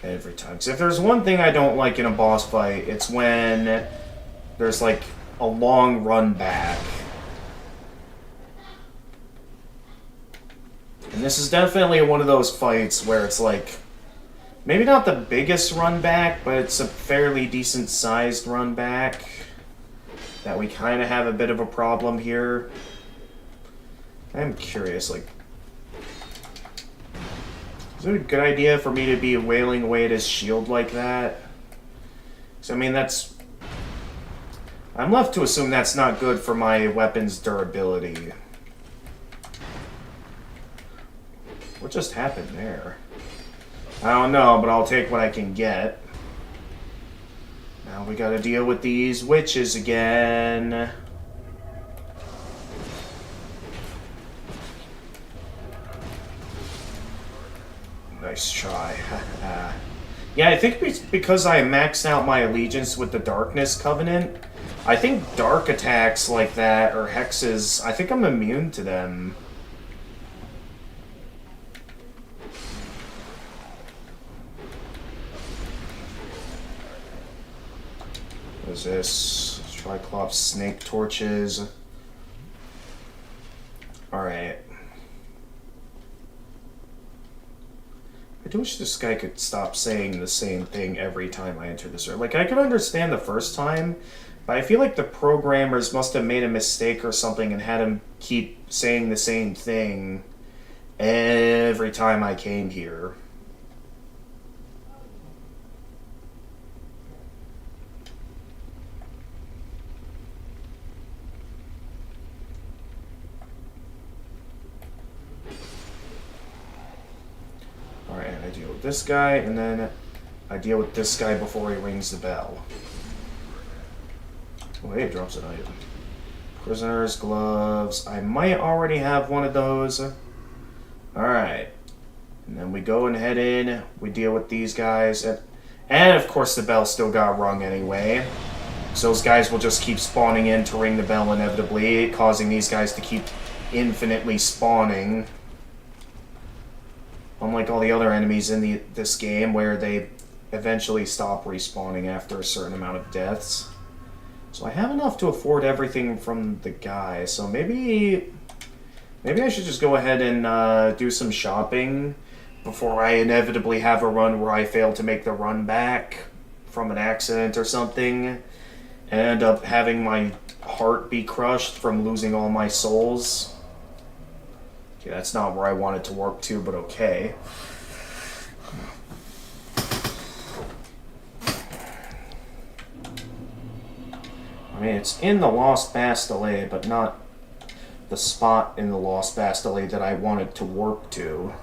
every time. Because if there's one thing I don't like in a boss fight, it's when there's like a long run back. And this is definitely one of those fights where it's like, maybe not the biggest run back, but it's a fairly decent sized run back. That we kind of have a bit of a problem here. I'm curious, like, is it a good idea for me to be wailing away at his shield like that? So, I mean, that's... I'm left to assume that's not good for my weapon's durability. What just happened there? I don't know, but I'll take what I can get. Now we gotta deal with these witches again. Nice try. Yeah, I think it's because I maxed out my allegiance with the Darkness Covenant. I think dark attacks like that, or hexes, I think I'm immune to them. What is this? Triclops snake torches. Alright. I do wish this guy could stop saying the same thing every time I enter this room. Like, I could understand the first time, but I feel like the programmers must have made a mistake or something and had him keep saying the same thing every time I came here. Alright, I deal with this guy, and then I deal with this guy before he rings the bell. Oh, hey, it drops an item. Prisoner's gloves. I might already have one of those. Alright. And then we go and head in. We deal with these guys. And of course the bell still got rung anyway. So those guys will just keep spawning in to ring the bell inevitably, causing these guys to keep infinitely spawning. Unlike all the other enemies in this game, where they eventually stop respawning after a certain amount of deaths. So I have enough to afford everything from the guy. So maybe I should just go ahead and do some shopping before I inevitably have a run where I fail to make the run back from an accident or something, and end up having my heart be crushed from losing all my souls. Okay, that's not where I want it to work to, but okay. I mean, it's in the Lost Bastille, but not the spot in the Lost Bastille that I wanted to warp to.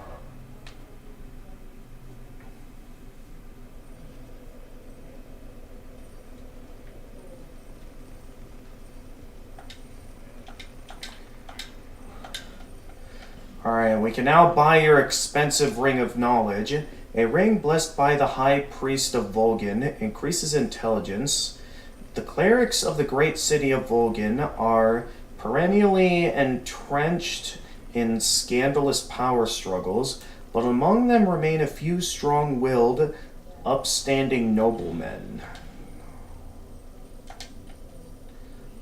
Alright, we can now buy your expensive Ring of Knowledge. A ring blessed by the High Priest of Vol'gin increases intelligence. The clerics of the great city of Vol'gin are perennially entrenched in scandalous power struggles, but among them remain a few strong-willed, upstanding noblemen.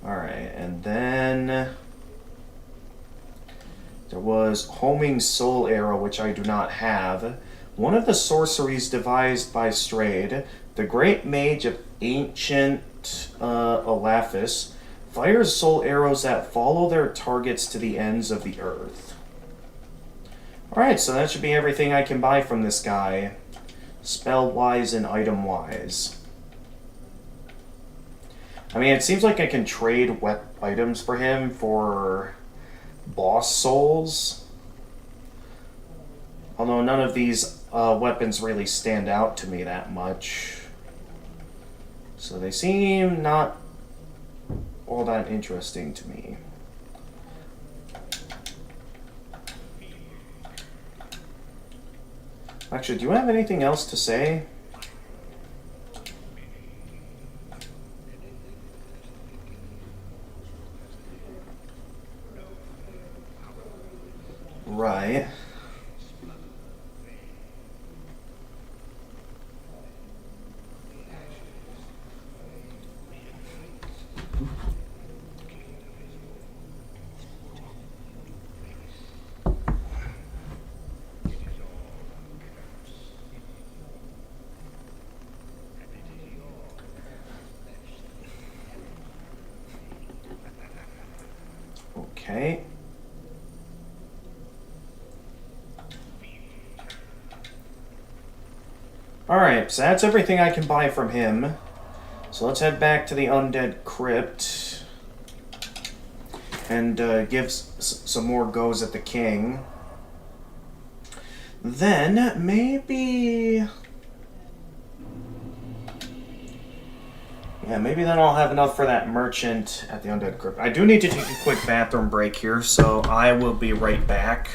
Alright, and then there was Homing Soul Arrow, which I do not have. One of the sorceries devised by Strayed, the great mage of ancient Alaphus, fires soul arrows that follow their targets to the ends of the earth. Alright, so that should be everything I can buy from this guy, spell-wise and item-wise. I mean, it seems like I can trade wet items for him for boss souls. Although none of these weapons really stand out to me that much. So they seem not all that interesting to me. Actually, do you have anything else to say? Right. Okay. Alright, so that's everything I can buy from him. So let's head back to the Undead Crypt and give some more goes at the king. Then, maybe... Yeah, maybe then I'll have enough for that merchant at the Undead Crypt. I do need to take a quick bathroom break here, so I will be right back.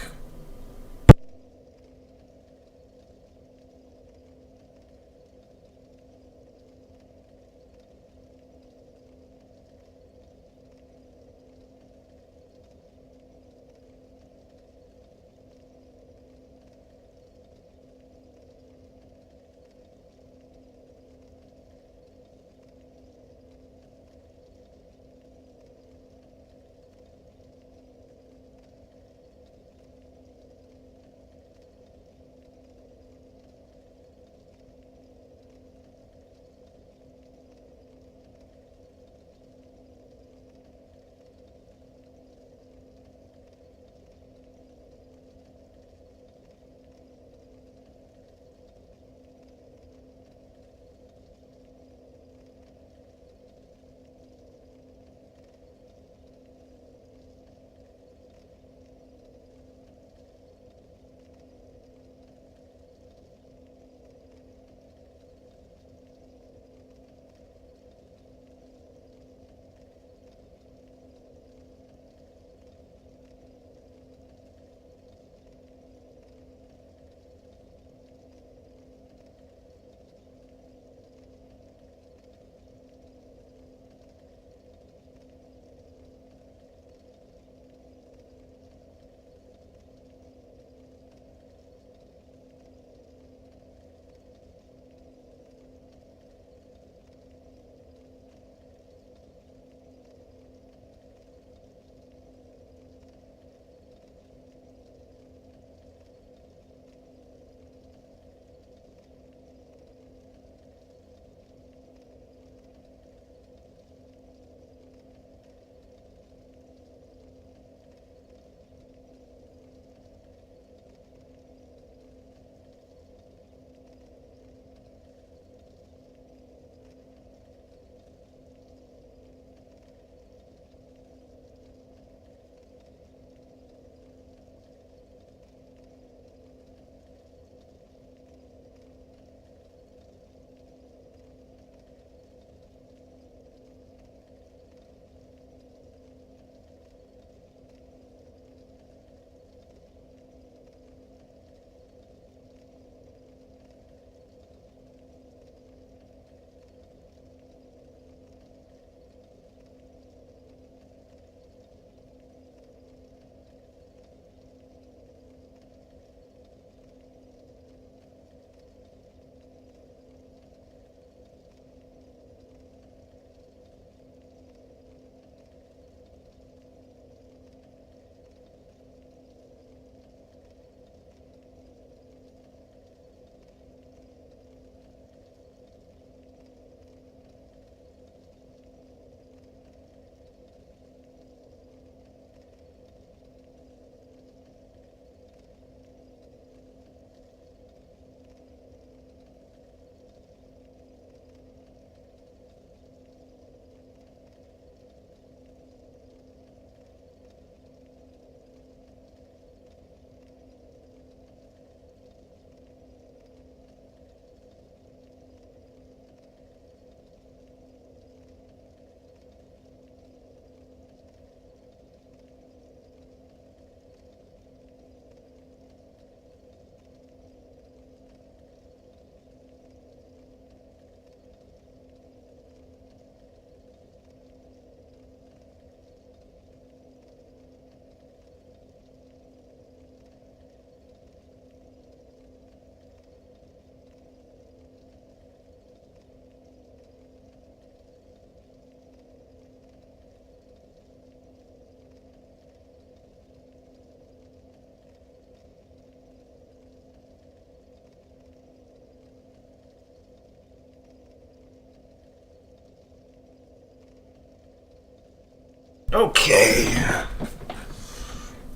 Okay.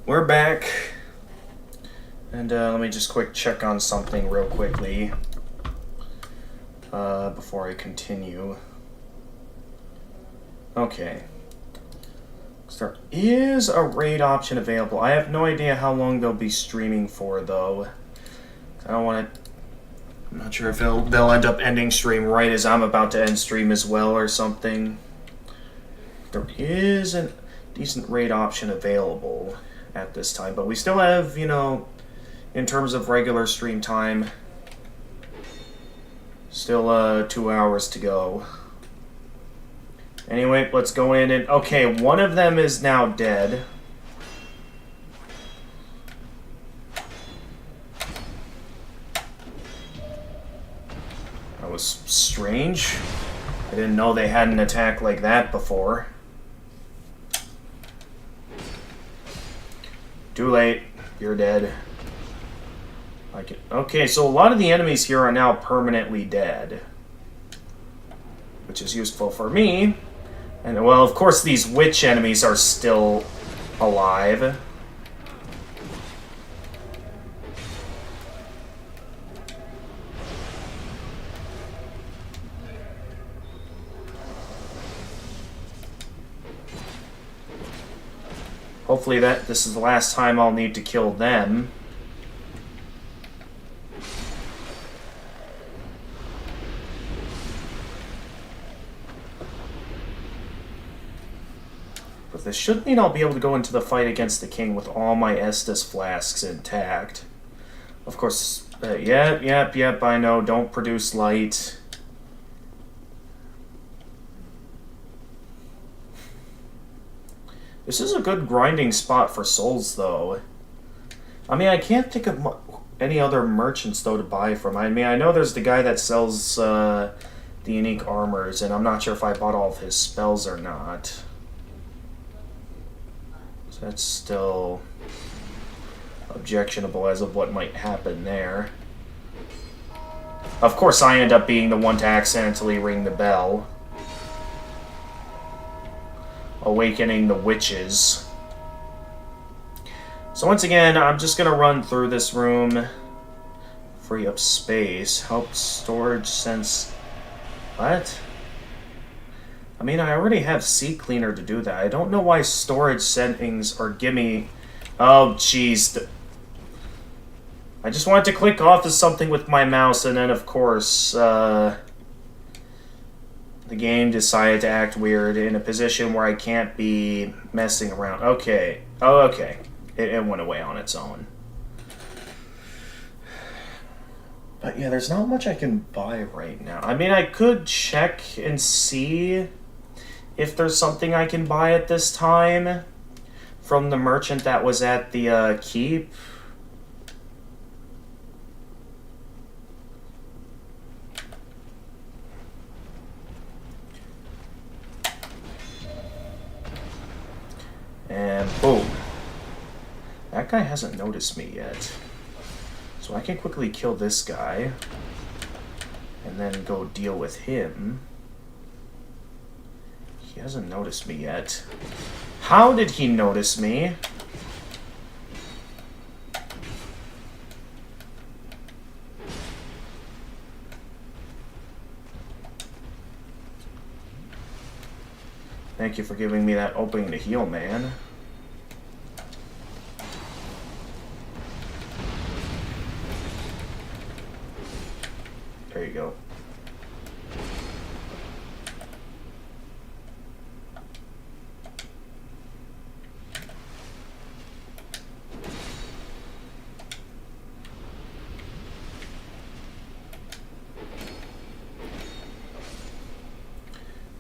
We're back. And let me just quick check on something real quickly before I continue. Okay. So there is a raid option available. I have no idea how long they'll be streaming for, though. I don't want to... I'm not sure if they'll end up ending stream right as I'm about to end stream as well or something. There is a decent raid option available at this time, but we still have, you know, in terms of regular stream time, still 2 hours to go. Anyway, let's go in and... Okay, one of them is now dead. That was strange. I didn't know they had an attack like that before. Too late. You're dead. Okay, so a lot of the enemies here are now permanently dead, which is useful for me. And, well, of course, these witch enemies are still alive. Hopefully this is the last time I'll need to kill them. But this should mean I'll be able to go into the fight against the king with all my Estus flasks intact. Of course, yep, I know, don't produce light. This is a good grinding spot for souls, though. I mean, I can't think of any other merchants, though, to buy from. I mean, I know there's the guy that sells the unique armors, and I'm not sure if I bought all of his spells or not. So that's still objectionable as of what might happen there. Of course, I end up being the one to accidentally ring the bell, awakening the witches. So once again, I'm just going to run through this room, free up space, help storage sense... What? I mean, I already have Sea Cleaner to do that. I don't know why storage settings are gimme... Oh, jeez. I just wanted to click off of something with my mouse, and then, of course, the game decided to act weird in a position where I can't be messing around. Okay. Oh, okay. It went away on its own. But yeah, there's not much I can buy right now. I mean, I could check and see if there's something I can buy at this time from the merchant that was at the keep. And boom. That guy hasn't noticed me yet. So I can quickly kill this guy. And then go deal with him. He hasn't noticed me yet. How did he notice me? Thank you for giving me that opening to heal, man. There you go.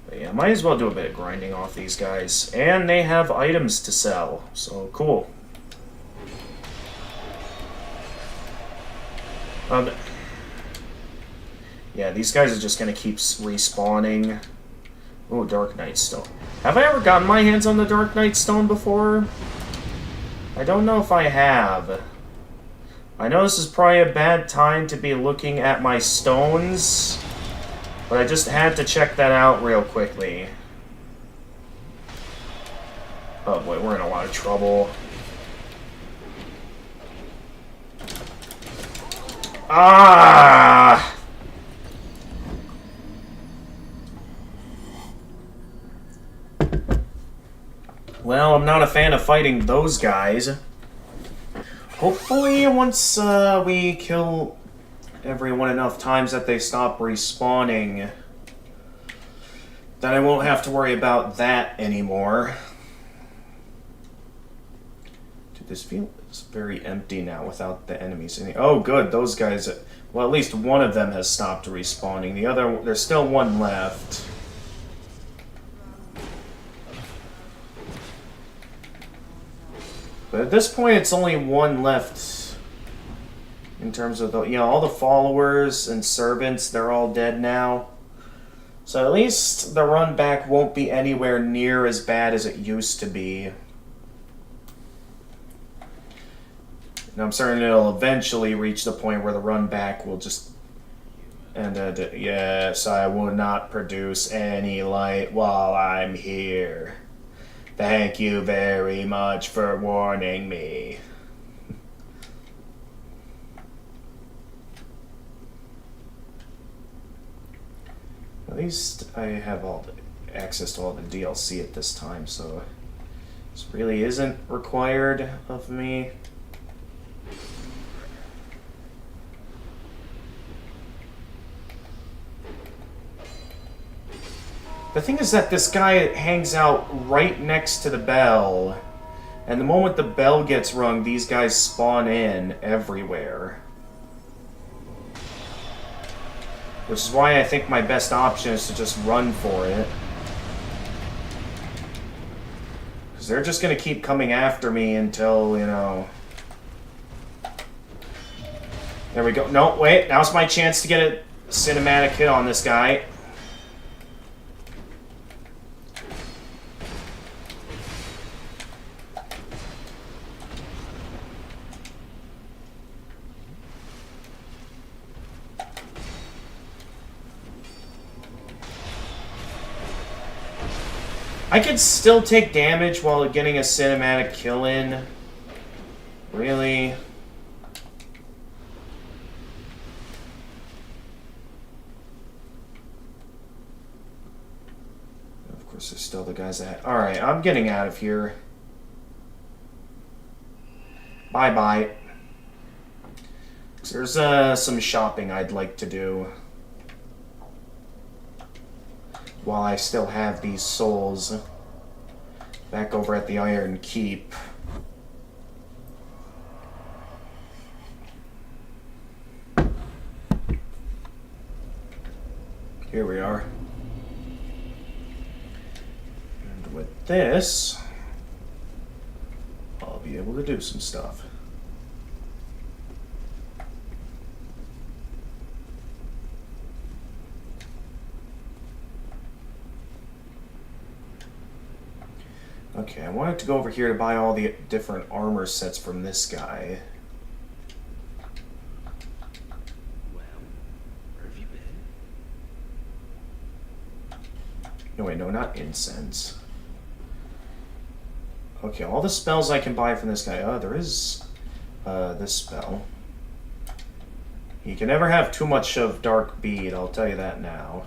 But yeah, might as well do a bit of grinding off these guys. And they have items to sell, so cool. Yeah, these guys are just gonna keep respawning. Oh, Dark Knight Stone. Have I ever gotten my hands on the Dark Knight Stone before? I don't know if I have. I know this is probably a bad time to be looking at my stones, but I just had to check that out real quickly. Oh boy, we're in a lot of trouble. Ah! Well, I'm not a fan of fighting those guys. Hopefully, once we kill everyone enough times that they stop respawning, then I won't have to worry about that anymore. Dude, this feels very empty now without the enemies. Oh, good, those guys... Well, at least one of them has stopped respawning. The other... There's still one left. But at this point, it's only one left. In terms of the... You know, all the followers and servants, they're all dead now. So at least the run back won't be anywhere near as bad as it used to be. And I'm certain it'll eventually reach the point where the run back will just... And yes, I will not produce any light while I'm here. Thank you very much for warning me. At least I have all the access to all the DLC at this time, so this really isn't required of me. The thing is that this guy hangs out right next to the bell, and the moment the bell gets rung, these guys spawn in everywhere. Which is why I think my best option is to just run for it. Because they're just going to keep coming after me until, you know... There we go. No, wait. Now's my chance to get a cinematic hit on this guy. I could still take damage while getting a cinematic kill in. Really? Of course, there's still the guys that... Alright, I'm getting out of here. Bye-bye. There's some shopping I'd like to do. While I still have these souls back over at the Iron Keep. Here we are. And with this, I'll be able to do some stuff. Okay, I wanted to go over here to buy all the different armor sets from this guy. Well, where have you been? No, wait, no, not incense. Okay, all the spells I can buy from this guy. Oh, there is this spell. You can never have too much of Dark Bead, I'll tell you that now.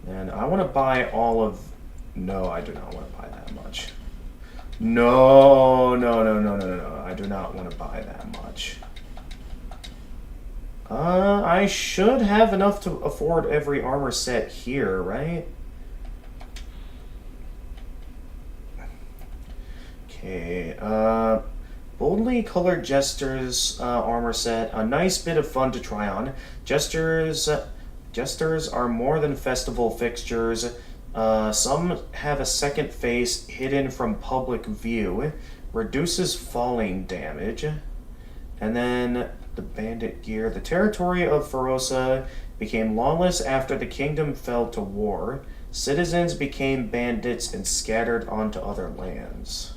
And I want to buy all of... No, I do not want to buy that much. No, no, no, no, no, no, no. I do not want to buy that much. I should have enough to afford every armor set here, right? Okay, boldly colored Jester's armor set. A nice bit of fun to try on. Jesters are more than festival fixtures. Some have a second face hidden from public view, reduces falling damage, and then the bandit gear. The territory of Ferosa became lawless after the kingdom fell to war. Citizens became bandits and scattered onto other lands.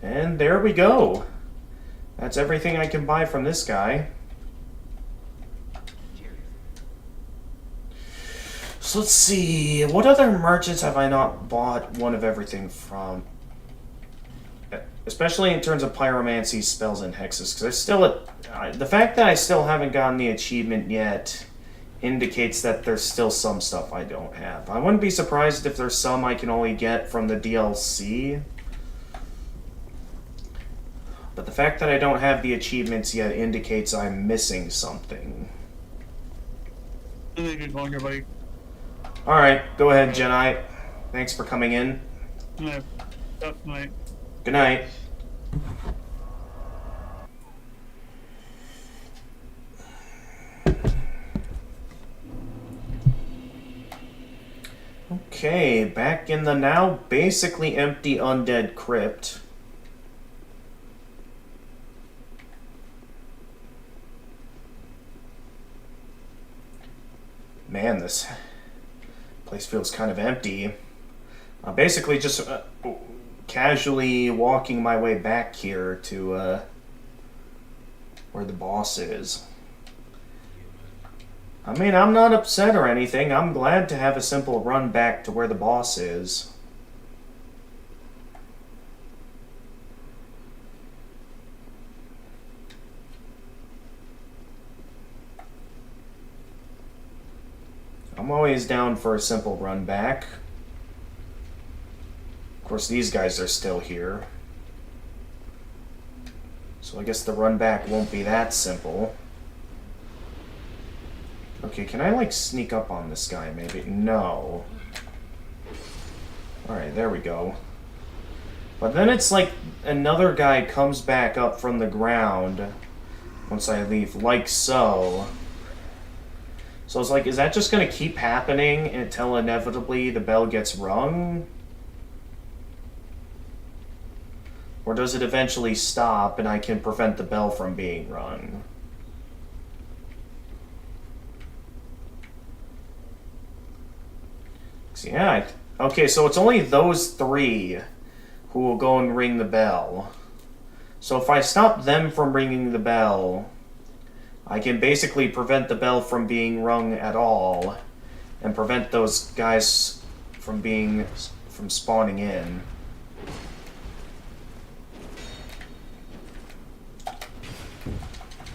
And there we go. That's everything I can buy from this guy. So let's see, what other merchants have I not bought one of everything from? Especially in terms of pyromancy, spells, and hexes, because there's still the fact that I still haven't gotten the achievement yet indicates that there's still some stuff I don't have. I wouldn't be surprised if there's some I can only get from the DLC. But the fact that I don't have the achievements yet indicates I'm missing something. Good longer, buddy. Alright, go ahead, Jedi. Thanks for coming in. No, that's night. Good night. Okay, back in the now basically empty undead crypt. Man, this place feels kind of empty. I'm basically just casually walking my way back here to where the boss is. I mean, I'm not upset or anything. I'm glad to have a simple run back to where the boss is. I'm always down for a simple run back. Of course, these guys are still here. So I guess the run back won't be that simple. Okay, can I, like, sneak up on this guy, maybe? No. Alright, there we go. But then it's like another guy comes back up from the ground once I leave, like so. So it's like, is that just going to keep happening until inevitably the bell gets rung? Or does it eventually stop and I can prevent the bell from being rung? Yeah, okay, so it's only those three who will go and ring the bell. So if I stop them from ringing the bell, I can basically prevent the bell from being rung at all and prevent those guys from spawning in.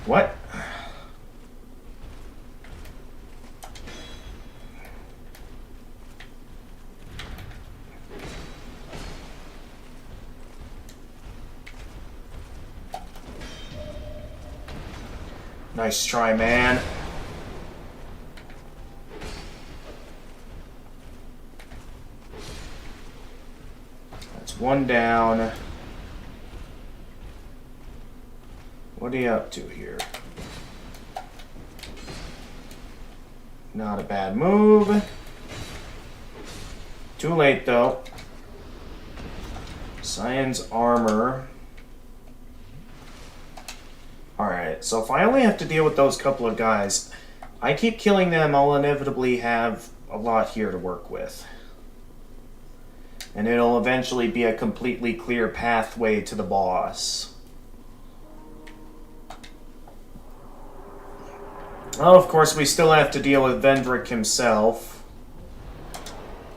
What? Nice try, man. That's one down. What are you up to here? Not a bad move. Too late, though. Cyan's armor. Alright, so if I only have to deal with those couple of guys, I keep killing them, I'll inevitably have a lot here to work with. And it'll eventually be a completely clear pathway to the boss. Oh, of course, we still have to deal with Vendrick himself,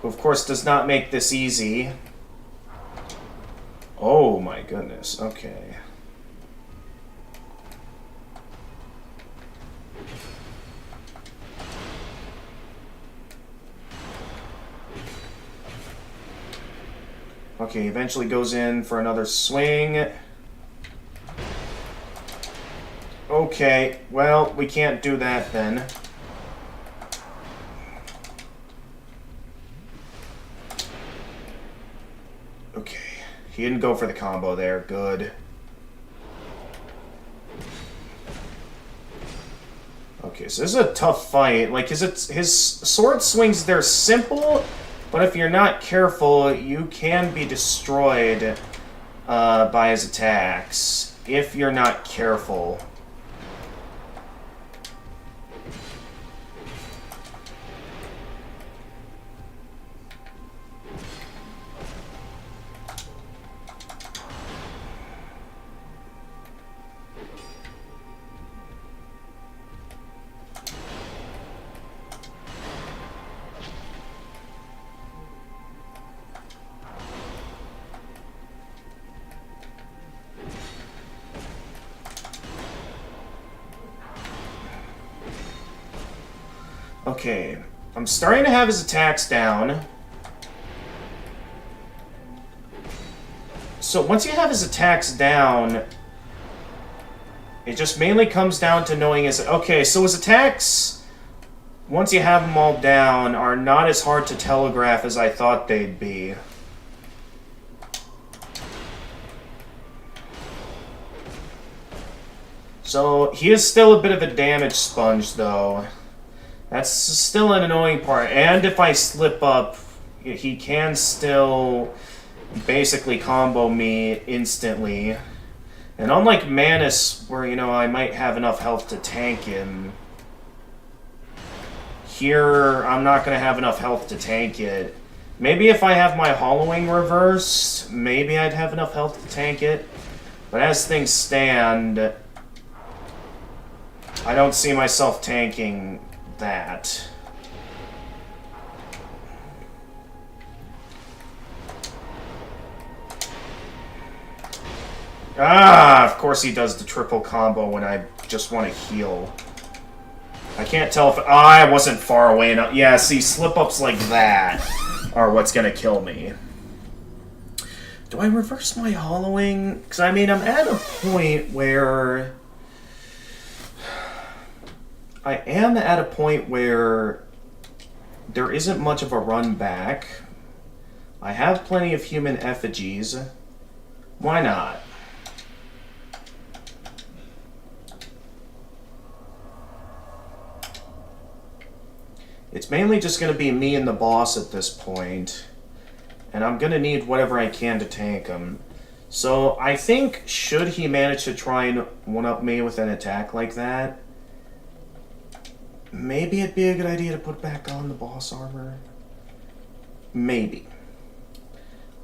who of course does not make this easy. Oh my goodness, okay. Okay, eventually goes in for another swing. Okay, well, we can't do that then. Okay, he didn't go for the combo there, good. Okay, so this is a tough fight. Like, his sword swings, they're simple, but if you're not careful, you can be destroyed by his attacks. If you're not careful. Okay, I'm starting to have his attacks down. So once you have his attacks down, it just mainly comes down to knowing his... Okay, so his attacks, once you have them all down, are not as hard to telegraph as I thought they'd be. So he is still a bit of a damage sponge, though. That's still an annoying part. And if I slip up, he can still basically combo me instantly. And unlike Manus, where, you know, I might have enough health to tank him, here I'm not going to have enough health to tank it. Maybe if I have my Hollowing reversed, maybe I'd have enough health to tank it. But as things stand, I don't see myself tanking that. Ah, of course he does the triple combo when I just want to heal. I can't tell if... I wasn't far away enough. Yeah, see, slip-ups like that are what's going to kill me. Do I reverse my Hollowing? Because, I mean, I'm at a point where... I am at a point where there isn't much of a run back. I have plenty of human effigies. Why not? It's mainly just going to be me and the boss at this point, and I'm going to need whatever I can to tank him. So I think, should he manage to try and one-up me with an attack like that, maybe it'd be a good idea to put back on the boss armor. Maybe.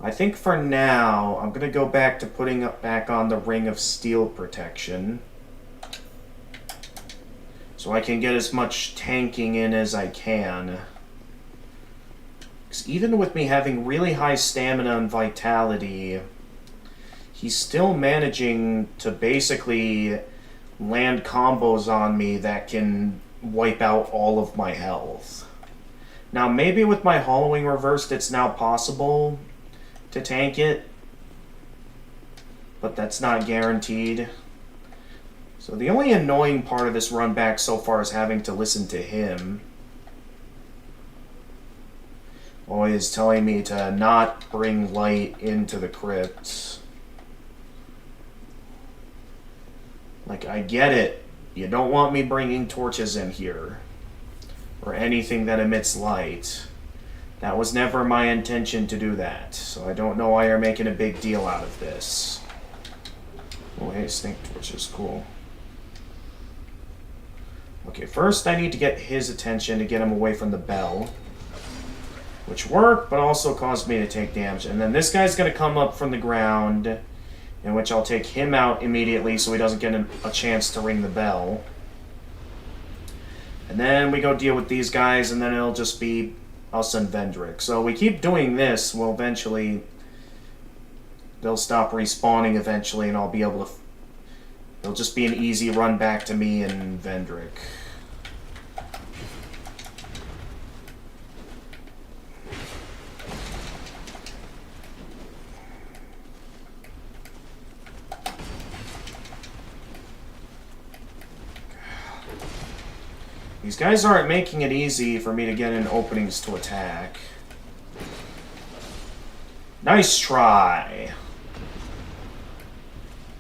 I think for now, I'm going to go back to putting back on the Ring of Steel protection, so I can get as much tanking in as I can. Because even with me having really high stamina and vitality, he's still managing to basically land combos on me that can wipe out all of my health. Now, maybe with my Hollowing reversed, it's now possible to tank it, but that's not guaranteed. So the only annoying part of this run back so far is having to listen to him. Always telling me to not bring light into the crypt. Like, I get it. You don't want me bringing torches in here, or anything that emits light. That was never my intention to do that, so I don't know why you're making a big deal out of this. Oh, hey, snake torches, cool. Okay, first I need to get his attention to get him away from the bell, which worked, but also caused me to take damage. And then this guy's going to come up from the ground, in which I'll take him out immediately so he doesn't get a chance to ring the bell. And then we go deal with these guys, and then it'll just be us and Vendrick. So we keep doing this, well, eventually they'll stop respawning eventually, and I'll be able to... It'll just be an easy run back to me and Vendrick. These guys aren't making it easy for me to get in openings to attack. Nice try.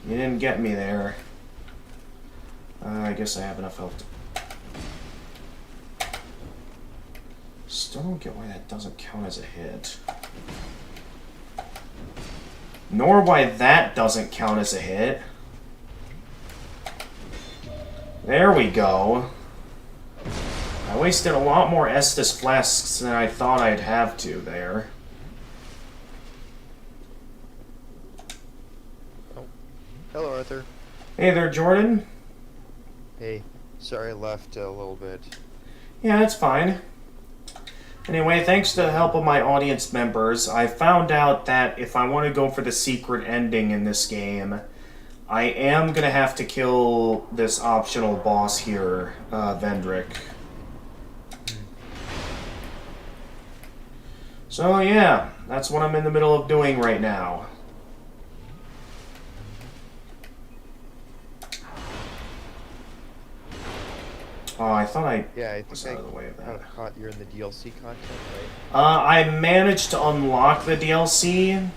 You didn't get me there. I guess I have enough health to... Still don't get why that doesn't count as a hit. Nor why that doesn't count as a hit. There we go. I wasted a lot more Estus flasks than I thought I'd have to there. Oh. Hello, Arthur. Hey there, Jordan. Hey, sorry I left a little bit. Yeah, that's fine. Anyway, thanks to the help of my audience members, I found out that if I want to go for the secret ending in this game, I am going to have to kill this optional boss here, Vendrick. So yeah, that's what I'm in the middle of doing right now. Oh, I thought I Yeah, I was think out of the way of I that. caught you're in the DLC content, right? I managed to unlock the DLC.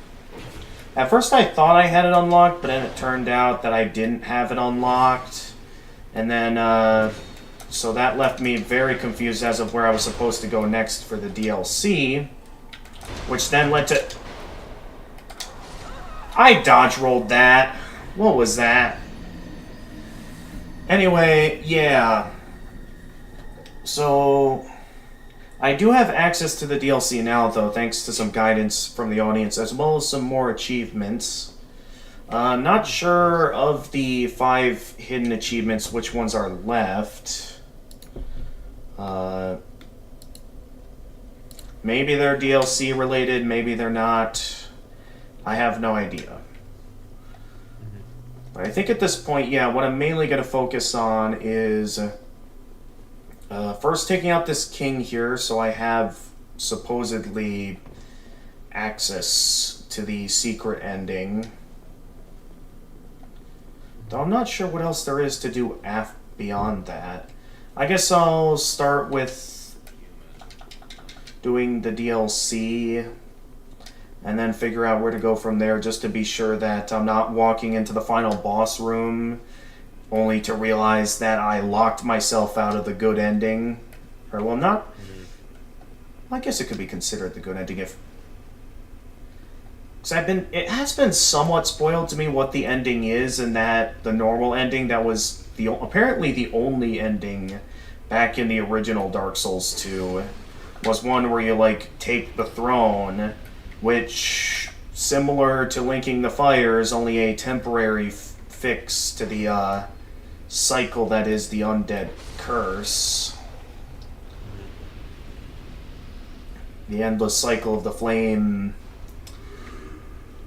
At first I thought I had it unlocked, but then it turned out that I didn't have it unlocked. And then, so that left me very confused as of where I was supposed to go next for the DLC. Which then led to... I dodge rolled that. What was that? Anyway, yeah. So... I do have access to the DLC now, though, thanks to some guidance from the audience, as well as some more achievements. Not sure of the 5 hidden achievements, which ones are left. Maybe they're DLC related, maybe they're not. I have no idea. But I think at this point, yeah, what I'm mainly going to focus on is... first taking out this king here, so I have supposedly access to the secret ending. Though I'm not sure what else there is to do beyond that. I guess I'll start with doing the DLC and then figure out where to go from there, just to be sure that I'm not walking into the final boss room only to realize that I locked myself out of the good ending. Or, well, not... I guess it could be considered the good ending if... Because it has been somewhat spoiled to me what the ending is, and that the normal ending that was apparently the only ending back in the original Dark Souls 2 was one where you, like, take the throne, which, similar to Linking the Fire, is only a temporary fix to the, cycle that is the undead curse. The endless cycle of the flame,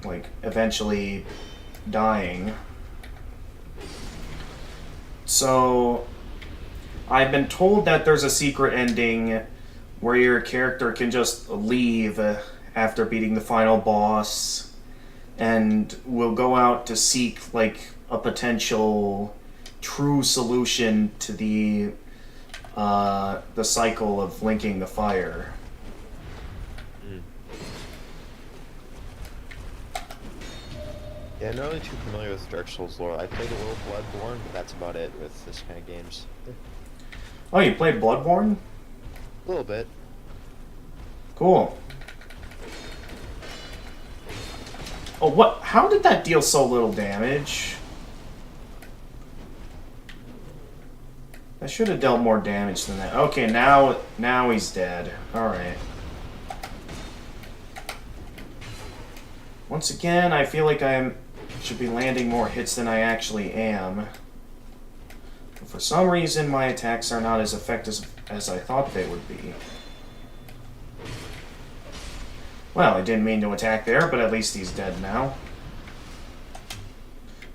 like, eventually dying. So, I've been told that there's a secret ending where your character can just leave after beating the final boss and will go out to seek, like, a potential true solution to the cycle of Linking the Fire. Yeah, I'm not really too familiar with Dark Souls lore. I played a little Bloodborne, but that's about it with this kind of games. Oh, you played Bloodborne? A little bit. Cool. Oh, what? How did that deal so little damage? I should have dealt more damage than that. Okay, now he's dead. Alright. Once again, I feel like I should be landing more hits than I actually am. But for some reason, my attacks are not as effective as I thought they would be. Well, I didn't mean to attack there, but at least he's dead now.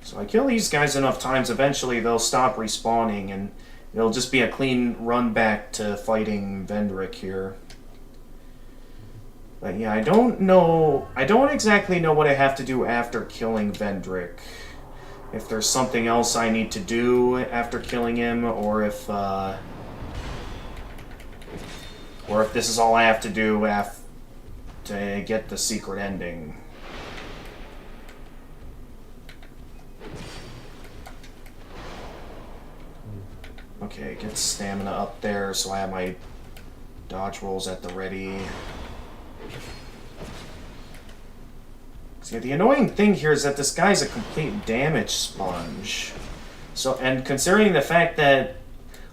So I kill these guys enough times, eventually they'll stop respawning, and it'll just be a clean run back to fighting Vendrick here. But yeah, I don't exactly know what I have to do after killing Vendrick. If there's something else I need to do after killing him, or if this is all I have to do to get the secret ending. Okay, get stamina up there so I have my dodge rolls at the ready. See, the annoying thing here is that this guy's a complete damage sponge. So, and considering the fact that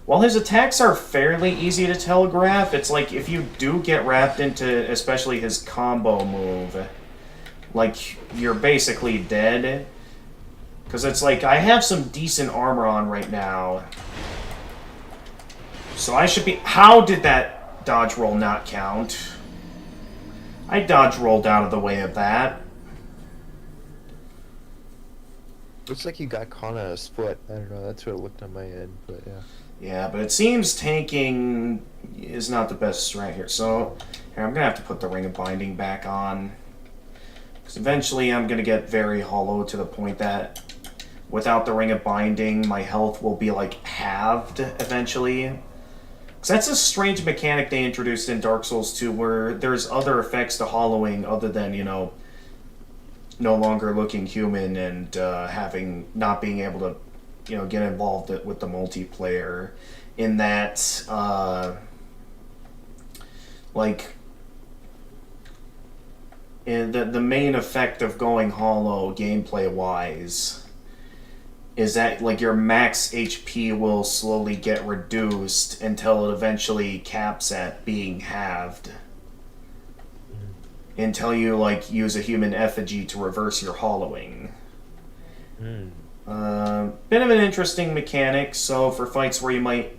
while his attacks are fairly easy to telegraph, it's like if you do get wrapped into especially his combo move, like, you're basically dead. Because it's like, I have some decent armor on right now. So I should be... How did that dodge roll not count? I dodge rolled out of the way of that. Looks like you got caught on a foot. I don't know, that's what it looked on my end, but yeah. Yeah, but it seems tanking is not the best strat here. So, Here, I'm gonna have to put the Ring of Binding back on. Because eventually I'm gonna get very hollow to the point that without the Ring of Binding, my health will be like halved eventually. Because that's a strange mechanic they introduced in Dark Souls 2 where there's other effects to hollowing other than, you know, no longer looking human and not being able to, you know, get involved with the multiplayer. In that, the main effect of going hollow gameplay wise is that like your max HP will slowly get reduced until it eventually caps at being halved. Until you like use a human effigy to reverse your hollowing. Bit of an interesting mechanic, so for fights where you might...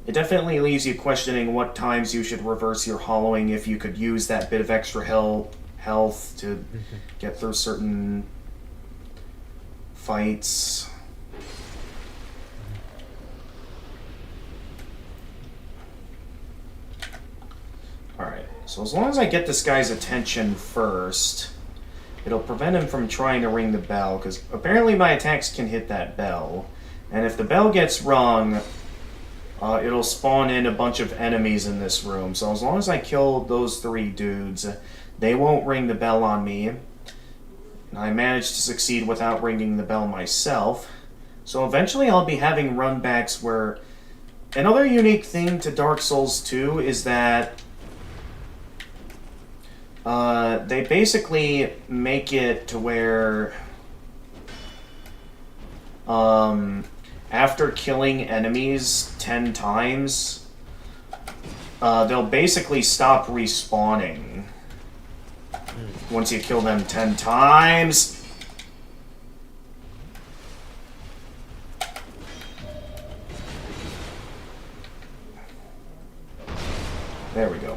It definitely leaves you questioning what times you should reverse your hollowing if you could use that bit of extra health to get through certain fights. Alright, so as long as I get this guy's attention first, it'll prevent him from trying to ring the bell, because apparently my attacks can hit that bell. And if the bell gets rung, it'll spawn in a bunch of enemies in this room. So as long as I kill those 3 dudes, they won't ring the bell on me. And I managed to succeed without ringing the bell myself. So eventually I'll be having runbacks where... Another unique thing to Dark Souls 2 is that they basically make it to where after killing enemies 10 times, they'll basically stop respawning once you kill them 10 times. There we go.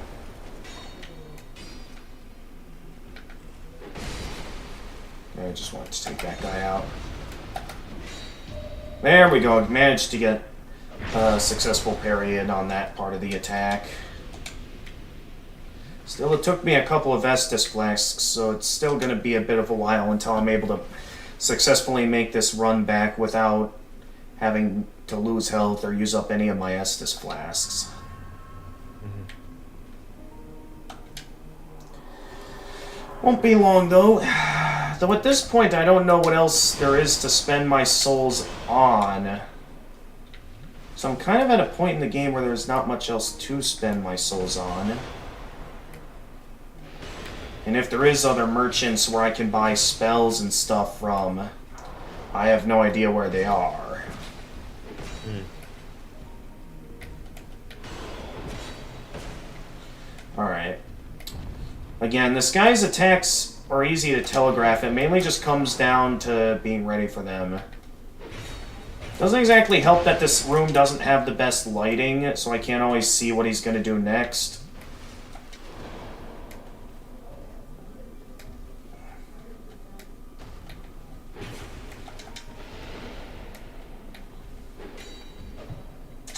I just wanted to take that guy out. There we go. Managed to get a successful parry in on that part of the attack. Still, it took me a couple of Estus flasks, so it's still going to be a bit of a while until I'm able to successfully make this run back without having to lose health or use up any of my Estus flasks. Won't be long, though. Though at this point, I don't know what else there is to spend my souls on. So I'm kind of at a point in the game where there's not much else to spend my souls on. And if there is other merchants where I can buy spells and stuff from, I have no idea where they are. Alright. Again, this guy's attacks are easy to telegraph. It mainly just comes down to being ready for them. Doesn't exactly help that this room doesn't have the best lighting, so I can't always see what he's going to do next.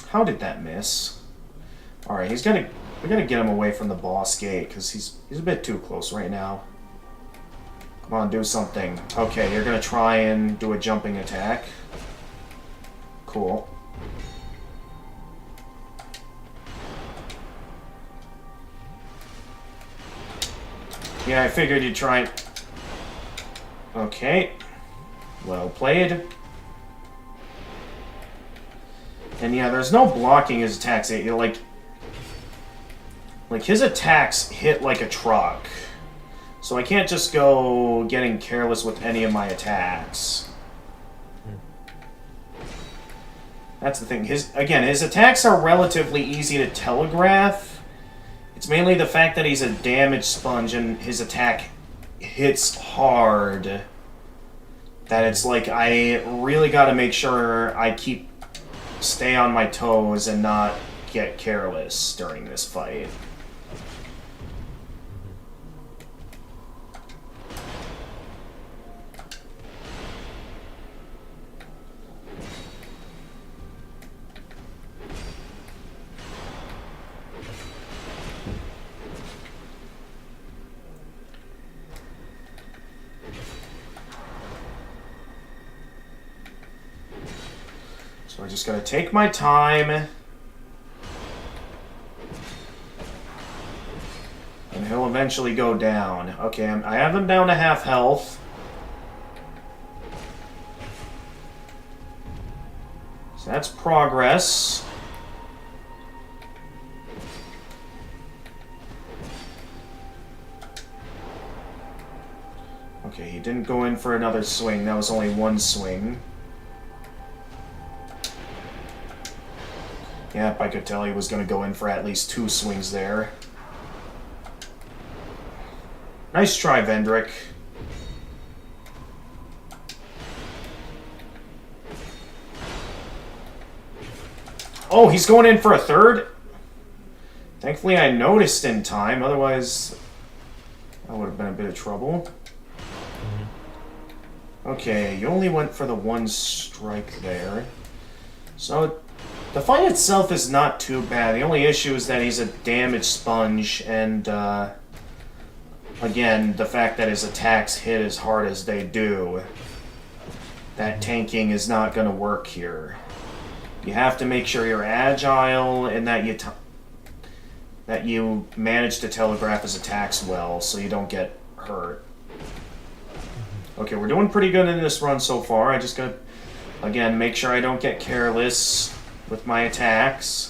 How did that miss? Alright, we gotta get him away from the boss gate, because he's a bit too close right now. Come on, do something. Okay, you're gonna try and do a jumping attack. Cool. Yeah, I figured you'd try... Okay. Well played. And yeah, there's no blocking his attacks. Like his attacks hit like a truck. So I can't just go getting careless with any of my attacks. That's the thing. His attacks are relatively easy to telegraph. It's mainly the fact that he's a damage sponge and his attack hits hard. That it's like, I really gotta make sure I stay on my toes and not get careless during this fight. just gotta take my time. And he'll eventually go down. Okay, I have him down to half health. So that's progress. Okay, he didn't go in for another swing. That was only one swing. Yep, I could tell he was going to go in for at least 2 swings there. Nice try, Vendrick. Oh, he's going in for a third? Thankfully I noticed in time, otherwise that would have been a bit of trouble. Okay, you only went for the 1 strike there. So, the fight itself is not too bad. The only issue is that he's a damage sponge, and, again, the fact that his attacks hit as hard as they do, that tanking is not going to work here. You have to make sure you're agile and that you manage to telegraph his attacks well so you don't get hurt. Okay, we're doing pretty good in this run so far. I just gotta, again, make sure I don't get careless with my attacks.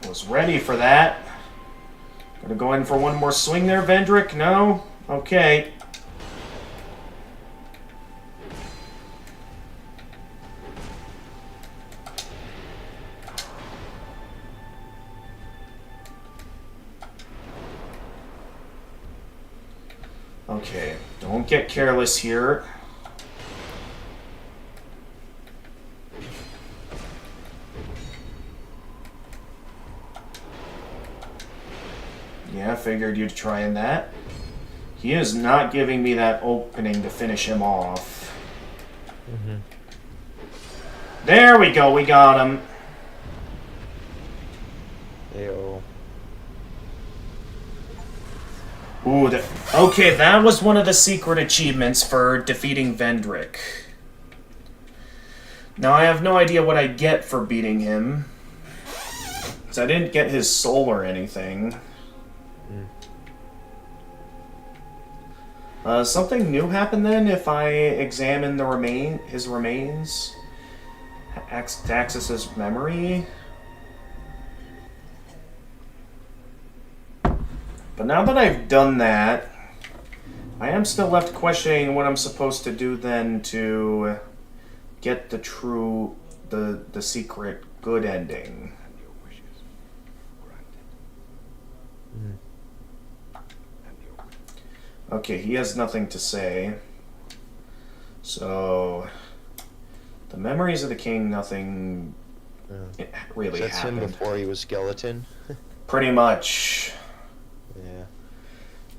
Was ready for that. Gonna go in for one more swing there, Vendrick? No? Okay. Okay, don't get careless here. Yeah, I figured you'd try in that. He is not giving me that opening to finish him off. There we go, we got him. Ayo. Ooh, okay, that was one of the secret achievements for defeating Vendrick. Now, I have no idea what I get for beating him. Because I didn't get his soul or anything. Something new happened then if I examine his remains? To access his memory? But now that I've done that, I am still left questioning what I'm supposed to do then to get the secret good ending. Okay, he has nothing to say. So, the memories of the king, nothing really That's happened. him before he was skeleton. Pretty much. Yeah.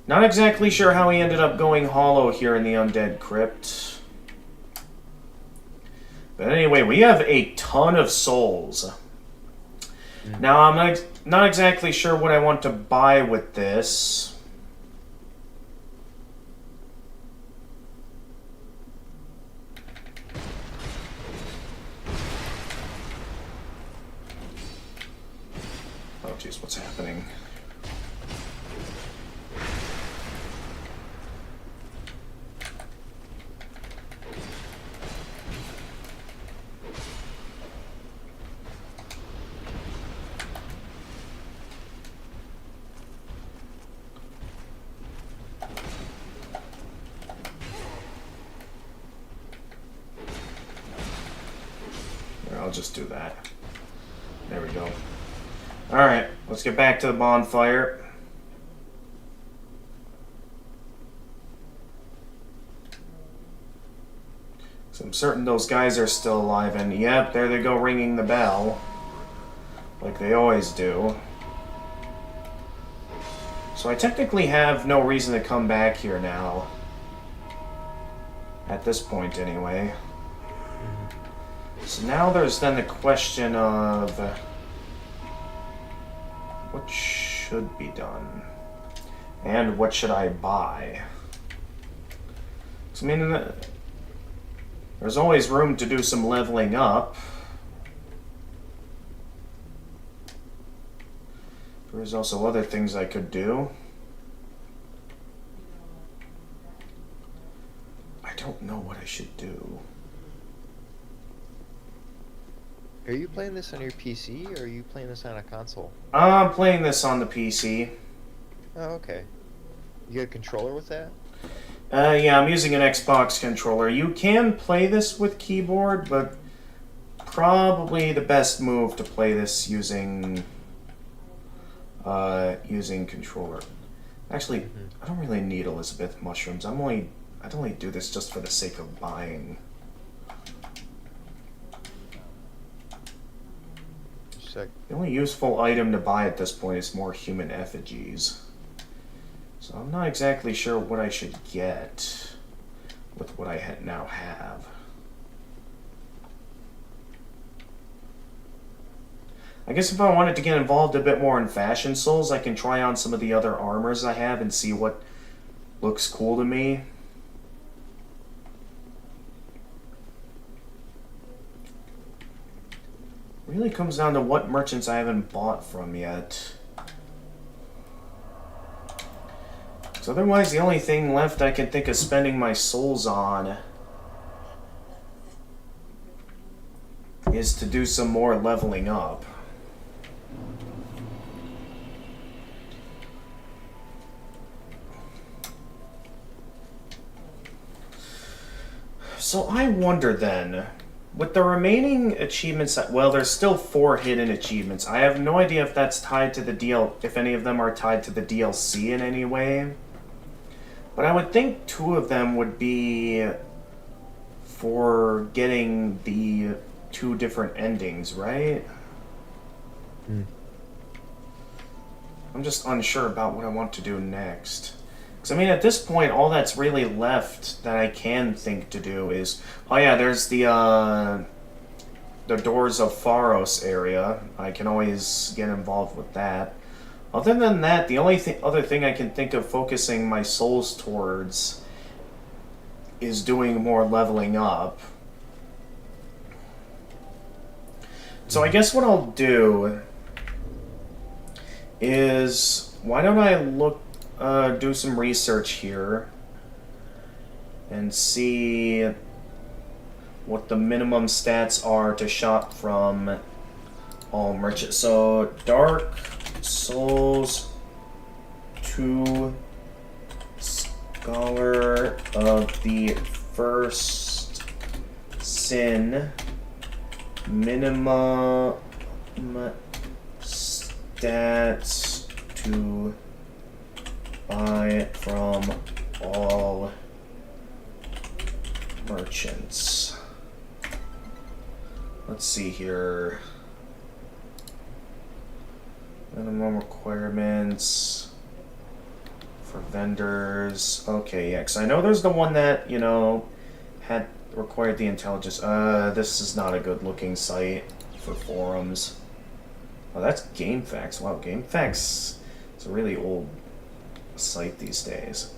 Not exactly sure how he ended up going hollow here in the Undead Crypt. But anyway, we have a ton of souls. Now, I'm not exactly sure what I want to buy with this. Oh, jeez, what's happening? Here, I'll just do that. There we go. Alright. Let's get back to the bonfire. So I'm certain those guys are still alive, and yep, there they go ringing the bell. Like they always do. So I technically have no reason to come back here now. At this point, anyway. So now there's then the question of what should be done, and what should I buy? So, I mean, there's always room to do some leveling up. There's also other things I could do. I don't know what I should do. Are you playing this on your PC or are you playing this on a console? I'm playing this on the PC. Oh, okay. You got a controller with that? Yeah, I'm using an Xbox controller. You can play this with keyboard, but probably the best move to play this using using controller. Actually, I don't really need Elizabeth mushrooms. I'd only do this just for the sake of buying. The only useful item to buy at this point is more human effigies. So I'm not exactly sure what I should get with what I now have. I guess if I wanted to get involved a bit more in Fashion Souls, I can try on some of the other armors I have and see what looks cool to me. Really comes down to what merchants I haven't bought from yet. So otherwise, the only thing left I can think of spending my souls on is to do some more leveling up. So I wonder then, with the remaining achievements, well, there's still 4 hidden achievements. I have no idea if that's tied to the if any of them are tied to the DLC in any way. But I would think 2 of them would be for getting the 2 different endings, right? I'm just unsure about what I want to do next. Because, I mean, at this point, all that's really left that I can think to do is... Oh, yeah, there's the Doors of Pharos area. I can always get involved with that. Other than that, the only other thing I can think of focusing my souls towards is doing more leveling up. So I guess what I'll do is... Why don't I do some research here and see what the minimum stats are to shop from all merchants. So, Dark Souls 2 Scholar of the First Sin, minimum stats to buy from all merchants. Let's see here. Minimum requirements for vendors. Okay, yeah, because I know there's the one that, you know, had required the intelligence. This is not a good looking site for forums. Oh, that's GameFAQs. Wow, GameFAQs is a really old site these days.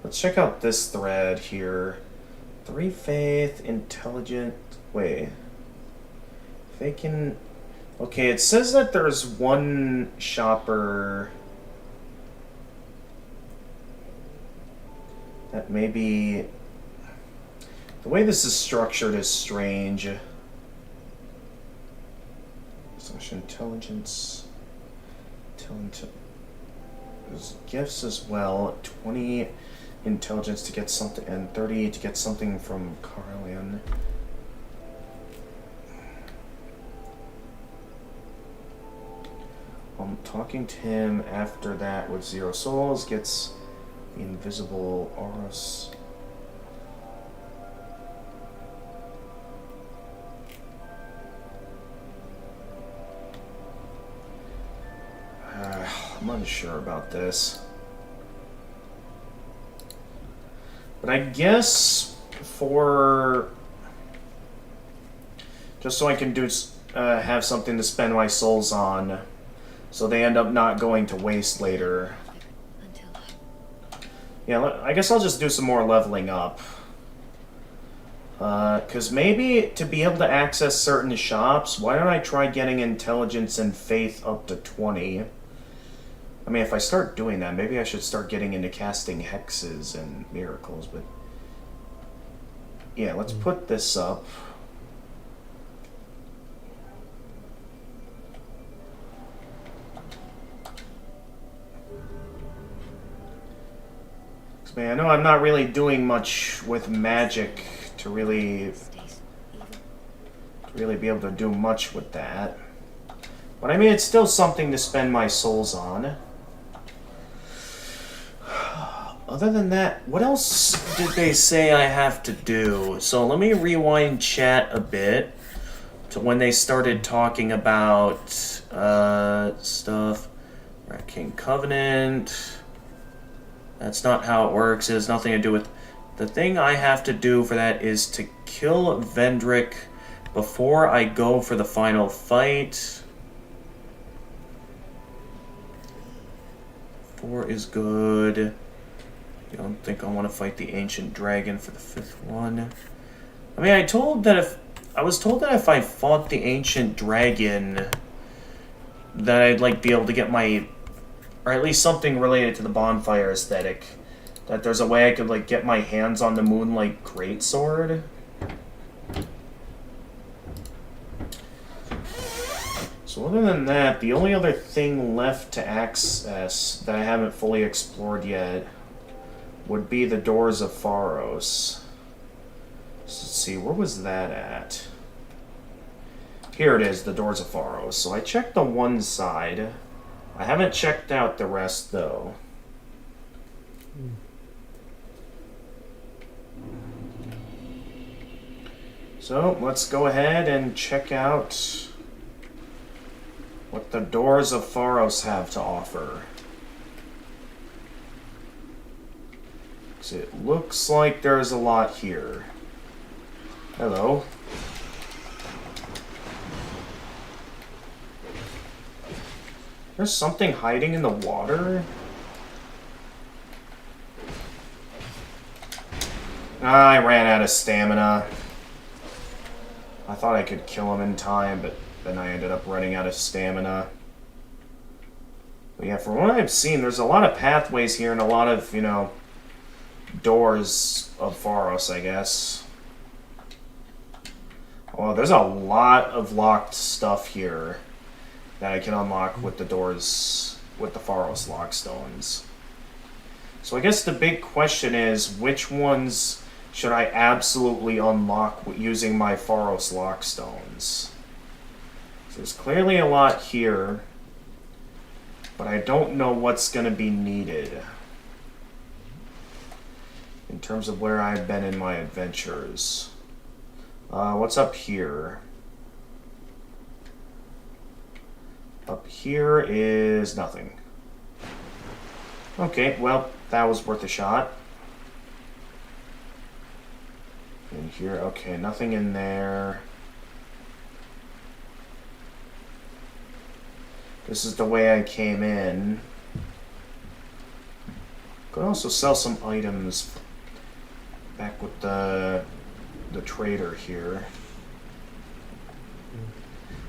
Let's check out this thread here. 3 faith, intelligent. Wait. They can. Okay, it says that there's one shopper that maybe. The way this is structured is strange. Social intelligence. There's gifts as well. 20 intelligence to get something, and 30 to get something from Carlian. Oh, Talking to him after that with 0 souls gets the invisible auras. I'm unsure about this. But I guess for... just so I can do have something to spend my souls on, so they end up not going to waste later. Yeah, I guess I'll just do some more leveling up. Because maybe to be able to access certain shops, why don't I try getting intelligence and faith up to 20? I mean, if I start doing that, maybe I should start getting into casting hexes and miracles, but... yeah, let's put this up. Man, I know I'm not really doing much with magic to really be able to do much with that. But I mean, it's still something to spend my souls on. Other than that, what else did they say I have to do? So let me rewind chat a bit to when they started talking about stuff. Rat King Covenant. That's not how it works. It has nothing to do with... the thing I have to do for that is to kill Vendrick before I go for the final fight. 4 is good. I don't think I want to fight the Ancient Dragon for the 5th one. I mean, I was told that if I fought the Ancient Dragon, that I'd like be able to get my... or at least something related to the bonfire aesthetic. That there's a way I could like get my hands on the Moonlight Greatsword. So other than that, the only other thing left to access that I haven't fully explored yet would be the Doors of Pharos. So let's see, where was that at? Here it is, the Doors of Pharos. So I checked the one side. I haven't checked out the rest, though. So, let's go ahead and check out what the Doors of Pharos have to offer. So it looks like there's a lot here. Hello. There's something hiding in the water? I ran out of stamina. I thought I could kill him in time, but then I ended up running out of stamina. But yeah, from what I've seen, there's a lot of pathways here and a lot of, you know, doors of Pharos, I guess. Oh, there's a lot of locked stuff here that I can unlock with the doors, with the Pharos lockstones. So I guess the big question is, which ones should I absolutely unlock using my Pharos lockstones? So there's clearly a lot here, but I don't know what's going to be needed in terms of where I've been in my adventures. What's up here? Up here is nothing. Okay, well, that was worth a shot. In here, okay, nothing in there. This is the way I came in. Could also sell some items back with the trader here.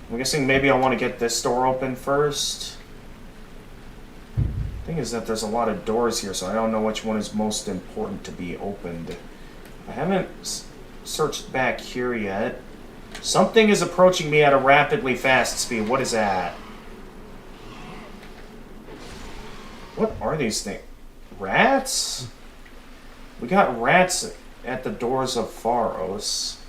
I'm guessing maybe I want to get this door open first. Thing is that there's a lot of doors here, so I don't know which one is most important to be opened. I haven't searched back here yet. Something is approaching me at a rapidly fast speed. What is that? What are these things? Rats? We got rats at the Doors of Pharos.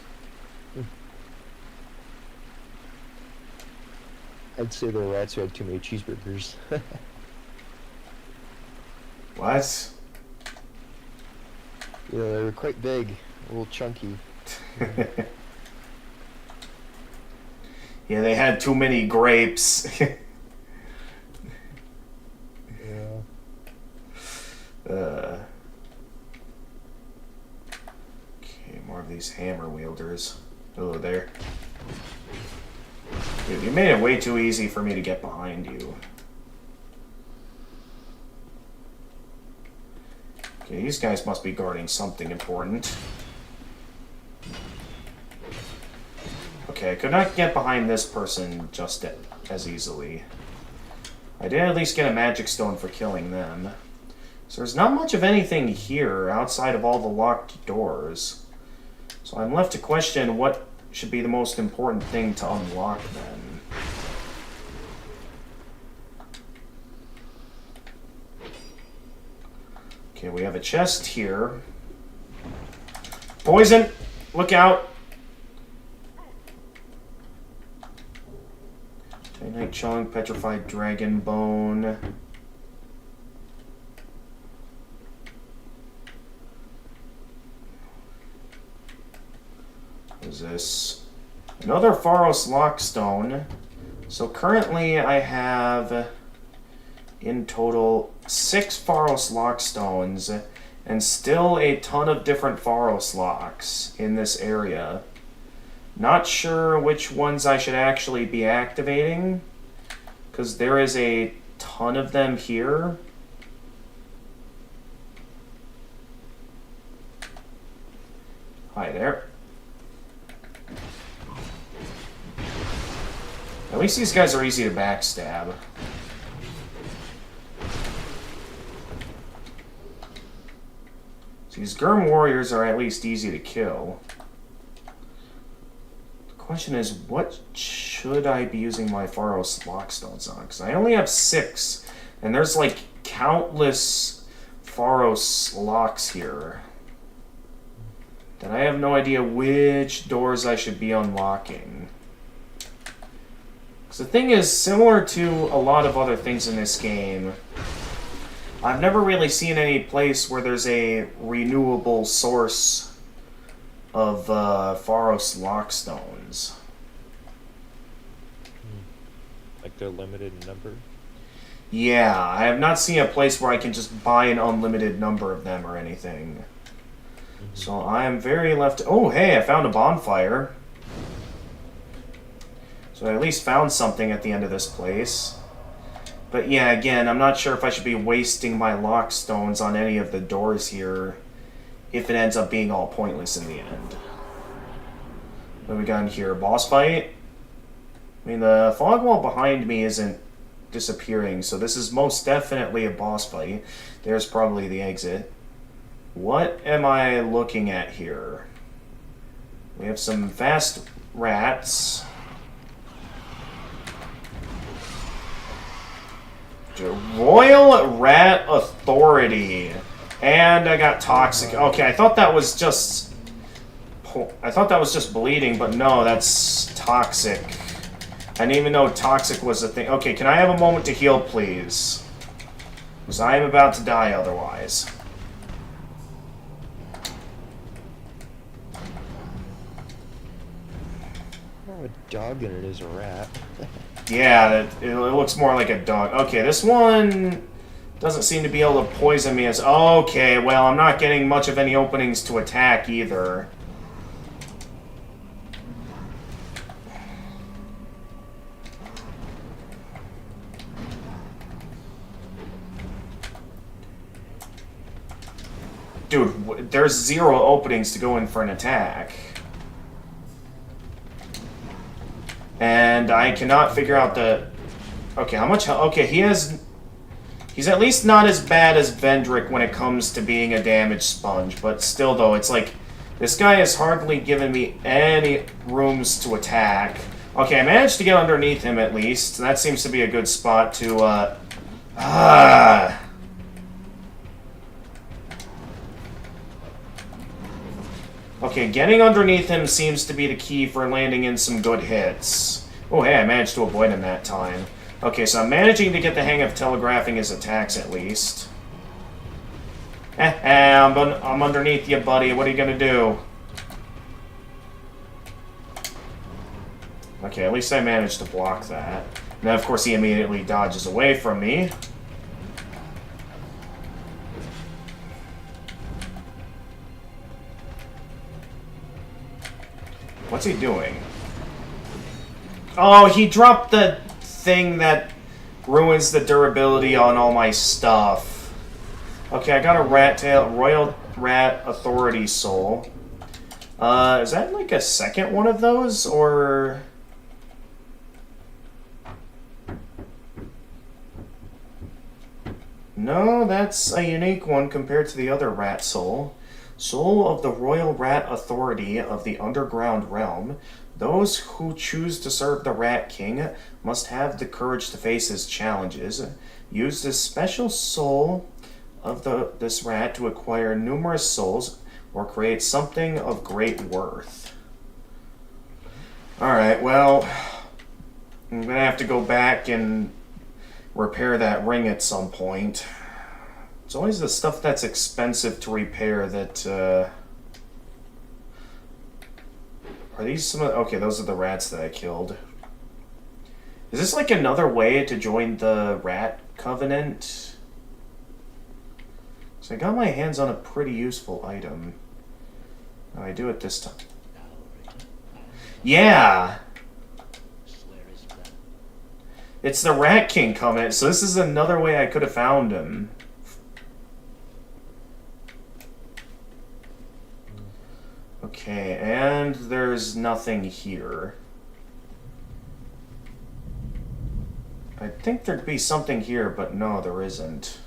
I'd say the rats who had too many cheeseburgers. What? Yeah, they were quite big, a little chunky. Yeah, they had too many grapes. Yeah. Okay, more of these hammer wielders. Hello there. Dude, you made it way too easy for me to get behind you. Okay, these guys must be guarding something important. Okay, I could not get behind this person just as easily. I did at least get a magic stone for killing them. So there's not much of anything here outside of all the locked doors. So I'm left to question what should be the most important thing to unlock then. Okay, we have a chest here. Poison! Look out! Titanite chunk, petrified dragon bone. What is this? Another Pharos Lockstone. So currently I have in total 6 Pharos Lockstones and still a ton of different Pharos locks in this area. Not sure which ones I should actually be activating, because there is a ton of them here. Hi there. At least these guys are easy to backstab. These Gurm warriors are at least easy to kill. The question is, what should I be using my Pharos Lockstones on? Because I only have 6, and there's like countless Pharos locks here. That I have no idea which doors I should be unlocking. Because the thing is, similar to a lot of other things in this game, I've never really seen any place where there's a renewable source of Pharos Lockstones. Like they're limited in number? Yeah, I have not seen a place where I can just buy an unlimited number of them or anything. So I am very left... Oh, hey, I found a bonfire. So I at least found something at the end of this place. But yeah, again, I'm not sure if I should be wasting my lock stones on any of the doors here if it ends up being all pointless in the end. What have we got in here? Boss fight? I mean, the fog wall behind me isn't disappearing, so this is most definitely a boss fight. There's probably the exit. What am I looking at here? We have some fast rats. Royal Rat Authority. And I got toxic. Okay, I thought that was just bleeding, but no, that's toxic. I didn't even know toxic was a thing. Okay, can I have a moment to heal, please? Because I am about to die otherwise. More of a dog than it is a rat. Yeah, it looks more like a dog. Okay, this one doesn't seem to be able to poison me as... Okay, well, I'm not getting much of any openings to attack either. Dude, there's 0 openings to go in for an attack. And I cannot figure out the... Okay, how much... Okay, he's at least not as bad as Vendrick when it comes to being a damage sponge. But still, though, it's like... This guy has hardly given me any rooms to attack. Okay, I managed to get underneath him at least. That seems to be a good spot to, Okay, getting underneath him seems to be the key for landing in some good hits. Oh, hey, I managed to avoid him that time. Okay, so I'm managing to get the hang of telegraphing his attacks at least. I'm underneath you, buddy. What are you gonna do? Okay, at least I managed to block that. And then, of course, he immediately dodges away from me. What's he doing? Oh, he dropped the thing that ruins the durability on all my stuff. Okay, I got a rat tail, Royal Rat Authority Soul. Is that like a second one of those, or... No, that's a unique one compared to the other rat soul. Soul of the Royal Rat Authority of the Underground Realm. Those who choose to serve the Rat King must have the courage to face his challenges. Use this special soul of this rat to acquire numerous souls or create something of great worth. Alright, well, I'm gonna have to go back and repair that ring at some point. It's always the stuff that's expensive to repair that, Are these some of... Okay, those are the rats that I killed. Is this like another way to join the Rat Covenant? So I got my hands on a pretty useful item. Oh, I do it this time. Yeah! It's the Rat King Covenant, so this is another way I could have found him. Okay, and there's nothing here. I think there'd be something here, but no, there isn't.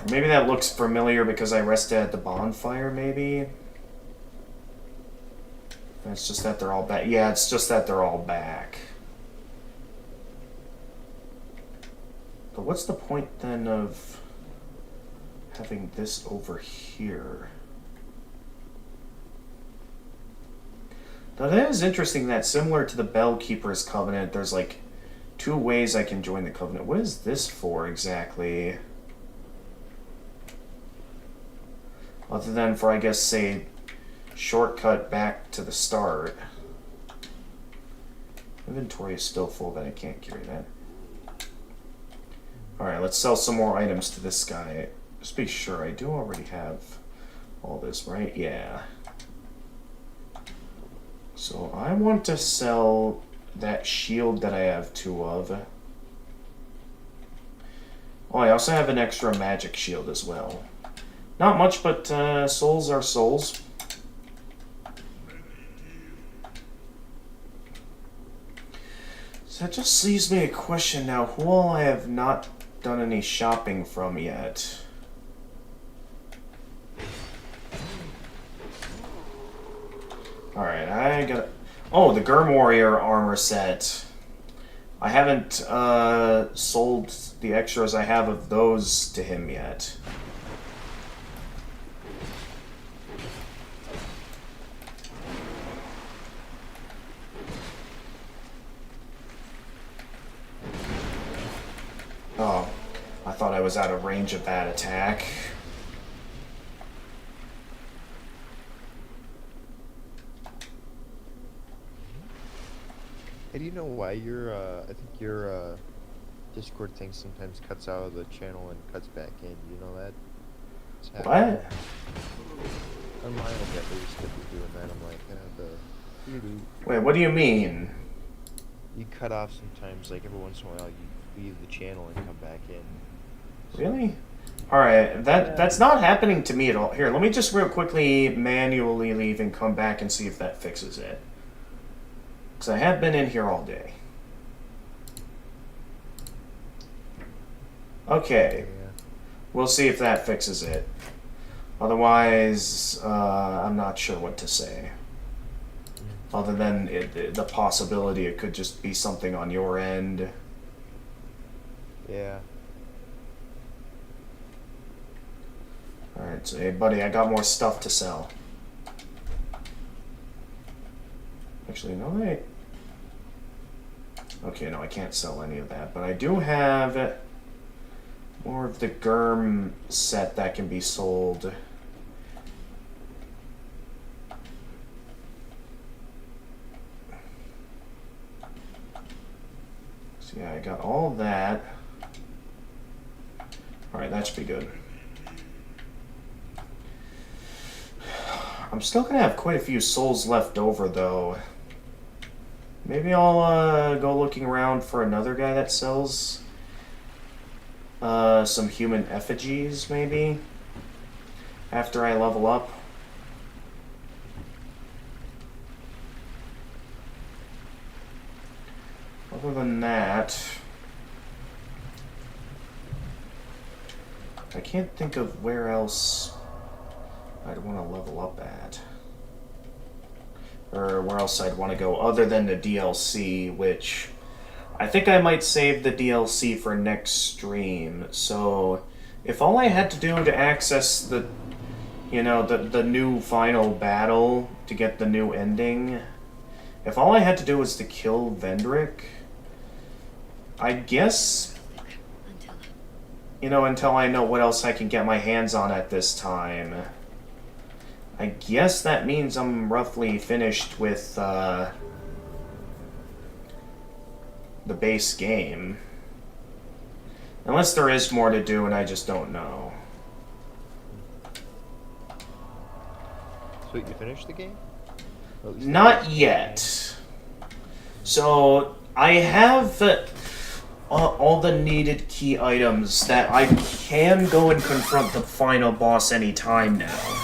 Maybe that looks familiar because I rested at the bonfire, maybe? It's just that they're all back. Yeah, it's just that they're all back. But what's the point then of having this over here? Now that is interesting that similar to the Bellkeeper's Covenant, there's like 2 ways I can join the Covenant. What is this for exactly? Other than for, I guess, say, shortcut back to the start. Inventory is still full, but I can't carry that. Alright, let's sell some more items to this guy. Just be sure, I do already have all this, right? Yeah. So I want to sell that shield that I have 2 of. Oh, I also have an extra magic shield as well. Not much, but souls are souls. So that just leaves me a question now. Who all I have not done any shopping from yet? Alright, I got... Oh, the Gurm Warrior armor set. I haven't sold the extras I have of those to him yet. Oh, I thought I was out of range of that attack. Hey, do you know why your, I think your, Discord thing sometimes cuts out of the channel and cuts back in? Do you know that? What? On mine, I get they used to be doing that. I'm like, Wait, what do you mean? You cut off sometimes, like every once in a while, you leave the channel and come back in. Really? Alright, that's not happening to me at all. Here, let me just real quickly manually leave and come back and see if that fixes it. Because I have been in here all day. Okay. Yeah. We'll see if that fixes it. Otherwise, I'm not sure what to say. Other than the possibility it could just be something on your end. Yeah. Alright, so hey buddy, I got more stuff to sell. Actually, no, okay, no, I can't sell any of that, but I do have more of the Germ set that can be sold. So yeah, I got all that. Alright, that should be good. I'm still gonna have quite a few souls left over, though. Maybe I'll go looking around for another guy that sells some human effigies, maybe, after I level up. Other than that, I can't think of where else I'd want to level up at. Or where else I'd want to go other than the DLC, which I think I might save the DLC for next stream. So if all I had to do to access the, you know, the new final battle to get the new ending, if all I had to do was to kill Vendrick, I guess, you know, until I know what else I can get my hands on at this time, I guess that means I'm roughly finished with the base game. Unless there is more to do and I just don't know. So you finished the game? Not yet. So I have all the needed key items that I can go and confront the final boss anytime now.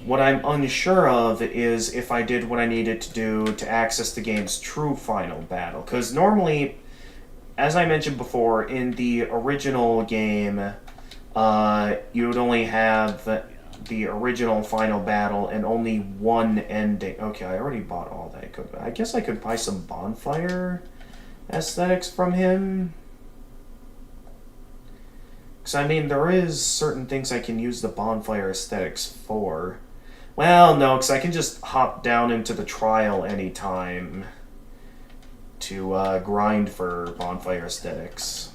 What I'm unsure of is if I did what I needed to do to access the game's true final battle. Because normally, as I mentioned before, in the original game, you would only have the original final battle and only one ending. Okay, I already bought all that. I guess I could buy some bonfire aesthetics from him. Because, I mean, there is certain things I can use the bonfire aesthetics for. Well, no, because I can just hop down into the trial anytime to grind for bonfire aesthetics.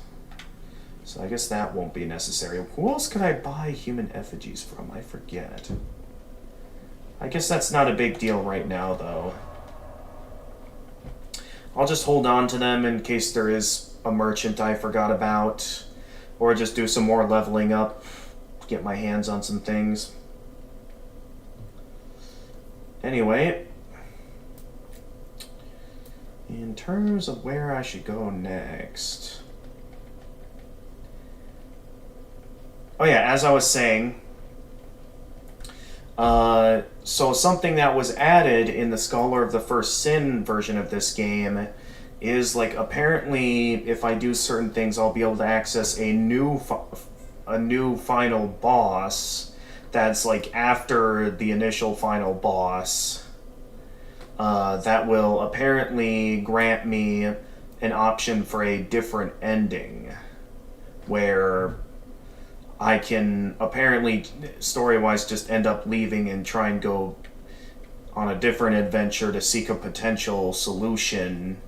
So I guess that won't be necessary. Who else could I buy human effigies from? I forget. I guess that's not a big deal right now, though. I'll just hold on to them in case there is a merchant I forgot about. Or just do some more leveling up, get my hands on some things. Anyway, in terms of where I should go next. Oh yeah, as I was saying, so something that was added in the Scholar of the First Sin version of this game is, like, apparently if I do certain things I'll be able to access a new final boss that's like after the initial final boss, that will apparently grant me an option for a different ending, where I can apparently, story-wise, just end up leaving and try and go on a different adventure to seek a potential solution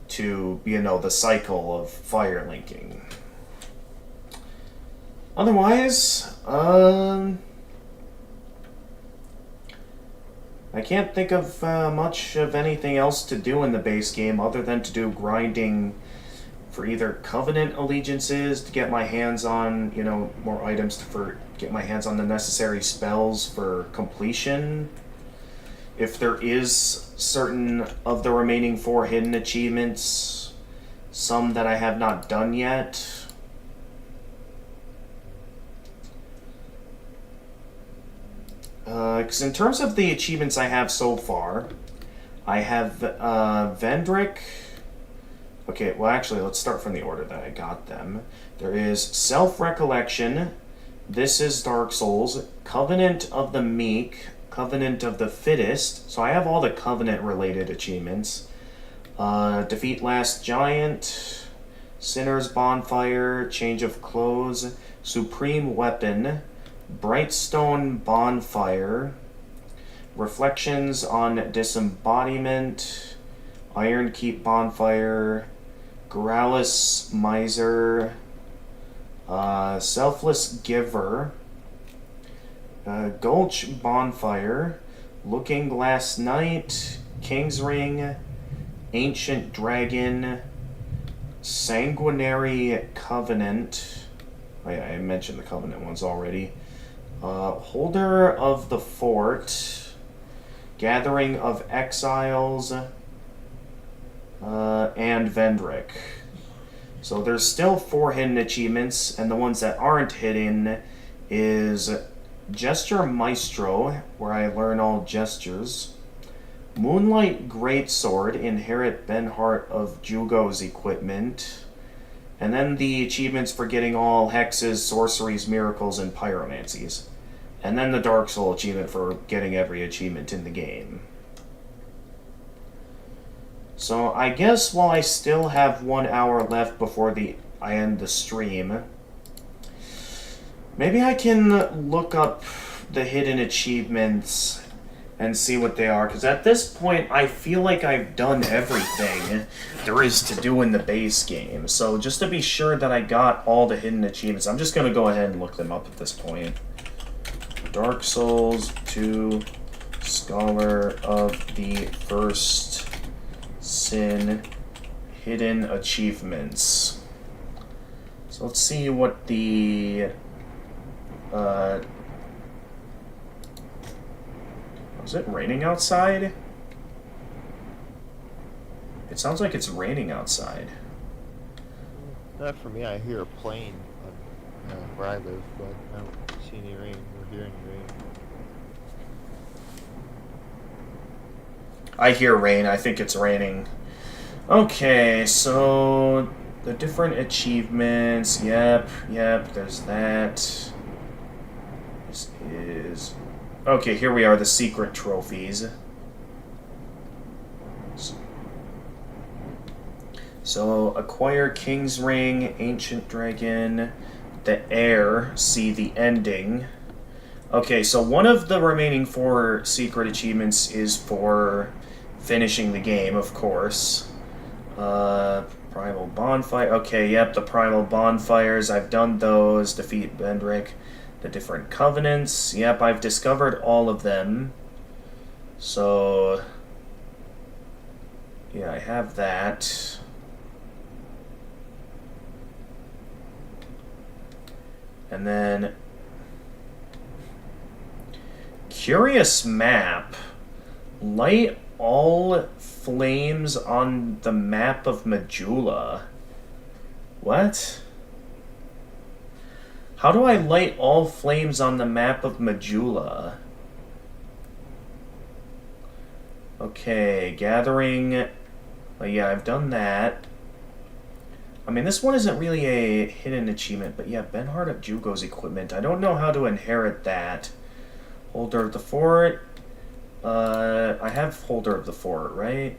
to, you know, the cycle of fire linking. Otherwise, I can't think of much of anything else to do in the base game other than to do grinding for either Covenant allegiances to get my hands on, you know, more items to get my hands on the necessary spells for completion. If there is certain of the remaining 4 hidden achievements, some that I have not done yet. Because in terms of the achievements I have so far, I have Vendrick. Okay, well actually, let's start from the order that I got them. There is Self-Recollection, This is Dark Souls, Covenant of the Meek, Covenant of the Fittest. So I have all the Covenant-related achievements. Defeat Last Giant, Sinner's Bonfire, Change of Clothes, Supreme Weapon, Brightstone Bonfire, Reflections on Disembodiment, Ironkeep Bonfire, Gralis Miser, Selfless Giver, Gulch Bonfire, Looking Glass Knight, King's Ring, Ancient Dragon, Sanguinary Covenant. I mentioned the Covenant ones already. Holder of the Fort, Gathering of Exiles, and Vendrick. So there's still 4 hidden achievements, and the ones that aren't hidden is Gesture Maestro, where I learn all gestures. Moonlight Greatsword, inherit Benhart of Jugo's equipment. And then the achievements for getting all hexes, sorceries, miracles, and pyromancies. And then the Dark Soul achievement for getting every achievement in the game. So I guess while I still have 1 hour left before I end the stream, maybe I can look up the hidden achievements and see what they are, because at this point I feel like I've done everything there is to do in the base game. So just to be sure that I got all the hidden achievements, I'm just going to go ahead and look them up at this point. Dark Souls 2 Scholar of the First Sin hidden achievements. So let's see what the is it raining outside? It sounds like it's raining outside. Not for me, I hear a plane where I live, but I don't see any rain or hear any rain. I hear rain. I think it's raining. Okay, so the different achievements. Yep, there's that. This is... Okay, here we are, the secret trophies. So, acquire King's Ring, Ancient Dragon, the Heir, see the ending. Okay, so one of the remaining 4 secret achievements is for finishing the game, of course. Primal Bonfire. Okay, yep, the Primal Bonfires. I've done those. Defeat Vendrick. The different covenants. Yep, I've discovered all of them. So, yeah, I have that. And then, curious map. Light all flames on the map of Majula. What? How do I light all flames on the map of Majula? Okay, gathering... Oh yeah, I've done that. I mean, this one isn't really a hidden achievement, but yeah, Benhart of Jugo's equipment. I don't know how to inherit that. Holder of the Fort. I have Holder of the Fort, right?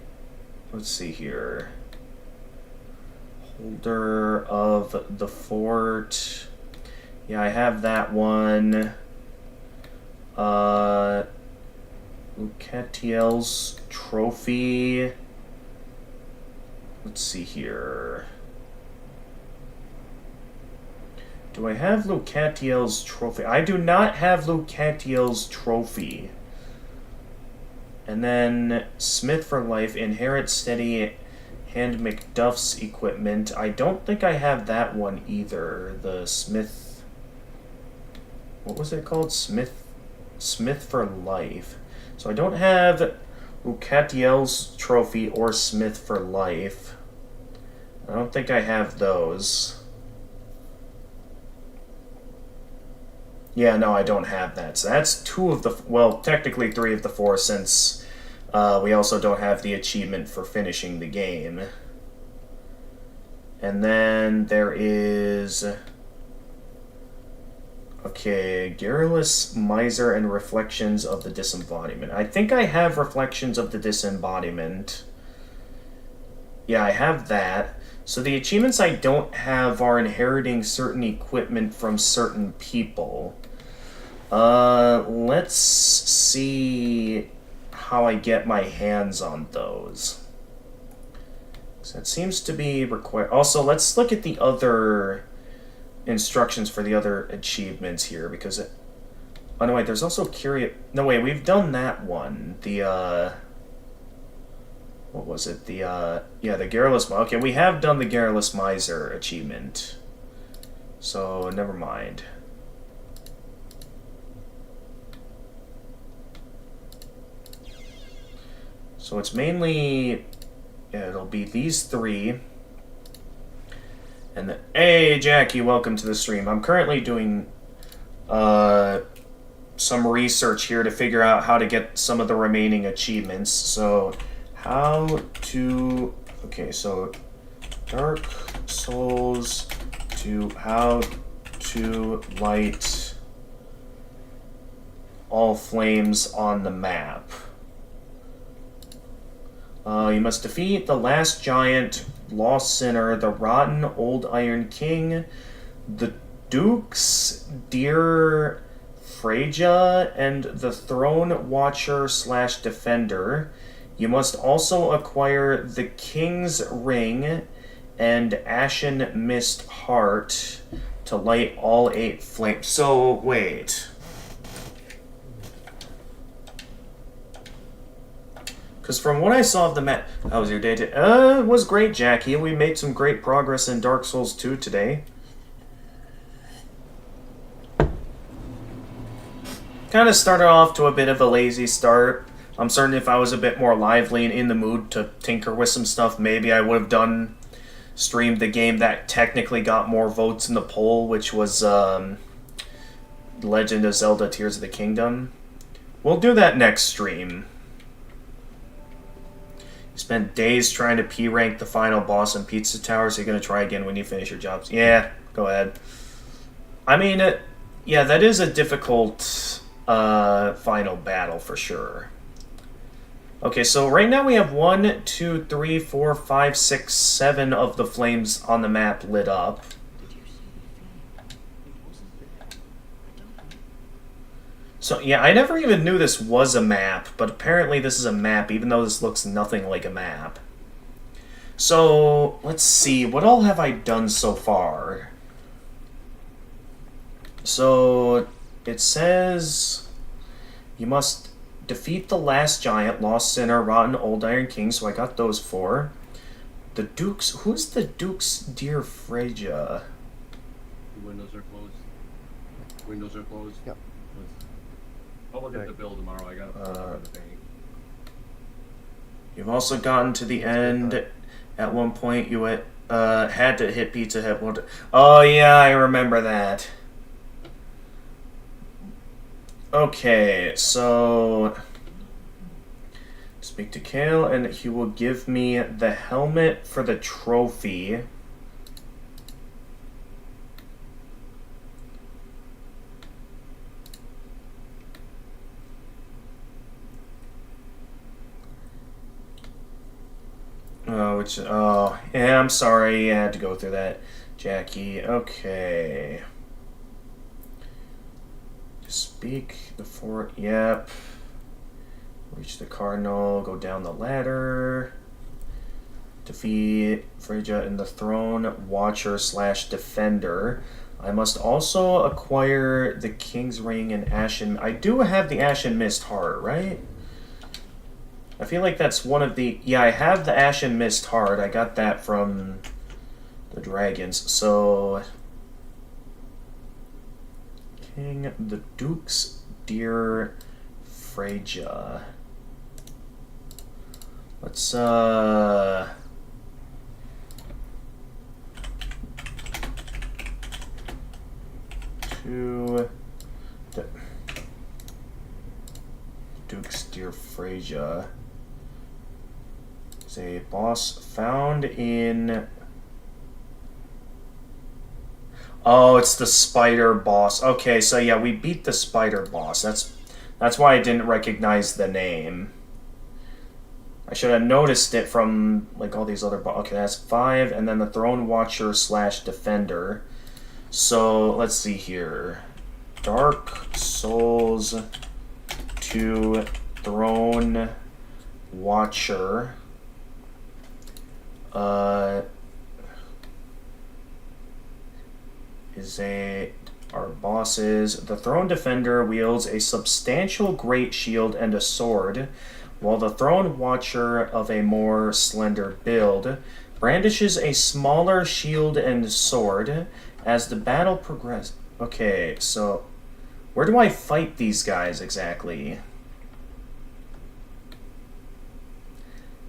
Let's see here. Holder of the Fort... Yeah, I have that one. Lucatiel's trophy. Let's see here. Do I have Lucatiel's trophy? I do not have Lucatiel's trophy. And then Smith for Life, inherit steady hand McDuff's equipment. I don't think I have that one either. The Smith... What was it called? Smith for Life. So I don't have Lucatiel's trophy or Smith for Life. I don't think I have those. Yeah, no, I don't have that. So that's 2 of the... Well, technically 3 of the 4, since we also don't have the achievement for finishing the game. And then there is... Okay, Garrulous Miser and Reflections of the Disembodiment. I think I have Reflections of the Disembodiment. Yeah, I have that. So the achievements I don't have are inheriting certain equipment from certain people. Let's see how I get my hands on those. So that seems to be required. Also, let's look at the other instructions for the other achievements here, because it... Oh, no, wait, there's also curious... No, wait, we've done that one. The, what was it? The, yeah, the Garrulous... Okay, we have done the Garrulous Miser achievement. So, never mind. So it's mainly... Yeah, it'll be these three. And hey, Jackie, welcome to the stream. I'm currently doing some research here to figure out how to get some of the remaining achievements. So, how to... Okay, so Dark Souls 2, how to light all flames on the map. You must defeat the last giant, Lost Sinner, the rotten old Iron King, the Dukes, Dear Freja, and the Throne Watcher / Defender. You must also acquire the King's Ring and Ashen Mist Heart to light all 8 flames. So, wait. Because from what I saw of the map... How was your day today? It was great, Jackie. We made some great progress in Dark Souls 2 today. Kind of started off to a bit of a lazy start. I'm certain if I was a bit more lively and in the mood to tinker with some stuff, maybe I would have streamed the game that technically got more votes in the poll, which was Legend of Zelda Tears of the Kingdom. We'll do that next stream. You spent days trying to P-rank the final boss in Pizza Tower, so you're going to try again when you finish your jobs. Yeah, go ahead. I mean, yeah, that is a difficult final battle for sure. Okay, so right now we have 1, 2, 3, 4, 5, 6, 7 of the flames on the map lit up. So, yeah, I never even knew this was a map, but apparently this is a map, even though this looks nothing like a map. So, let's see, what all have I done so far? So, it says you must defeat the last giant, Lost Sinner, Rotten Old Iron King, so I got those 4. The Dukes, who's the Dukes, Dear Freja? Windows are closed. Windows are closed. Yep. I'll look at the bill tomorrow. I got to pay. You've also gotten to the end. At one point, you had to hit Pizza Hut. Oh yeah, I remember that. Okay, so speak to Kale, and he will give me the helmet for the trophy. Yeah, I'm sorry, I had to go through that, Jackie. Okay. Speak the fort, yep. Reach the Cardinal, go down the ladder. Defeat Freja and the Throne Watcher / Defender. I must also acquire the King's Ring and Ashen... I do have the Ashen Mist Heart, right? I feel like that's one of the... Yeah, I have the Ashen Mist Heart. I got that from the dragons. So... King, the Dukes, Dear Freja. Let's, to... the Dukes, Dear Freja. Is a boss found in... Oh, it's the spider boss. Okay, so yeah, we beat the spider boss. That's why I didn't recognize the name. I should have noticed it from like all these other okay, that's 5, and then the Throne Watcher / Defender. So let's see here. Dark Souls 2 Throne Watcher. Our boss is the Throne Defender wields a substantial great shield and a sword, while the Throne Watcher of a more slender build brandishes a smaller shield and sword as the battle progresses. Okay, so where do I fight these guys exactly?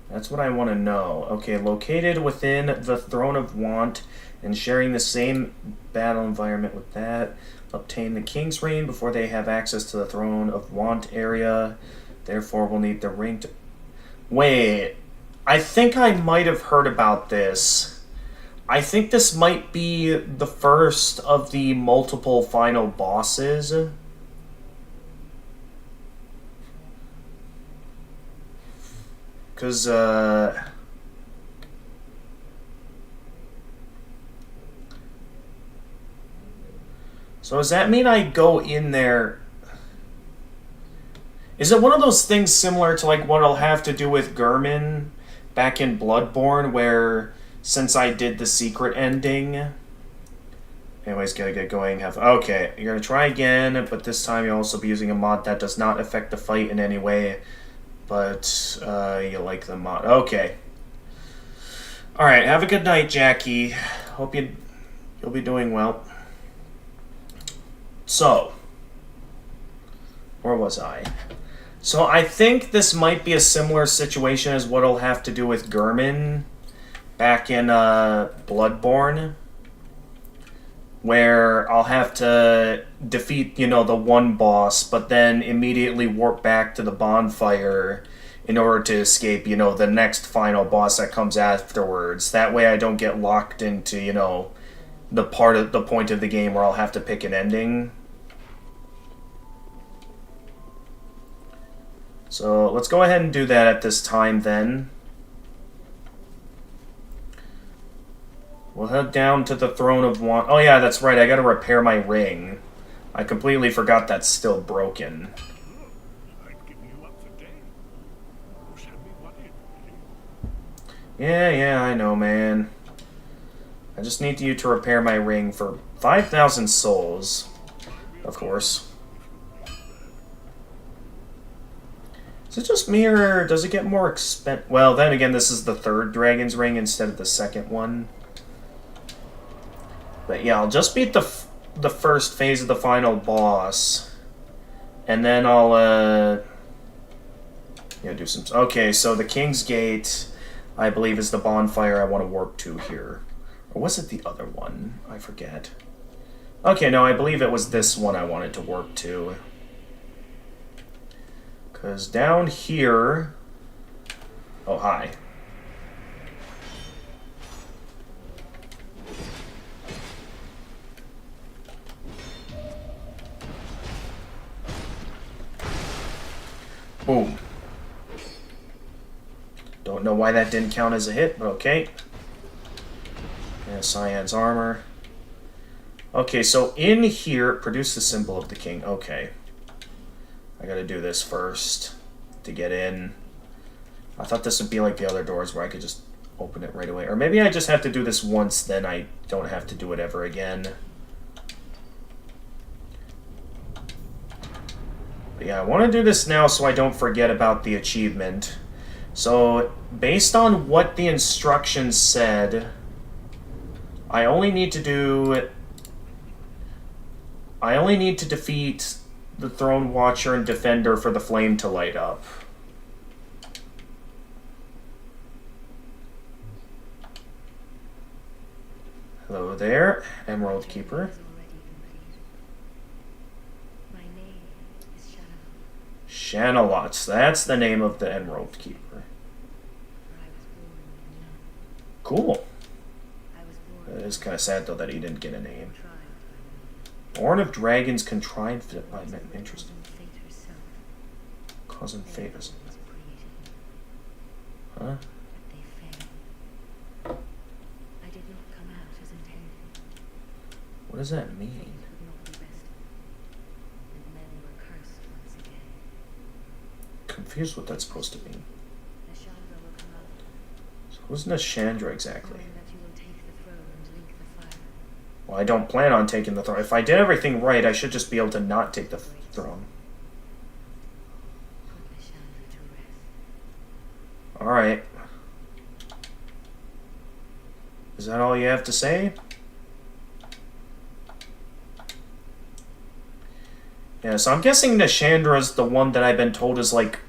That's what I want to know. Okay, located within the Throne of Want and sharing the same battle environment with that. Obtain the King's Ring before they have access to the Throne of Want area. Therefore, we'll need the ring to... Wait, I think I might have heard about this. I think this might be the first of the multiple final bosses. Because, so does that mean I go in there... Is it one of those things similar to like what I'll have to do with Gehrman back in Bloodborne, where since I did the secret ending... Anyways, gotta get going. Okay, you're gonna try again, but this time you'll also be using a mod that does not affect the fight in any way. But you like the mod. Okay. Alright, have a good night, Jackie. Hope you'll be doing well. So, where was I? So I think this might be a similar situation as what I'll have to do with Gehrman back in Bloodborne, where I'll have to defeat, you know, the one boss, but then immediately warp back to the bonfire in order to escape, you know, the next final boss that comes afterwards. That way I don't get locked into, you know, the point of the game where I'll have to pick an ending. So let's go ahead and do that at this time then. We'll head down to the Throne of Want. Oh yeah, that's right, I gotta repair my ring. I completely forgot that's still broken. I'd give you up for dead. Who's had me worried, really? Yeah, I know, man. I just need you to repair my ring for 5,000 souls, of course. Is it just me, or does it get more expensive? Well, then again, this is the third Dragon's Ring instead of the second one. But yeah, I'll just beat the first phase of the final boss. And then I'll, do some... Okay, so the King's Gate, I believe, is the bonfire I want to warp to here. Or was it the other one? I forget. Okay, no, I believe it was this one I wanted to warp to. Because down here... Oh, hi. Boom. Don't know why that didn't count as a hit, but okay. Yeah, Cyan's armor. Okay, so in here, produce the symbol of the king. Okay. I gotta do this first to get in. I thought this would be like the other doors where I could just open it right away. Or maybe I just have to do this once, then I don't have to do it ever again. But yeah, I want to do this now so I don't forget about the achievement. So, based on what the instructions said, I only need to defeat the Throne Watcher and Defender for the flame to light up. Hello there, Emerald Keeper. Shanalots, that's the name of the Emerald Keeper. Cool. It is kind of sad though that he didn't get a name. Born of Dragons, contrived by men. Interesting. Cousin Fate. Huh? What does that mean? confused what that's supposed to mean. Nashandra will come out, So who's Nashandra exactly? knowing that you will take the throne and link the fire. Well, I don't plan on taking the throne. If I did everything right, I should just be able to not take the throne. Put Nashandra to rest. Alright. Is that all you have to say? Yeah, so I'm guessing Nashandra's the one that I've been told is like,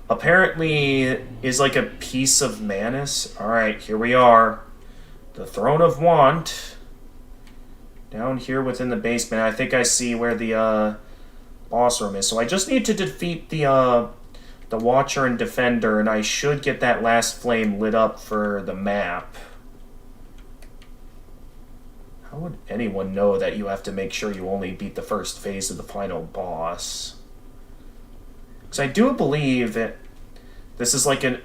apparently is like a piece of Manus. Alright, here we are. The Throne of Want. Down here within the basement. I think I see where the boss room is. So I just need to defeat the Watcher and Defender, and I should get that last flame lit up for the map. How would anyone know that you have to make sure you only beat the first phase of the final boss? Because I do believe that this is like a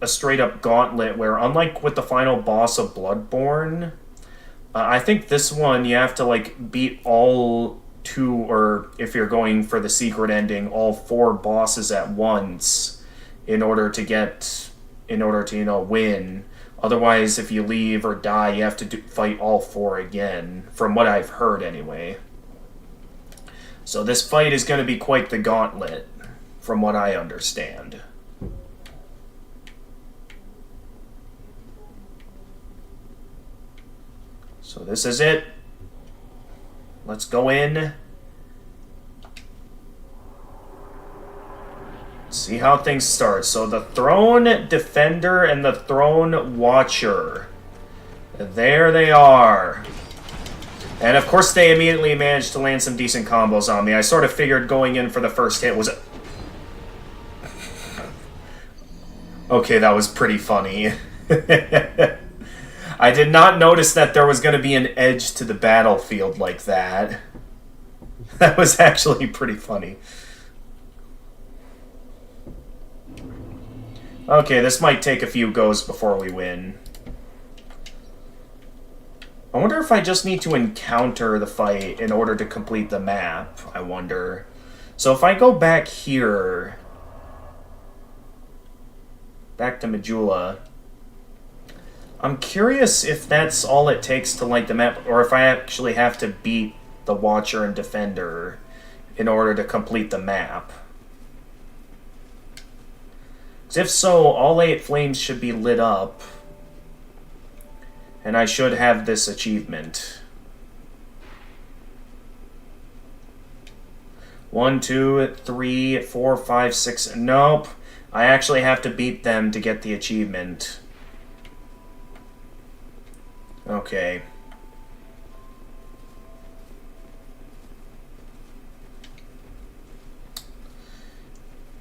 straight up gauntlet where, unlike with the final boss of Bloodborne, I think this one you have to like beat all 2, or if you're going for the secret ending, all 4 bosses at once in order to win. Otherwise, if you leave or die, you have to fight all 4 again, from what I've heard anyway. So this fight is going to be quite the gauntlet, from what I understand. So this is it. Let's go in. See how things start. So the Throne Defender and the Throne Watcher. There they are. And of course they immediately managed to land some decent combos on me. I sort of figured going in for the first hit was... Okay, that was pretty funny. I did not notice that there was going to be an edge to the battlefield like that. That was actually pretty funny. Okay, this might take a few goes before we win. I wonder if I just need to encounter the fight in order to complete the map, I wonder. So if I go back here, back to Majula, I'm curious if that's all it takes to light the map, or if I actually have to beat the Watcher and Defender in order to complete the map. If so, all 8 flames should be lit up, and I should have this achievement. 1, 2, 3, 4, 5, 6. Nope. I actually have to beat them to get the achievement. Okay.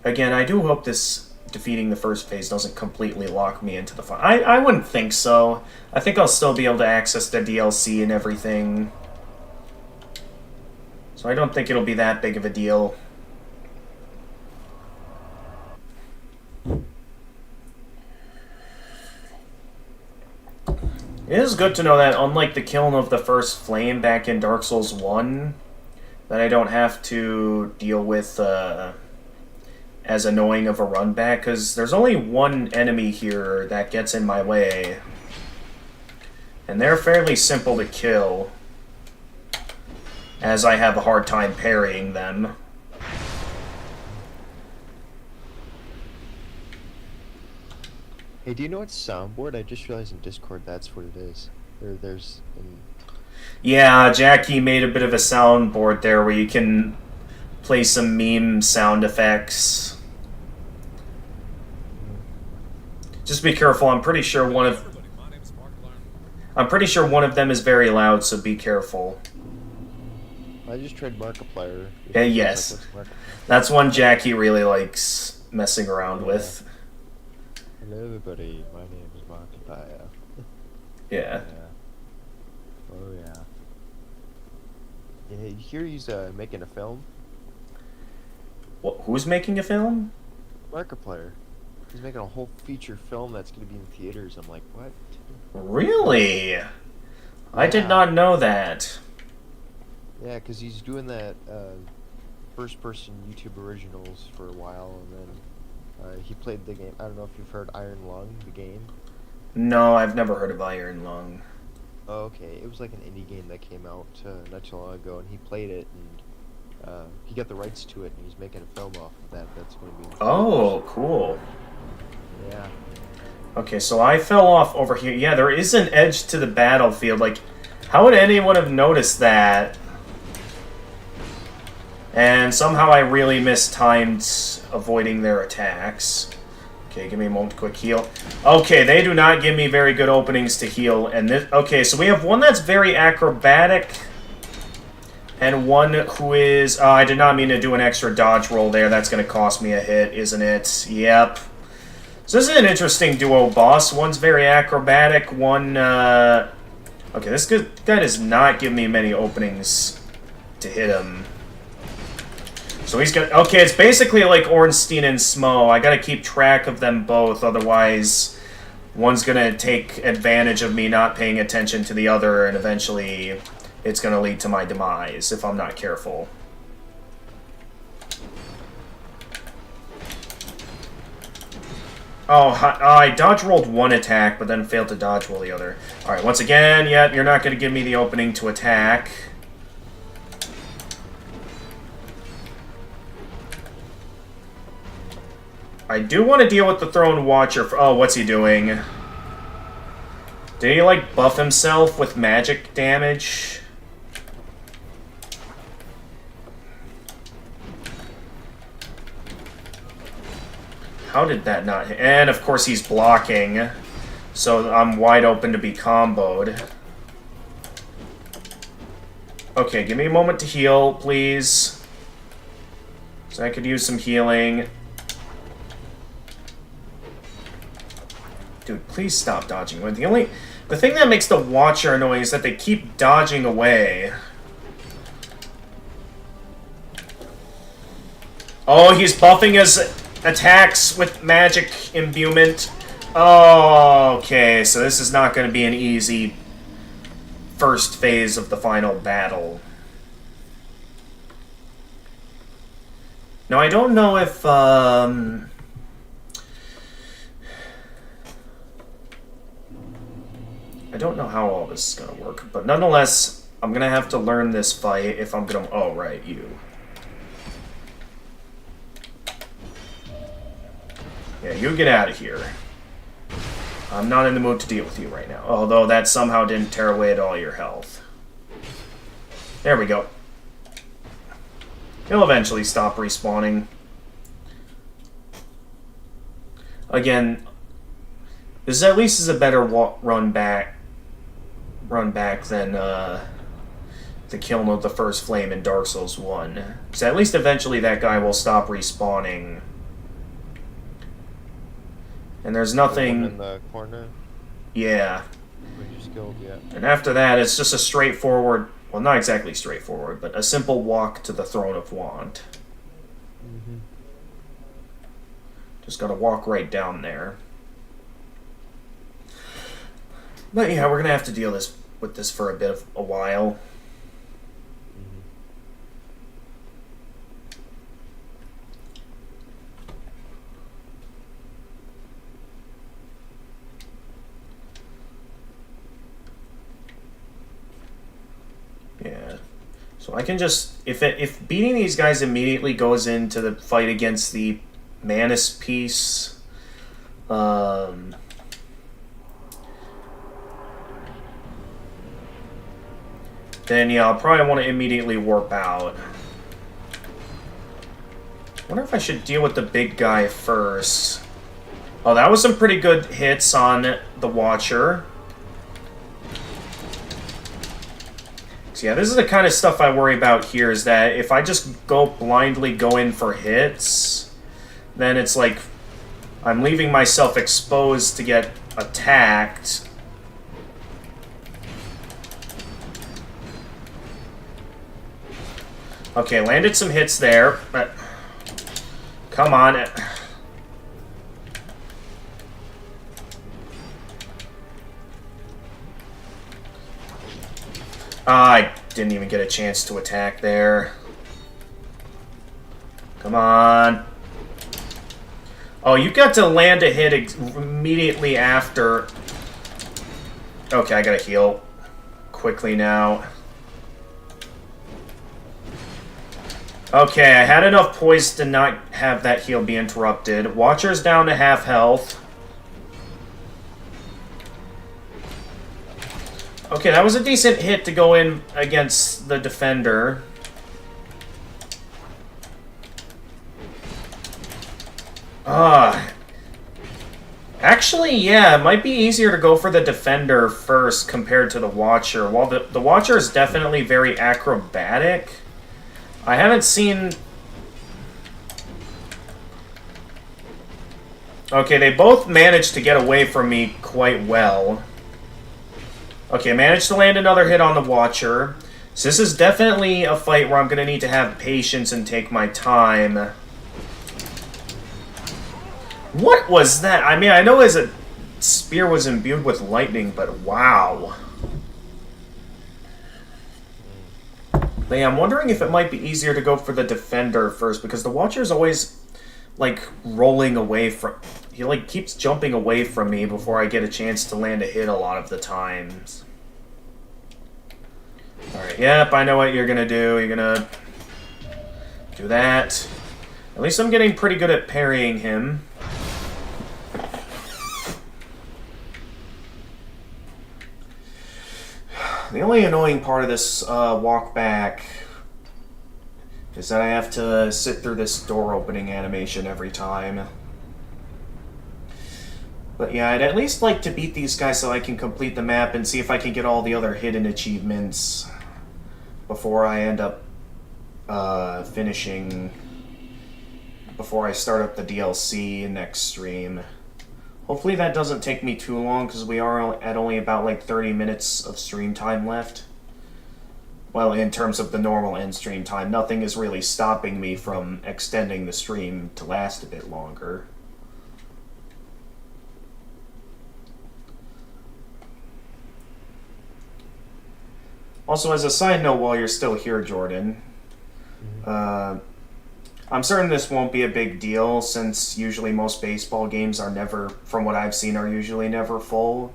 Again, I do hope this defeating the first phase doesn't completely lock me into the fun. I wouldn't think so. I think I'll still be able to access the DLC and everything. So I don't think it'll be that big of a deal. It is good to know that, unlike the killing of the first flame back in Dark Souls 1, that I don't have to deal with as annoying of a run back, because there's only one enemy here that gets in my way. And they're fairly simple to kill, as I have a hard time parrying them. Hey, do you know what's soundboard? I just realized in Discord that's what it is. There's an... Yeah, Jackie made a bit of a soundboard there where you can play some meme sound effects. Just be careful. I'm pretty sure one of them is very loud, so be careful. I just tried Markiplier. Yes. That's one Jackie really likes messing around with. Hello everybody, my name is Markiplier. Yeah. Oh yeah. Yeah, here he's making a film. What, who's making a film? Markiplier. He's making a whole feature film that's going to be in theaters. I'm like, what? Really? Yeah. I did not know that. Yeah, because he's doing that first-person YouTube originals for a while, and then He played the game. I don't know if you've heard Iron Lung, the game. No, I've never heard of Iron Lung. Oh, okay. It was like an indie game that came out not too long ago, and he played it, and he got the rights to it, and he's making a film off of that. That's going to be. Oh, cool. Yeah. Okay, so I fell off over here. Yeah, there is an edge to the battlefield. Like, how would anyone have noticed that? And somehow I really mistimed avoiding their attacks. Okay, give me a moment to quick heal. Okay, they do not give me very good openings to heal. And this, okay, so we have one that's very acrobatic. And one who is... I did not mean to do an extra dodge roll there. That's going to cost me a hit, isn't it? Yep. So this is an interesting duo boss. One's very acrobatic, one... Okay, this guy does not give me many openings to hit him. So he's got... Okay, it's basically like Ornstein and Smo. I gotta keep track of them both, otherwise one's gonna take advantage of me not paying attention to the other, and eventually it's gonna lead to my demise if I'm not careful. Oh, I dodge rolled one attack, but then failed to dodge roll the other. Alright, once again, yep, you're not gonna give me the opening to attack. I do want to deal with the Throne Watcher for... Oh, what's he doing? Did he, like, buff himself with magic damage? How did that not hit? And, of course, he's blocking. So I'm wide open to be comboed. Okay, give me a moment to heal, please. So I could use some healing. Dude, please stop dodging away. The thing that makes the Watcher annoying is that they keep dodging away. Oh, he's buffing his attacks with magic imbuement. Oh, okay, so this is not going to be an easy first phase of the final battle. Now, I don't know if, I don't know how all this is going to work, but nonetheless, I'm going to have to learn this fight if I'm going to... Oh, right, you. Yeah, you get out of here. I'm not in the mood to deal with you right now, although that somehow didn't tear away at all your health. There we go. He'll eventually stop respawning. Again, this at least is a better run back than the Kiln of the First Flame in Dark Souls 1. So at least eventually that guy will stop respawning. And there's nothing... The one in the corner? Yeah. When you're skilled, yeah. And after that, it's just a straightforward... Well, not exactly straightforward, but a simple walk to the Throne of Want. Mm-hmm. Just gotta walk right down there. But yeah, we're gonna have to deal with this for a while. Yeah. So I can just... If beating these guys immediately goes into the fight against the Manus piece... then yeah, I'll probably want to immediately warp out. I wonder if I should deal with the big guy first. Oh, that was some pretty good hits on the Watcher. So yeah, this is the kind of stuff I worry about here, is that if I just blindly go in for hits, then it's like I'm leaving myself exposed to get attacked. Okay, landed some hits there, but... Come on. I didn't even get a chance to attack there. Come on. Oh, you got to land a hit immediately after. Okay, I gotta heal quickly now. Okay, I had enough poise to not have that heal be interrupted. Watcher's down to half health. Okay, that was a decent hit to go in against the defender. Actually, yeah, it might be easier to go for the defender first compared to the Watcher. While the Watcher is definitely very acrobatic, I haven't seen... Okay, they both managed to get away from me quite well. Okay, managed to land another hit on the Watcher. So this is definitely a fight where I'm going to need to have patience and take my time. What was that? I mean, I know his spear was imbued with lightning, but wow. But yeah, I'm wondering if it might be easier to go for the defender first, because the Watcher's always, like, rolling away from... He, like, keeps jumping away from me before I get a chance to land a hit a lot of the times. Alright, yep, I know what you're gonna do. You're gonna do that. At least I'm getting pretty good at parrying him. The only annoying part of this walk back is that I have to sit through this door opening animation every time. But yeah, I'd at least like to beat these guys so I can complete the map and see if I can get all the other hidden achievements before I end up finishing, before I start up the DLC next stream. Hopefully that doesn't take me too long, because we are at only about like 30 minutes of stream time left. Well, in terms of the normal end stream time, nothing is really stopping me from extending the stream to last a bit longer. Also, as a side note, while you're still here, Jordan, I'm certain this won't be a big deal, since usually most baseball games are never, from what I've seen, are usually never full.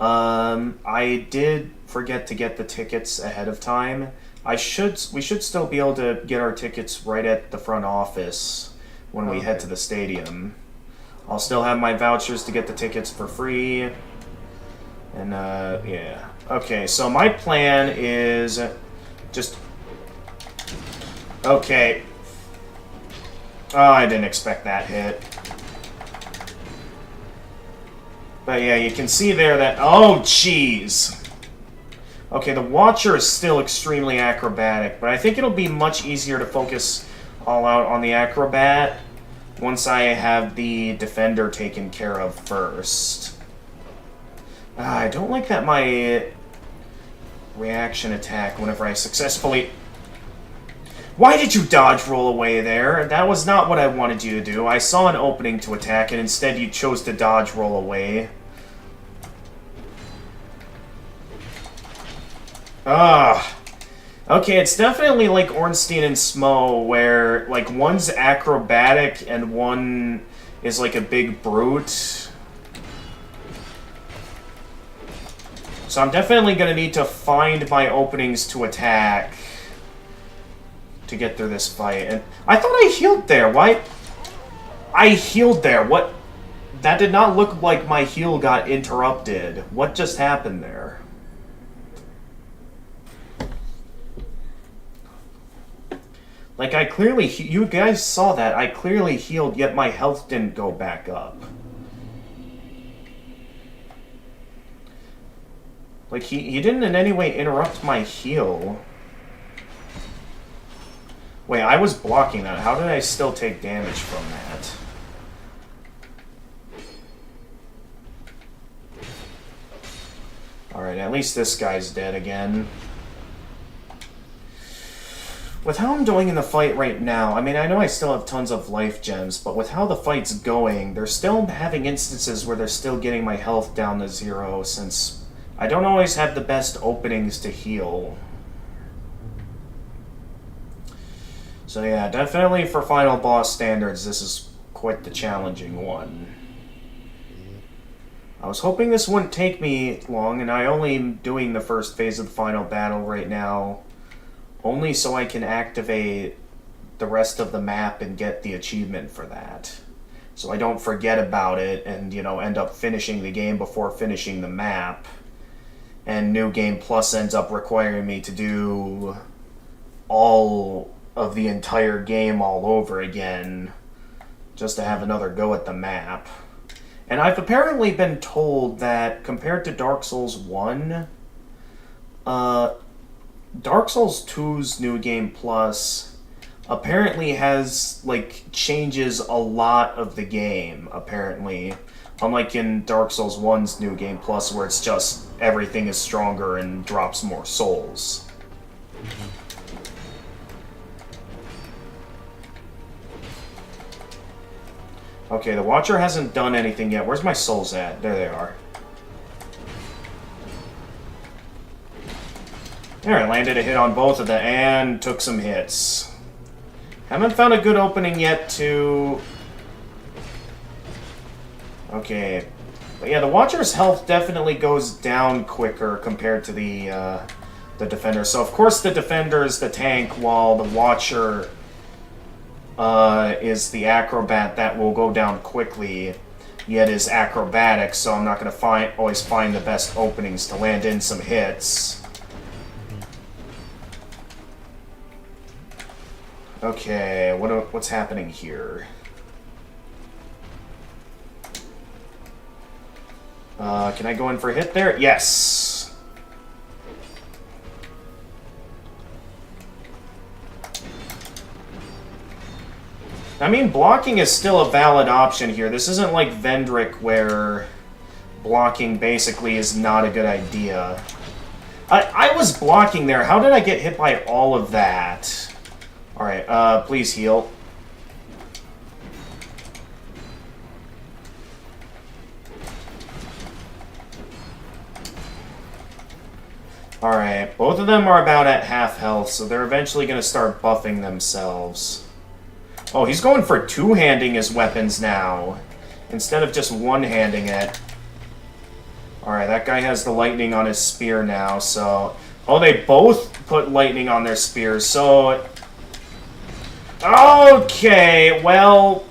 I did forget to get the tickets ahead of time. We should still be able to get our tickets right at the front office when we head to the stadium. I'll still have my vouchers to get the tickets for free. And, yeah. Okay, so my plan is just... Okay. Oh, I didn't expect that hit. But yeah, you can see there that... Oh, jeez! Okay, the Watcher is still extremely acrobatic, but I think it'll be much easier to focus all out on the Acrobat once I have the Defender taken care of first. I don't like that my reaction attack whenever I successfully... Why did you dodge roll away there? That was not what I wanted you to do. I saw an opening to attack, and instead you chose to dodge roll away. Okay, it's definitely like Ornstein and Smo, where, like, one's acrobatic and one is like a big brute. So I'm definitely going to need to find my openings to attack to get through this fight. And I thought I healed there. Why? I healed there. What? That did not look like my heal got interrupted. What just happened there? Like, I clearly... You guys saw that. I clearly healed, yet my health didn't go back up. Like, he didn't in any way interrupt my heal. Wait, I was blocking that. How did I still take damage from that? Alright, at least this guy's dead again. With how I'm doing in the fight right now, I mean, I know I still have tons of life gems, but with how the fight's going, they're still having instances where they're still getting my health down to 0, since I don't always have the best openings to heal. So yeah, definitely for final boss standards, this is quite the challenging one. I was hoping this wouldn't take me long, and I only am doing the first phase of the final battle right now, only so I can activate the rest of the map and get the achievement for that. So I don't forget about it and, you know, end up finishing the game before finishing the map. And New Game Plus ends up requiring me to do all of the entire game all over again just to have another go at the map. And I've apparently been told that compared to Dark Souls 1, Dark Souls 2's New Game Plus apparently has, like, changes a lot of the game, apparently. Unlike in Dark Souls 1's New Game Plus, where it's just everything is stronger and drops more souls. Okay, the Watcher hasn't done anything yet. Where's my souls at? There they are. There, I landed a hit on both of them and took some hits. Haven't found a good opening yet to... Okay. But yeah, the Watcher's health definitely goes down quicker compared to the Defender. So, of course, the Defender is the tank, while the Watcher is the acrobat that will go down quickly, yet is acrobatic, so I'm not going to always find the best openings to land in some hits. Okay, what's happening here? Can I go in for a hit there? Yes! I mean, blocking is still a valid option here. This isn't like Vendrick, where blocking basically is not a good idea. I was blocking there. How did I get hit by all of that? Alright, please heal. Alright, both of them are about at half health, so they're eventually going to start buffing themselves. Oh, he's going for two-handing his weapons now, instead of just one-handing it. Alright, that guy has the lightning on his spear now, so... Oh, they both put lightning on their spears, so... Okay, well...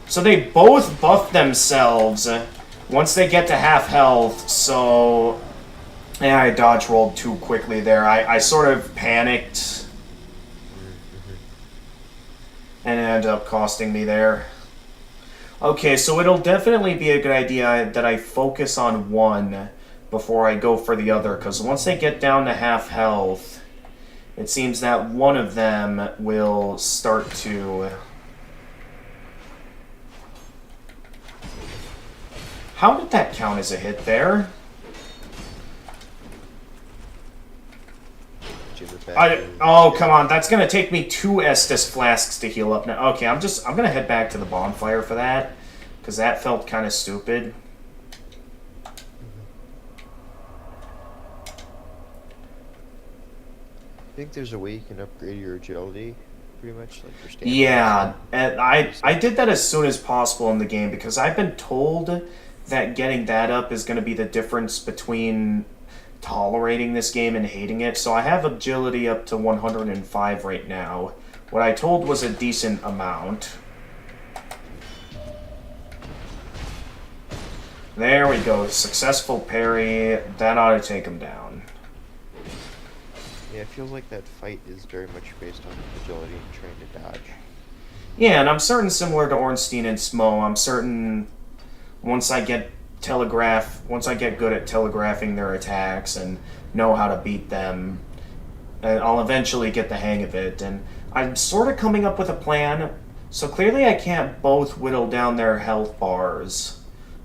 So they both buff themselves once they get to half health, so... Yeah, I dodge rolled too quickly there. I sort of panicked. And it ended up costing me there. Okay, so it'll definitely be a good idea that I focus on one before I go for the other, because once they get down to half health, it seems that one of them will start to... How did that count as a hit there? Oh, come on. That's going to take me 2 Estus flasks to heal up now. Okay, I'm going to head back to the bonfire for that, because that felt kind of stupid. I think there's a way you can upgrade your agility, pretty much, like your stamina. Yeah, and I did that as soon as possible in the game, because I've been told that getting that up is going to be the difference between tolerating this game and hating it. So I have agility up to 105 right now. What I told was a decent amount. There we go. Successful parry. That ought to take him down. Yeah, it feels like that fight is very much based on agility and trying to dodge. Yeah, and I'm certain, similar to Ornstein and Smo, I'm certain once I get good at telegraphing their attacks and know how to beat them, I'll eventually get the hang of it. And I'm sort of coming up with a plan. So clearly I can't both whittle down their health bars,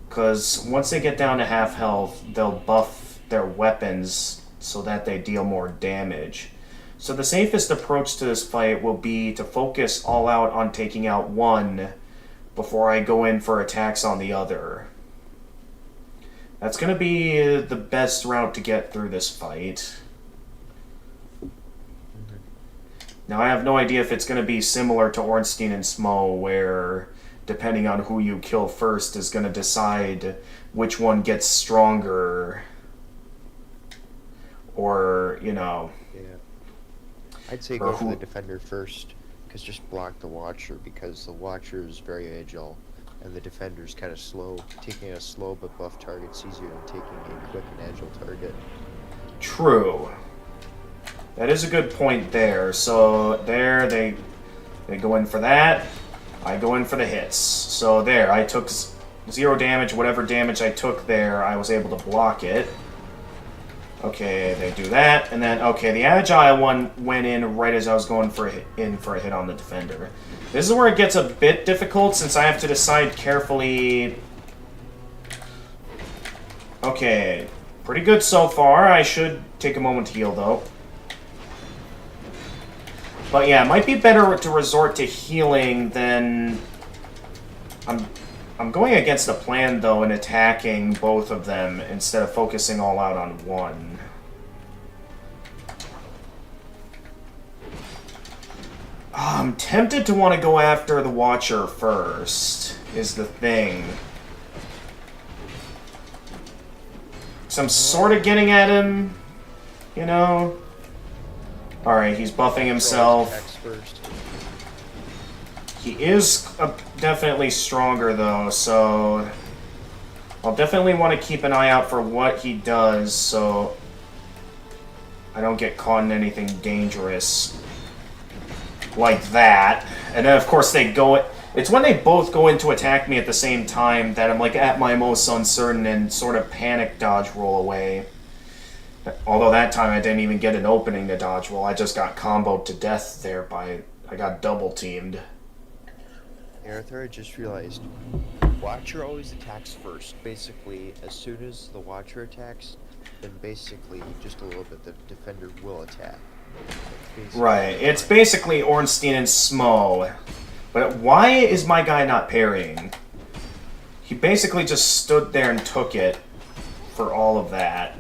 because once they get down to half health, they'll buff their weapons so that they deal more damage. So the safest approach to this fight will be to focus all out on taking out one before I go in for attacks on the other. That's going to be the best route to get through this fight. Now, I have no idea if it's going to be similar to Ornstein and Smo, where depending on who you kill first is going to decide which one gets stronger. Or, you know... Yeah. I'd say Or go for who- the defender first, because just block the Watcher, because the Watcher is very agile, and the defender's kind of slow. Taking a slow but buff target's easier than taking a quick and agile target. True. That is a good point there. So there they go in for that. I go in for the hits. So there, I took 0 damage. Whatever damage I took there, I was able to block it. Okay, they do that, and then okay, the agile one went in right as I was going for a hit on the defender. This is where it gets a bit difficult since I have to decide carefully. Okay, pretty good so far. I should take a moment to heal though. But yeah, it might be better to resort to healing than... I'm going against the plan, though, and attacking both of them instead of focusing all out on one. I'm tempted to want to go after the Watcher first, is the thing. So I'm sort of getting at him, you know? Alright, he's buffing himself. Attacks first. He is definitely stronger, though, so... I'll definitely want to keep an eye out for what he does, so... I don't get caught in anything dangerous. Like that. And then, of course, they go... It's when they both go in to attack me at the same time that I'm, like, at my most uncertain and sort of panic dodge roll away. Although that time I didn't even get an opening to dodge roll. I just got comboed to death there by... I got double teamed. Hey, Arthur, I just realized, Watcher always attacks first. Basically, as soon as the Watcher attacks, then basically, just a little bit, the defender will attack. Right, it's basically Ornstein and Smo. But why is my guy not parrying? He basically just stood there and took it for all of that.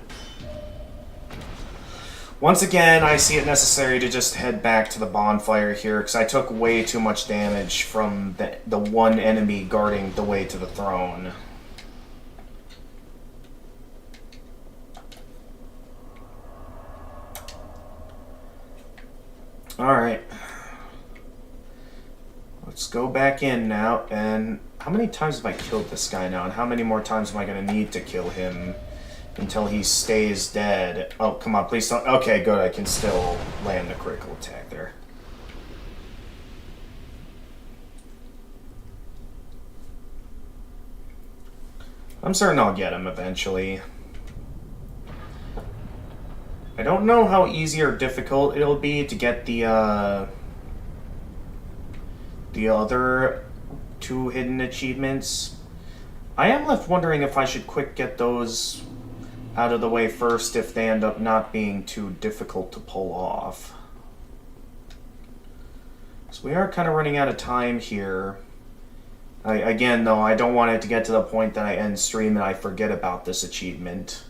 Once again, I see it necessary to just head back to the bonfire here, because I took way too much damage from the one enemy guarding the way to the throne. Alright. Let's go back in now, and how many times have I killed this guy now, and how many more times am I going to need to kill him until he stays dead? Oh, come on, please don't... Okay, good, I can still land the critical attack there. I'm certain I'll get him eventually. I don't know how easy or difficult it'll be to get the other 2 hidden achievements. I am left wondering if I should quick get those out of the way first if they end up not being too difficult to pull off. So we are kind of running out of time here. Again, though, I don't want it to get to the point that I end stream and I forget about this achievement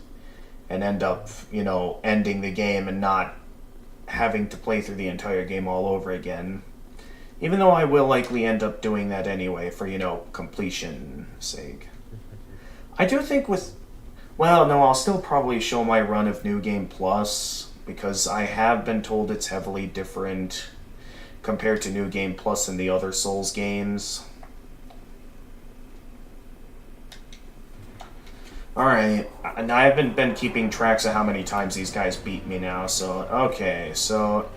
and end up, you know, ending the game and not having to play through the entire game all over again. Even though I will likely end up doing that anyway for, you know, completion's sake. I do think with... Well, no, I'll still probably show my run of New Game Plus, because I have been told it's heavily different compared to New Game Plus and the other Souls games. Alright, and I haven't been keeping tracks of how many times these guys beat me now, so... Okay, so...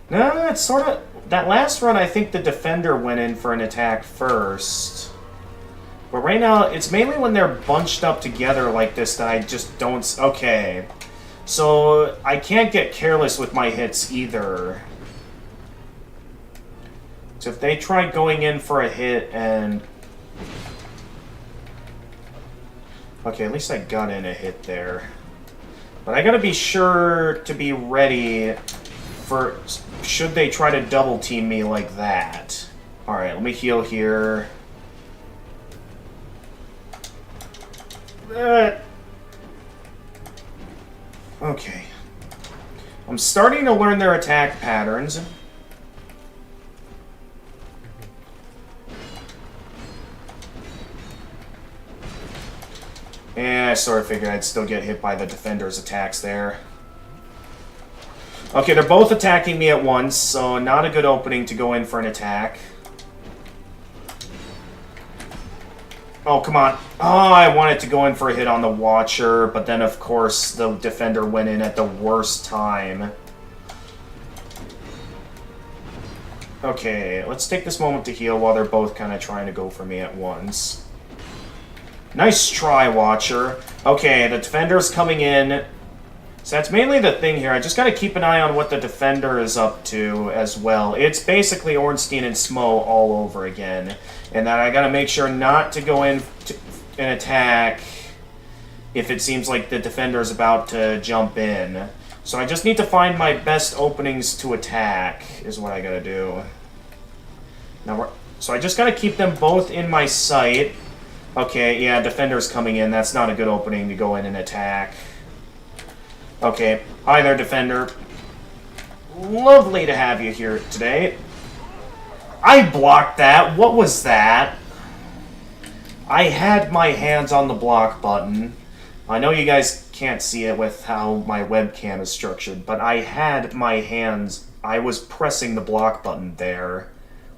No, it's sort of... That last run, I think the defender went in for an attack first. But right now, it's mainly when they're bunched up together like this that I just don't... Okay. So, I can't get careless with my hits either. So if they try going in for a hit and... Okay, at least I got in a hit there. But I gotta be sure to be ready for... Should they try to double team me like that? Alright, let me heal here. Okay. I'm starting to learn their attack patterns. sort of figured I'd still get hit by the defender's attacks there. Okay, they're both attacking me at once, so not a good opening to go in for an attack. Oh, come on. Oh, I wanted to go in for a hit on the Watcher, but then, of course, the defender went in at the worst time. Okay, let's take this moment to heal while they're both kind of trying to go for me at once. Nice try, Watcher. Okay, the defender's coming in. So that's mainly the thing here. I just gotta keep an eye on what the defender is up to as well. It's basically Ornstein and Smo all over again. And that I gotta make sure not to go in to an attack if it seems like the defender is about to jump in. So I just need to find my best openings to attack, is what I gotta do. Now so I just gotta keep them both in my sight. Okay, yeah, defender's coming in. That's not a good opening to go in and attack. Okay, hi there, defender. Lovely to have you here today. I blocked that. What was that? I had my hands on the block button. I know you guys can't see it with how my webcam is structured, but I had my hands... I was pressing the block button there.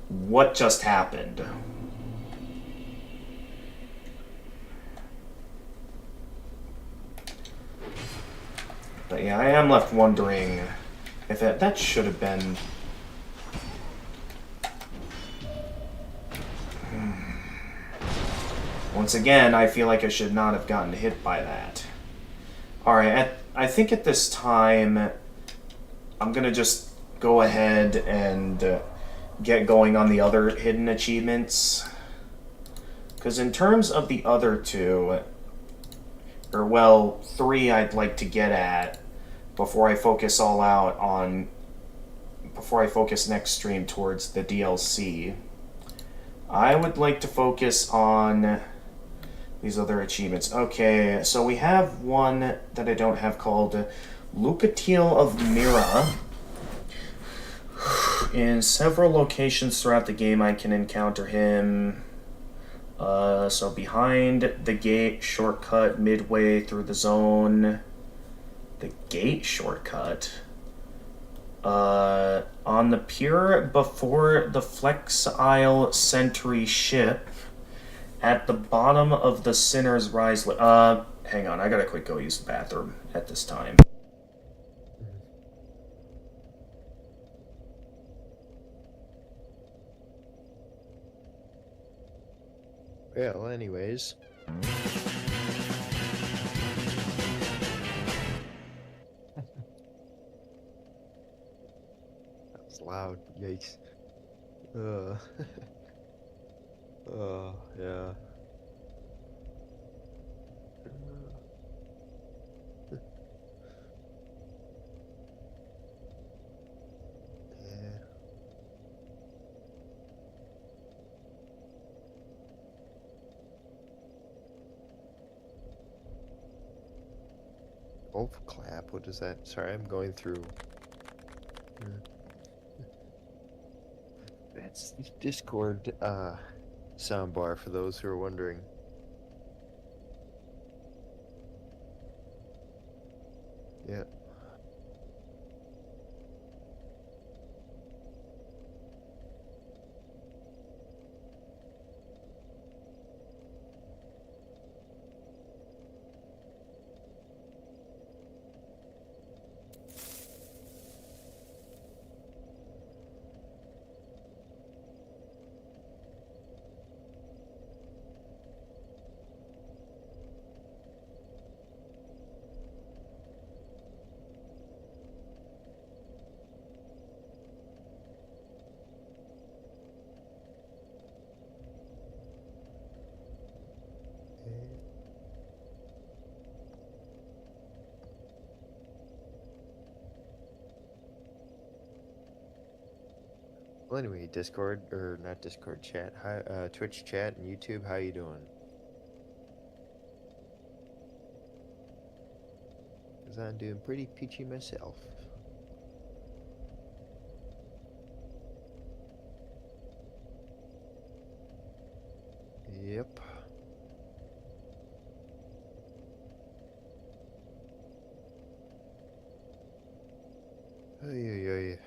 What just happened? But yeah, I am left wondering if that should have been... Once again, I feel like I should not have gotten hit by that. Alright, I think at this time, I'm gonna just go ahead and get going on the other hidden achievements. Because in terms of the other two, or well, 3 I'd like to get at before I focus all out on... Before I focus next stream towards the DLC. I would like to focus on these other achievements. Okay, so we have one that I don't have called Lucatiel of Mira. In several locations throughout the game I can encounter him. So behind the gate shortcut midway through the zone. The gate shortcut? On the pier before the Flexile Sentry ship. At the bottom of the Sinner's Rise... hang on, I gotta quick go use the bathroom at this time. Well, anyways. That's loud. Yikes. Oh, yeah. Yeah. Oh, clap. What is that? Sorry, I'm going through. That's the Discord soundbar for those who are wondering. Yeah. Well, anyway, Discord, or not Discord chat, hi, Twitch chat and YouTube, how you doing? Because I'm doing pretty peachy myself. Yep. Ay, ay, ay.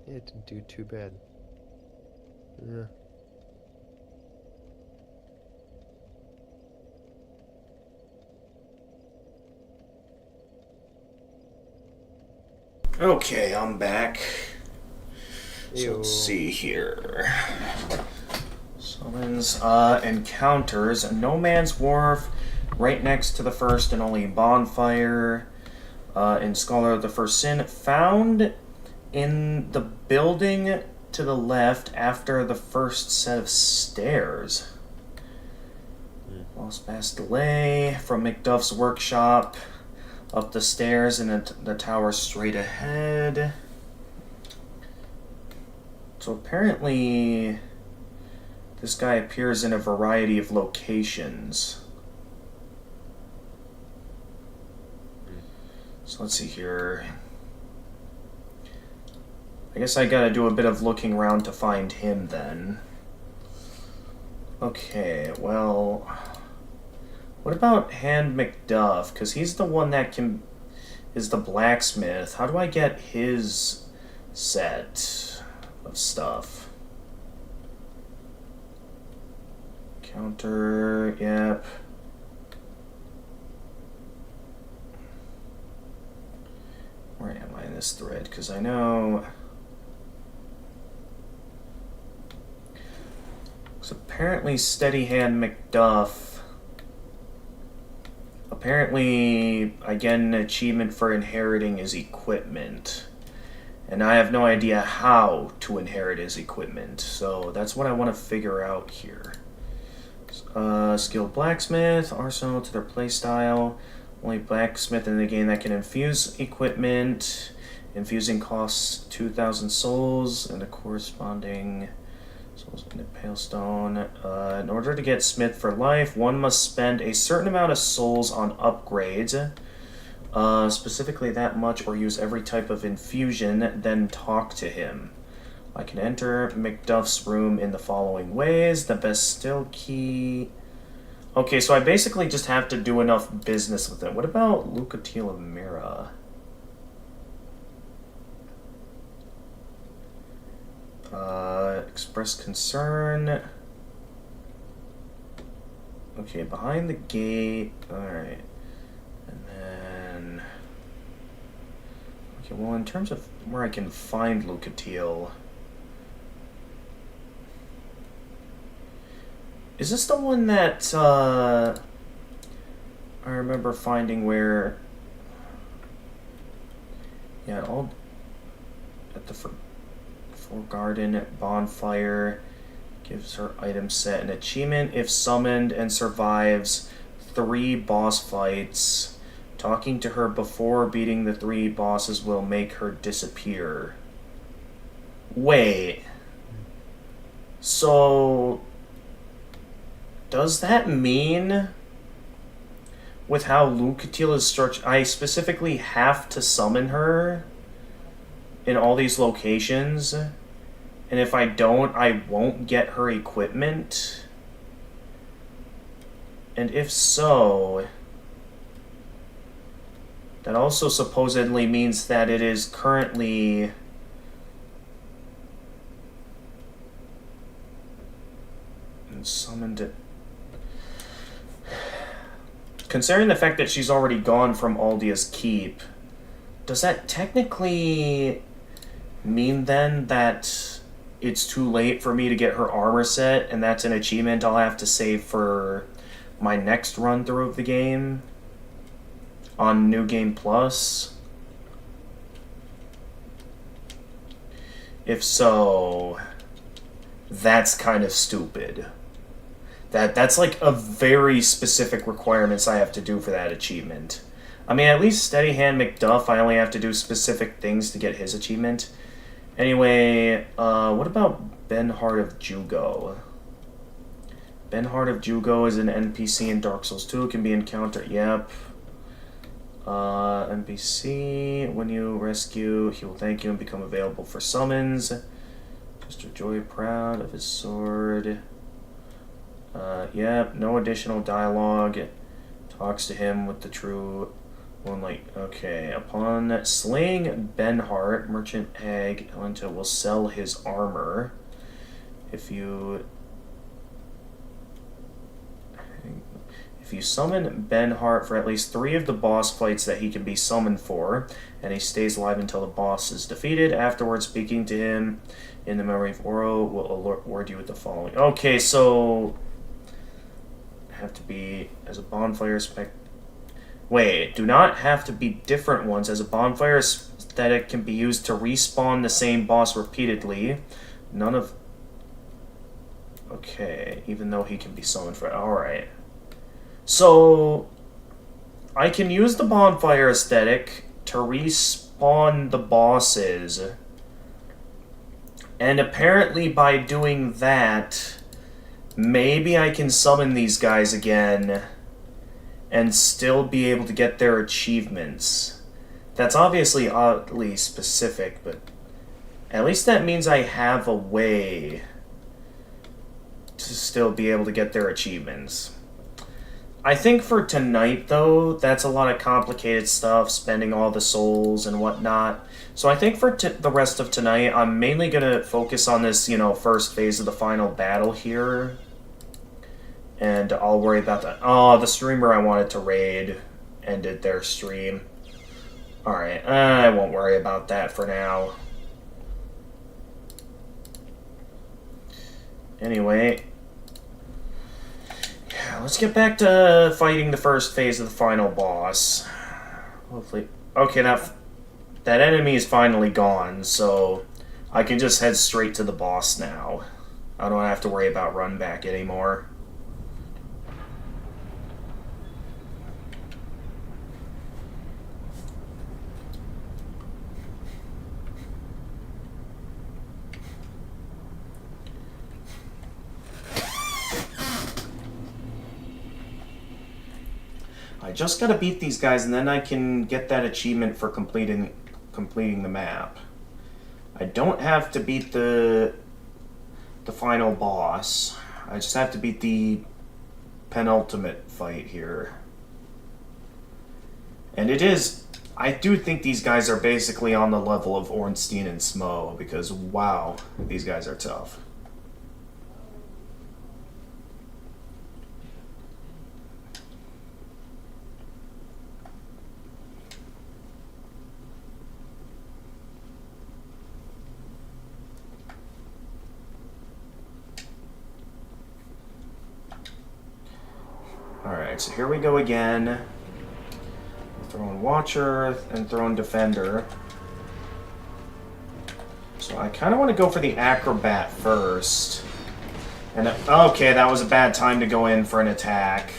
Yeah, it didn't do too bad. Yeah. Okay, I'm back. So Ew. let's see here. Summons, encounters No Man's Wharf, right next to the first and only bonfire. In Scholar of the First Sin, found in the building to the left after the first set of stairs. Lost Mass Delay from McDuff's workshop. Up the stairs and the tower straight ahead. So apparently, this guy appears in a variety of locations. So let's see here. I guess I gotta do a bit of looking around to find him then. Okay, well... What about Hand McDuff? Because he's the one that is the blacksmith. How do I get his set of stuff? Counter, yep. Where am I in this thread? Because I know... So apparently Steady Hand McDuff... Apparently, I get an achievement for inheriting his equipment. And I have no idea how to inherit his equipment. So that's what I want to figure out here. Skilled blacksmith, arsenal to their playstyle. Only blacksmith in the game that can infuse equipment. Infusing costs 2,000 souls and a corresponding souls in a pale stone. In order to get smith for life, one must spend a certain amount of souls on upgrades. Specifically that much, or use every type of infusion, then talk to him. I can enter McDuff's room in the following ways. The Bastille key... Okay, so I basically just have to do enough business with it. What about Lucatiel of Mira? Express concern. Okay, behind the gate. Alright. And then... Okay, well, in terms of where I can find Lucatiel... Is this the one that, I remember finding where... Yeah, all... At the Garden bonfire gives her item set an achievement if summoned and survives 3 boss fights. Talking to her before beating the 3 bosses will make her disappear. Wait. So does that mean with how Lucatiel is structured, I specifically have to summon her in all these locations? And if I don't, I won't get her equipment? And if so, that also supposedly means that it is currently... And summoned it. Considering the fact that she's already gone from Aldia's Keep, does that technically mean then that it's too late for me to get her armor set, and that's an achievement I'll have to save for my next run through of the game on New Game Plus? If so, that's kind of stupid. That's like a very specific requirements I have to do for that achievement. I mean, at least Steady Hand McDuff, I only have to do specific things to get his achievement. Anyway, what about Ben Hart of Jugo? Benhart of Jugo is an NPC in Dark Souls 2. Can be encountered. Yep. NPC. When you rescue, he will thank you and become available for summons. Mr. Joy proud of his sword. Yep. No additional dialogue. Talks to him with the true moonlight. Okay. Upon slaying Benhart, Merchant Hag Elenta will sell his armor. If you summon Benhart for at least 3 of the boss fights that he can be summoned for, and he stays alive until the boss is defeated, afterwards speaking to him in the memory of Oro will award you with the following. Okay, so have to be as a bonfire spec. Wait, do not have to be different ones. As a bonfire aesthetic can be used to respawn the same boss repeatedly. None of... Okay, even though he can be summoned for... Alright. So, I can use the bonfire aesthetic to respawn the bosses. And apparently by doing that, maybe I can summon these guys again and still be able to get their achievements. That's obviously oddly specific, but at least that means I have a way to still be able to get their achievements. I think for tonight, though, that's a lot of complicated stuff, spending all the souls and whatnot. So I think for the rest of tonight, I'm mainly going to focus on this, first phase of the final battle here. And I'll worry about that. Oh, the streamer I wanted to raid ended their stream. Alright, I won't worry about that for now. Anyway... let's get back to fighting the first phase of the final boss. Hopefully... Okay, that enemy is finally gone, so I can just head straight to the boss now. I don't have to worry about run back anymore. I just gotta beat these guys, and then I can get that achievement for completing the map. I don't have to beat the final boss. I just have to beat the penultimate fight here. And I do think these guys are basically on the level of Ornstein and Smo, because wow, these guys are tough. Alright, so here we go again. Throwing Watcher and throwing Defender. So I kind of want to go for the Acrobat first. And okay, that was a bad time to go in for an attack.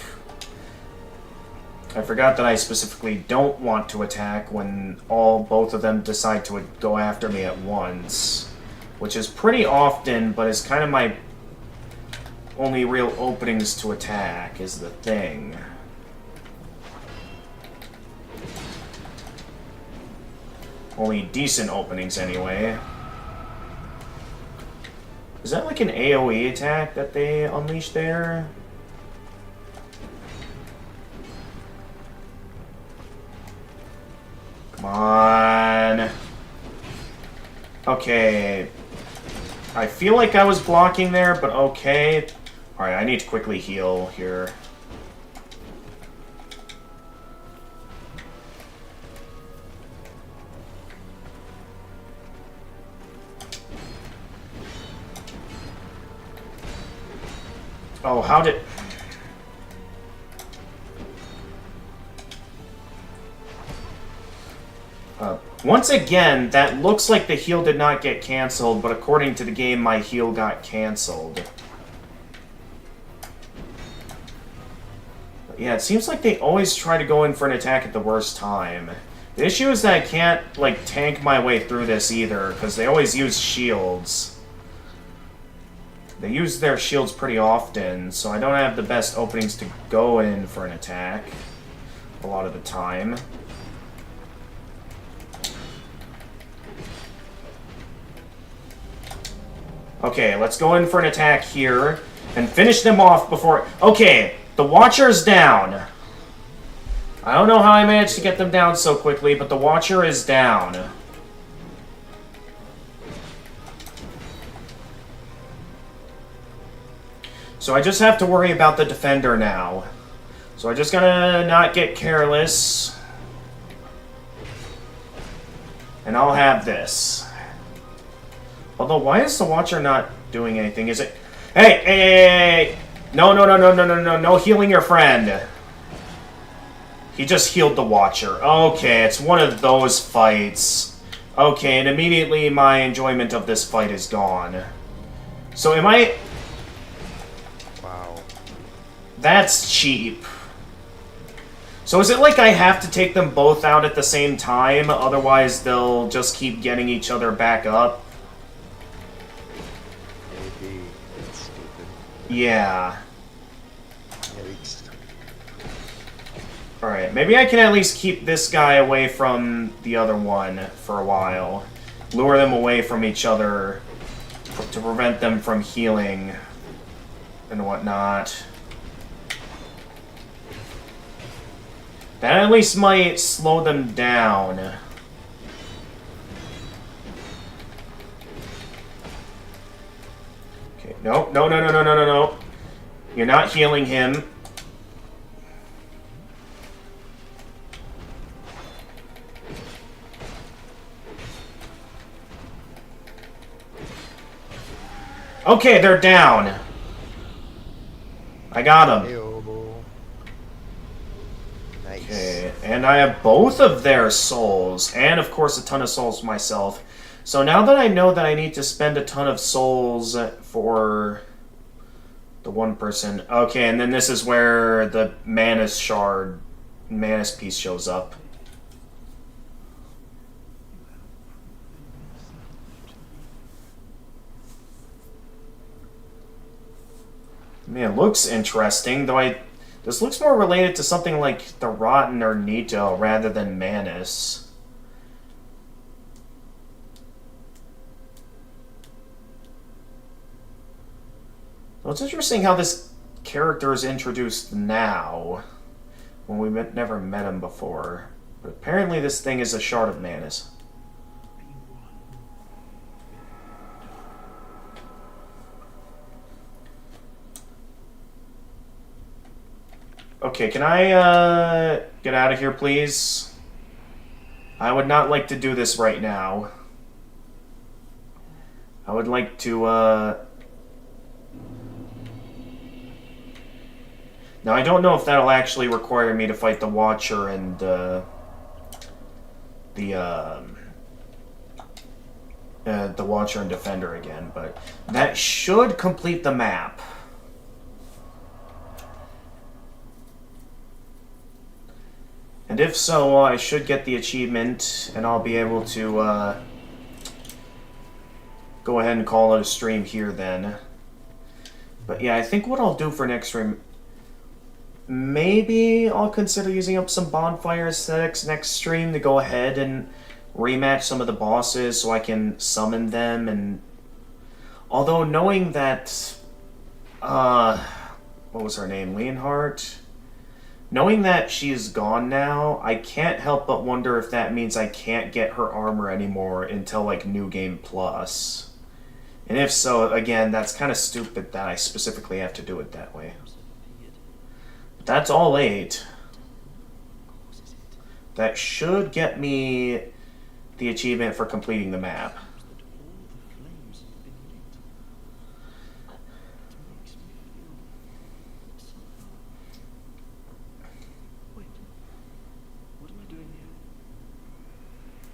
I forgot that I specifically don't want to attack when both of them decide to go after me at once. Which is pretty often, but is kind of my only real openings to attack, is the thing. Only decent openings, anyway. Is that like an AoE attack that they unleash there? Come on. Okay. I feel like I was blocking there, but okay. Alright, I need to quickly heal here. Oh, how did... Once again, that looks like the heal did not get cancelled, but according to the game, my heal got cancelled. Yeah, it seems like they always try to go in for an attack at the worst time. The issue is that I can't, like, tank my way through this either, because they always use shields. They use their shields pretty often, so I don't have the best openings to go in for an attack a lot of the time. Okay, let's go in for an attack here and finish them off before... Okay, the Watcher's down. I don't know how I managed to get them down so quickly, but the Watcher is down. So I just have to worry about the Defender now. So I just gotta not get careless. And I'll have this. Although, why is the Watcher not doing anything? Is it... Hey, hey, hey, hey! No, no, no, no, no, no, no, no healing your friend. He just healed the Watcher. Okay, it's one of those fights. Okay, and immediately my enjoyment of this fight is gone. So am I... Wow. That's cheap. So is it like I have to take them both out at the same time? Otherwise they'll just keep getting each other back up? Maybe. It's stupid. Yeah. Yikes. Alright, maybe I can at least keep this guy away from the other one for a while. Lure them away from each other to prevent them from healing and whatnot. That at least might slow them down. Okay, no, no, no, no, no, no, no, no. You're not healing him. Okay, they're down. I got them. Heyo. Nice. Okay, and I have both of their souls, and of course a ton of souls myself. So now that I know that I need to spend a ton of souls for the one person... Okay, and then this is where the Manus Shard, Manus piece shows up. Man, it looks interesting, though this looks more related to something like the Rotten or Nito rather than Manus. Well, it's interesting how this character is introduced now, when we never met him before. But apparently this thing is a Shard of Manus. Okay, can I, get out of here, please? I would not like to do this right now. I would like to, Now, I don't know if that'll actually require me to fight the Watcher and, the Watcher and Defender again, but that should complete the map. And if so, I should get the achievement, and I'll be able to, go ahead and call it a stream here then. But yeah, I think what I'll do for next stream... Maybe I'll consider using up some bonfire aesthetics next stream to go ahead and rematch some of the bosses so I can summon them, and... Although knowing that... what was her name? Leonhardt? Knowing that she's gone now, I can't help but wonder if that means I can't get her armor anymore until, like, New Game Plus. And if so, again, that's kind of stupid that I specifically have to do it that way. But that's all 8. That should get me the achievement for completing the map.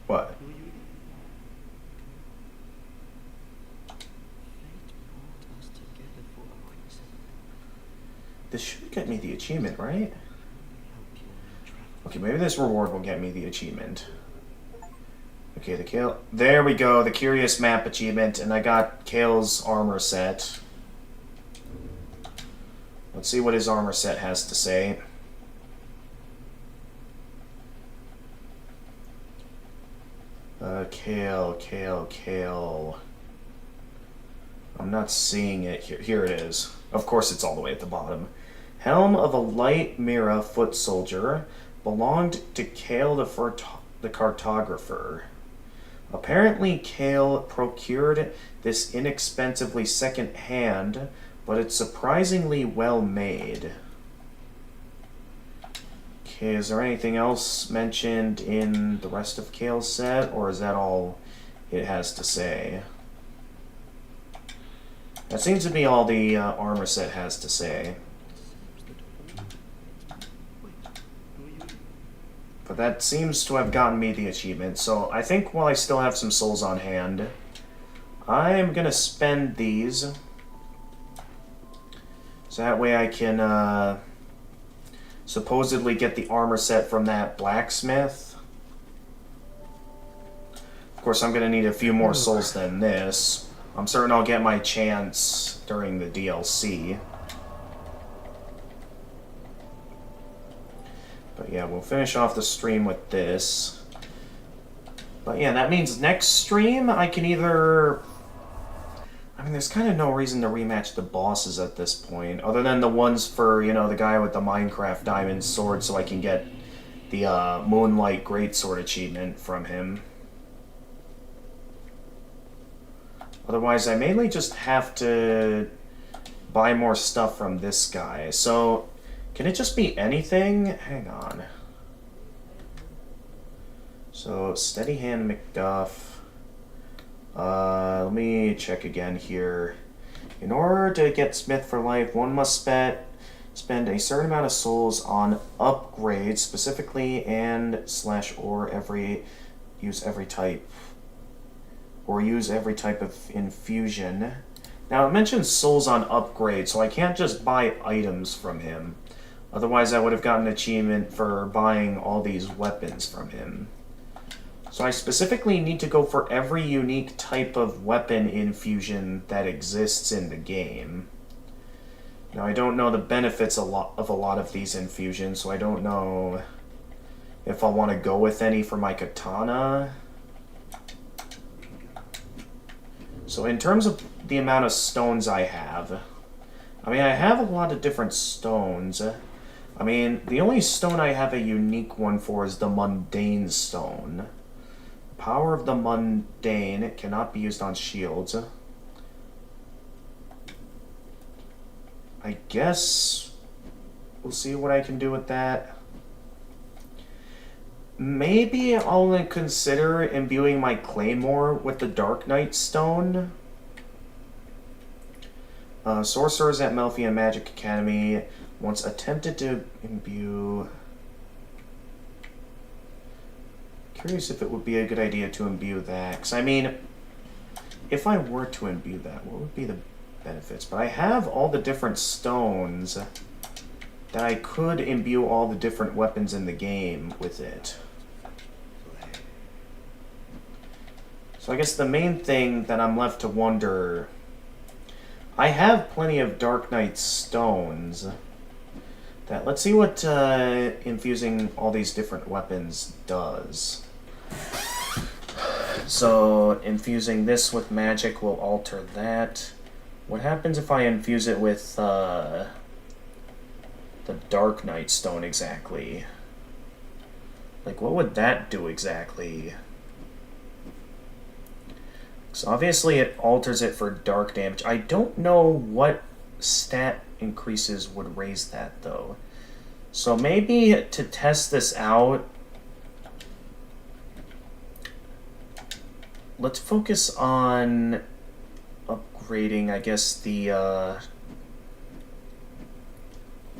What? This should get me the achievement, right? Okay, maybe this reward will get me the achievement. Okay, the Kale... There we go, the Curious Map achievement, and I got Kale's armor set. Let's see what his armor set has to say. Kale. I'm not seeing it here. Here it is. Of course it's all the way at the bottom. Helm of a light Mira foot soldier belonged to Kale the cartographer. Apparently Kale procured this inexpensively second hand, but it's surprisingly well made. Okay, is there anything else mentioned in the rest of Kale's set, or is that all it has to say? That seems to be all the armor set has to say. But that seems to have gotten me the achievement, so I think while I still have some souls on hand, I'm gonna spend these. So that way I can supposedly get the armor set from that blacksmith. Of course, I'm gonna need a few more souls than this. I'm certain I'll get my chance during the DLC. But yeah, we'll finish off the stream with this. But yeah, that means next stream I can either... I mean, there's kind of no reason to rematch the bosses at this point, other than the ones for, you know, the guy with the Minecraft Diamond Sword, so I can get the Moonlight Greatsword achievement from him. Otherwise, I mainly just have to buy more stuff from this guy. So, can it just be anything? Hang on. So, Steady Hand McDuff. Let me check again here. In order to get Smith for Life, one must spend a certain amount of souls on upgrades, specifically use every type of infusion. Now it mentions souls on upgrade, so I can't just buy items from him. Otherwise I would have gotten an achievement for buying all these weapons from him. So I specifically need to go for every unique type of weapon infusion that exists in the game. Now I don't know the benefits of a lot of these infusions, so I don't know if I'll want to go with any for my katana. So in terms of the amount of stones I have, I mean, I have a lot of different stones. I mean, the only stone I have a unique one for is the Mundane Stone. Power of the Mundane cannot be used on shields. I guess we'll see what I can do with that. Maybe I'll consider imbuing my Claymore with the Dark Knight Stone. Sorcerers at Melfian Magic Academy once attempted to imbue... Curious if it would be a good idea to imbue that. Because, I mean, if I were to imbue that, what would be the benefits? But I have all the different stones that I could imbue all the different weapons in the game with it. So I guess the main thing that I'm left to wonder... I have plenty of Dark Knight stones. Let's see what infusing all these different weapons does. So, infusing this with magic will alter that. What happens if I infuse it with the Dark Knight Stone exactly? Like, what would that do exactly? So obviously it alters it for dark damage. I don't know what stat increases would raise that, though. So maybe to test this out, let's focus on upgrading, I guess, the,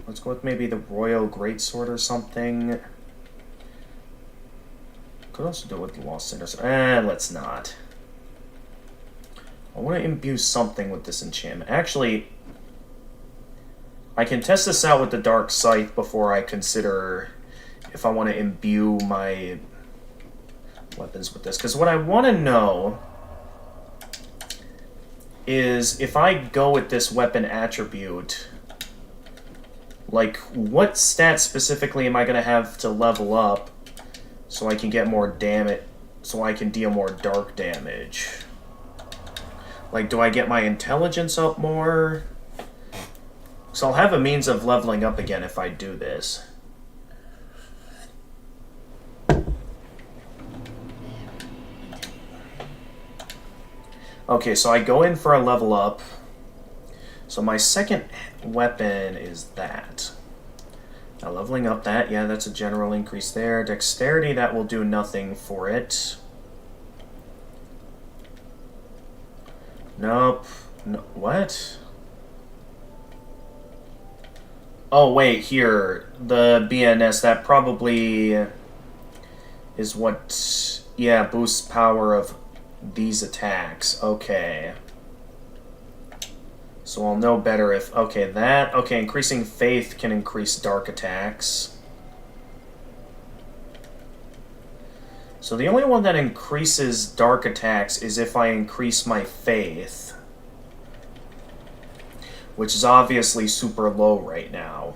let's go with maybe the Royal Greatsword or something. Could also do it with the Lost Cinders. Let's not. I want to imbue something with this enchantment. Actually, I can test this out with the Dark Scythe before I consider if I want to imbue my weapons with this. Because what I want to know is if I go with this weapon attribute, Like, what stats specifically am I going to have to level up so I can get more damage, so I can deal more dark damage? Like, do I get my intelligence up more? So I'll have a means of leveling up again if I do this. Okay, so I go in for a level up. So my second weapon is that. Now leveling up that, yeah, that's a general increase there. Dexterity, that will do nothing for it. Nope. No, what? Oh, wait, here. The BNS, that probably is what, yeah, boosts power of these attacks. Okay. So I'll know better if, okay, that, okay, increasing faith can increase dark attacks. So the only one that increases dark attacks is if I increase my faith, which is obviously super low right now.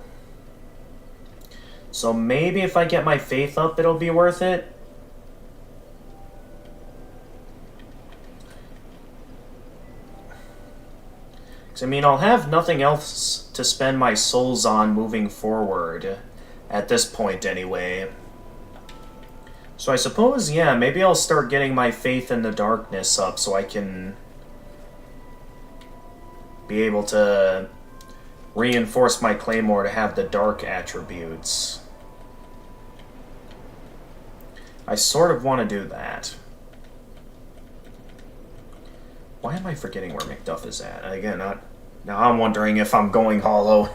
So maybe if I get my faith up, it'll be worth it. Because, I mean, I'll have nothing else to spend my souls on moving forward, at this point anyway. So I suppose, yeah, maybe I'll start getting my faith in the darkness up so I can be able to reinforce my claymore to have the dark attributes. I sort of want to do that. Why am I forgetting where Macduff is at? Again, now I'm wondering if I'm going hollow.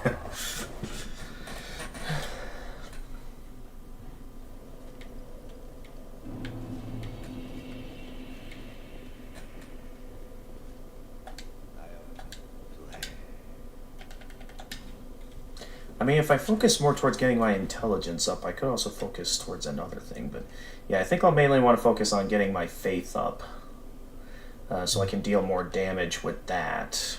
I mean, if I focus more towards getting my intelligence up, I could also focus towards another thing. But yeah, I think I'll mainly want to focus on getting my faith up. So I can deal more damage with that.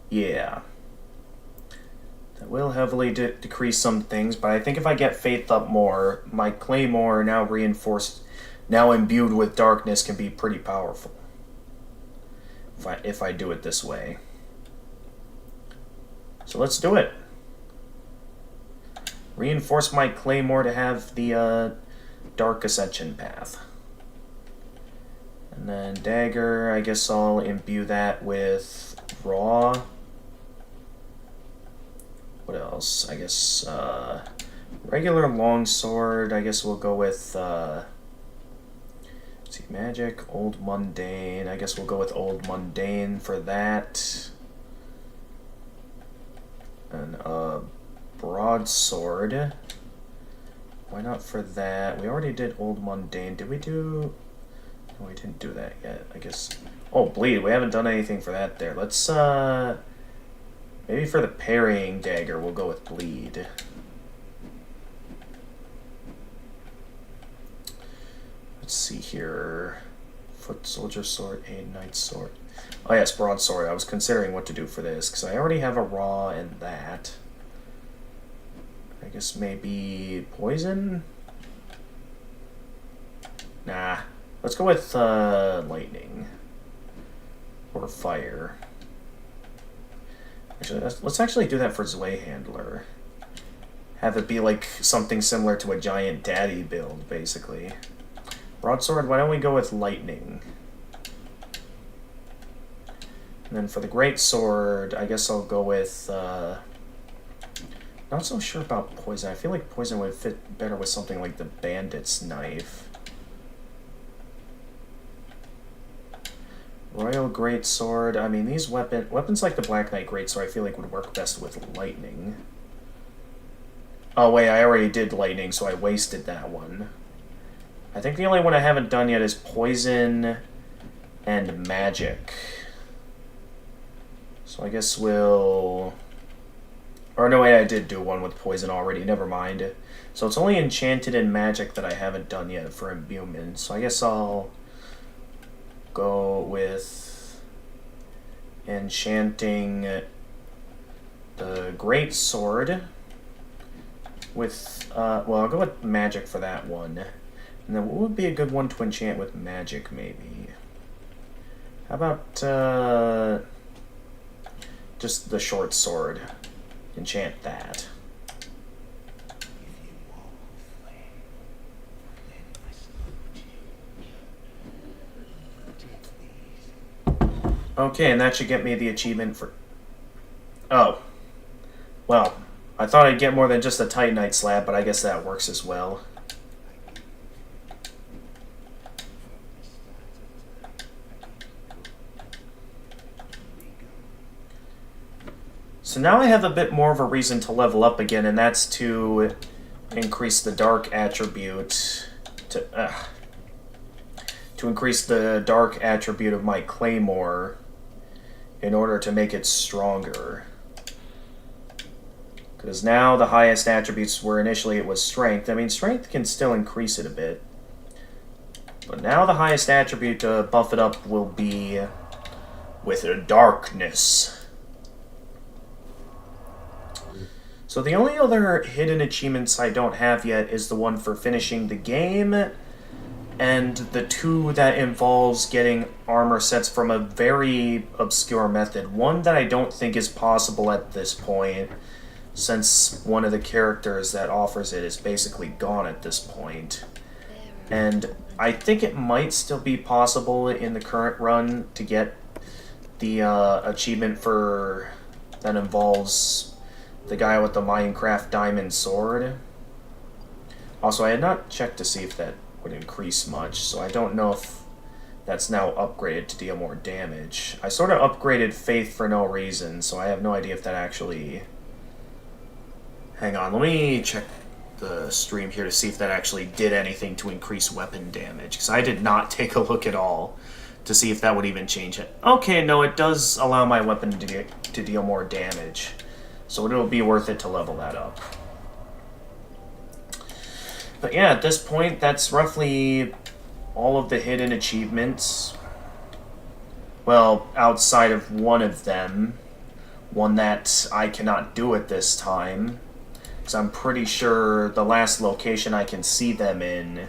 Yeah. That will heavily decrease some things, but I think if I get faith up more, my claymore, now reinforced, now imbued with darkness, can be pretty powerful. If I do it this way. So let's do it. Reinforce my claymore to have the Dark Ascension path. And then dagger, I guess I'll imbue that with raw. What else? I guess regular longsword, I guess we'll go with let's see, magic, old mundane. I guess we'll go with old mundane for that. And broadsword. Why not for that? We already did old mundane. Did we do? No, we didn't do that yet. I guess. Oh, bleed. We haven't done anything for that there. Let's maybe for the parrying dagger, we'll go with bleed. Let's see here. Foot soldier sword, a knight sword. Oh yes, broadsword. I was considering what to do for this because I already have a raw and that. I guess maybe poison? Nah. Let's go with lightning. Or fire. Actually, let's actually do that for Zweihandler. Have it be like something similar to a giant daddy build, basically. Broadsword, why don't we go with lightning? And then for the great sword, I guess I'll go with not so sure about poison. I feel like poison would fit better with something like the bandit's knife. Royal Greatsword. I mean, these weapons like the Black Knight Greatsword I feel like would work best with lightning. Oh wait, I already did lightning, so I wasted that one. I think the only one I haven't done yet is poison and magic. So I guess we'll... Or no, wait, I did do one with poison already, never mind. So it's only enchanted and magic that I haven't done yet for imbuement. So I guess I'll go with enchanting the Great Sword with, well, I'll go with magic for that one. And then what would be a good one to enchant with magic, maybe? How about, just the short sword. Enchant that. Okay, and that should get me the achievement for... Oh. Well, I thought I'd get more than just a Titanite slab, but I guess that works as well. So now I have a bit more of a reason to level up again, and that's to increase the dark attribute to increase the dark attribute of my claymore in order to make it stronger. Because now the highest attributes were initially it was strength. I mean, strength can still increase it a bit. But now the highest attribute to buff it up will be with darkness. So the only other hidden achievements I don't have yet is the one for finishing the game, and the two that involves getting armor sets from a very obscure method. One that I don't think is possible at this point, since one of the characters that offers it is basically gone at this point. And I think it might still be possible in the current run to get the achievement for that involves the guy with the Minecraft diamond sword. Also, I had not checked to see if that would increase much, so I don't know if that's now upgraded to deal more damage. I sort of upgraded Faith for no reason, so I have no idea if that actually... Hang on, let me check the stream here to see if that actually did anything to increase weapon damage, because I did not take a look at all to see if that would even change it. Okay, no, it does allow my weapon to deal more damage. So it'll be worth it to level that up. But yeah, at this point, that's roughly all of the hidden achievements. Well, outside of one of them. One that I cannot do at this time. Because I'm pretty sure the last location I can see them in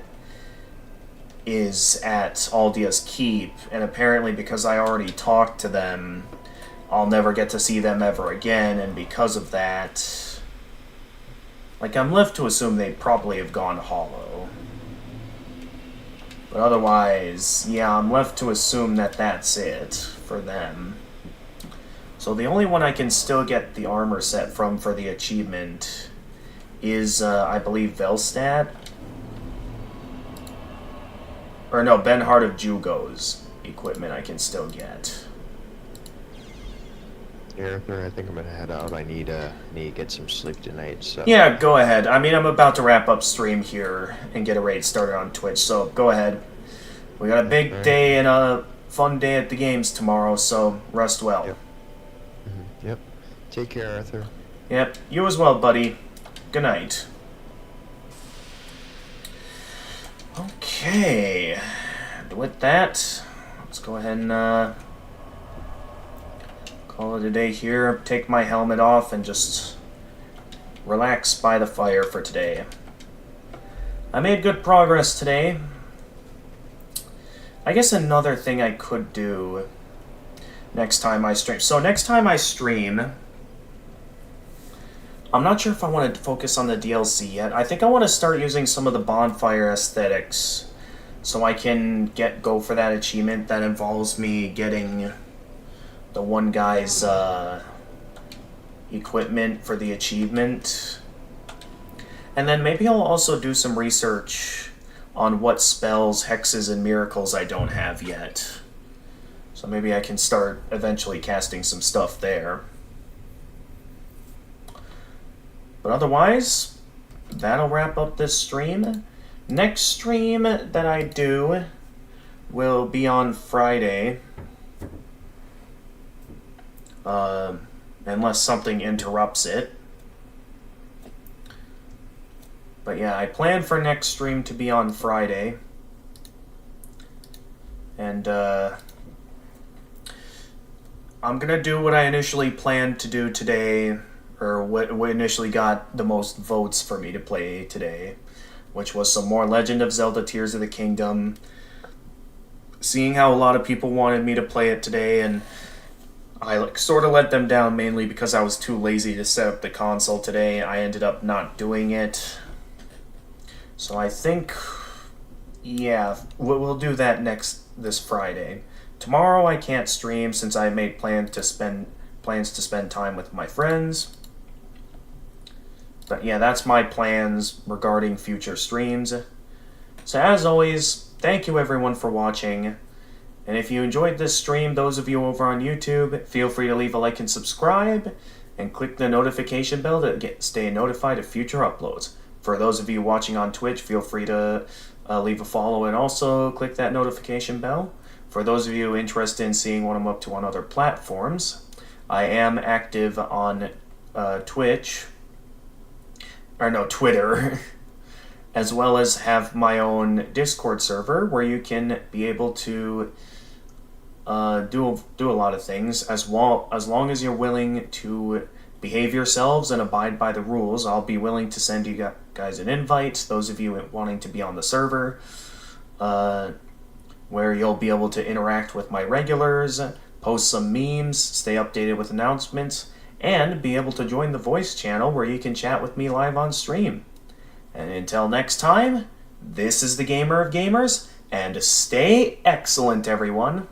is at Aldia's Keep. And apparently because I already talked to them, I'll never get to see them ever again, and because of that, like, I'm left to assume they probably have gone hollow. But otherwise, yeah, I'm left to assume that that's it for them. So the only one I can still get the armor set from for the achievement is, I believe, Velstad. Or no, Benhart of Jugo's equipment I can still get. Arthur, I think I'm gonna head out. I need to get some sleep tonight. So Yeah, go ahead. I mean, I'm about to wrap up stream here and get a raid started on Twitch, so go ahead. We got a big day and a fun day at the games tomorrow, so rest well. Yep. Yep. Take care, Arthur. Yep, you as well, buddy. Good night. Okay. And with that, let's go ahead and call it a day here. Take my helmet off and just relax by the fire for today. I made good progress today. I guess another thing I could do next time I stream. So next time I stream, I'm not sure if I want to focus on the DLC yet. I think I want to start using some of the bonfire aesthetics so I can go for that achievement that involves me getting the one guy's equipment for the achievement. And then maybe I'll also do some research on what spells, hexes, and miracles I don't have yet. So maybe I can start eventually casting some stuff there. But otherwise, that'll wrap up this stream. Next stream that I do will be on Friday. Unless something interrupts it. But yeah, I plan for next stream to be on Friday. And I'm gonna do what I initially planned to do today, or what initially got the most votes for me to play today, which was some more Legend of Zelda Tears of the Kingdom. Seeing how a lot of people wanted me to play it today, and I sort of let them down mainly because I was too lazy to set up the console today. I ended up not doing it. So I think, yeah, we'll do that this Friday. Tomorrow I can't stream since I made plans to spend time with my friends. But yeah, that's my plans regarding future streams. So as always, thank you everyone for watching. And if you enjoyed this stream, those of you over on YouTube, feel free to leave a like and subscribe, and click the notification bell to stay notified of future uploads. For those of you watching on Twitch, feel free to leave a follow and also click that notification bell. For those of you interested in seeing what I'm up to on other platforms, I am active on Twitter, as well as have my own Discord server where you can be able to do a lot of things as long as you're willing to behave yourselves and abide by the rules. I'll be willing to send you guys an invite, those of you wanting to be on the server, where you'll be able to interact with my regulars, post some memes, stay updated with announcements, and be able to join the voice channel where you can chat with me live on stream. And until next time, this is the Gamer of Gamers, and stay excellent, everyone.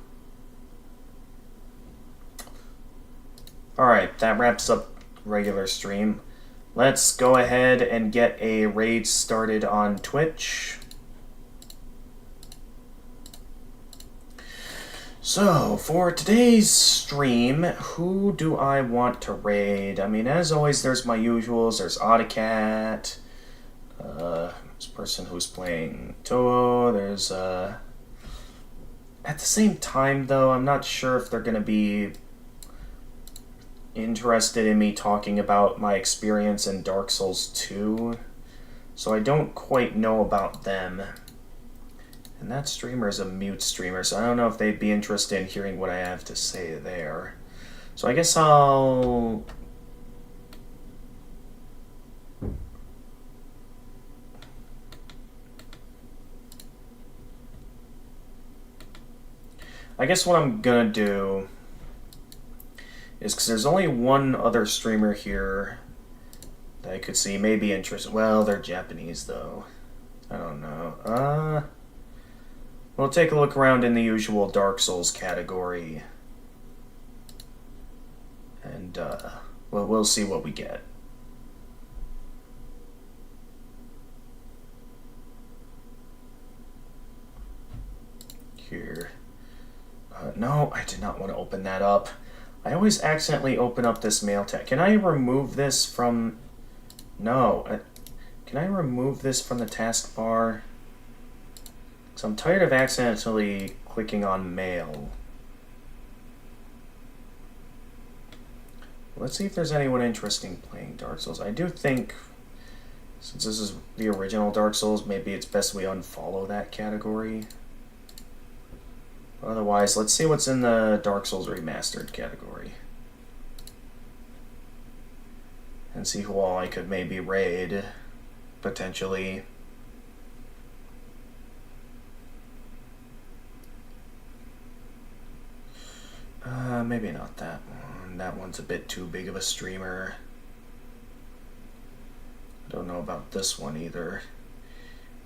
Alright, that wraps up regular stream. Let's go ahead and get a raid started on Twitch. So, for today's stream, who do I want to raid? I mean, as always, there's my usuals. There's Autocat, this person who's playing Toho. There's, at the same time, though, I'm not sure if they're going to be interested in me talking about my experience in Dark Souls 2, so I don't quite know about them. And that streamer is a mute streamer, so I don't know if they'd be interested in hearing what I have to say there. So I guess what I'm gonna do is, because there's only one other streamer here that I could see may be interested. Well, they're Japanese, though. I don't know. We'll take a look around in the usual Dark Souls category. And, we'll see what we get. Here. No, I did not want to open that up. I always accidentally open up this mail tag. Can I remove this from... No. Can I remove this from the taskbar? Because I'm tired of accidentally clicking on mail. Let's see if there's anyone interesting playing Dark Souls. I do think, since this is the original Dark Souls, maybe it's best we unfollow that category. Otherwise, let's see what's in the Dark Souls Remastered category. And see who all I could maybe raid, potentially. Maybe not that one. That one's a bit too big of a streamer. I don't know about this one either.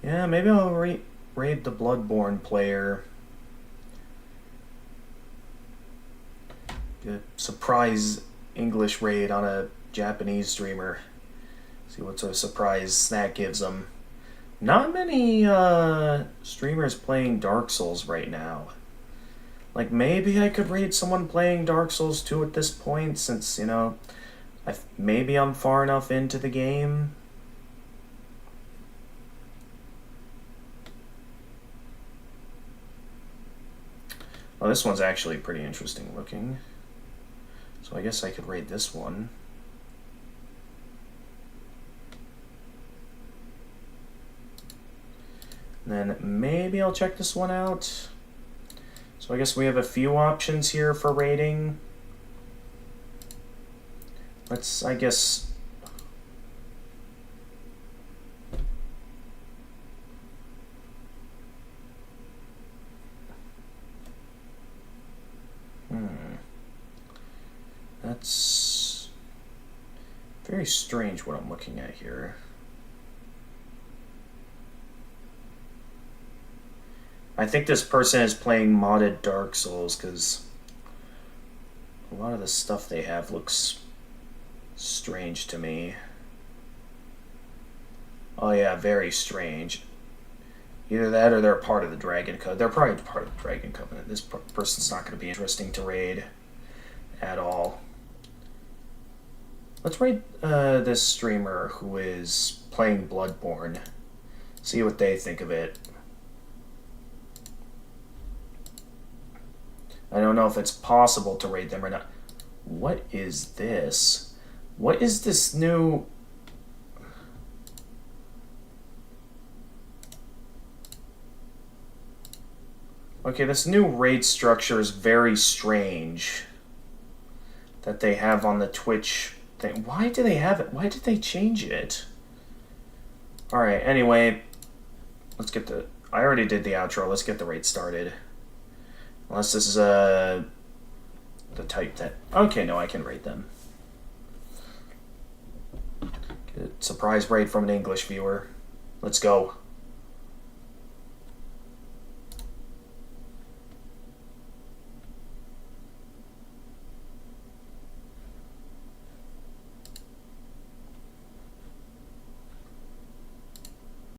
Yeah, maybe I'll raid the Bloodborne player. A surprise English raid on a Japanese streamer. See what sort of surprise that gives them. Not many streamers playing Dark Souls right now. Like, maybe I could raid someone playing Dark Souls 2 at this point, since, you know, maybe I'm far enough into the game. Well, this one's actually pretty interesting looking. So I guess I could raid this one. And then maybe I'll check this one out. So I guess we have a few options here for raiding. let's, I guess... That's very strange what I'm looking at here. I think this person is playing modded Dark Souls because a lot of the stuff they have looks strange to me. Oh yeah, very strange. Either that or they're part of the Dragon Covenant. They're probably part of the Dragon Covenant. This person's not going to be interesting to raid at all. Let's raid this streamer who is playing Bloodborne. See what they think of it. I don't know if it's possible to raid them or not. What is this? What is this new... Okay, this new raid structure is very strange that they have on the Twitch thing. Why do they have it? Why did they change it? Alright, anyway, let's get the... I already did the outro. Let's get the raid started. Unless this is the type that... Okay, no, I can raid them. Get a surprise raid from an English viewer. Let's go.